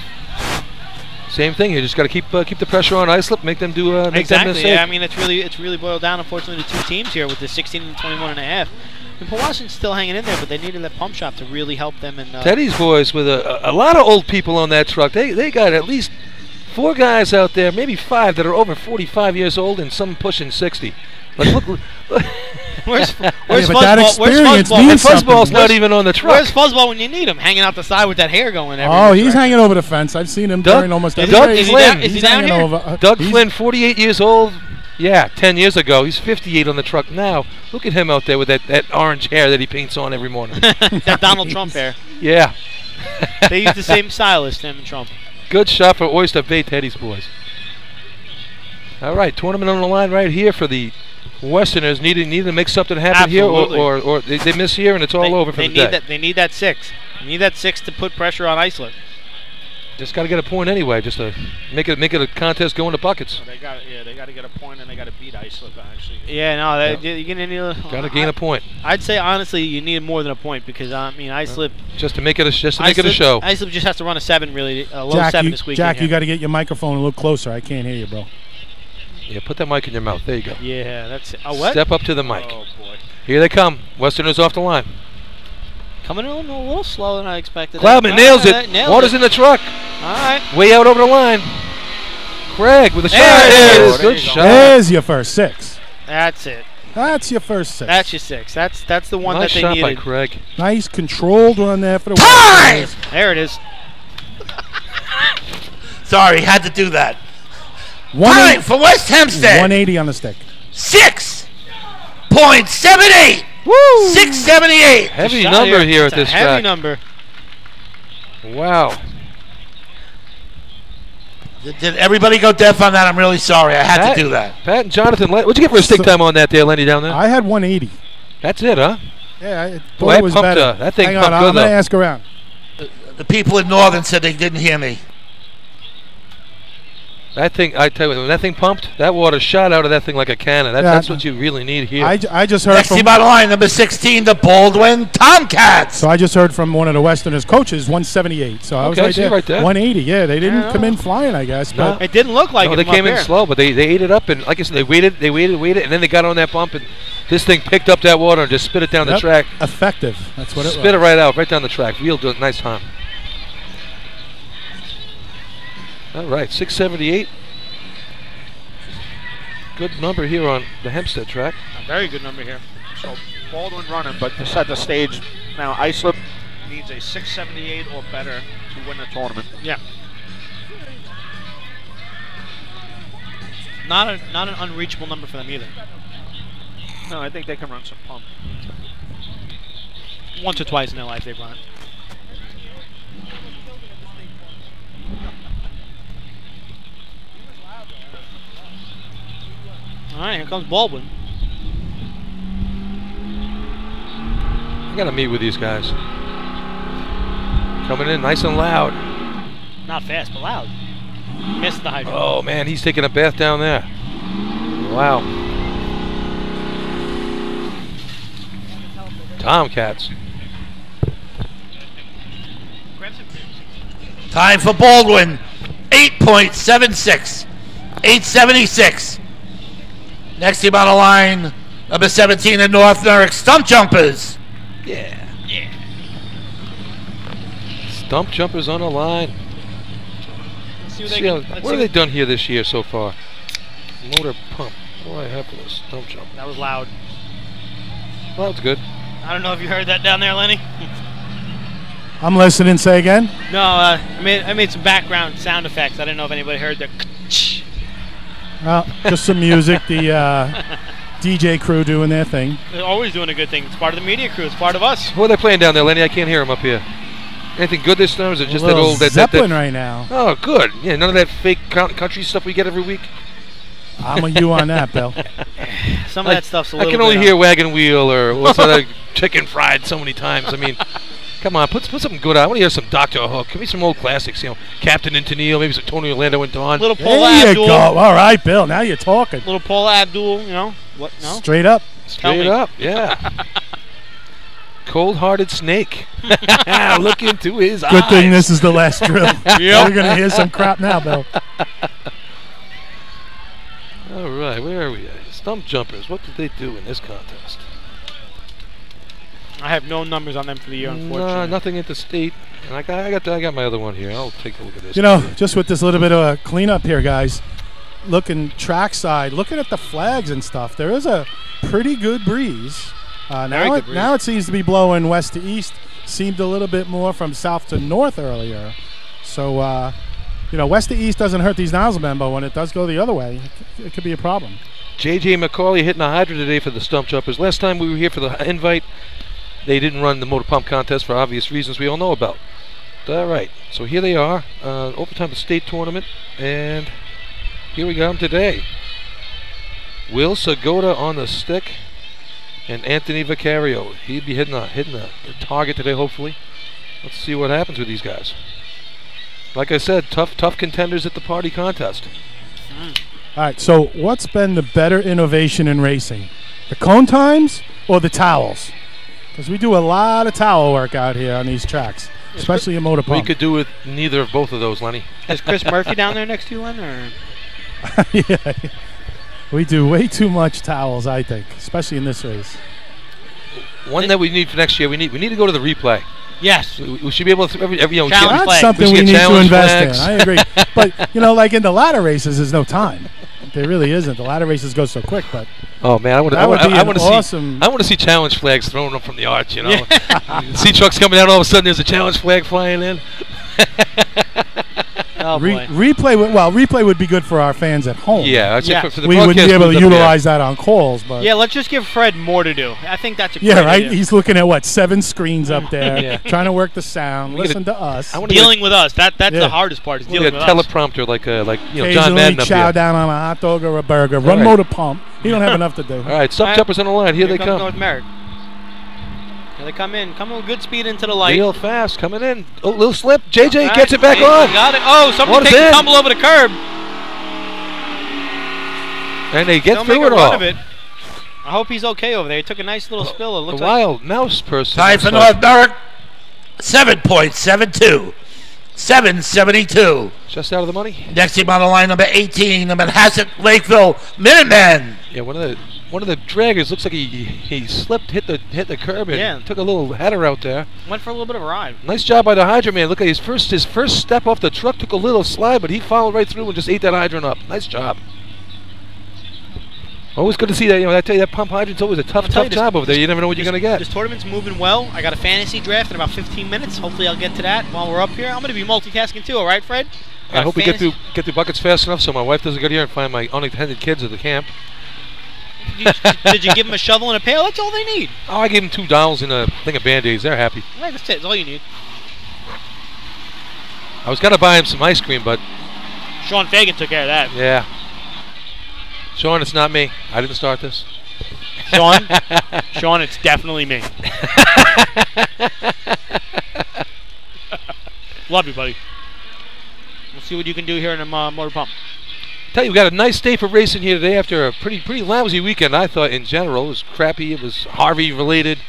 Same thing. You just got to keep the pressure on Islip, make them do exactly. Yeah, I mean it's really boiled down, unfortunately, to 2 teams here with the 16 and 21.5. And Washington's still hanging in there, but they needed that pump shop to really help them. And Teddy's boys with a lot of old people on that truck. They got at least 4 guys out there, maybe 5 that are over 45 years old, and some pushing 60. Like, look. Where's Fuzzball? Fuzzball's not even on the truck. Where's Fuzzball when you need him? Hanging out the side with that hair going. He's hanging over the fence. I've seen him during almost every race. Flynn. Is he down here? Doug Flynn, 48 years old, Yeah, 10 years ago. He's 58 on the truck now. Look at him out there with that orange hair that he paints on every morning. That Donald Trump hair. Yeah. They use the same stylist, him and Trump. Good shot for Oyster Bay Teddy's boys. All right, tournament on the line right here for the Westerners. Need to make something happen here, or they miss here and it's all over for the day. They need that 6. They need that 6 to put pressure on Iceland. Just got to get a point anyway, just to make it a contest going to buckets. They got to get a point and they got to beat Iceland actually. Yeah, no, you're gonna need. Got to gain a point. I'd say honestly, you need more than a point because Iceland. Just to make it a show. Iceland just has to run a 7 really, a low Jack, 7 this weekend. Jack, you got to get your microphone a little closer. I can't hear you, bro. Yeah, put that mic in your mouth. There you go. Yeah, that's it. What? Step up to the mic. Oh boy. Here they come. Westerners off the line. Coming in a little slower than I expected. Cloudman nails it. Water's in the truck. All right. Way out over the line. Craig with a shot. There Good shot. There's your first 6. That's it. That's your first 6. That's your 6. That's the one nice that they shot needed. By Craig. Nice controlled run there for the Time! There it is. Sorry, had to do that. Time for West Hempstead. 180 on the stick. 6.78. Woo! 678. Heavy number here at this track. Heavy number. Wow. Did everybody go deaf on that? I'm really sorry. I had to do that. Pat and Jonathan, what'd you get for a stick time on that there, Lenny, down there? I had 180. That's it, huh? Yeah, I Boy, thought it was pumped, better. that thing Hang pumped on, good, I'm going to though. ask around. The people in Northern said they didn't hear me. That thing, I tell you, when that thing pumped, that water shot out of that thing like a cannon. That's what you really need here. I just heard Next team on the line, number 16, the Baldwin Tomcats. So I just heard from one of the Westerners coaches, 178. So I was right there. 180. Yeah, they didn't come in flying, I guess. But it didn't look like it. They came in slow, but they ate it up, and like I said, they waited, and then they got on that bump, and this thing picked up that water and just spit it down the track. Effective. That's what it was. Spit it right out, right down the track. Real good, nice time. All right, 678. Good number here on the Hempstead track. A very good number here. So Baldwin running, but to set the stage now, Islip needs a 678 or better to win the tournament. Yeah. Not an unreachable number for them either. No, I think they can run some pump. Once or twice in their life they've run it. All right, here comes Baldwin. I got to meet with these guys. Coming in nice and loud. Not fast, but loud. Missed the hydrant. Oh, man, he's taking a bath down there. Wow. Tomcats. Time for Baldwin, 8.76. 876. Next team on the line, number 17 in North Newark, Stump Jumpers. Yeah. Stump Jumpers on the line. What have they done here this year so far? Motor pump. What do I have for this stump jump? That was loud. Well, that's good. I don't know if you heard that down there, Lenny. I'm listening. Say again. No, I made some background sound effects. I didn't know if anybody heard the. Well, just some music. The DJ crew doing their thing. They're always doing a good thing. It's part of the media crew. It's part of us. What are they playing down there, Lenny? I can't hear them up here. Anything good this time? Or is it just that old Zeppelin right now? Oh, good. Yeah, none of that fake country stuff we get every week. I'm with you on that, Bill. Some of that stuff's a little. I can only hear Wagon Wheel or what's that Chicken Fried so many times. I mean, come on, put something good on. I want to hear some Dr. Hook. Give me some old classics. You know, Captain and Tennille, maybe some Tony Orlando and Dawn. Little Paula There Abdul. you go. All right, Bill. Now you're talking. Little Paula Abdul. You know what? No. Straight up. Straight up. Yeah. Cold-hearted snake. Look into his eyes. Good thing this is the last drill. You're going to hear some crap now, Bill. All right, where are we at? Stump Jumpers. What did they do in this contest? I have no numbers on them for the year, unfortunately. No, nothing at the state. And I got my other one here. I'll take a look at this. You know, just with this little bit of a cleanup here, guys, looking trackside, looking at the flags and stuff, there is a pretty good breeze. Now it seems to be blowing west to east. Seemed a little bit more from south to north earlier. So, you know, west to east doesn't hurt these nozzlemen, but when it does go the other way, it could be a problem. J.J. McCauley hitting a hydrant today for the Stump Jumpers. Last time we were here for the invite, they didn't run the motor pump contest for obvious reasons we all know about. All right, so here they are, overtime the state tournament, and here we got them today. Will Segota on the stick, and Anthony Vicario. He'd be hitting a target today, hopefully. Let's see what happens with these guys. Like I said, tough contenders at the party contest. All right, so what's been the better innovation in racing? The cone times or the towels? Because we do a lot of towel work out here on these tracks, especially in motor pump. We could do with neither of both of those, Lenny. Is Chris Murphy down there next to you, Len? Or? Yeah, we do way too much towels, I think, especially in this race. One that we need for next year, we need to go to the replay. Yes. We should be able to That's something we need to invest in. I agree. But, you know, like in the ladder races, there's no time. There really isn't. The ladder races go so quick, but oh man, I want to see challenge flags thrown up from the arch. You know, see trucks coming out. All of a sudden, there's a challenge flag flying in. Oh boy. Replay would be good for our fans at home. Yeah, for the we wouldn't be able to utilize that on calls. But yeah, let's just give Fred more to do. I think that's a great right. idea. He's looking at 7 screens up there, trying to work the sound, listen to us, dealing with us. That's the hardest part. Is dealing with us. Teleprompter like John Madden up chow here. down on a hot dog or a burger. Run motor pump. He don't have enough to do. All right, Stump Jumpers on the line. Here they come. North Merrick. Here they come in. Coming with good speed into the light. Real fast. Coming in. Oh, little slip. JJ gets it back on. Got it. Oh, somebody takes a tumble over the curb. And they get through it all. Of it. I hope he's okay over there. He took a nice little spill. It looks like wild mouse person. Time for North Merrick. 7.72. 772. Just out of the money. Next team on the line, number 18, the Manhasset Lakeville Minutemen. Yeah, one of the draggers looks like he slipped, hit the curb, and took a little header out there. Went for a little bit of a ride. Nice job by the hydrant man. Look at his first step off the truck, took a little slide, but he followed right through and just ate that hydrant up. Nice job. Always good to see that. You know, I tell you, that pump hydrant's always a tough job over there. You never know what you're gonna get. This tournament's moving well. I got a fantasy draft in about 15 minutes. Hopefully, I'll get to that while we're up here. I'm gonna be multitasking too. All right, Fred? I hope we get through buckets fast enough so my wife doesn't get here and find my unattended kids at the camp. Did you give them a shovel and a pail? That's all they need. Oh, I gave them $2 and a thing of Band-Aids. They're happy. Right, that's it. That's all you need. I was gonna buy him some ice cream, but Sean Fagan took care of that. Yeah. Sean, it's not me. I didn't start this. Sean, it's definitely me. Love you, buddy. We'll see what you can do here in the motor pump. Tell you, we got a nice day for racing here today after a pretty lousy weekend. I thought in general it was crappy. It was Harvey related,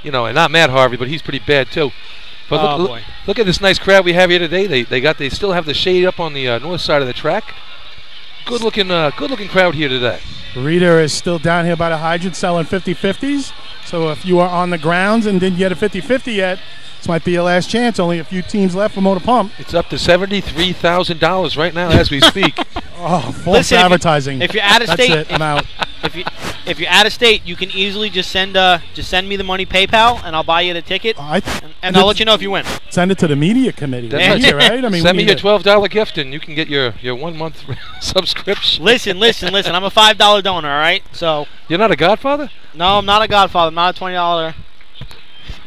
you know, and not Matt Harvey, but he's pretty bad too. But look at this nice crowd we have here today. They still have the shade up on the north side of the track. Good looking crowd here today. Rita is still down here by the hydrant selling 50-50s. So if you are on the grounds and didn't get a 50-50 yet, this might be your last chance. Only a few teams left for Motor Pump. It's up to $73,000 right now as we speak. False advertising. If you're out of state, that's it. I'm out. If you're out of state, you can easily just send me the money PayPal, and I'll buy you the ticket, and I'll let you know if you win. Send it to the media committee. That's right? I mean, send me your $12 gift, and you can get your 1 month subscription. Listen. I'm a $5 donor. All right. So you're not a Godfather? No, I'm not a Godfather. I'm not a $20.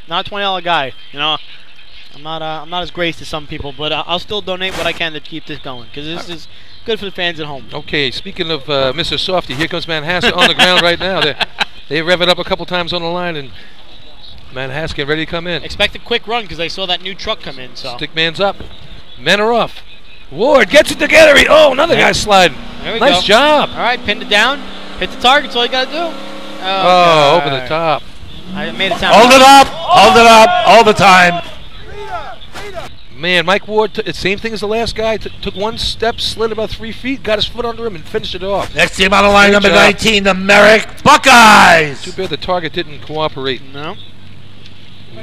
Not a $20 guy. You know, I'm not as gracious as some people, but I'll still donate what I can to keep this going because this is good for the fans at home. Okay, speaking of Mr. Softy, here comes Manhasset on the ground right now. They rev it up a couple times on the line, and Manhasset getting ready to come in. Expect a quick run because I saw that new truck come in. So Stickman's up. Men are off. Ward gets it together. Another guy's sliding. Nice job. All right, pinned it down. Hit the target. That's all you got to do. Oh, over the top. I made it sound. Hold it up all the time. Man, Mike Ward, same thing as the last guy. Took one step, slid about 3 feet, got his foot under him, and finished it off. Next team on the line, number 19, the Merrick Buckeyes. Too bad the target didn't cooperate. No.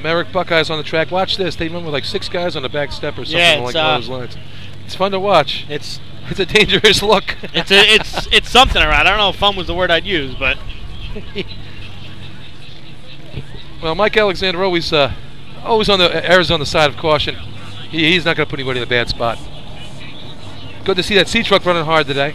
Merrick Buckeyes on the track. Watch this. They run with like 6 guys on the back step or something like those lines. It's fun to watch. It's a dangerous look. It's something around. I don't know if fun was the word I'd use, but. Well, Mike Alexander always on the errs on the side of caution. He's not going to put anybody in a bad spot. Good to see that C truck running hard today.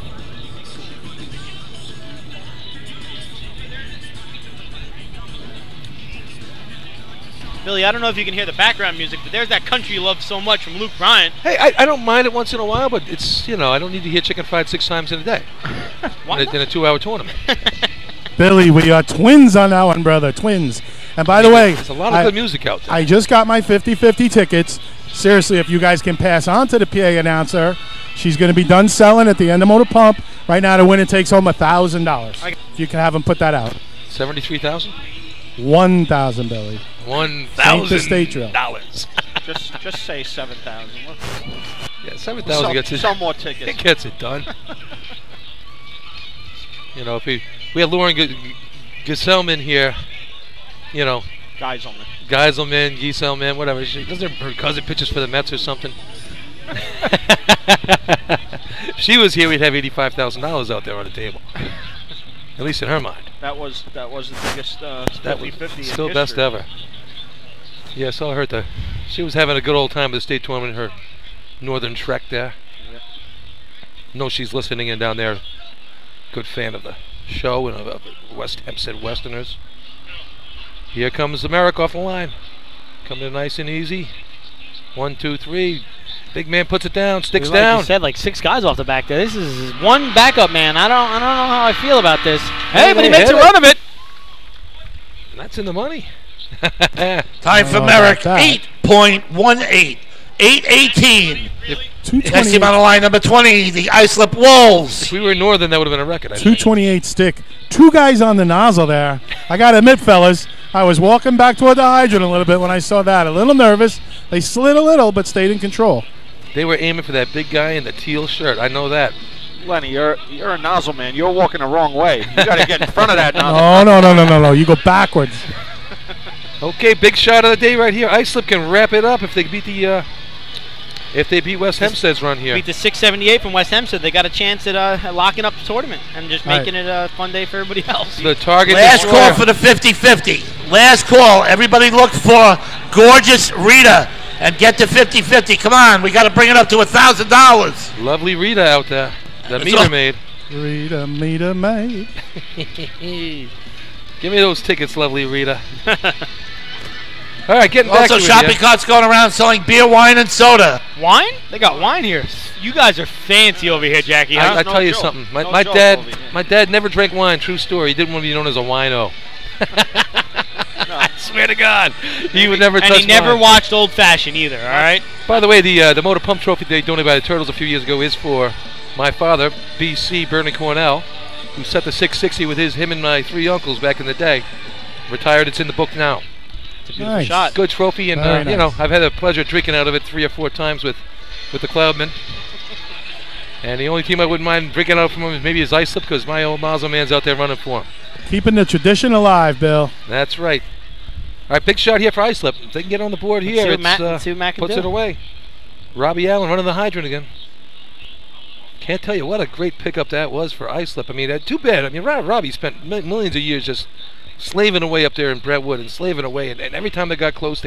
Billy, I don't know if you can hear the background music, but there's that country you love so much from Luke Bryant. Hey, I don't mind it once in a while, but it's, you know, I don't need to hear chicken fried 6 times in a day in a 2-hour tournament. Billy, we are twins on that one, brother. Twins. And by the way, there's a lot of good music out there. I just got my 50-50 tickets. Seriously, if you guys can pass on to the PA announcer, she's going to be done selling at the end of Motor Pump. Right now, the winner takes home $1,000. If you can have them put that out. 73,000? 1,000, Billy. $1,000. just say 7,000. Yeah, 7,000 gets it. Some more tickets. It gets it done. You know, if we had Lauren Giselman here, you know. Giselman, whatever. Doesn't her cousin pitches for the Mets or something? If she was here, we'd have $85,000 out there on the table. At least in her mind. That was the biggest 50-50 still in best history. ever. Yeah, I saw her she was having a good old time at the state tournament, her northern trek there. Yep. Know she's listening in down there. Good fan of the show and of West Hempstead Westerners. Here comes America off the line. Coming in nice and easy. 1, 2, 3. Big man puts it down, sticks Like down. you said, like 6 guys off the back there. This is one backup man. I don't know how I feel about this. Hey, but he makes a run of it. That's in the money. Time for Merrick, 8.18. 8:18. Next team on the line, number 20, the Islip Wolves. If we were Northern, that would have been a record. 228 stick. 2 guys on the nozzle there. I got to admit, fellas, I was walking back toward the hydrant a little bit when I saw that. A little nervous. They slid a little, but stayed in control. They were aiming for that big guy in the teal shirt. I know that. Lenny, you're a nozzle man. You're walking the wrong way. You got to get in front of that nozzle. No. You go backwards. Okay, big shot of the day right here. Islip can wrap it up if they beat West Hempstead's run here. Beat the 678 from West Hempstead. They got a chance at locking up the tournament and just making it a fun day for everybody else. The target. Last call for the 50-50. Last call. Everybody look for gorgeous Rita and get to 50-50. Come on, we got to bring it up to $1,000. Lovely Rita out there. The meter maid. Rita, meter maid. Give me those tickets, lovely Rita. All right, getting back to Also, shopping carts going around selling beer, wine, and soda. Wine? They got wine here. You guys are fancy over here, Jackie. Huh? I tell you something. My dad never drank wine. True story. He didn't want to be known as a wino. I swear to God, he would never touch wine. And he never watched Old Fashioned either. All right. By the way, the Motor Pump Trophy they donated by the Turtles a few years ago is for my father, B.C. Bernie Cornell, who set the 660 with him and my 3 uncles back in the day. Retired. It's in the book now. It's a beautiful shot. Good trophy, and nice. you know, I've had the pleasure of drinking out of it 3 or 4 times with the Cloudmen. And the only team I wouldn't mind drinking out from him is maybe his Islip, because my old Mazel man's out there running for him. Keeping the tradition alive, Bill. That's right. All right, big shot here for Islip. If they can get on the board here, let's see what Matt can puts do. it away. Robbie Allen running the hydrant again. Can't tell you what a great pickup that was for Islip. I mean, too bad. I mean, Robbie spent millions of years just slaving away up there in Brentwood and slaving away, and every time they got close,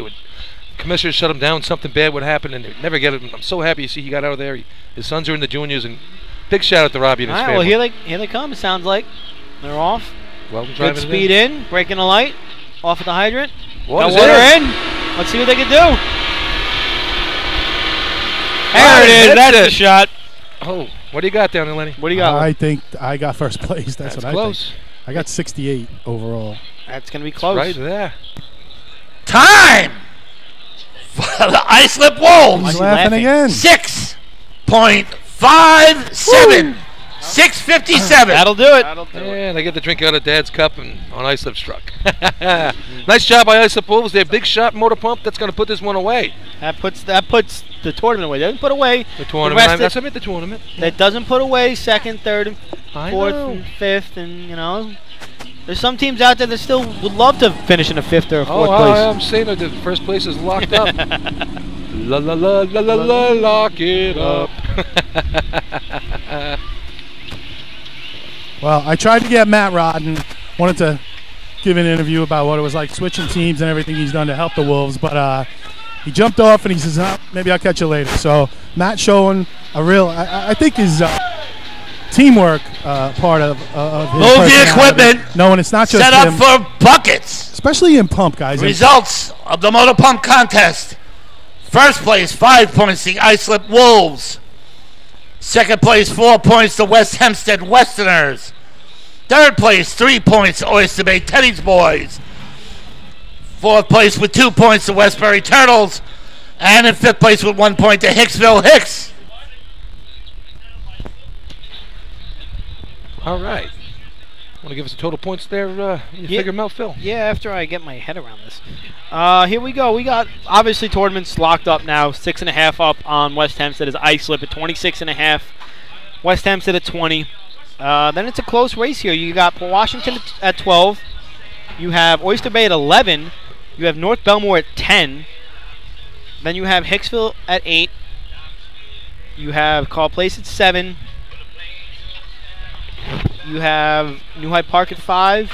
commissioners shut him down. Something bad would happen, and they'd never get it. I'm so happy to see he got out of there. His sons are in the juniors, and big shout out to Robbie and his family. Well, here they come. It sounds like they're off. Well, good speed in, breaking the light, off at the hydrant. Water in. Let's see what they can do. There it is. That's the shot. Oh, what do you got down there, Lenny? What do you got? I think I got first place. That's what close. I think. I got 68 overall. That's going to be close. Right there. Time for the Islip Wolves. He's laughing again. 6.57. 6:57. That'll do it. And I get to drink out of Dad's cup and on Islip's truck. Nice job by Islip Wolves. Their big shot Motor Pump. That's going to put this one away. That puts the tournament away. That doesn't put away the tournament. That's the tournament. That doesn't put away second, third, and fourth, know. and fifth, and you know. There's some teams out there that still would love to finish in a 5th or 4th place. I'm saying that the first place is locked up. La la la la la la, lock it up. Well, I tried to get Matt Rodden. Wanted to give an interview about what it was like switching teams and everything he's done to help the Wolves, but he jumped off and he says, maybe I'll catch you later. So Matt showing a real, I think his teamwork part of his move the equipment. No, and it's not just set up for buckets. especially in pump, guys. Results of the motor pump contest. First place, 5 points, the Islip Wolves. Second place, 4 points, the West Hempstead Westerners. Third place, 3 points, Oyster Bay Teddy's Boys. Fourth place with 2 points, the Westbury Turtles. And in fifth place with 1 point, the Hicksville Hicks. All right. Want to give us the total points there? You figure them out, Phil? Yeah, after I get my head around this. Here we go. We got, obviously, tournaments locked up now. 6.5 up on West Hempstead is Islip at 26.5. West Hempstead at 20. Then it's a close race here. You got Port Washington at 12. You have Oyster Bay at 11. You have North Belmore at 10. Then you have Hicksville at 8. You have Carl Place at 7. You have New Hyde Park at 5,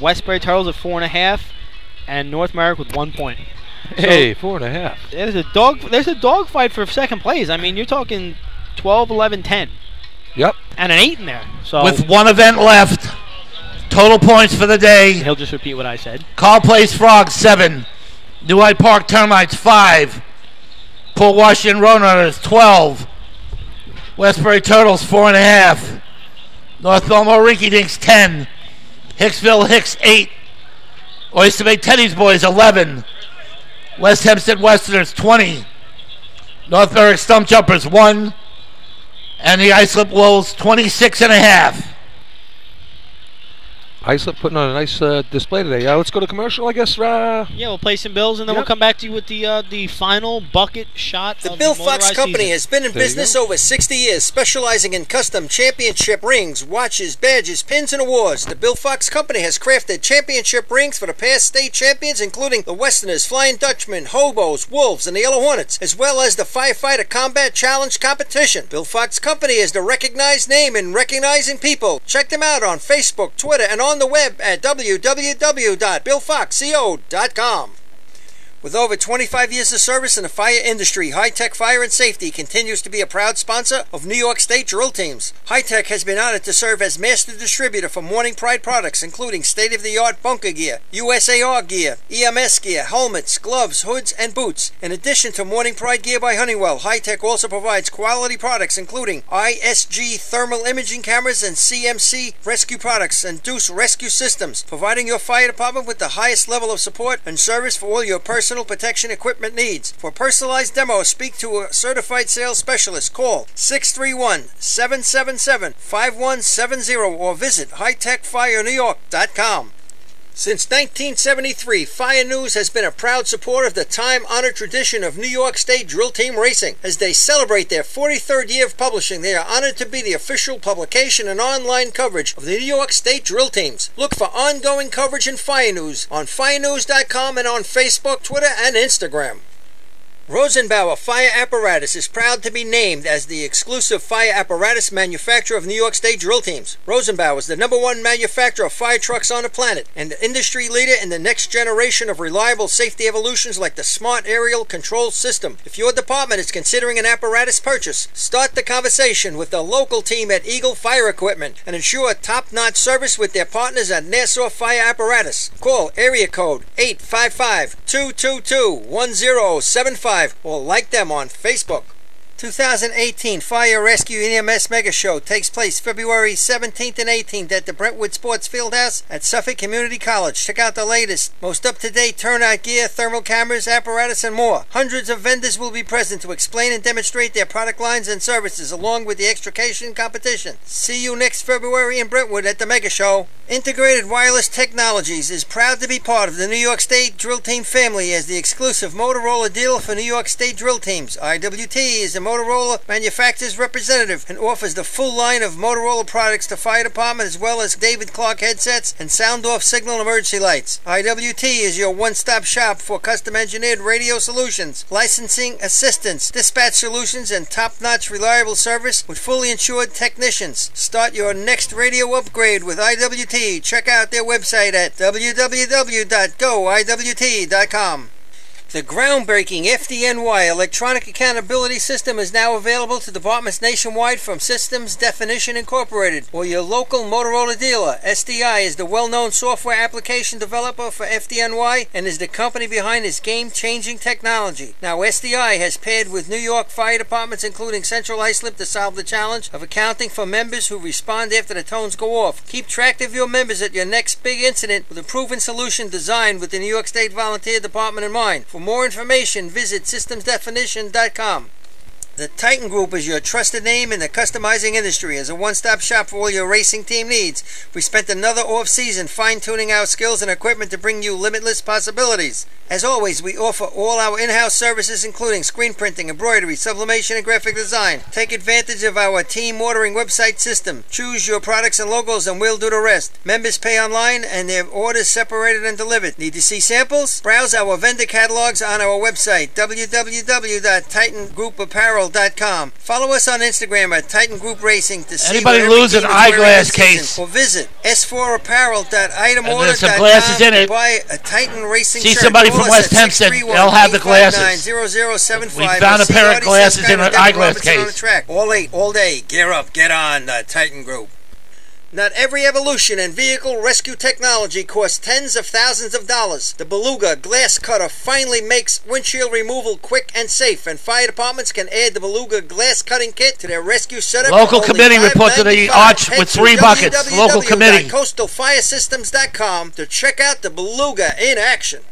Westbury Turtles at 4.5, and North Merrick with 1 point. Hey, 4.5. There's a dog fight for second place. I mean, you're talking 12, 11, 10. Yep. And an 8 in there. So with one event left, total points for the day. He'll just repeat what I said. Carl Place Frogs 7, New Hyde Park Termites 5, Port Washington Roadrunners 12, Westbury Turtles 4.5. North Belmore Rinky Dinks 10, Hicksville Hicks 8, Oyster Bay Teddy's Boys 11, West Hempstead Westerners 20, North Berwick Stump Jumpers 1, and the Islip Wolves 26.5. Islip putting on a nice display today. Let's go to commercial, I guess. Yeah, we'll play some bills, and then we'll come back to you with the final bucket shot. The Bill Fox Company has been in business over 60 years, specializing in custom championship rings, watches, badges, pins, and awards. The Bill Fox Company has crafted championship rings for the past state champions, including the Westerners, Flying Dutchmen, Hobos, Wolves, and the Yellow Hornets, as well as the Firefighter Combat Challenge competition. Bill Fox Company is the recognized name in recognizing people. Check them out on Facebook, Twitter, and on the web at www.billfoxco.com. With over 25 years of service in the fire industry, High Tech Fire and Safety continues to be a proud sponsor of New York State drill teams. High Tech has been honored to serve as master distributor for Morning Pride products, including state-of-the-art bunker gear, USAR gear, EMS gear, helmets, gloves, hoods, and boots. In addition to Morning Pride gear by Honeywell, High Tech also provides quality products, including ISG thermal imaging cameras and CMC rescue products and Deuce rescue systems, providing your fire department with the highest level of support and service for all your personal protection equipment needs. For personalized demos, speak to a certified sales specialist. Call 631-777-5170 or visit hightechfirenewyork.com. Since 1973, Fire News has been a proud supporter of the time-honored tradition of New York State drill team racing. As they celebrate their 43rd year of publishing, they are honored to be the official publication and online coverage of the New York State drill teams. Look for ongoing coverage in Fire News on firenews.com and on Facebook, Twitter, and Instagram. Rosenbauer Fire Apparatus is proud to be named as the exclusive fire apparatus manufacturer of New York State drill teams. Rosenbauer is the #1 manufacturer of fire trucks on the planet and the industry leader in the next generation of reliable safety evolutions like the Smart Aerial Control System. If your department is considering an apparatus purchase, start the conversation with the local team at Eagle Fire Equipment and ensure top-notch service with their partners at Nassau Fire Apparatus. Call area code 855-222-1075 or like them on Facebook. 2018 Fire Rescue EMS Mega Show takes place February 17th and 18th at the Brentwood Sports Fieldhouse at Suffolk Community College. Check out the latest, most up-to-date turnout gear, thermal cameras, apparatus, and more. Hundreds of vendors will be present to explain and demonstrate their product lines and services along with the extrication competition. See you next February in Brentwood at the Mega Show. Integrated Wireless Technologies is proud to be part of the New York State Drill Team family as the exclusive Motorola dealer for New York State Drill Teams. IWT is a Motorola manufacturer's representative and offers the full line of Motorola products to fire department as well as David Clark headsets and sound-off signal emergency lights. IWT is your one-stop shop for custom-engineered radio solutions, licensing assistance, dispatch solutions, and top-notch reliable service with fully insured technicians. Start your next radio upgrade with IWT. Check out their website at www.goiwt.com. The groundbreaking FDNY electronic accountability system is now available to departments nationwide from Systems Definition Incorporated or your local Motorola dealer. SDI is the well-known software application developer for FDNY and is the company behind this game-changing technology. Now SDI has paired with New York fire departments including Central Islip to solve the challenge of accounting for members who respond after the tones go off. Keep track of your members at your next big incident with a proven solution designed with the New York State Volunteer Department in mind. For more information, visit systemsdefinition.com. The Titan Group is your trusted name in the customizing industry as a one-stop shop for all your racing team needs. We spent another off-season fine-tuning our skills and equipment to bring you limitless possibilities. As always, we offer all our in-house services including screen printing, embroidery, sublimation, and graphic design. Take advantage of our team ordering website system. Choose your products and logos and we'll do the rest. Members pay online and their orders separated and delivered. Need to see samples? Browse our vendor catalogs on our website, www.titangroup.apparel.com. Follow us on Instagram at Titan Group Racing to see anybody lose an eyeglass case. Or visit s4apparel.itemorder.com there's some glasses in it. to buy a Titan Racing See shirt. somebody from West Hempstead, they'll have the glasses. 0075. We found a pair of glasses in an eyeglass case. All late, all day. Gear up, get on the Titan Group. Not every evolution in vehicle rescue technology costs tens of thousands of dollars. The Beluga Glass Cutter finally makes windshield removal quick and safe, and fire departments can add the Beluga Glass Cutting Kit to their rescue setup. Local committee report to the arch with 3 buckets. Local committee. coastalfiresystems.com to check out the Beluga in action.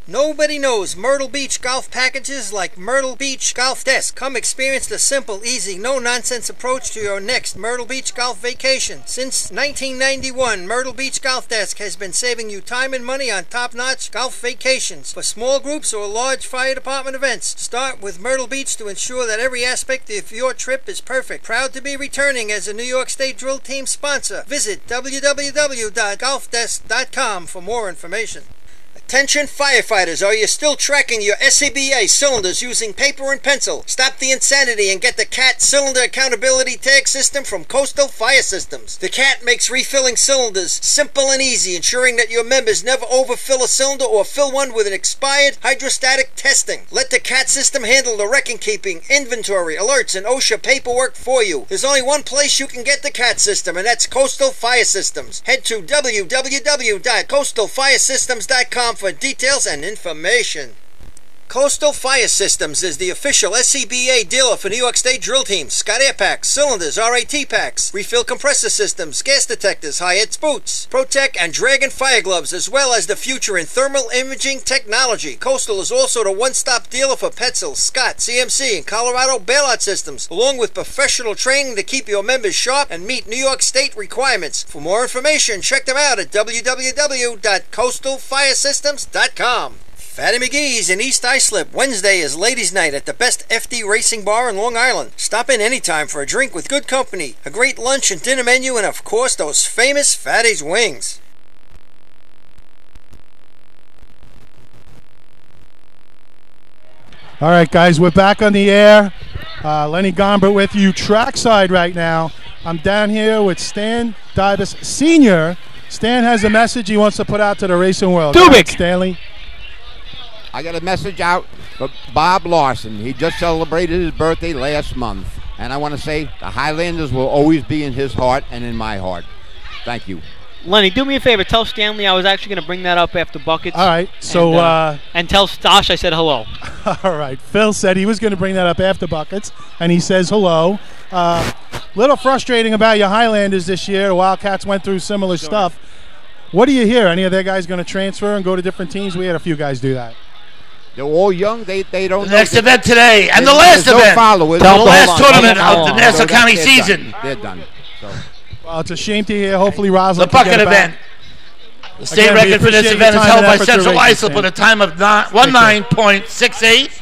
Nobody knows Myrtle Beach golf packages like Myrtle Beach Golf Desk. Come experience the simple, easy, no-nonsense approach to your next Myrtle Beach golf vacation. Since 1991, Myrtle Beach Golf Desk has been saving you time and money on top-notch golf vacations. For small groups or large fire department events, start with Myrtle Beach to ensure that every aspect of your trip is perfect. Proud to be returning as a New York State Drill Team sponsor. Visit www.golfdesk.com for more information. Attention firefighters, are you still tracking your SCBA cylinders using paper and pencil? Stop the insanity and get the CAT Cylinder Accountability Tag System from Coastal Fire Systems. The CAT makes refilling cylinders simple and easy, ensuring that your members never overfill a cylinder or fill one with an expired hydrostatic testing. Let the CAT system handle the record keeping, inventory, alerts, and OSHA paperwork for you. There's only one place you can get the CAT system, and that's Coastal Fire Systems. Head to www.coastalfiresystems.com for details and information. Coastal Fire Systems is the official SCBA dealer for New York State drill teams. Scott Air Packs, cylinders, RAT packs, refill compressor systems, gas detectors, Hyatt boots, Protec and Dragon fire gloves, as well as the future in thermal imaging technology. Coastal is also the one-stop dealer for Petzl, Scott, CMC, and Colorado bailout systems, along with professional training to keep your members sharp and meet New York State requirements. For more information, check them out at www.coastalfiresystems.com. Fatty McGee's in East Islip. Wednesday is Ladies' Night at the best FD racing bar in Long Island. Stop in anytime for a drink with good company, a great lunch and dinner menu, and of course those famous Fatty's wings. All right, guys, we're back on the air. Lenny Gombert with you trackside right now. I'm down here with Stan Davis Sr. Stan has a message he wants to put out to the racing world. Dubik. Stanley. I got a message out for Bob Larson. He just celebrated his birthday last month. And I want to say the Highlanders will always be in his heart and in my heart. Thank you. Lenny, do me a favor. Tell Stanley I was actually going to bring that up after Buckets. All right. So and tell Stosh I said hello. All right. Phil said he was going to bring that up after Buckets, and he says hello. Little frustrating about your Highlanders this year. The Wildcats went through similar stuff. What do you hear? Any of their guys going to transfer and go to different teams? We had a few guys do that. They're all young. They don't. The next event today, and the last event, followers. the last tournament of the Nassau County season. They're done. So. Well, it's a shame to hear. Hopefully, Roslyn. The bucket event. The state record for this event is held by Central Islip with a time of 19.68.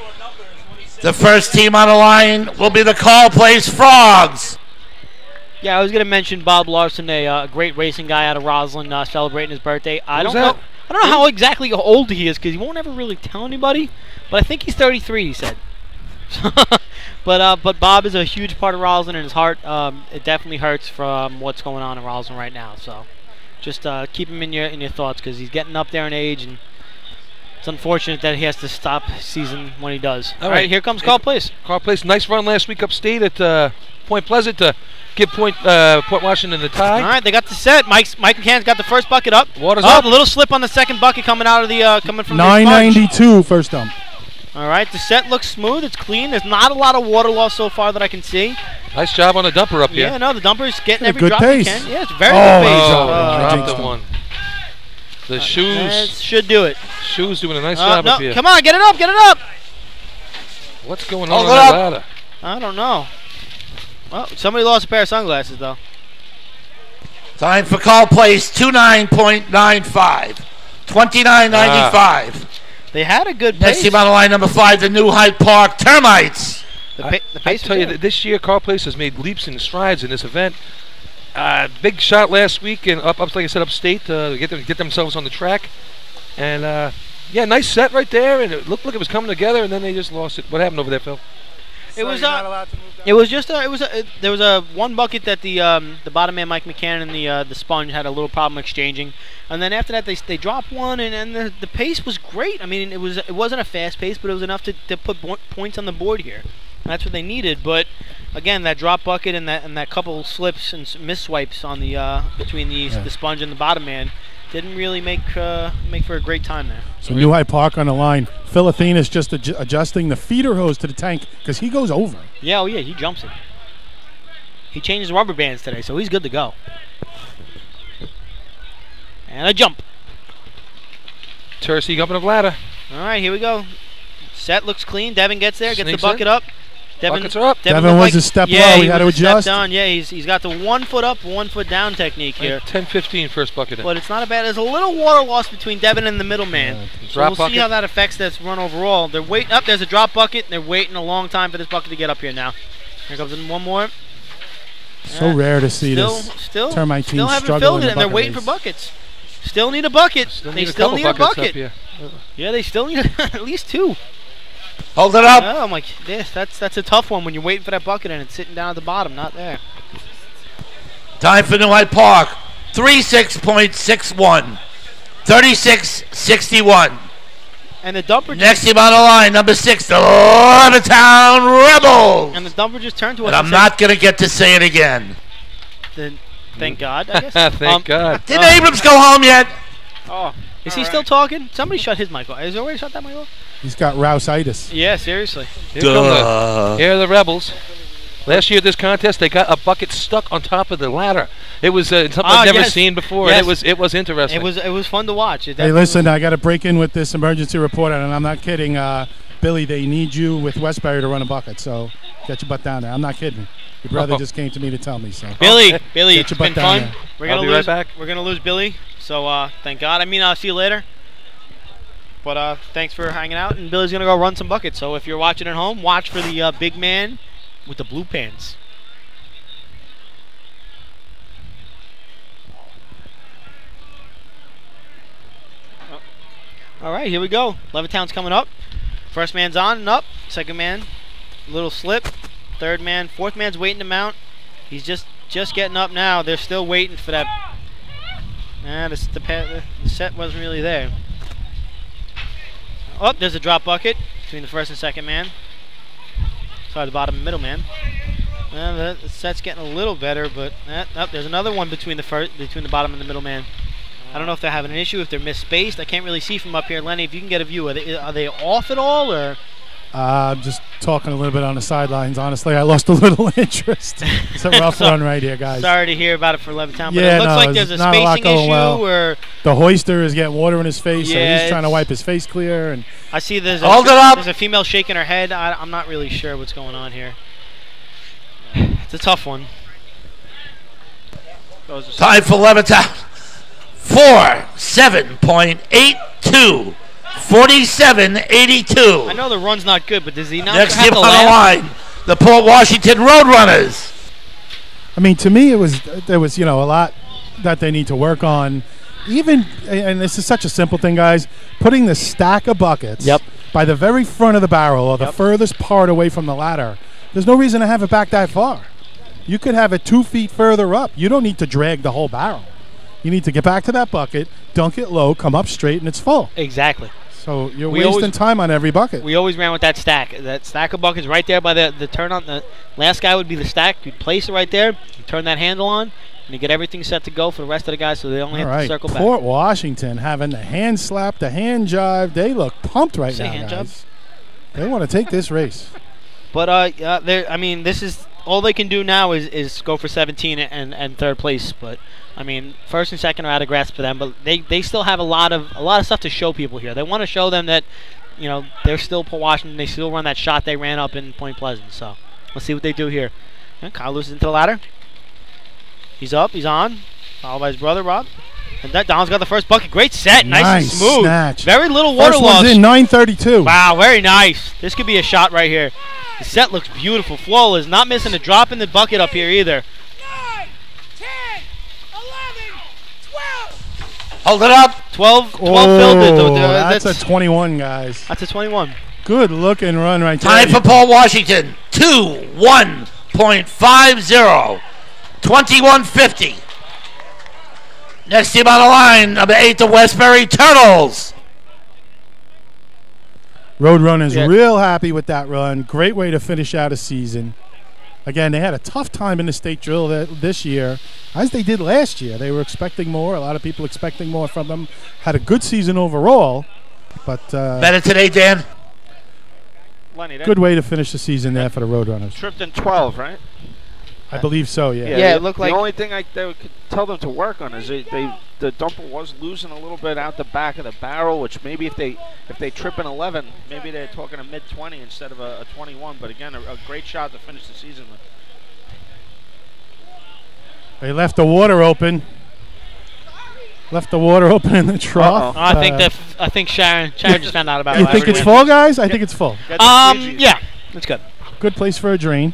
The first team on the line will be the Call Place Frogs. Yeah, I was going to mention Bob Larson, a great racing guy out of Roslyn, celebrating his birthday. I don't know how exactly old he is because he won't ever really tell anybody, but I think he's 33. He said. But Bob is a huge part of Roslyn in his heart. It definitely hurts from what's going on in Roslyn right now. So just keep him in your thoughts because he's getting up there in age, and It's unfortunate that he has to stop season when he does. All right, here comes Carl Place. Carl Place, nice run last week upstate at Point Pleasant to give Port Washington the tie. All right, they got the set. Mike McCann's got the first bucket up. Water's up. A little slip on the second bucket coming out of the coming from the sponge. 992 first dump. All right, the set looks smooth. It's clean. There's not a lot of water loss so far that I can see. Nice job on the dumper up here. Yeah, no, the dumper's getting every good drop pace. he can. Yeah, it's very good pace. Dropped the one. The shoes. That should do it. Shoes doing a nice job no, up here. Come on, get it up, get it up. What's going on that ladder? I don't know. Well, somebody lost a pair of sunglasses, though. Time for Carl Place, 29.95. 29.95. They had a good pace. Next team on the line, number 5, the New Hyde Park Termites. I tell you that this year, Carl Place has made leaps and strides in this event. Big shot last week, and up like I said, upstate to get themselves on the track. And yeah, nice set right there, and it looked like it was coming together, and then they just lost it. What happened over there, Phil? There was a one bucket that the bottom man Mike McCann and the sponge had a little problem exchanging, and then after that they dropped one, and the pace was great. I mean, it wasn't a fast pace, but it was enough to put points on the board here. And that's what they needed. But again, that drop bucket and that couple slips and misswipes on the between the sponge and the bottom man didn't really make for a great time there. So New Hyde Park on the line. Phil Athena's just adjusting the feeder hose to the tank because he goes over. Yeah, oh yeah, he jumps it. He changed his rubber bands today, so he's good to go. And a jump. Tercey up in the ladder. All right, here we go. Set looks clean. Devin gets there, gets the bucket up. Buckets are up. Devin was a step low. He had to adjust. Down. Yeah, he's got the 1 foot up, 1 foot down technique here. 10-15 first bucket in. But it's not a bad. There's a little water loss between Devin and the middleman. So we'll see how that affects this run overall. They're waiting up. There's a drop bucket. They're waiting a long time for this bucket to get up here now. Here comes in one more. So rare to see this Termite team struggling. And they're waiting for buckets. Still need a bucket. They still need a bucket. Yeah, they still need at least 2. Hold it up. Oh my! That's a tough one when you're waiting for that bucket and it's sitting down at the bottom, not there. Time for New Hyde Park. 36.61. 36-61. And the dumper. Next team on the line, number 6, the Levittown Rebels. And the dumper just turned to us. And I'm not going to get to say it again. Then, thank God. I guess. Thank God. Didn't Abrams go home yet? Oh, is he still talking? Somebody shut his mic off. Has he already shut that mic off? He's got Rouse-itis. Yeah, seriously. Here are the Rebels. Last year at this contest, they got a bucket stuck on top of the ladder. It was something I've never seen before. Yes. And it was interesting. It was fun to watch. Hey, listen, I got to break in with this emergency report, and I'm not kidding. Billy, they need you with Westbury to run a bucket, so get your butt down there. I'm not kidding. Your brother just came to me to tell me. So Billy, it's been fun. There. We're gonna lose. Right back. We're gonna lose Billy. So thank God. I mean, I'll see you later. But thanks for hanging out. And Billy's gonna go run some buckets. So if you're watching at home, watch for the big man with the blue pants. All right, here we go. Levittown's coming up. First man's on and up. Second man, little slip. Third man, fourth man's waiting to mount. He's just getting up now. They're still waiting for that. The set wasn't really there. Oh, there's a drop bucket between the first and second man. Sorry, the bottom and middle man. The set's getting a little better, but there's another one between the bottom and the middle man. I don't know if they're having an issue, if they're misspaced. I can't really see from up here. Lenny, if you can get a view, are they off at all, or? I'm just talking a little bit on the sidelines. Honestly, I lost a little interest. It's a rough run right here, guys. Sorry to hear about it for Levittown, but yeah, it looks like there's a spacing issue. Or the hoister is getting water in his face, so he's trying to wipe his face clear. And I see there's a female shaking her head. I'm not really sure what's going on here. It's a tough one. Time for Levittown. 47.82. 47-82. I know the run's not good, but does he not Next have team to on the line, the Port Washington Roadrunners. I mean, to me, there was a lot that they need to work on. Even, and this is such a simple thing, guys, putting the stack of buckets by the very front of the barrel or the furthest part away from the ladder. There's no reason to have it back that far. You could have it 2 feet further up. You don't need to drag the whole barrel. You need to get back to that bucket, dunk it low, come up straight, and it's full. Exactly. So you're wasting time on every bucket. We always ran with that stack. That stack of buckets right there by the turn on. The last guy would be the stack. You'd place it right there. You turn that handle on, and you get everything set to go for the rest of the guys so they only have to circle back. Port Washington having the hand slap, the hand jive. They look pumped right now, hand guys. They want to take this race. But, I mean, this is all they can do now is go for 17 and third place. But, I mean, first and second are out of grasp for them. But they still have a lot of stuff to show people here. They want to show them that, you know, they're still Port Washington. They still run that shot they ran up in Point Pleasant. So let's see what they do here. And Kyle loses into the ladder. He's up. He's on. Followed by his brother, Rob. And that Don's got the first bucket. Great set. Nice and smooth. Snatch. Very little water First loss. one's in 9:32. Wow, very nice. This could be a shot right here. The set looks beautiful. Flawless. Not missing a drop in the bucket up here either. 9, 10, 11, 12. Hold it up. 12 filled it. That's a 21, guys. That's a 21. Good looking run right there. Time for Paul Washington. 2-1.50. 21-50. Next team on the line, number 8, the Westbury Turtles. Roadrunners real happy with that run. Great way to finish out a season. Again, they had a tough time in the state drill this year, as they did last year. They were expecting more. A lot of people expecting more from them. Had a good season overall, but better today, Dan. Lenny, good way to finish the season there for the Roadrunners. Tripped in 12, right? I believe so. Yeah. Yeah, it looked like the only thing they could tell them to work on is the dumper was losing a little bit out the back of the barrel, which maybe if they trip an 11, maybe they're talking a mid-20 instead of a 21. But again, a great shot to finish the season with. They left the water open. Left the water open in the trough. I think Sharon just found out about it. You think it's full, guys? I think it's full. Yeah, that's good. Good place for a drain.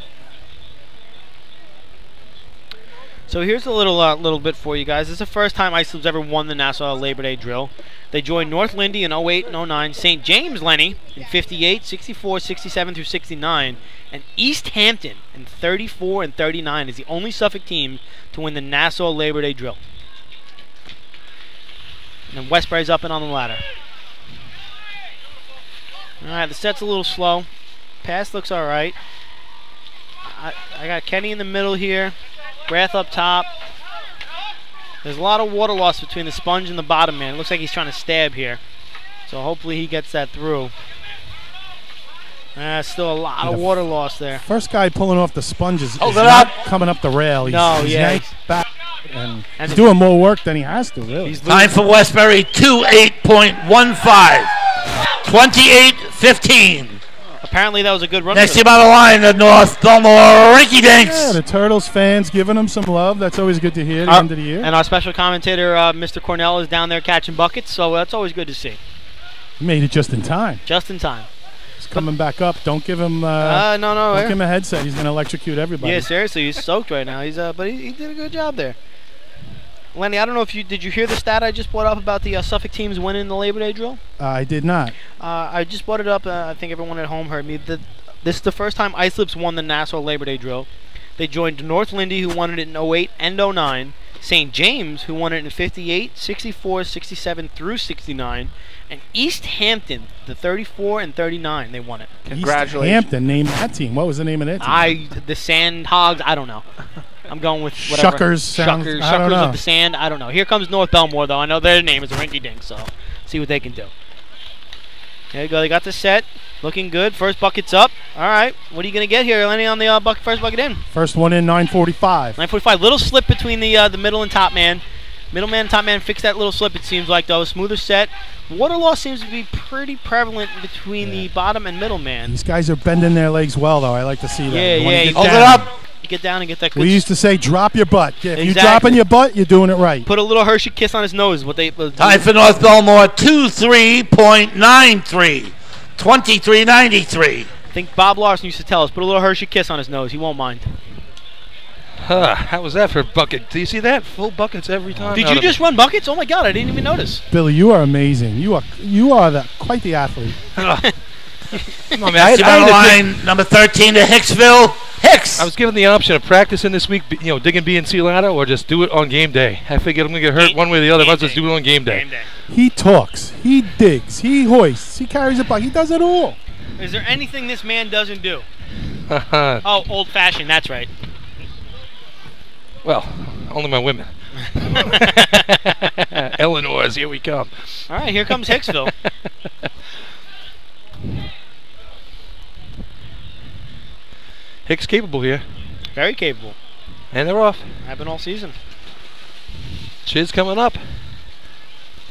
So here's a little bit for you guys. This is the first time Islip's ever won the Nassau Labor Day drill. They joined North Lindy in 08 and 09, St. James, Lenny, in 58, 64, 67 through 69, and East Hampton in 34 and 39 is the only Suffolk team to win the Nassau Labor Day drill. And then Westbury's up and on the ladder. All right, the set's a little slow. Pass looks all right. I got Kenny in the middle here. Grath up top. There's a lot of water loss between the sponge and the bottom man. It looks like he's trying to stab here. So hopefully he gets that through. Still a lot of water loss there. First guy pulling off the sponges is Hold it not up. coming up the rail. He's yanked back and he's doing more work than he has to, really. Time for Westbury, 2-8.15. 28-15. Apparently that was a good run. Next team on the line, the North Belmore Rinky Dinks. Yeah, the Turtles fans giving them some love. That's always good to hear at the end of the year. And our special commentator, Mr. Cornell, is down there catching buckets, so that's always good to see. He made it just in time. Just in time. He's coming back up. Don't give him don't give him a headset. He's going to electrocute everybody. Yeah, seriously, he's soaked right now. But he did a good job there. Lenny, I don't know if did you hear the stat I just brought up about the Suffolk teams winning the Labor Day drill? I did not. I just brought it up. I think everyone at home heard me. This is the first time Islip's won the Nassau Labor Day drill. They joined North Lindy, who won it in 08 and 09, St. James, who won it in 58, 64, 67 through 69, and East Hampton, the 34 and 39, they won it. Congratulations. East Hampton named that team. What was the name of that team? The Sand Hogs, I don't know. I'm going with whatever. Shuckers of the Sand. I don't know. Here comes North Belmore, though. I know their name is Rinky Dink, so see what they can do. There you go. They got the set. Looking good. First bucket's up. All right. What are you going to get here, Lenny, on the first bucket in? First one in, 9:45. 9:45. Little slip between the middle and top man. Middle man and top man fixed that little slip, it seems like, though. Smoother set. Water loss seems to be pretty prevalent between the bottom and middle man. These guys are bending their legs well, though. I like to see that. Yeah. Hold it up. You get down and get that good. We used to say, drop your butt. If you're dropping your butt, you're doing it right. Put a little Hershey kiss on his nose. Time for North Belmore, 23.93. 23.93. I think Bob Larson used to tell us, put a little Hershey kiss on his nose. He won't mind. How was that for a bucket? Do you see that? Full buckets every time. Did you just run buckets? Oh my God, I didn't even notice. Billy, you are amazing. You are quite the athlete. Come on, man. On the line, number 13 to Hicksville, Hicks. I was given the option of practicing this week, digging B and C ladder, or just do it on game day. I figured I'm going to get hurt one way or the other. Let's just do it on game day. He talks. He digs. He hoists. He carries a bucket. He does it all. Is there anything this man doesn't do? Oh, old-fashioned. That's right. Well, only my women. Eleanor's, here we come. All right, here comes Hicksville. Hicks capable here. Very capable. And they're off. Have been all season. Chiz coming up.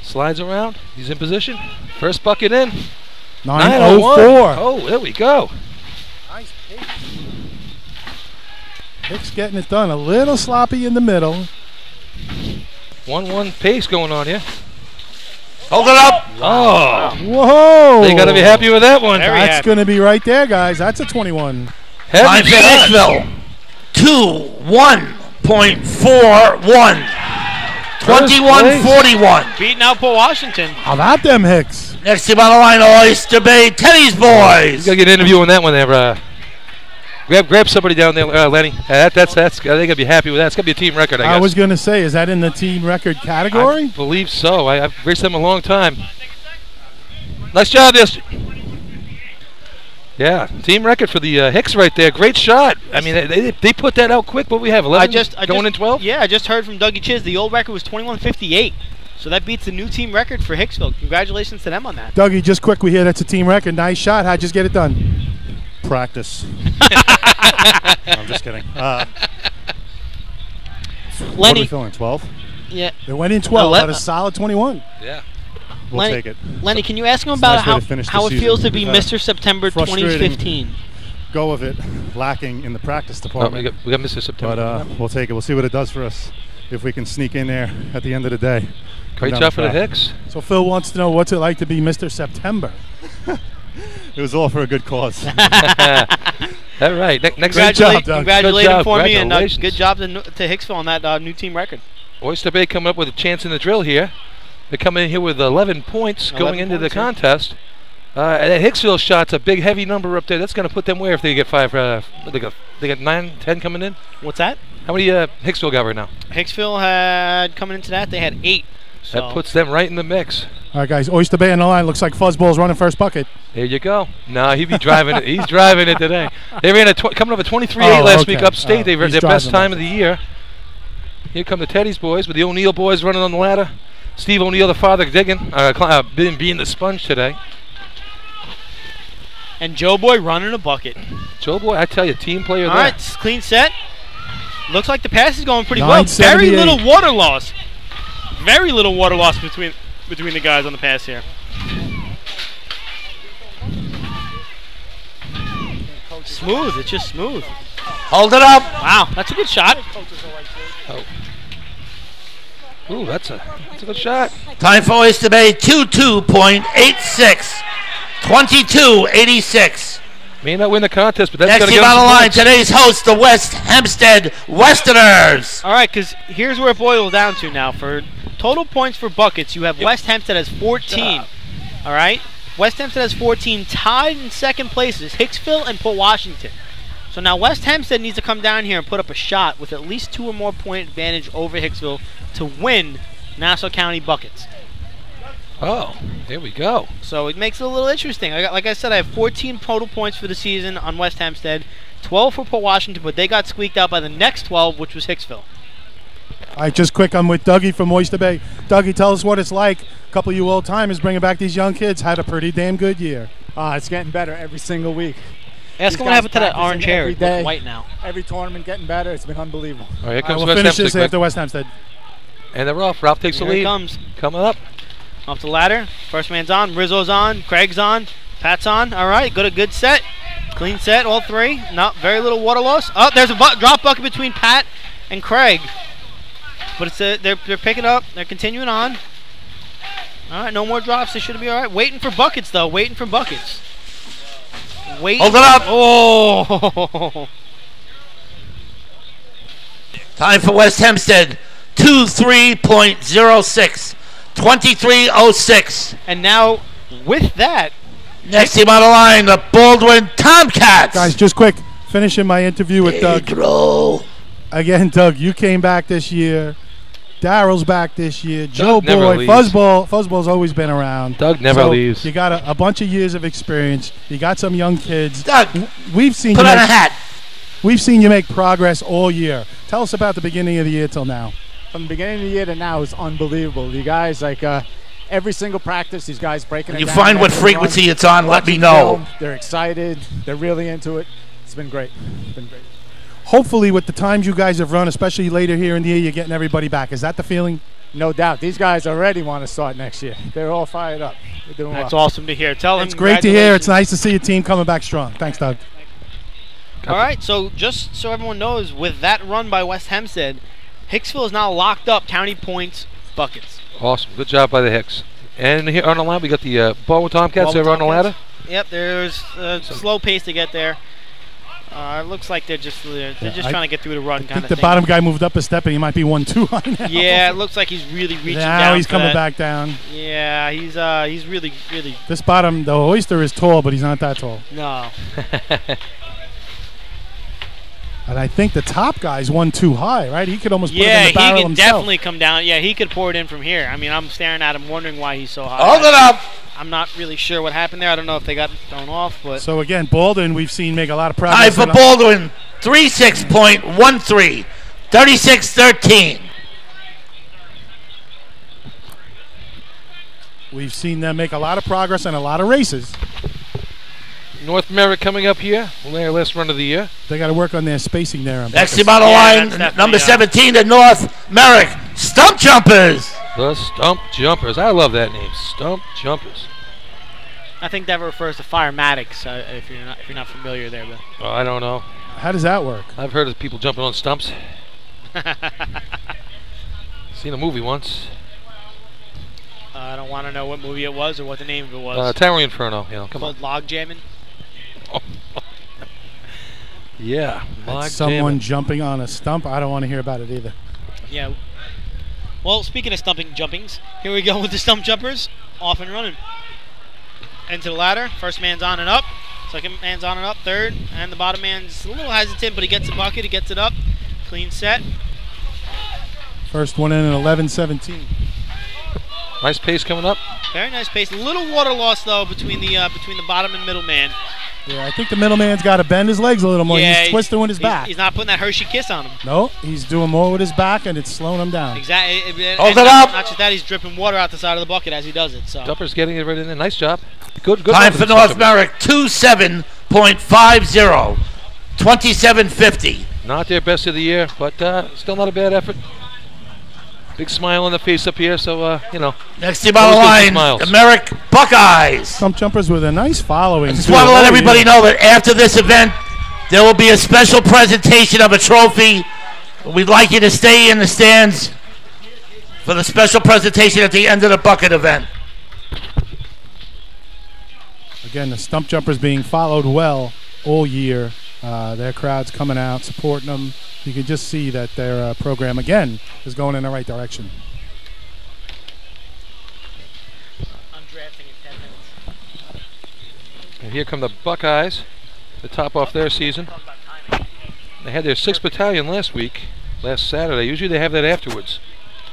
Slides around. He's in position. First bucket in. 9:04. Oh, there we go. Nice pace. Hicks getting it done. A little sloppy in the middle. 1-1 pace going on here. Hold it up. Oh. Whoa. They got to be happy with that one. That's going to be right there, guys. That's a 21. Time for Hicksville. 2-1.41. 21-41. Beating out Port Washington. How about them Hicks? Next team on the line, Oyster Bay Teddy's boys. You got to get an interview on that one there. Grab somebody down there, Lenny. That's they got to be happy with that. It's got to be a team record, I guess. I was going to say, is that in the team record category? I believe so. I've raced them a long time. Nice job, this. Yeah, team record for the Hicks right there. Great shot. I mean, they put that out quick. What we have, 11 going in 12? Yeah, I just heard from Dougie Chiz. The old record was 21:58. So that beats the new team record for Hicksville. Congratulations to them on that. Dougie, just quick, we hear that's a team record. Nice shot. How'd you just get it done? Practice. I'm just kidding. What are we feeling, 12? Yeah. They went in 12 at a solid 21. Yeah. We'll take it. Lenny, can you ask him about how it feels to be Mr. September 2015? Go of it, lacking in the practice department. We got Mr. September. But we'll take it. We'll see what it does for us if we can sneak in there at the end of the day. Great job for the Hicks. So Phil wants to know what's it like to be Mr. September. It was all for a good cause. All right. Next Congratulate him for me, and good job to Hicksville on that new team record. Oyster Bay coming up with a chance in the drill here. They're coming in here with 11 points going into the contest. And that Hicksville shot's a big, heavy number up there. That's going to put them where if they get 5? They got 9, 10 coming in. What's that? How many Hicksville got right now? Hicksville had coming into that. They had 8. So. That puts them right in the mix. All right, guys. Oyster Bay on the line. Looks like Fuzzball's running first bucket. There you go. No, he'd be driving it. He's driving it today. They ran coming up a 23-8 last week upstate. They ran their best time of the year. Here come the Teddy's boys with the O'Neill boys running on the ladder. Steve O'Neill, the father, digging, being the sponge today. And Joe Boy running a bucket. Joe Boy, I tell you, team player there. All right, clean set. Looks like the pass is going pretty well. Very little water loss. Very little water loss between the guys on the pass here. Smooth. It's just smooth. Hold it up. Wow, that's a good shot. Oh. Ooh, that's a good shot. Time for Oyster Bay 22.86. 22-86. May not win the contest, but that's next going to team get on the line. points. Today's host, the West Hempstead Westerners. All right, because here's where it boils down to now. For total points for buckets, you have West Hempstead has 14. All right, West Hempstead has 14. Tied in second place is Hicksville and Port Washington. So now West Hempstead needs to come down here and put up a shot with at least 2 or more point advantage over Hicksville to win Nassau County buckets. Oh, there we go. So it makes it a little interesting. Like I said, I have 14 total points for the season on West Hempstead, 12 for Port Washington, but they got squeaked out by the next 12, which was Hicksville. All right, just quick, I'm with Dougie from Oyster Bay. Dougie, tell us what it's like. A couple of you old-timers bringing back these young kids. Had a pretty damn good year. It's getting better every single week. Ask him what happened to that orange hair. It's white now. Every tournament getting better. It's been unbelievable. All right, here comes we'll West finish Hempstead. this after West Hempstead. And they're off. Ralph takes the lead. Here it comes. Coming up. Off the ladder. First man's on. Rizzo's on. Craig's on. Pat's on. All right. Got a good set. Clean set, all 3. No, very little water loss. Oh, there's a drop bucket between Pat and Craig. But it's they're picking up. They're continuing on. All right, no more drops. They should be all right. Waiting for buckets, though. Waiting for buckets. Wait. Hold it up. Oh. Time for West Hempstead. 23.06. 23.06. And now, with that, next team on the line, the Baldwin Tomcats. Guys, just quick. finishing my interview with Doug. Again, Doug, you came back this year. Daryl's back this year. Joe Boy, Fuzzball's always been around. Doug never leaves. You got a bunch of years of experience. You got some young kids. Doug, we've seen put on a hat. We've seen you make progress all year. Tell us about the beginning of the year till now. From the beginning of the year to now is unbelievable. You guys, like every single practice, these guys breaking it You down. find what frequency it's on, let me know. Film, they're excited. They're really into it. It's been great. It's been great. Hopefully, with the times you guys have run, especially later here in the year, you're getting everybody back. Is that the feeling? No doubt. These guys already want to start next year. They're all fired up. They're doing That's well. awesome to hear. Tell them. It's great to hear. It's nice to see a team coming back strong. Thanks, Doug. All right, so just so everyone knows, with that run by West Hempstead, Hicksville is now locked up county points buckets. Awesome. Good job by the Hicks. And here on the line, we got the Baldwin Tomcats over on the ladder. Yep, there's a slow pace to get there. It looks like they're just trying to get through the run kind of thing. The bottom guy moved up a step, and he might be 1-2 right now. Yeah, it looks like he's really reaching down. Now he's coming back down. Yeah, he's really. This bottom, the oyster is tall, but he's not that tall. No. And I think the top guy's 1-2 high, right? He could almost put it in the barrel he himself. could definitely come down. Yeah, he could pour it in from here. I mean, I'm staring at him, wondering why he's so high. Hold it up. I'm not really sure what happened there. I don't know if they got thrown off, but So again, Baldwin, we've seen make a lot of progress. Time for Baldwin, 36.13, 36-13. We've seen them make a lot of progress and a lot of races. North Merrick coming up here. Their last run of the year. They got to work on their spacing there. Next team on the line, number 17, the North Merrick Stump Jumpers. The Stump Jumpers. I love that name, Stump Jumpers. I think that refers to Firematics. If you're not familiar there, but Oh, I don't know. How does that work? I've heard of people jumping on stumps. Seen a movie once. I don't want to know what movie it was or what the name of it was. Tower Inferno. You know, come on. Called Log Jamming. Yeah. That's someone jumping on a stump. I don't want to hear about it either. Yeah. Well, speaking of jumpings, here we go with the stump jumpers. Off and running. Into the ladder. First man's on and up. Second man's on and up. Third. And the bottom man's a little hesitant, but he gets the bucket. He gets it up. Clean set. First one in at 11-17. Nice pace coming up. Very nice pace. A little water loss, though, between the bottom and middle man. Yeah, I think the middleman's got to bend his legs a little more. Yeah, he's twisting with his back. He's not putting that Hershey kiss on him. No, he's doing more with his back, and it's slowing him down. Exactly. Hold it up. Not just that, he's dripping water out the side of the bucket as he does it. So. Jumper's getting it right in there. Nice job. Good. Time for North Merrick, 27.50, 27-50. Not their best of the year, but still not a bad effort. Big smile on the face up here, so, you know. Next team on the line, the Merrick Buckeyes. Stump Jumpers with a nice following. I just want to let everybody know that after this event, there will be a special presentation of a trophy. We'd like you to stay in the stands for the special presentation at the end of the bucket event. Again, the Stump Jumpers being followed well all year. Their crowd's coming out, supporting them. You can just see that their program, again, is going in the right direction. I'm drafting in 10 minutes. And here come the Buckeyes to top off their season. They had their 6th battalion last Saturday. Usually they have that afterwards.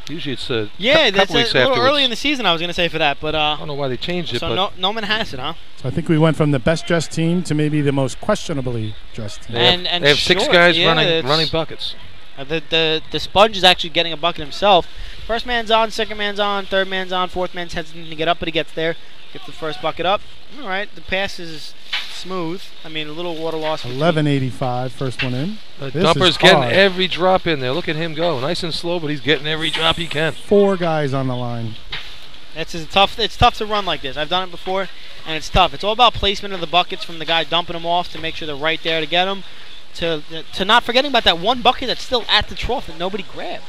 Usually it's a couple weeks a little afterwards. early in the season, I was going to say for that, but I don't know why they changed it. So but Noman has it, huh? So I think we went from the best dressed team to maybe the most questionably dressed team. And they have 6 guys running buckets. The sponge is actually getting a bucket himself. First man's on, second man's on, third man's on, fourth man's hesitant to get up, but he gets there. Gets the first bucket up. All right, the pass is smooth. I mean, a little water loss. 11.85, first one in. The Dumper's getting every drop in there. Look at him go. Nice and slow, but he's getting every drop he can. 4 guys on the line. It's tough to run like this. I've done it before, and it's tough. It's all about placement of the buckets from the guy dumping them off to make sure they're right there to get them. To not forgetting about that one bucket that's still at the trough that nobody grabbed.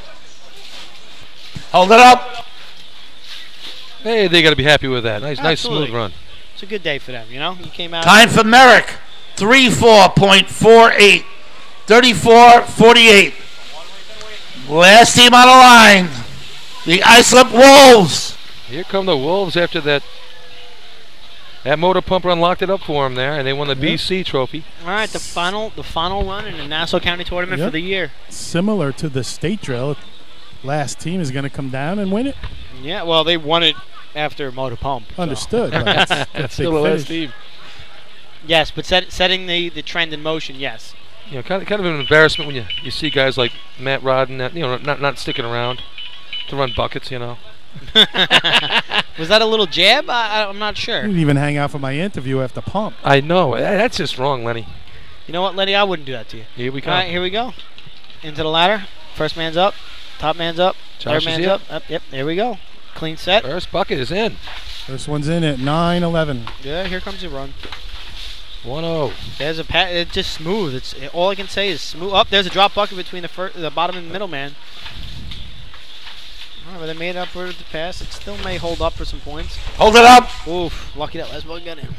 Hold it up. Hey, they got to be happy with that. Nice smooth run. It's a good day for them, you know. He came out. Time for Merrick, 34.48, 34-48. Last team on the line, the Islip Wolves. Here come the Wolves after that That motor pumper unlocked it up for him there, and they won the BC trophy. All right, the final run in the Nassau County tournament for the year. Similar to the state drill, last team is going to come down and win it. Yeah, well, they won it after motor pump. So. Understood. That's still the last team. Yes, but setting the trend in motion, yes. You know, kind of an embarrassment when you see guys like Matt Rodden, not sticking around to run buckets, you know. Was that a little jab? I'm not sure. I didn't even hang out for my interview after pump. I know. That's just wrong, Lenny. You know what, Lenny? I wouldn't do that to you. Here we go. All right, here we go. Into the ladder. First man's up. Top man's up. Third man's up. Yep, there we go. Clean set. First bucket is in. First one's in at 9-11. Yeah, here comes your run. 1-0. There's a it's just smooth. All I can say is smooth. Up there's a drop bucket between the bottom and the middle man. All right, but they made up for the pass. It still may hold up for some points. Hold it up. Oof! Lucky that last ball got in.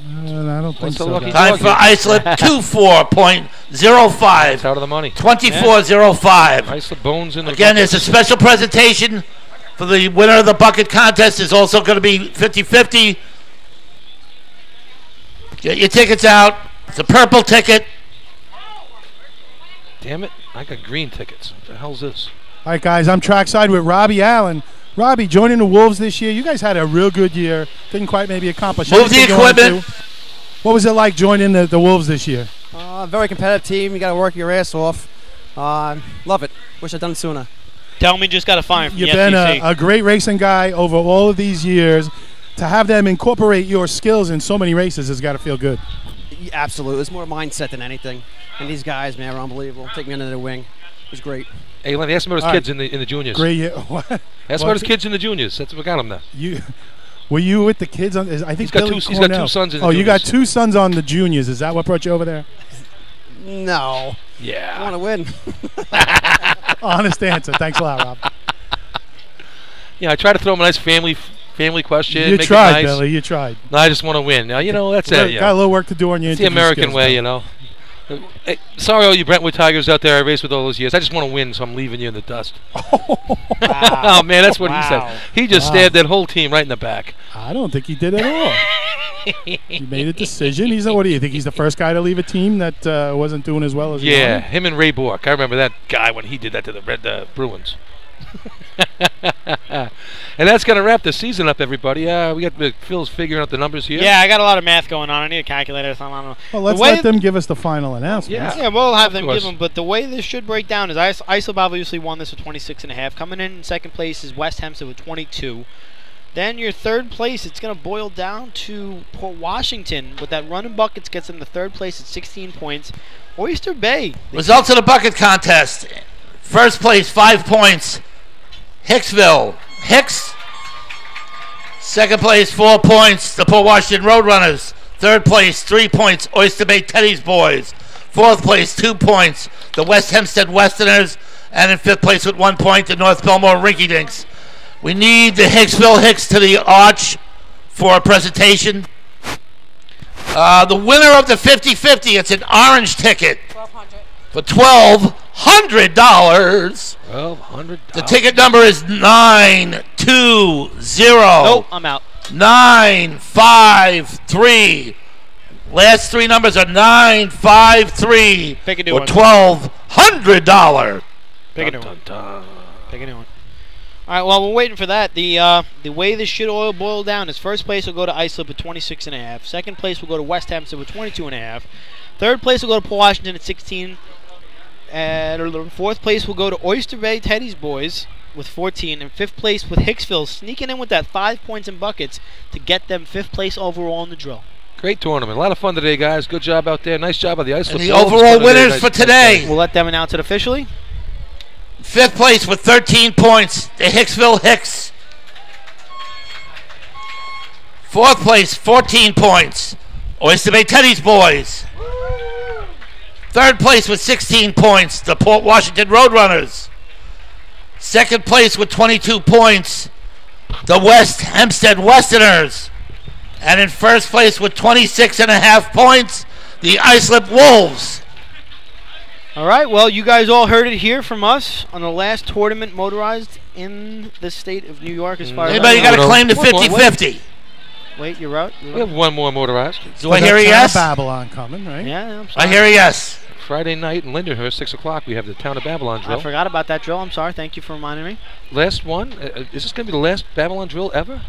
I don't think so. Time for Islip 24.05. It's out of the money. 24.05. Islip bones in the Again, there's a special presentation for the winner of the bucket contest. Is also going to be 50-50. Get your tickets out. It's a purple ticket. Damn it! I got green tickets. What the hell's this? All right, guys, I'm trackside with Robbie Allen. Robbie, joining the Wolves this year. You guys had a real good year. Didn't quite maybe accomplish Move the equipment. What was it like joining the Wolves this year? Very competitive team. You got to work your ass off. Love it. Wish I'd done it sooner. Tell me, just got to fine from You've the been FCC. a great racing guy over all of these years. To have them incorporate your skills in so many races has got to feel good. Absolutely. It's more mindset than anything. And these guys, man, are unbelievable. Take me under their wing. It was great. Hey, Lenny, ask him about his kids in the juniors. Great year. What? Ask about his kids in the juniors. That's what got him there. Were you with the kids on? I think he's got two sons in the juniors. You got two sons on the juniors. Is that what brought you over there? No. Yeah. I want to win. Honest answer. Thanks a lot, Rob. Yeah, I try to throw him a nice family question. You make tried, it nice. Billy. You tried. No, I just want to win. Now, that's it. Got a little work to do on your It's the interview American skills, way, though. Hey, sorry, all you Brentwood Tigers out there I raced with all those years. I just want to win, so I'm leaving you in the dust. Oh, man, that's what he said. He just stabbed that whole team right in the back. I don't think he did at all. He made a decision. What do you think? He's the first guy to leave a team that wasn't doing as well as he wanted? Him and Ray Bork. I remember that guy when he did that to the Bruins. And that's going to wrap the season up, everybody. We got Phil's figuring out the numbers here. Yeah, I got a lot of math going on. I need a calculator or something. I don't know. Well, let's let them give us the final announcement. Yeah, we'll have them give them. But the way this should break down is Islip obviously won this with 26.5. Coming in second place is West Hempstead with 22. Then your third place, it's going to boil down to Port Washington. With that run and buckets gets them to third place at 16 points. Oyster Bay. Results of the bucket contest. First place, 5 points. Hicksville. Hicks. Second place, 4 points. The Port Washington Roadrunners. Third place, 3 points. Oyster Bay Teddy's Boys. Fourth place, 2 points. The West Hempstead Westerners. And in fifth place with 1 point, the North Belmore Rinky Dinks. We need the Hicksville Hicks to the arch for a presentation. The winner of the 50-50, it's an orange ticket for $1,200. $1,200. The ticket number is 920. Nope, I'm out. 953. Last three numbers are 953. Pick a new for one. $1,200. Pick a new one. Pick a new one. All right, well, we're waiting for that. The way this should all boil down is first place will go to Islip at 26.5. Second place will go to West Hempstead with 22.5. Third place will go to Port Washington at 16. And fourth place will go to Oyster Bay Teddy's Boys with 14. And fifth place with Hicksville sneaking in with that 5 points in buckets to get them fifth place overall in the drill. Great tournament. A lot of fun today, guys. Good job out there. Nice job of the Islip. And the overall winners for today. We'll let them announce it officially. Fifth place with 13 points, the Hicksville Hicks. Fourth place, 14 points, Oyster Bay Teddy's Boys. Third place with 16 points, the Port Washington Roadrunners. Second place with 22 points, the West Hempstead Westerners. And in first place with 26.5 points, the Islip Wolves. All right, well, you guys all heard it here from us on the last tournament motorized in the state of New York as far as anybody got to claim the 50-50? Wait, you're right. We have one more motorized. Do I hear a yes? Babylon coming, right? Yeah, I'm I sorry. hear a yes. Friday night in Lindenhurst, 6 o'clock. We have the Town of Babylon drill. I forgot about that drill. I'm sorry. Thank you for reminding me. Last one. Is this going to be the last Babylon drill ever,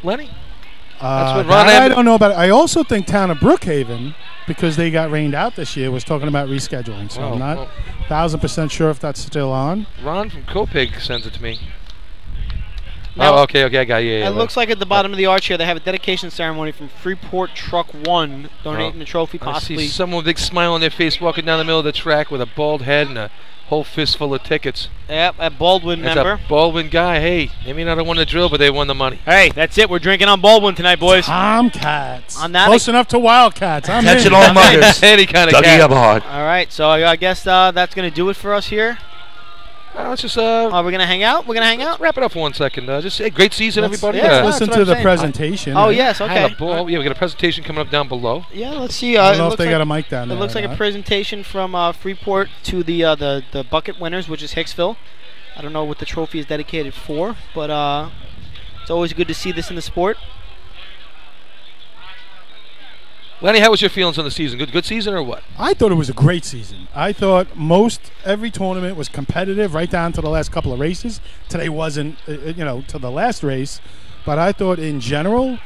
Lenny? That's what what Ron I don't know about it. I also think Town of Brookhaven, because they got rained out this year, was talking about rescheduling. So I'm not 1,000% sure if that's still on. Ron from Copig sends it to me. Now, okay, I got you. Yeah, it looks like at the bottom of the arch here they have a dedication ceremony from Freeport Truck 1 donating the trophy possibly. I see someone with a big smile on their face walking down the middle of the track with a bald head and a whole fistful of tickets. Yep, a Baldwin That's member. a Baldwin guy. Hey, they may not have won the drill, but they won the money. Hey, that's it. We're drinking on Baldwin tonight, boys. Tomcats. On that, Close enough to Wildcats. I'm Attention in. all mothers. Any kind of Dougie cat. Eberhard. All right, so I guess that's going to do it for us here. Let's just are we gonna hang out? We're gonna hang out. Wrap it up for 1 second. Just say great season, everybody. Yeah, listen to the presentation. Oh yes, okay. Yeah, we got a presentation coming up down below. Yeah, let's see. I don't know if they got a mic down there. It looks like a presentation from Freeport to the bucket winners, which is Hicksville. I don't know what the trophy is dedicated for, but it's always good to see this in the sport. Lenny, how was your feelings on the season? Good season or what? I thought it was a great season. I thought every tournament was competitive right down to the last couple of races. Today wasn't, to the last race. But I thought in general,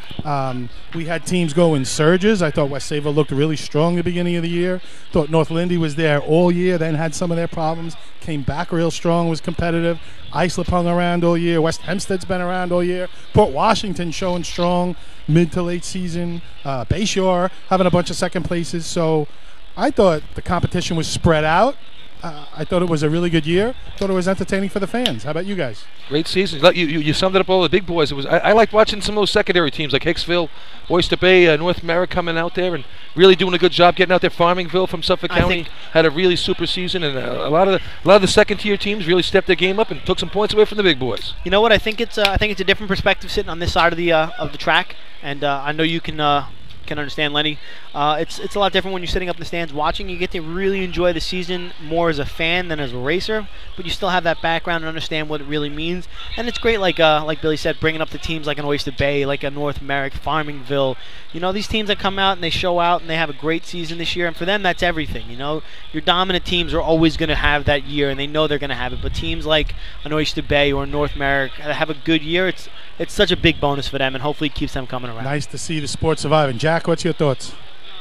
we had teams go in surges. I thought West Sayville looked really strong at the beginning of the year. Thought North Lindy was there all year, then had some of their problems. Came back real strong, was competitive. Islip hung around all year. West Hempstead's been around all year. Port Washington showing strong mid to late season. Bayshore having a bunch of second places. So I thought the competition was spread out. I thought it was a really good year. Thought it was entertaining for the fans. How about you guys? Great season. You summed it up all the big boys. It was. I liked watching some of those secondary teams like Hicksville, Oyster Bay, North Merrick coming out there and really doing a good job getting out there. Farmingville from Suffolk County had a really super season, and a lot of the second tier teams really stepped their game up and took some points away from the big boys. You know what? I think it's a different perspective sitting on this side of the track, and I know you can understand, Lenny. It's a lot different when you're sitting up in the stands watching. You get to really enjoy the season more as a fan than as a racer, but you still have that background and understand what it really means. And it's great, like Billy said, bringing up the teams like an Oyster Bay, like a North Merrick, Farmingville. You know, these teams that come out and they show out and they have a great season this year, and for them that's everything. You know, your dominant teams are always going to have that year, and they know they're going to have it. But teams like an Oyster Bay or North Merrick that have a good year, it's such a big bonus for them, and hopefully it keeps them coming around. Nice to see the sport surviving. Jack, what's your thoughts?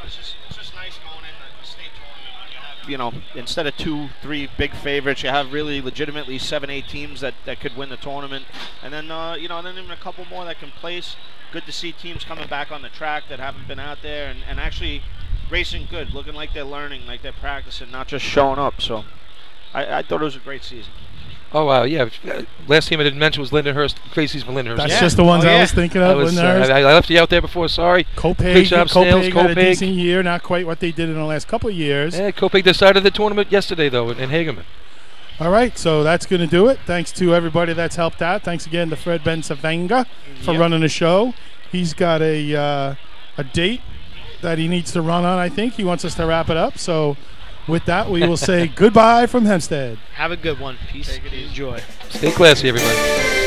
It's just nice going in the state tournament. You have, instead of 2-3 big favorites, you have really legitimately 7-8 teams that could win the tournament, and then then even a couple more that can place. Good to see teams coming back on the track that haven't been out there and actually racing good, looking like they're learning, like they're practicing, not just showing up. So I thought it was a great season. Oh, wow, yeah. Last team I didn't mention was Lindenhurst. Great season for Lindenhurst. That's just the ones I was thinking of. I left you out there before, sorry. Copig had a decent year, not quite what they did in the last couple of years. Yeah, Copig decided the tournament yesterday, though, in Hagerman. All right, so that's going to do it. Thanks to everybody that's helped out. Thanks again to Fred Ben-Savanga for running the show. He's got a date that he needs to run on, I think. He wants us to wrap it up, so... With that, we will say goodbye from Hempstead. Have a good one. Peace. Enjoy. Stay classy, everybody.